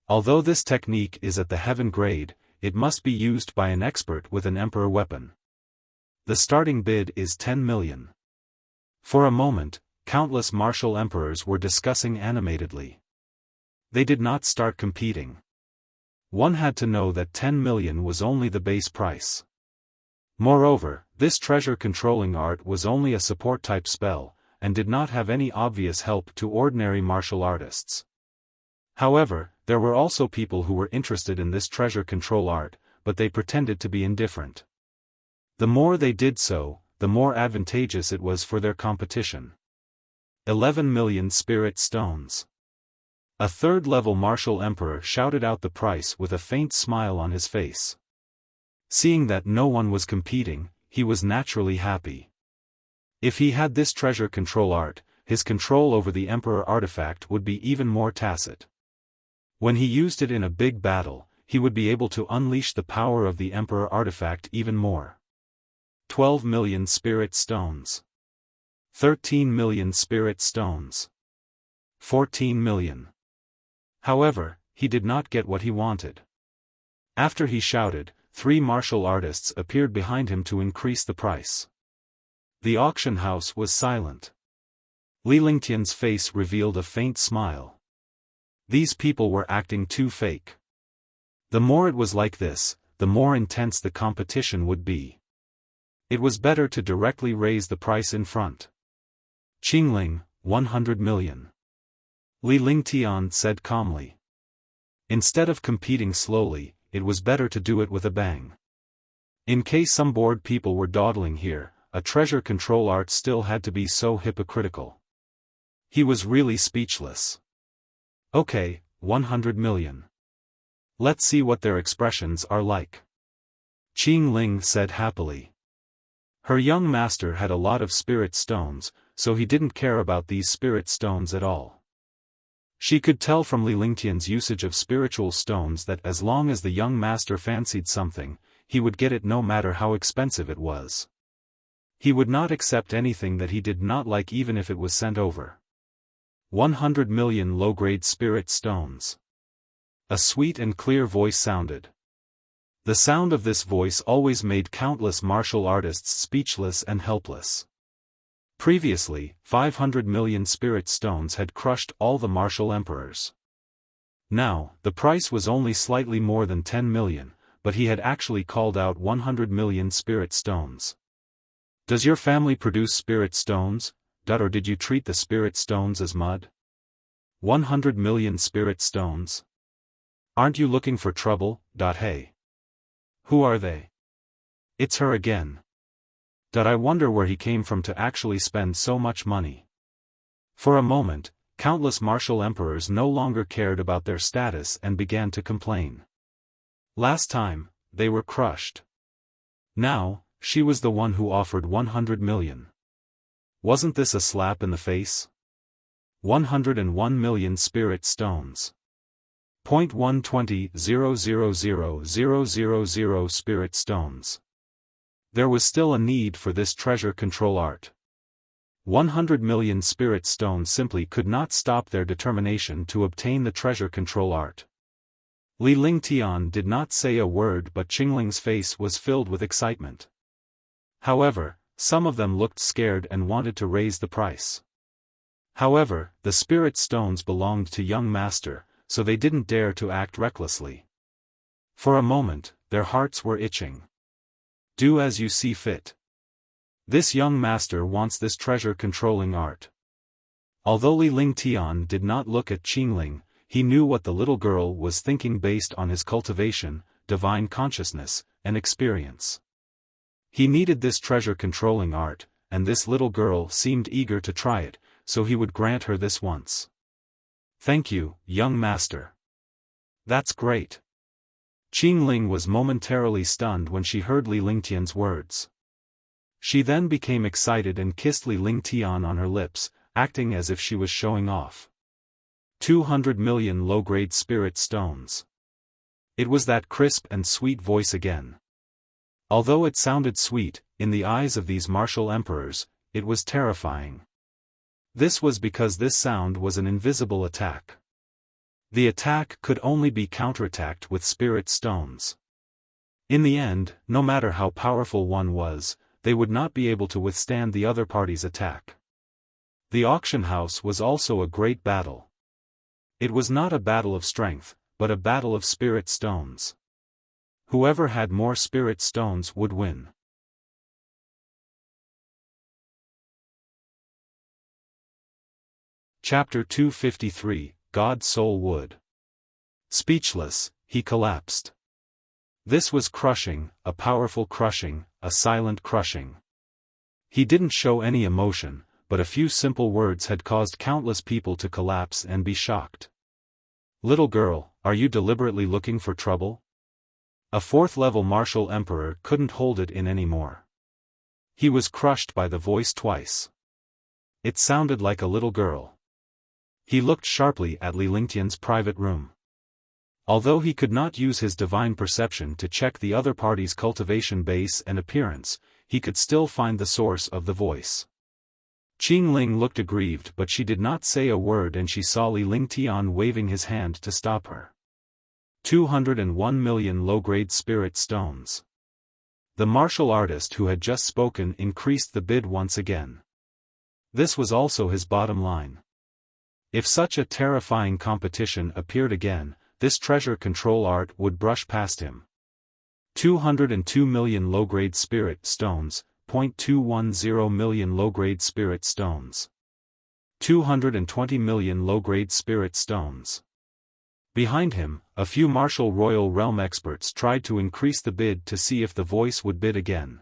Although this technique is at the heaven grade, it must be used by an expert with an emperor weapon. The starting bid is 10 million. For a moment, countless martial emperors were discussing animatedly. They did not start competing. One had to know that 10 million was only the base price. Moreover, this treasure controlling art was only a support-type spell, and did not have any obvious help to ordinary martial artists. However, there were also people who were interested in this treasure control art, but they pretended to be indifferent. The more they did so, the more advantageous it was for their competition. 11 million spirit stones. A third-level martial emperor shouted out the price with a faint smile on his face. Seeing that no one was competing, he was naturally happy. If he had this treasure control art, his control over the emperor artifact would be even more tacit. When he used it in a big battle, he would be able to unleash the power of the Emperor artifact even more. 12 million spirit stones. 13 million spirit stones. 14 million. However, he did not get what he wanted. After he shouted, 3 martial artists appeared behind him to increase the price. The auction house was silent. Li Lingtian's face revealed a faint smile. These people were acting too fake. The more it was like this, the more intense the competition would be. It was better to directly raise the price in front. Qingling, 100 million. Li Lingtian said calmly. Instead of competing slowly, it was better to do it with a bang. In case some bored people were dawdling here, a treasure control art still had to be so hypocritical. He was really speechless. Okay, 100 million. Let's see what their expressions are like. Qingling said happily. Her young master had a lot of spirit stones, so he didn't care about these spirit stones at all. She could tell from Li Lingtian's usage of spiritual stones that as long as the young master fancied something, he would get it no matter how expensive it was. He would not accept anything that he did not like even if it was sent over. 100 million low-grade spirit stones. A sweet and clear voice sounded. The sound of this voice always made countless martial artists speechless and helpless. Previously, 500 million spirit stones had crushed all the martial emperors. Now, the price was only slightly more than 10 million, but he had actually called out 100 million spirit stones. Does your family produce spirit stones, or did you treat the spirit stones as mud? 100 million spirit stones? Aren't you looking for trouble? Hey. Who are they? It's her again. I wonder where he came from to actually spend so much money. For a moment, countless martial emperors no longer cared about their status and began to complain. Last time, they were crushed. Now, she was the one who offered 100 million. Wasn't this a slap in the face? 101 million spirit stones. 0.120,000,000 spirit stones. There was still a need for this treasure control art. 100 million spirit stones simply could not stop their determination to obtain the treasure control art. Li Lingtian did not say a word, but Qingling's face was filled with excitement. However, some of them looked scared and wanted to raise the price. However, the spirit stones belonged to young master, so they didn't dare to act recklessly. For a moment, their hearts were itching. Do as you see fit. This young master wants this treasure controlling art. Although Li Lingtian did not look at Qingling, he knew what the little girl was thinking based on his cultivation, divine consciousness, and experience. He needed this treasure controlling art, and this little girl seemed eager to try it, so he would grant her this once. Thank you, young master. That's great. Qingling was momentarily stunned when she heard Li Lingtian's words. She then became excited and kissed Li Lingtian on her lips, acting as if she was showing off. 200 million low-grade spirit stones. It was that crisp and sweet voice again. Although it sounded sweet, in the eyes of these martial emperors, it was terrifying. This was because this sound was an invisible attack. The attack could only be counterattacked with spirit stones. In the end, no matter how powerful one was, they would not be able to withstand the other party's attack. The auction house was also a great battle. It was not a battle of strength, but a battle of spirit stones. Whoever had more spirit stones would win. Chapter 253, God Soul Wood. Speechless, he collapsed. This was crushing, a powerful crushing, a silent crushing. He didn't show any emotion, but a few simple words had caused countless people to collapse and be shocked. Little girl, are you deliberately looking for trouble? A 4th-level martial emperor couldn't hold it in anymore. He was crushed by the voice twice. It sounded like a little girl. He looked sharply at Li Lingtian's private room. Although he could not use his divine perception to check the other party's cultivation base and appearance, he could still find the source of the voice. Qing Ling looked aggrieved, but she did not say a word, and she saw Li Lingtian waving his hand to stop her. 201 million low-grade spirit stones. The martial artist who had just spoken increased the bid once again. This was also his bottom line. If such a terrifying competition appeared again, this treasure control art would brush past him. 202 million low-grade spirit stones, 0.210 million low-grade spirit stones. 220 million low-grade spirit stones. Behind him, a few martial royal realm experts tried to increase the bid to see if the voice would bid again.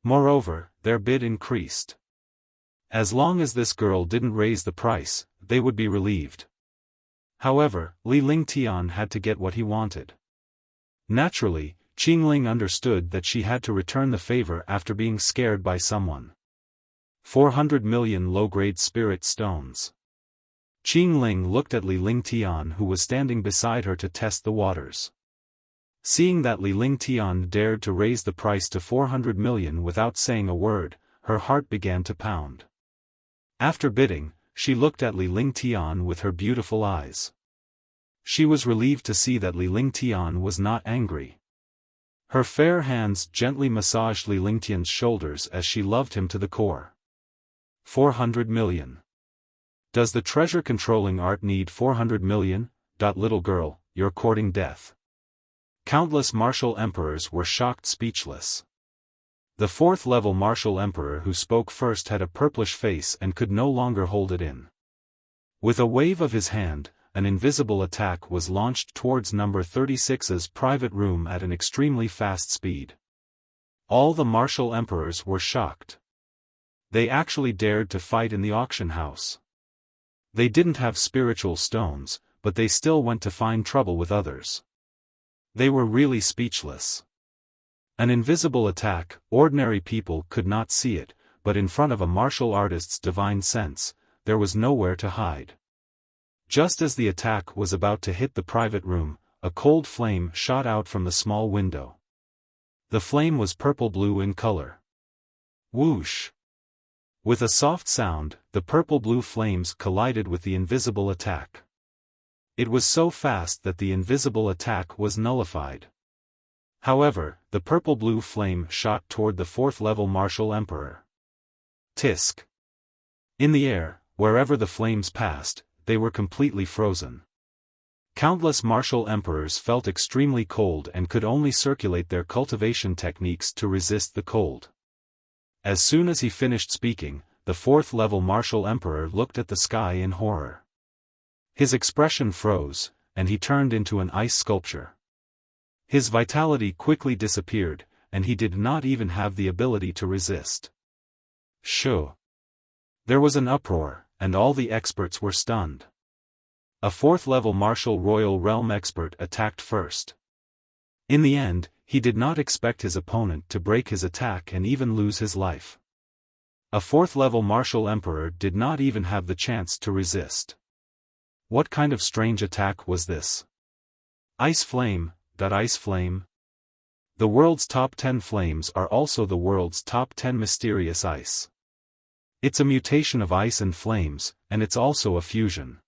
Moreover, their bid increased. As long as this girl didn't raise the price, they would be relieved. However, Li Lingtian had to get what he wanted. Naturally, Qing Ling understood that she had to return the favor after being scared by someone. 400 million low-grade spirit stones. Qing Ling looked at Li Lingtian, who was standing beside her to test the waters. Seeing that Li Lingtian dared to raise the price to 400 million without saying a word, her heart began to pound. After bidding, she looked at Li Lingtian with her beautiful eyes. She was relieved to see that Li Lingtian was not angry. Her fair hands gently massaged Li Lingtian's shoulders as she loved him to the core. 400 million. Does the treasure-controlling art need 400 million? Little girl, you're courting death. Countless martial emperors were shocked speechless. The fourth-level martial emperor who spoke first had a purplish face and could no longer hold it in. With a wave of his hand, an invisible attack was launched towards number 36's private room at an extremely fast speed. All the martial emperors were shocked. They actually dared to fight in the auction house. They didn't have spiritual stones, but they still went to find trouble with others. They were really speechless. An invisible attack, ordinary people could not see it, but in front of a martial artist's divine sense, there was nowhere to hide. Just as the attack was about to hit the private room, a cold flame shot out from the small window. The flame was purple-blue in color. Whoosh! With a soft sound, the purple-blue flames collided with the invisible attack. It was so fast that the invisible attack was nullified. However, the purple-blue flame shot toward the fourth-level martial emperor. Tisk! In the air, wherever the flames passed, they were completely frozen. Countless martial emperors felt extremely cold and could only circulate their cultivation techniques to resist the cold. As soon as he finished speaking, the fourth-level martial emperor looked at the sky in horror. His expression froze, and he turned into an ice sculpture. His vitality quickly disappeared, and he did not even have the ability to resist. Shoo! There was an uproar, and all the experts were stunned. A fourth-level martial royal realm expert attacked first. In the end, he did not expect his opponent to break his attack and even lose his life. A fourth-level martial emperor did not even have the chance to resist. What kind of strange attack was this? Ice flame, ice flame. The world's top 10 flames are also the world's top 10 mysterious ice. It's a mutation of ice and flames, and it's also a fusion.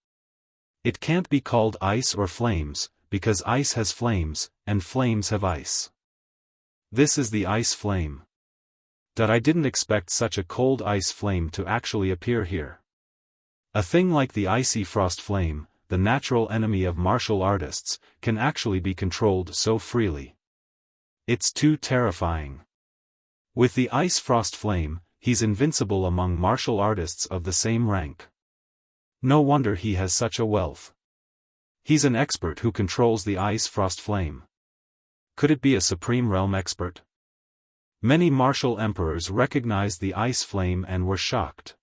It can't be called ice or flames, because ice has flames, and flames have ice. This is the ice flame. I didn't expect such a cold ice flame to actually appear here. A thing like the icy frost flame, the natural enemy of martial artists, can actually be controlled so freely. It's too terrifying. With the ice frost flame, he's invincible among martial artists of the same rank. No wonder he has such a wealth. He's an expert who controls the ice frost flame. Could it be a supreme realm expert? Many martial emperors recognized the ice flame and were shocked.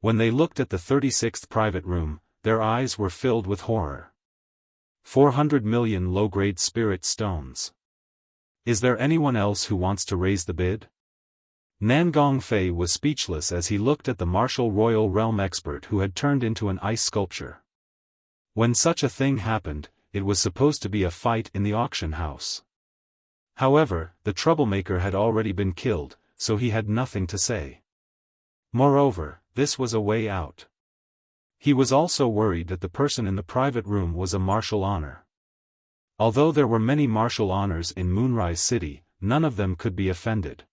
When they looked at the 36th private room, their eyes were filled with horror. 400 million low-grade spirit stones. Is there anyone else who wants to raise the bid? Nan Gongfei was speechless as he looked at the martial royal realm expert who had turned into an ice sculpture. When such a thing happened, it was supposed to be a fight in the auction house. However, the troublemaker had already been killed, so he had nothing to say. Moreover, this was a way out. He was also worried that the person in the private room was a martial honor. Although there were many martial honors in Moonrise City, none of them could be offended.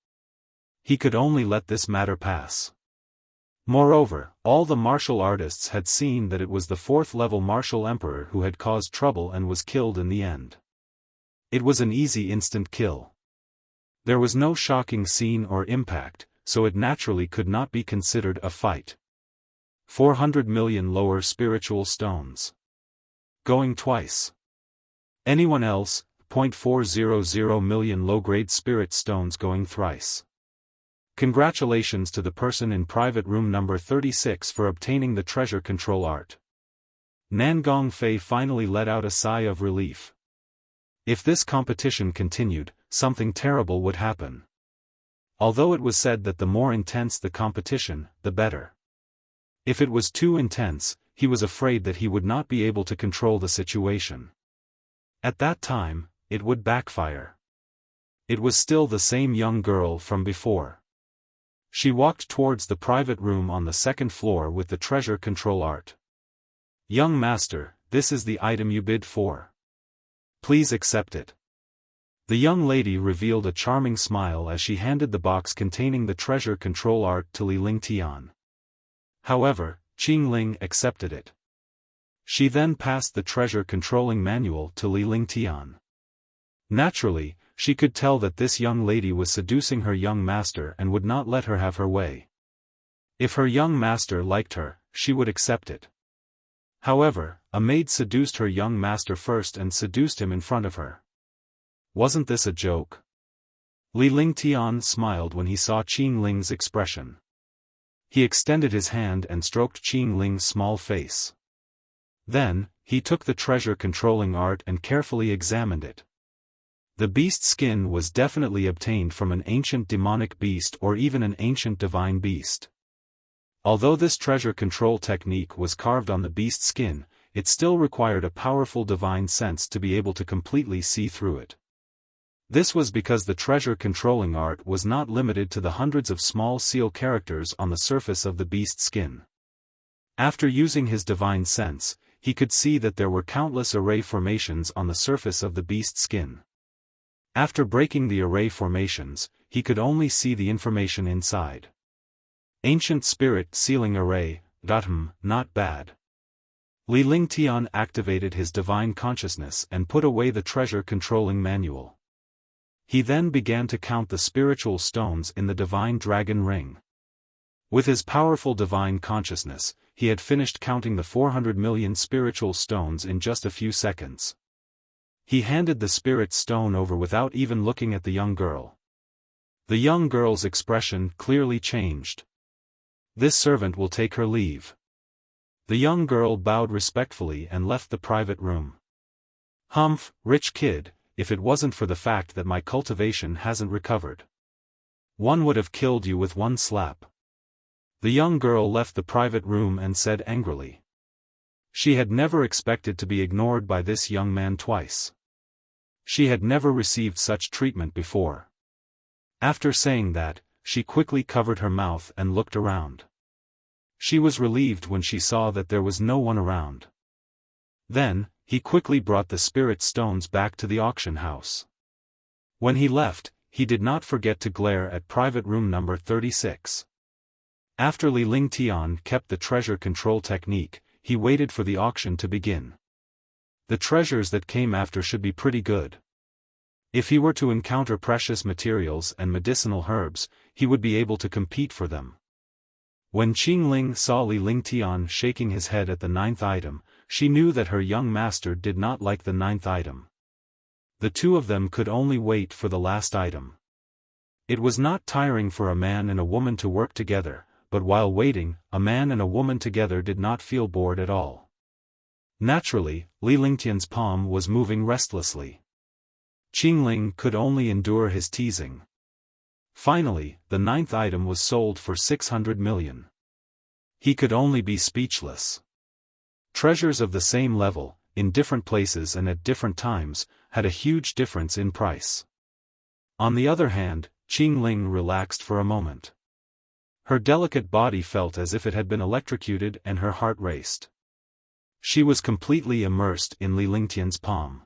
He could only let this matter pass. Moreover, all the martial artists had seen that it was the 4th-level martial emperor who had caused trouble and was killed in the end. It was an easy instant kill. There was no shocking scene or impact, so it naturally could not be considered a fight. 400 million lower spiritual stones. Going twice. Anyone else, 0.400 million low-grade spirit stones going thrice. Congratulations to the person in private room number 36 for obtaining the treasure control art. Nan Gongfei finally let out a sigh of relief. If this competition continued, something terrible would happen. Although it was said that the more intense the competition, the better. If it was too intense, he was afraid that he would not be able to control the situation. At that time, it would backfire. It was still the same young girl from before. She walked towards the private room on the 2nd floor with the treasure control art. Young master, this is the item you bid for. Please accept it. The young lady revealed a charming smile as she handed the box containing the treasure control art to Li Lingtian. However, Qing Ling accepted it. She then passed the treasure controlling manual to Li Lingtian. Naturally, she could tell that this young lady was seducing her young master and would not let her have her way. If her young master liked her, she would accept it. However, a maid seduced her young master first and seduced him in front of her. Wasn't this a joke? Li Lingtian smiled when he saw Qing Ling's expression. He extended his hand and stroked Qing Ling's small face. Then, he took the treasure controlling art and carefully examined it. The beast skin was definitely obtained from an ancient demonic beast or even an ancient divine beast. Although this treasure control technique was carved on the beast skin, it still required a powerful divine sense to be able to completely see through it. This was because the treasure controlling art was not limited to the hundreds of small seal characters on the surface of the beast skin. After using his divine sense, he could see that there were countless array formations on the surface of the beast skin. After breaking the array formations, he could only see the information inside. Ancient Spirit Sealing Array, not bad. Li Lingtian activated his divine consciousness and put away the treasure controlling manual. He then began to count the spiritual stones in the divine dragon ring. With his powerful divine consciousness, he had finished counting the 400 million spiritual stones in just a few seconds. He handed the spirit stone over without even looking at the young girl. The young girl's expression clearly changed. This servant will take her leave. The young girl bowed respectfully and left the private room. Humph, rich kid, if it wasn't for the fact that my cultivation hasn't recovered. One would have killed you with one slap. The young girl left the private room and said angrily. She had never expected to be ignored by this young man twice. She had never received such treatment before. After saying that, she quickly covered her mouth and looked around. She was relieved when she saw that there was no one around. Then, he quickly brought the spirit stones back to the auction house. When he left, he did not forget to glare at private room number 36. After Li Lingtian kept the treasure control technique, he waited for the auction to begin. The treasures that came after should be pretty good. If he were to encounter precious materials and medicinal herbs, he would be able to compete for them. When Qing Ling saw Li Lingtian shaking his head at the 9th item, she knew that her young master did not like the 9th item. The two of them could only wait for the last item. It was not tiring for a man and a woman to work together, but while waiting, a man and a woman together did not feel bored at all. Naturally, Li Lingtian's palm was moving restlessly. Qing Ling could only endure his teasing. Finally, the 9th item was sold for 600 million. He could only be speechless. Treasures of the same level, in different places and at different times, had a huge difference in price. On the other hand, Qing Ling relaxed for a moment. Her delicate body felt as if it had been electrocuted and her heart raced. She was completely immersed in Li Lingtian's palm.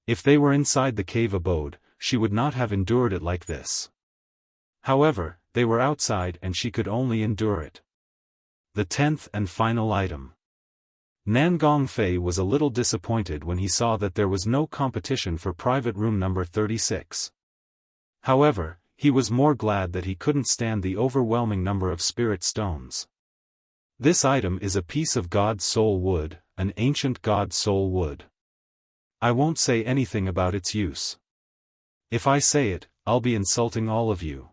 If they were inside the cave abode, she would not have endured it like this. However, they were outside and she could only endure it. The 10th and final item. Nan Gongfei was a little disappointed when he saw that there was no competition for private room number 36. However, he was more glad that he couldn't stand the overwhelming number of spirit stones. This item is a piece of God's soul wood, an ancient God's soul wood. I won't say anything about its use. If I say it, I'll be insulting all of you.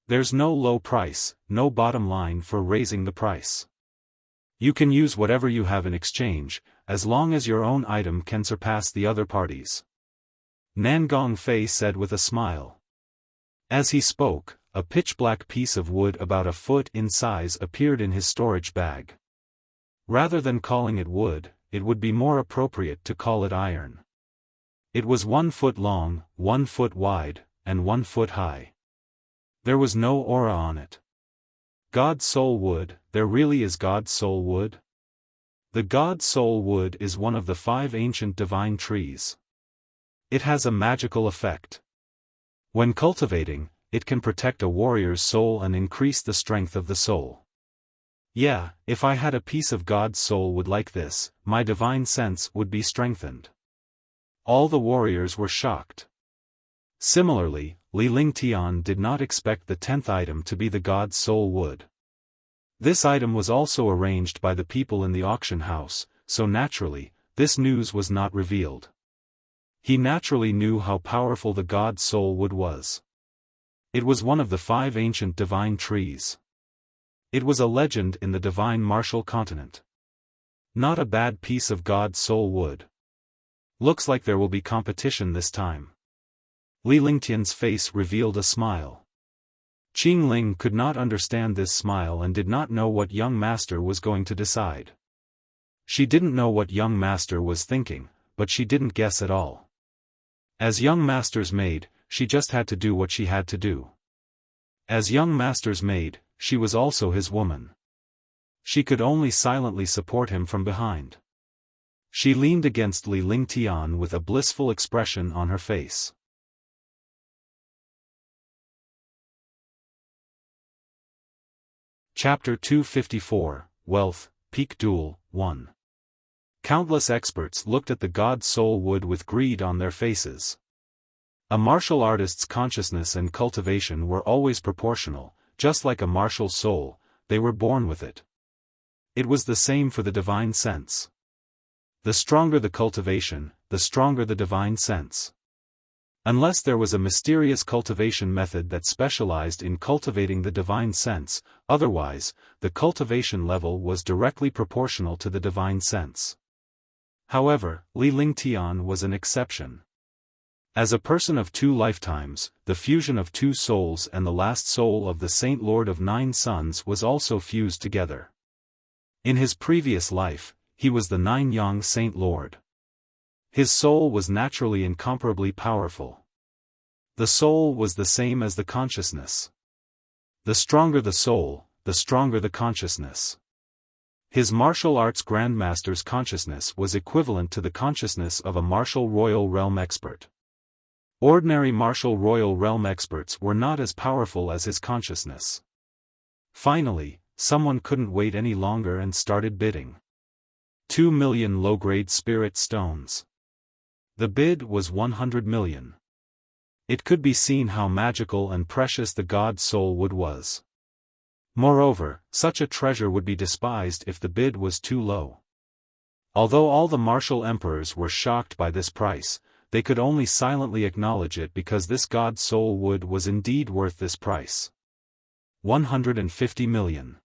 There's no low price, no bottom line for raising the price. You can use whatever you have in exchange, as long as your own item can surpass the other party's. Nan Gongfei said with a smile. As he spoke, a pitch-black piece of wood about a foot in size appeared in his storage bag. Rather than calling it wood, it would be more appropriate to call it iron. It was 1 foot long, 1 foot wide, and 1 foot high. There was no aura on it. God's soul wood, there really is God's soul wood? The God's soul wood is one of the 5 ancient divine trees. It has a magical effect. When cultivating, it can protect a warrior's soul and increase the strength of the soul. Yeah, if I had a piece of God's soul wood like this, my divine sense would be strengthened. All the warriors were shocked. Similarly, Li Lingtian did not expect the 10th item to be the God's soul wood. This item was also arranged by the people in the auction house, so naturally, this news was not revealed. He naturally knew how powerful the God's soul wood was. It was one of the 5 ancient divine trees. It was a legend in the divine martial continent. Not a bad piece of God's soul wood. Looks like there will be competition this time. Li Lingtian's face revealed a smile. Qing Ling could not understand this smile and did not know what young master was going to decide. She didn't know what young master was thinking, but she didn't guess at all. As young master's maid, she just had to do what she had to do. As young master's maid, she was also his woman. She could only silently support him from behind. She leaned against Li Lingtian with a blissful expression on her face. Chapter 254, Wealth, Peak Duel, 1. Countless experts looked at the God's soul wood with greed on their faces. A martial artist's consciousness and cultivation were always proportional, just like a martial soul, they were born with it. It was the same for the divine sense. The stronger the cultivation, the stronger the divine sense. Unless there was a mysterious cultivation method that specialized in cultivating the divine sense, otherwise, the cultivation level was directly proportional to the divine sense. However, Li Lingtian was an exception. As a person of 2 lifetimes, the fusion of 2 souls and the last soul of the Saint Lord of 9 Suns was also fused together. In his previous life, he was the 9-Yang Saint Lord. His soul was naturally incomparably powerful. The soul was the same as the consciousness. The stronger the soul, the stronger the consciousness. His martial arts grandmaster's consciousness was equivalent to the consciousness of a martial royal realm expert. Ordinary martial royal realm experts were not as powerful as his consciousness. Finally, someone couldn't wait any longer and started bidding. 2 million low-grade spirit stones. The bid was 100 million. It could be seen how magical and precious the God's soul wood was. Moreover, such a treasure would be despised if the bid was too low. Although all the martial emperors were shocked by this price, they could only silently acknowledge it because this God's soul wood was indeed worth this price. 150 million.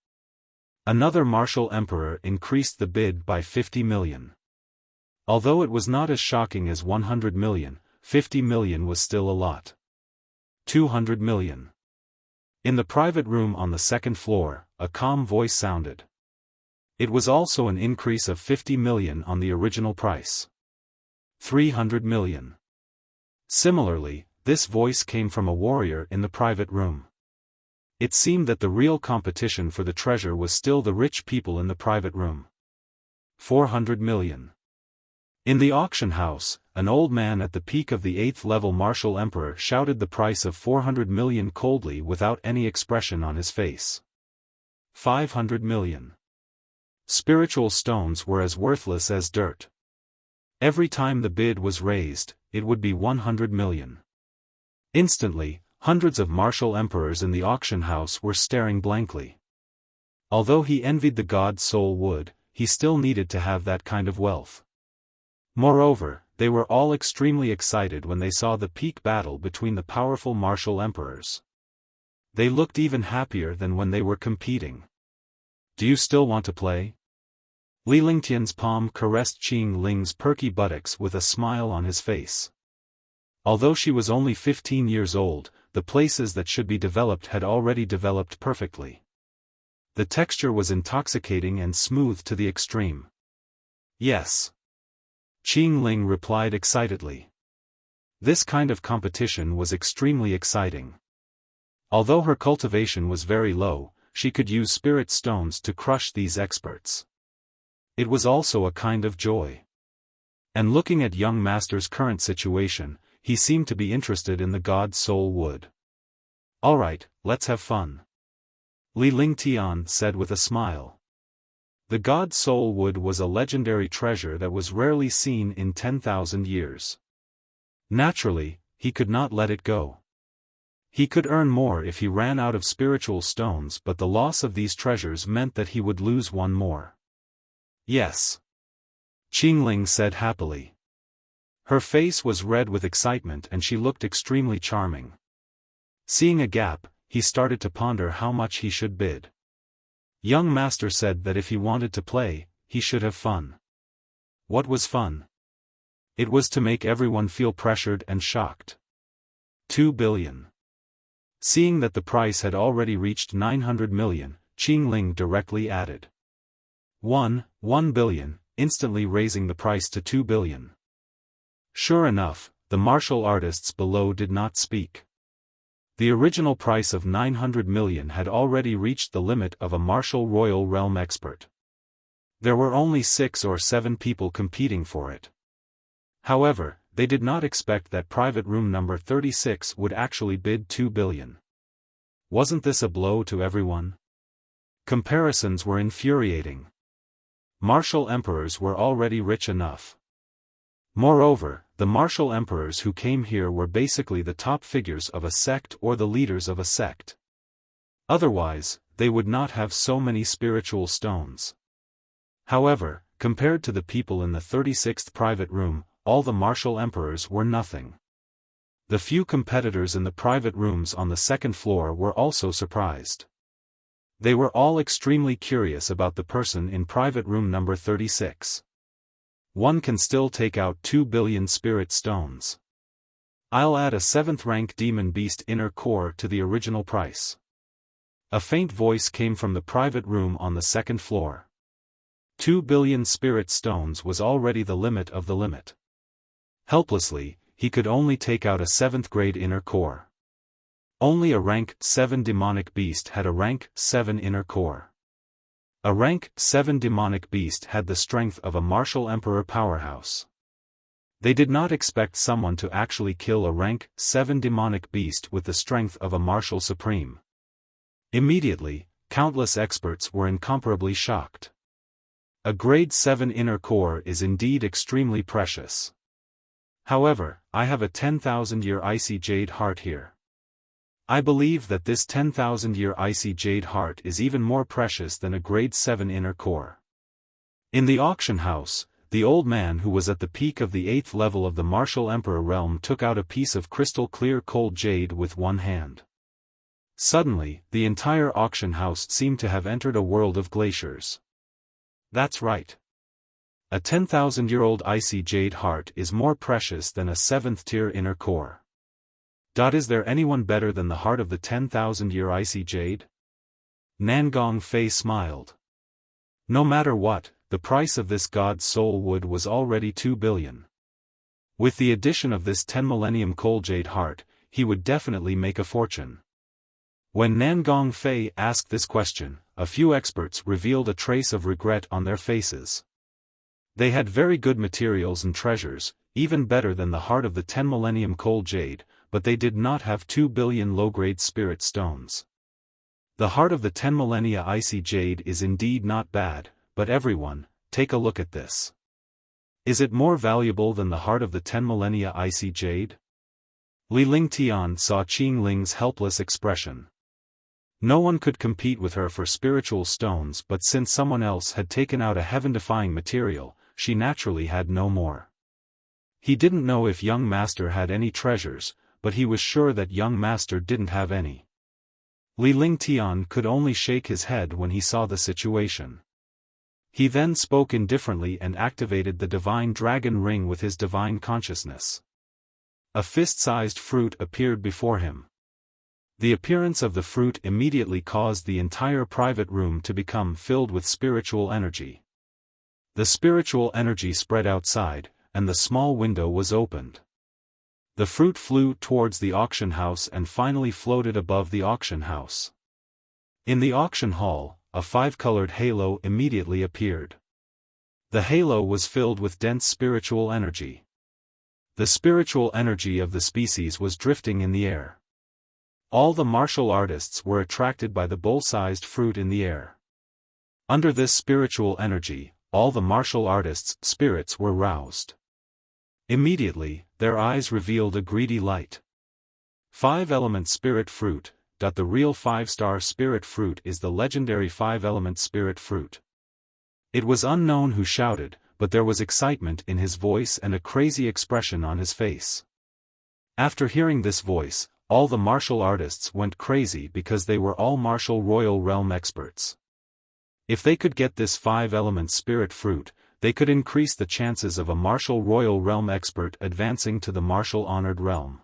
Another martial emperor increased the bid by 50 million. Although it was not as shocking as 100 million, 50 million was still a lot. 200 million. In the private room on the 2nd floor, a calm voice sounded. It was also an increase of 50 million on the original price. 300 million. Similarly, this voice came from a warrior in the private room. It seemed that the real competition for the treasure was still the rich people in the private room. 400 million. In the auction house, an old man at the peak of the 8th level martial emperor shouted the price of 400 million coldly without any expression on his face. 500 million. Spiritual stones were as worthless as dirt. Every time the bid was raised, it would be 100 million. Instantly, hundreds of martial emperors in the auction house were staring blankly. Although he envied the god soul wood, he still needed to have that kind of wealth. Moreover, they were all extremely excited when they saw the peak battle between the powerful martial emperors. They looked even happier than when they were competing. Do you still want to play? Li Lingtian's palm caressed Qing Ling's perky buttocks with a smile on his face. Although she was only 15 years old, the places that should be developed had already developed perfectly. The texture was intoxicating and smooth to the extreme. Yes. Qing Ling replied excitedly. This kind of competition was extremely exciting. Although her cultivation was very low, she could use spirit stones to crush these experts. It was also a kind of joy. And looking at young master's current situation, he seemed to be interested in the god soul wood. Alright, let's have fun. Li Lingtian said with a smile. The god soul wood was a legendary treasure that was rarely seen in 10,000 years. Naturally, he could not let it go. He could earn more if he ran out of spiritual stones, but the loss of these treasures meant that he would lose one more. Yes. Qingling said happily. Her face was red with excitement and she looked extremely charming. Seeing a gap, he started to ponder how much he should bid. Young master said that if he wanted to play, he should have fun. What was fun? It was to make everyone feel pressured and shocked. 2 billion. Seeing that the price had already reached 900 million, Qingling directly added 1 billion, instantly raising the price to 2 billion. Sure enough, the martial artists below did not speak. The original price of 900 million had already reached the limit of a martial royal realm expert. There were only 6 or 7 people competing for it. However, they did not expect that private room number 36 would actually bid 2 billion. Wasn't this a blow to everyone? Comparisons were infuriating. Martial emperors were already rich enough. Moreover, the martial emperors who came here were basically the top figures of a sect or the leaders of a sect. Otherwise, they would not have so many spiritual stones. However, compared to the people in the 36th private room, all the martial emperors were nothing. The few competitors in the private rooms on the second floor were also surprised. They were all extremely curious about the person in private room number 36. One can still take out 2 billion spirit stones. I'll add a 7th rank demon beast inner core to the original price. A faint voice came from the private room on the second floor. 2 billion spirit stones was already the limit of the limit. Helplessly, he could only take out a 7th grade inner core. Only a rank 7 demonic beast had a rank 7 inner core. A rank 7 demonic beast had the strength of a martial emperor powerhouse. They did not expect someone to actually kill a rank 7 demonic beast with the strength of a martial supreme. Immediately, countless experts were incomparably shocked. A grade 7 inner core is indeed extremely precious. However, I have a 10,000-year icy jade heart here. I believe that this 10,000-year icy jade heart is even more precious than a grade 7 inner core. In the auction house, the old man who was at the peak of the 8th level of the martial emperor realm took out a piece of crystal clear cold jade with one hand. Suddenly, the entire auction house seemed to have entered a world of glaciers. That's right. A 10,000-year-old icy jade heart is more precious than a 7th-tier inner core. Is there anyone better than the heart of the 10,000-year icy jade? Nangong Fei smiled. No matter what, the price of this God's soul wood was already 2 billion. With the addition of this 10 millennium coal jade heart, he would definitely make a fortune. When Nan Gongfei asked this question, a few experts revealed a trace of regret on their faces. They had very good materials and treasures, even better than the heart of the 10 millennium coal jade, but they did not have 2 billion low-grade spirit stones. The heart of the 10 millennia icy jade is indeed not bad, but everyone, take a look at this. Is it more valuable than the heart of the 10 millennia icy jade? Li Lingtian saw Qing Ling's helpless expression. No one could compete with her for spiritual stones, but since someone else had taken out a heaven-defying material, she naturally had no more. He didn't know if young master had any treasures, but he was sure that young master didn't have any. Li Lingtian could only shake his head when he saw the situation. He then spoke indifferently and activated the divine dragon ring with his divine consciousness. A fist-sized fruit appeared before him. The appearance of the fruit immediately caused the entire private room to become filled with spiritual energy. The spiritual energy spread outside, and the small window was opened. The fruit flew towards the auction house and finally floated above the auction house. In the auction hall, a 5-colored halo immediately appeared. The halo was filled with dense spiritual energy. The spiritual energy of the species was drifting in the air. All the martial artists were attracted by the bowl-sized fruit in the air. Under this spiritual energy, all the martial artists' spirits were roused. Immediately, their eyes revealed a greedy light. 5-element spirit fruit. The real 5-star spirit fruit is the legendary 5-element spirit fruit. It was unknown who shouted, but there was excitement in his voice and a crazy expression on his face. After hearing this voice, all the martial artists went crazy because they were all martial royal realm experts. If they could get this 5-element spirit fruit, they could increase the chances of a martial royal realm expert advancing to the martial honored realm.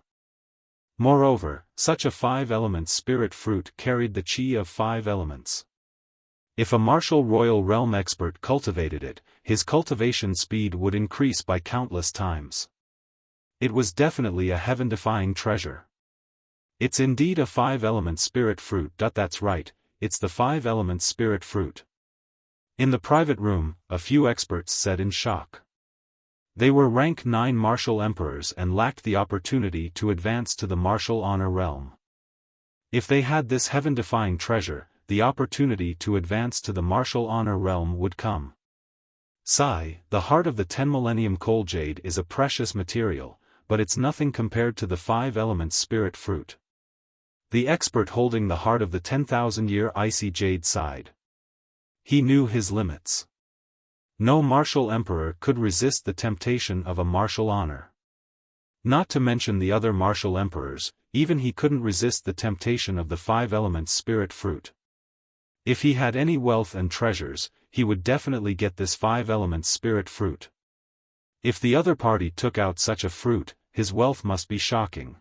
Moreover, such a 5-element spirit fruit carried the chi of 5 elements. If a martial royal realm expert cultivated it, his cultivation speed would increase by countless times. It was definitely a heaven-defying treasure. It's indeed a 5-element spirit fruit. That's right, it's the 5-element spirit fruit. In the private room, a few experts said in shock. They were rank 9 martial emperors and lacked the opportunity to advance to the martial honor realm. If they had this heaven-defying treasure, the opportunity to advance to the martial honor realm would come. Sai, the heart of the 10 millennium coal jade is a precious material, but it's nothing compared to the 5-element spirit fruit. The expert holding the heart of the 10,000-year icy jade sighed. He knew his limits. No martial emperor could resist the temptation of a martial honor. Not to mention the other martial emperors, even he couldn't resist the temptation of the 5-element spirit fruit. If he had any wealth and treasures, he would definitely get this 5-element spirit fruit. If the other party took out such a fruit, his wealth must be shocking.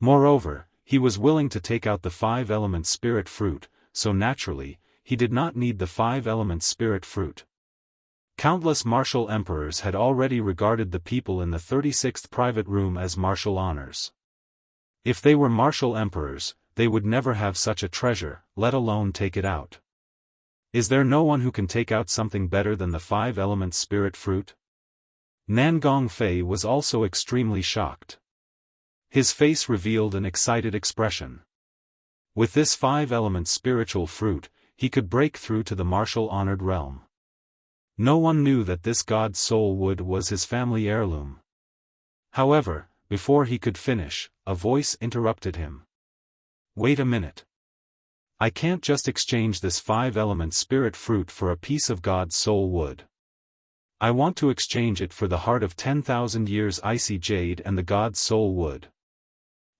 Moreover, he was willing to take out the 5-element spirit fruit, so naturally, he did not need the 5-element spirit fruit. Countless martial emperors had already regarded the people in the 36th private room as martial honors. If they were martial emperors, they would never have such a treasure, let alone take it out. Is there no one who can take out something better than the 5-element spirit fruit? Nan Gongfei was also extremely shocked. His face revealed an excited expression. With this 5-element spiritual fruit, he could break through to the martial honored realm. No one knew that this god's soul wood was his family heirloom. However, before he could finish, a voice interrupted him. Wait a minute. I can't just exchange this 5-element spirit fruit for a piece of God's soul wood. I want to exchange it for the heart of 10,000 years icy jade and the God's soul wood.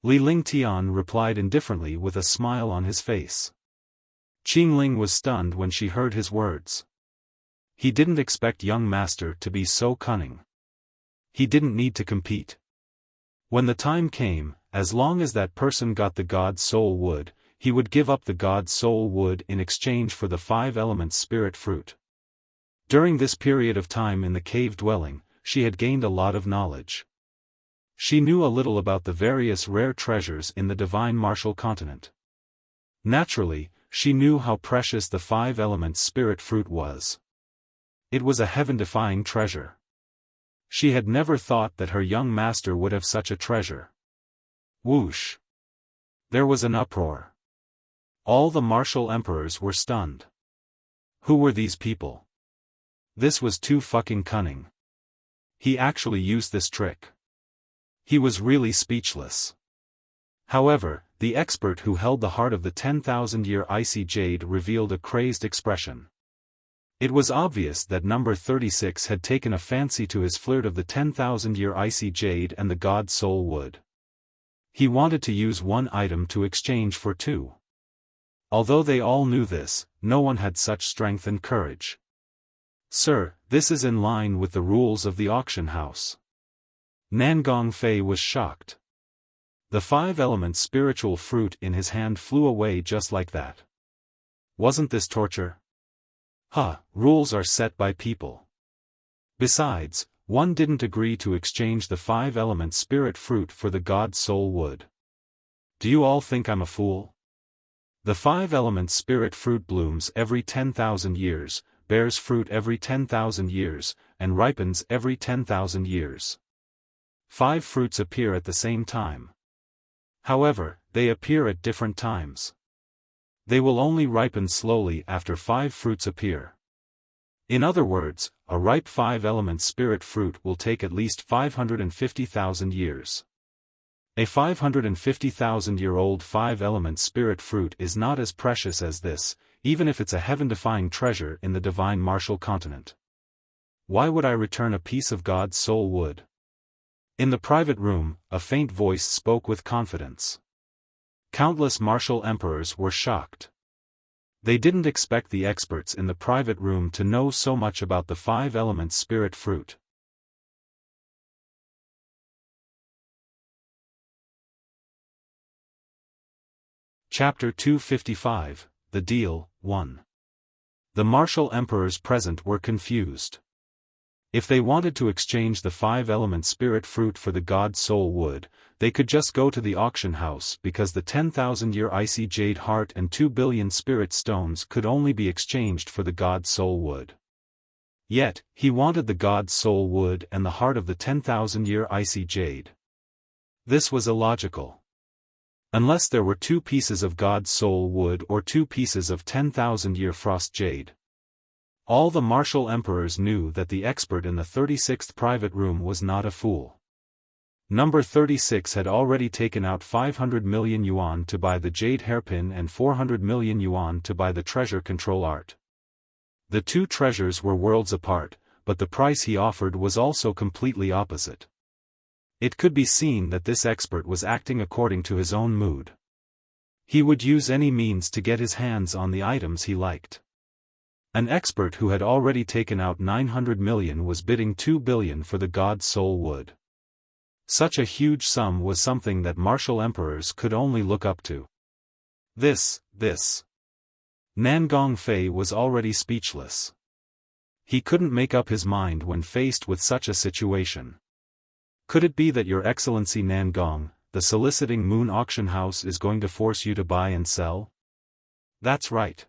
Li Lingtian replied indifferently with a smile on his face. Qingling was stunned when she heard his words. He didn't expect young master to be so cunning. He didn't need to compete. When the time came, as long as that person got the God's soul wood, he would give up the God's soul wood in exchange for the 5-element spirit fruit. During this period of time in the cave dwelling, she had gained a lot of knowledge. She knew a little about the various rare treasures in the divine martial continent. Naturally, she knew how precious the 5 elements spirit fruit was. It was a heaven-defying treasure. She had never thought that her young master would have such a treasure. Whoosh! There was an uproar. All the martial emperors were stunned. Who were these people? This was too fucking cunning. He actually used this trick. He was really speechless. However, the expert who held the heart of the 10,000-year icy jade revealed a crazed expression. It was obvious that number 36 had taken a fancy to his flirt of the 10,000-year icy jade and the god soul wood. He wanted to use one item to exchange for 2. Although they all knew this, no one had such strength and courage. Sir, this is in line with the rules of the auction house. Nan Gongfei was shocked. The 5 elements spiritual fruit in his hand flew away just like that. Wasn't this torture? Rules are set by people. Besides, one didn't agree to exchange the 5 elements spirit fruit for the god soul wood. Do you all think I'm a fool? The 5 elements spirit fruit blooms every 10,000 years, bears fruit every 10,000 years, and ripens every 10,000 years. 5 fruits appear at the same time. However, they appear at different times. They will only ripen slowly after 5 fruits appear. In other words, a ripe 5 elements spirit fruit will take at least 550,000 years. A 550,000-year-old 5 elements spirit fruit is not as precious as this, even if it's a heaven-defying treasure in the divine martial continent. Why would I return a piece of God's soul wood? In the private room, a faint voice spoke with confidence. Countless martial emperors were shocked. They didn't expect the experts in the private room to know so much about the 5 elements spirit fruit. Chapter 255, The Deal, 1. The martial emperors present were confused. If they wanted to exchange the 5 elements spirit fruit for the god soul wood, they could just go to the auction house because the 10,000-year icy jade heart and 2 billion spirit stones could only be exchanged for the god soul wood. Yet, he wanted the god soul wood and the heart of the 10,000-year icy jade. This was illogical. Unless there were 2 pieces of god soul wood or 2 pieces of 10,000-year frost jade. All the martial emperors knew that the expert in the 36th private room was not a fool. Number 36 had already taken out 500 million yuan to buy the jade hairpin and 400 million yuan to buy the treasure control art. The 2 treasures were worlds apart, but the price he offered was also completely opposite. It could be seen that this expert was acting according to his own mood. He would use any means to get his hands on the items he liked. An expert who had already taken out 900 million was bidding 2 billion for the god soul wood. Such a huge sum was something that martial emperors could only look up to. This. Nan Gongfei was already speechless. He couldn't make up his mind when faced with such a situation. Could it be that Your Excellency Nan Gong, the soliciting moon auction house is going to force you to buy and sell? That's right.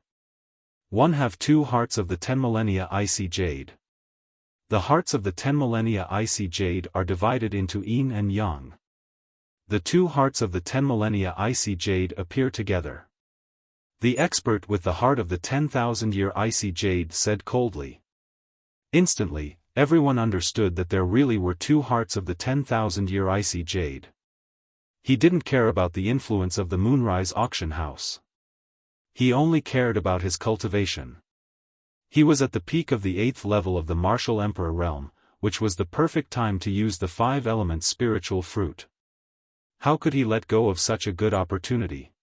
One have 2 hearts of the 10 millennia icy jade. The hearts of the 10 millennia icy jade are divided into yin and yang. The 2 hearts of the 10 millennia icy jade appear together. The expert with the heart of the 10,000-year icy jade said coldly. Instantly, everyone understood that there really were 2 hearts of the 10,000-year icy jade. He didn't care about the influence of the Moonrise auction house. He only cared about his cultivation. He was at the peak of the 8th level of the martial emperor realm, which was the perfect time to use the 5 elements spiritual fruit. How could he let go of such a good opportunity?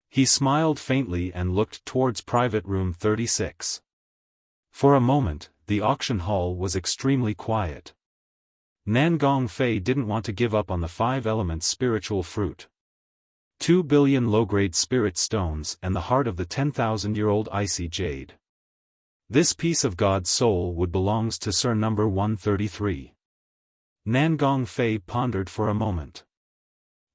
He smiled faintly and looked towards private room 36. For a moment, the auction hall was extremely quiet. Nan Gongfei didn't want to give up on the 5 elements spiritual fruit. 2 billion low-grade spirit stones and the heart of the 10,000-year-old icy jade. This piece of God's soul would belongs to Sir number 133. Nangong Fei pondered for a moment.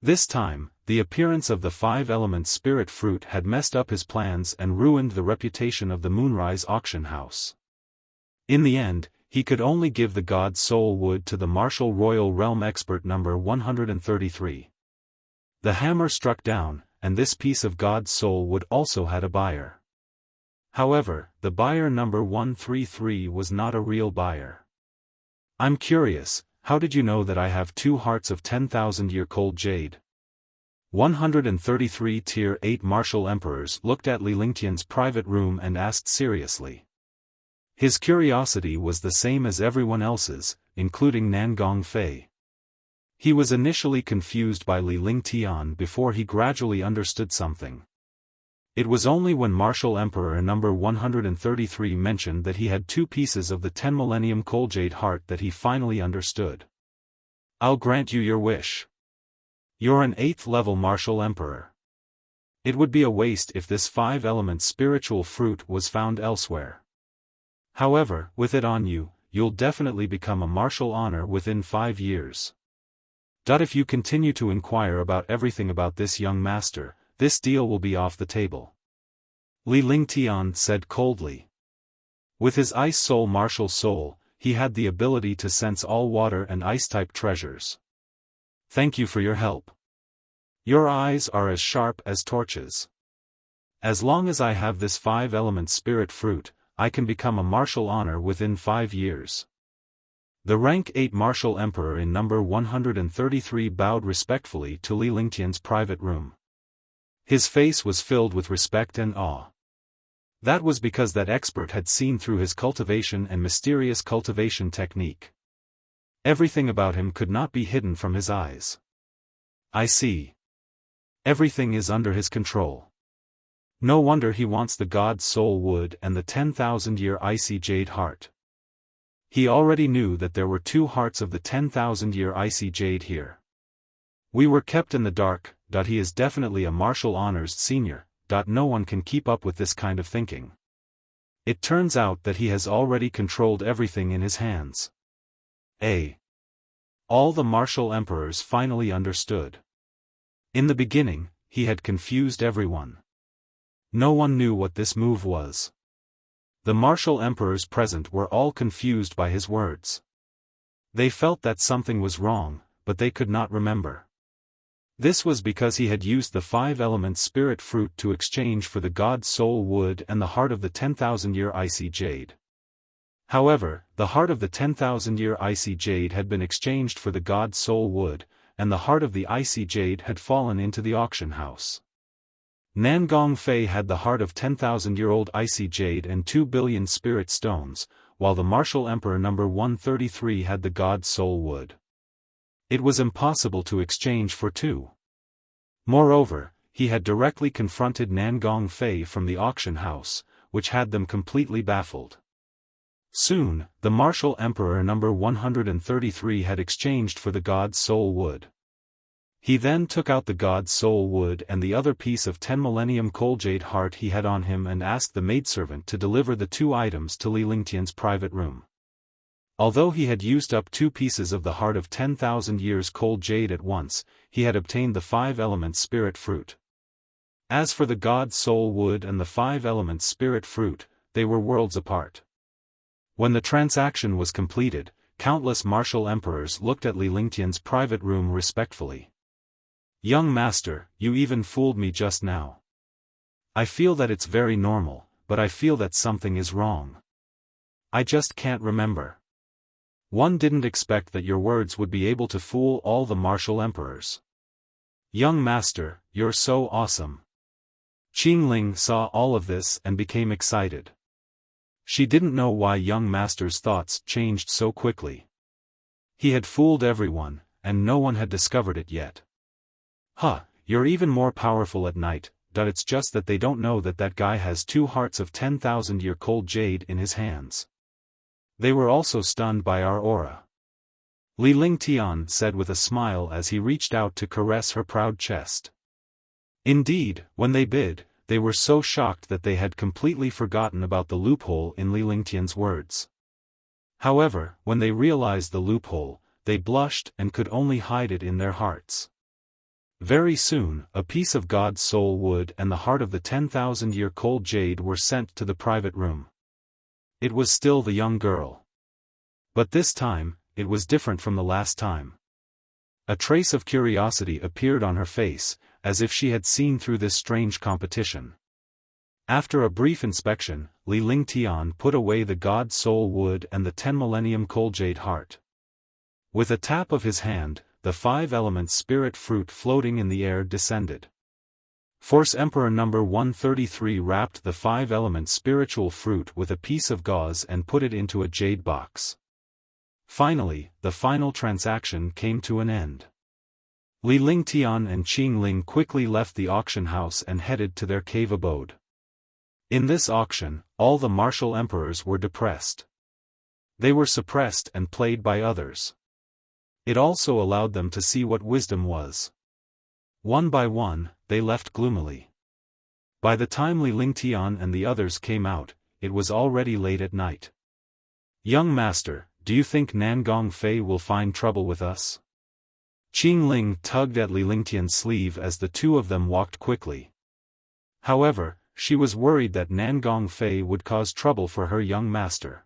This time, the appearance of the five-element spirit fruit had messed up his plans and ruined the reputation of the Moonrise auction house. In the end, he could only give the God's soul wood to the Martial Royal Realm expert number 133. The hammer struck down, and this piece of God's soul wood also had a buyer. However, the buyer number 133 was not a real buyer. "I'm curious, how did you know that I have 2 hearts of 10,000-year cold jade?" 133 Tier 8 Martial Emperors looked at Li Lingtian's private room and asked seriously. His curiosity was the same as everyone else's, including Nangong Fei. He was initially confused by Li Lingtian before he gradually understood something. It was only when Martial Emperor number 133 mentioned that he had 2 pieces of the 10 Millennium Cold Jade heart that he finally understood. "I'll grant you your wish. You're an 8th level Martial Emperor. It would be a waste if this 5-element spiritual fruit was found elsewhere. However, with it on you, you'll definitely become a martial honor within 5 years. If you continue to inquire about everything about this young master, this deal will be off the table." Li Lingtian said coldly. With his Ice Soul martial soul, he had the ability to sense all water and ice-type treasures. "Thank you for your help. Your eyes are as sharp as torches. As long as I have this 5-element spirit fruit, I can become a martial honor within 5 years. The rank 8 Martial Emperor in number 133 bowed respectfully to Li Lingtian's private room. His face was filled with respect and awe. That was because that expert had seen through his cultivation and mysterious cultivation technique. Everything about him could not be hidden from his eyes. "I see. Everything is under his control. No wonder he wants the God's soul wood and the 10,000-year icy jade heart." He already knew that there were 2 hearts of the 10,000-year icy jade here. "We were kept in the dark. He is definitely a martial honors senior. No one can keep up with this kind of thinking. It turns out that he has already controlled everything in his hands." All the martial emperors finally understood. In the beginning, he had confused everyone. No one knew what this move was. The martial emperors present were all confused by his words. They felt that something was wrong, but they could not remember. This was because he had used the 5-element spirit fruit to exchange for the God's soul wood and the heart of the 10,000-year icy jade. However, the heart of the 10,000-year icy jade had been exchanged for the God's soul wood, and the heart of the icy jade had fallen into the auction house. Nangong Fei had the heart of 10,000-year-old icy jade and 2 billion spirit stones, while the Martial Emperor number 133 had the God's soul wood. It was impossible to exchange for 2. Moreover, he had directly confronted Nangong Fei from the auction house, which had them completely baffled. Soon, the Martial Emperor number 133 had exchanged for the God's soul wood. He then took out the God's soul wood and the other piece of 10 Millennium Cold Jade heart he had on him and asked the maidservant to deliver the 2 items to Li Lingtian's private room. Although he had used up 2 pieces of the heart of 10,000 years cold jade at once, he had obtained the 5-element spirit fruit. As for the God's soul wood and the 5-element spirit fruit, they were worlds apart. When the transaction was completed, countless martial emperors looked at Li Lingtian's private room respectfully. "Young master, you even fooled me just now. I feel that it's very normal, but I feel that something is wrong. I just can't remember. One didn't expect that your words would be able to fool all the martial emperors. Young master, you're so awesome." Qingling saw all of this and became excited. She didn't know why young master's thoughts changed so quickly. He had fooled everyone, and no one had discovered it yet. You're even more powerful at night. It's just that they don't know that that guy has 2 hearts of 10,000-year cold jade in his hands. They were also stunned by our aura. Li Lingtian said with a smile as he reached out to caress her proud chest. Indeed, when they bid, they were so shocked that they had completely forgotten about the loophole in Li Lingtian's words. However, when they realized the loophole, they blushed and could only hide it in their hearts. Very soon, a piece of God's soul wood and the heart of the 10,000-year-cold jade were sent to the private room. It was still the young girl. But this time, it was different from the last time. A trace of curiosity appeared on her face, as if she had seen through this strange competition. After a brief inspection, Li Lingtian put away the God's soul wood and the 10 millennium cold jade heart. With a tap of his hand, the 5-element spirit fruit floating in the air descended. Force Emperor number 133 wrapped the 5-element spiritual fruit with a piece of gauze and put it into a jade box. Finally, the final transaction came to an end. Li Lingtian and Qing Ling quickly left the auction house and headed to their cave abode. In this auction, all the martial emperors were depressed. They were suppressed and played by others. It also allowed them to see what wisdom was. One by one, they left gloomily. By the time Li Lingtian and the others came out, it was already late at night. "Young master, do you think Nangong Fei will find trouble with us?" Qing Ling tugged at Li Lingtian's sleeve as the two of them walked quickly. However, she was worried that Nangong Fei would cause trouble for her young master.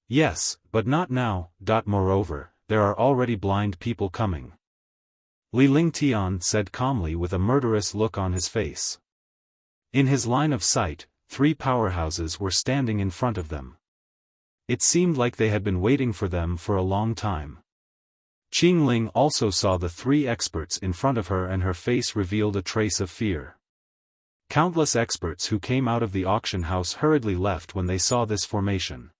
"Yes, but not now. Moreover, there are already blind people coming," Li Lingtian said calmly with a murderous look on his face. In his line of sight, 3 powerhouses were standing in front of them. It seemed like they had been waiting for them for a long time. Qing Ling also saw the 3 experts in front of her and her face revealed a trace of fear. Countless experts who came out of the auction house hurriedly left when they saw this formation.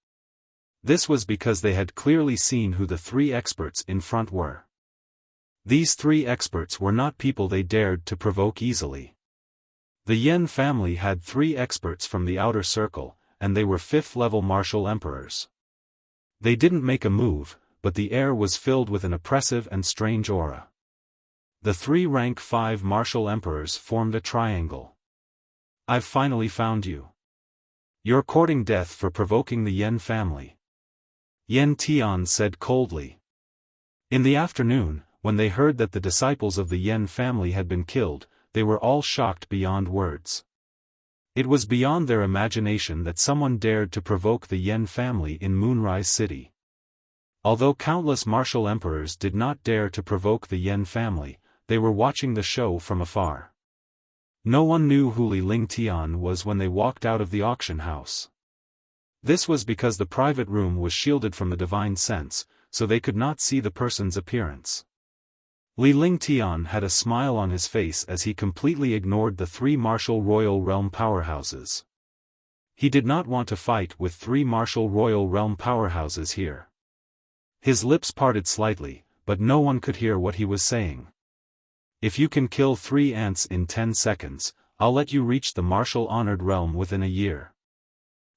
This was because they had clearly seen who the 3 experts in front were. These 3 experts were not people they dared to provoke easily. The Yen family had 3 experts from the outer circle, and they were 5th-level martial emperors. They didn't make a move, but the air was filled with an oppressive and strange aura. The 3 rank 5 martial emperors formed a triangle. "I've finally found you. You're courting death for provoking the Yen family," Yen Tian said coldly. In the afternoon, when they heard that the disciples of the Yen family had been killed, they were all shocked beyond words. It was beyond their imagination that someone dared to provoke the Yen family in Moonrise City. Although countless martial emperors did not dare to provoke the Yen family, they were watching the show from afar. No one knew who Li Lingtian was when they walked out of the auction house. This was because the private room was shielded from the divine sense, so they could not see the person's appearance. Li Lingtian had a smile on his face as he completely ignored the 3 martial royal realm powerhouses. He did not want to fight with 3 martial royal realm powerhouses here. His lips parted slightly, but no one could hear what he was saying. "If you can kill 3 ants in 10 seconds, I'll let you reach the martial honored realm within a year.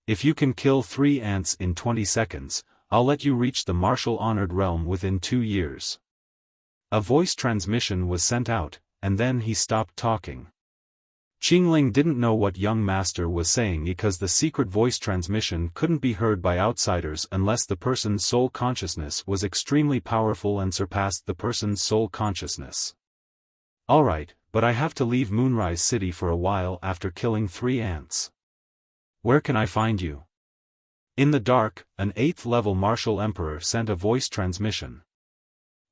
If you can kill 3 ants in 20 seconds, I'll let you reach the martial honored realm within 2 years. A voice transmission was sent out, and then he stopped talking. Qing Ling didn't know what young master was saying because the secret voice transmission couldn't be heard by outsiders unless the person's soul consciousness was extremely powerful and surpassed the person's soul consciousness. "Alright, but I have to leave Moonrise City for a while after killing 3 ants. Where can I find you?" In the dark, an 8th-level martial emperor sent a voice transmission.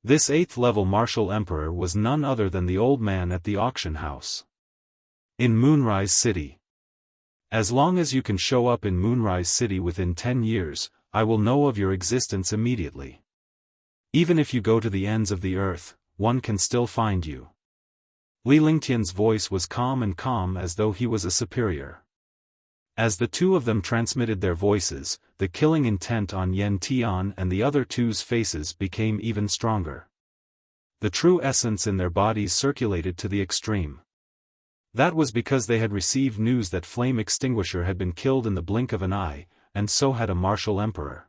This 8th-level martial emperor was none other than the old man at the auction house. "In Moonrise City. As long as you can show up in Moonrise City within 10 years, I will know of your existence immediately. Even if you go to the ends of the earth, one can still find you." Li Lingtian's voice was calm as though he was a superior. As the two of them transmitted their voices, the killing intent on Yen Tian and the other two's faces became even stronger. The true essence in their bodies circulated to the extreme. That was because they had received news that Flame Extinguisher had been killed in the blink of an eye, and so had a martial emperor.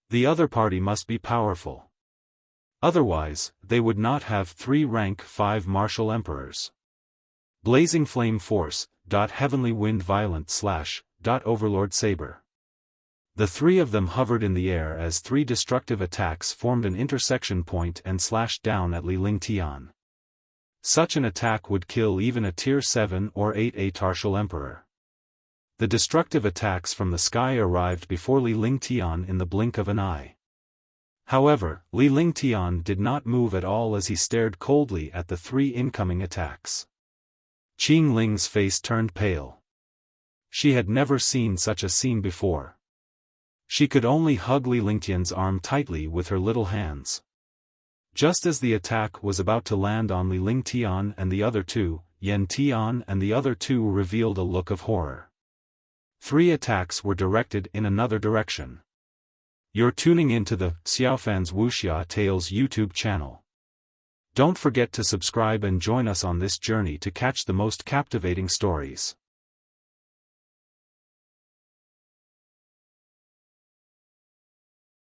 The other party must be powerful. Otherwise, they would not have 3 rank 5 martial emperors. Blazing flame force, Heavenly Wind Violent / Overlord Saber. The three of them hovered in the air as three destructive attacks formed an intersection point and slashed down at Li Lingtian. Such an attack would kill even a Tier 7 or 8 Tartial Emperor. The destructive attacks from the sky arrived before Li Lingtian in the blink of an eye. However, Li Lingtian did not move at all as he stared coldly at the three incoming attacks. Qing Ling's face turned pale. She had never seen such a scene before. She could only hug Li Lingtian's arm tightly with her little hands. Just as the attack was about to land on Li Lingtian and the other two, Yan Tian and the other two revealed a look of horror. Three attacks were directed in another direction. You're tuning into the Xiaofan's Wuxia Tales YouTube channel. Don't forget to subscribe and join us on this journey to catch the most captivating stories.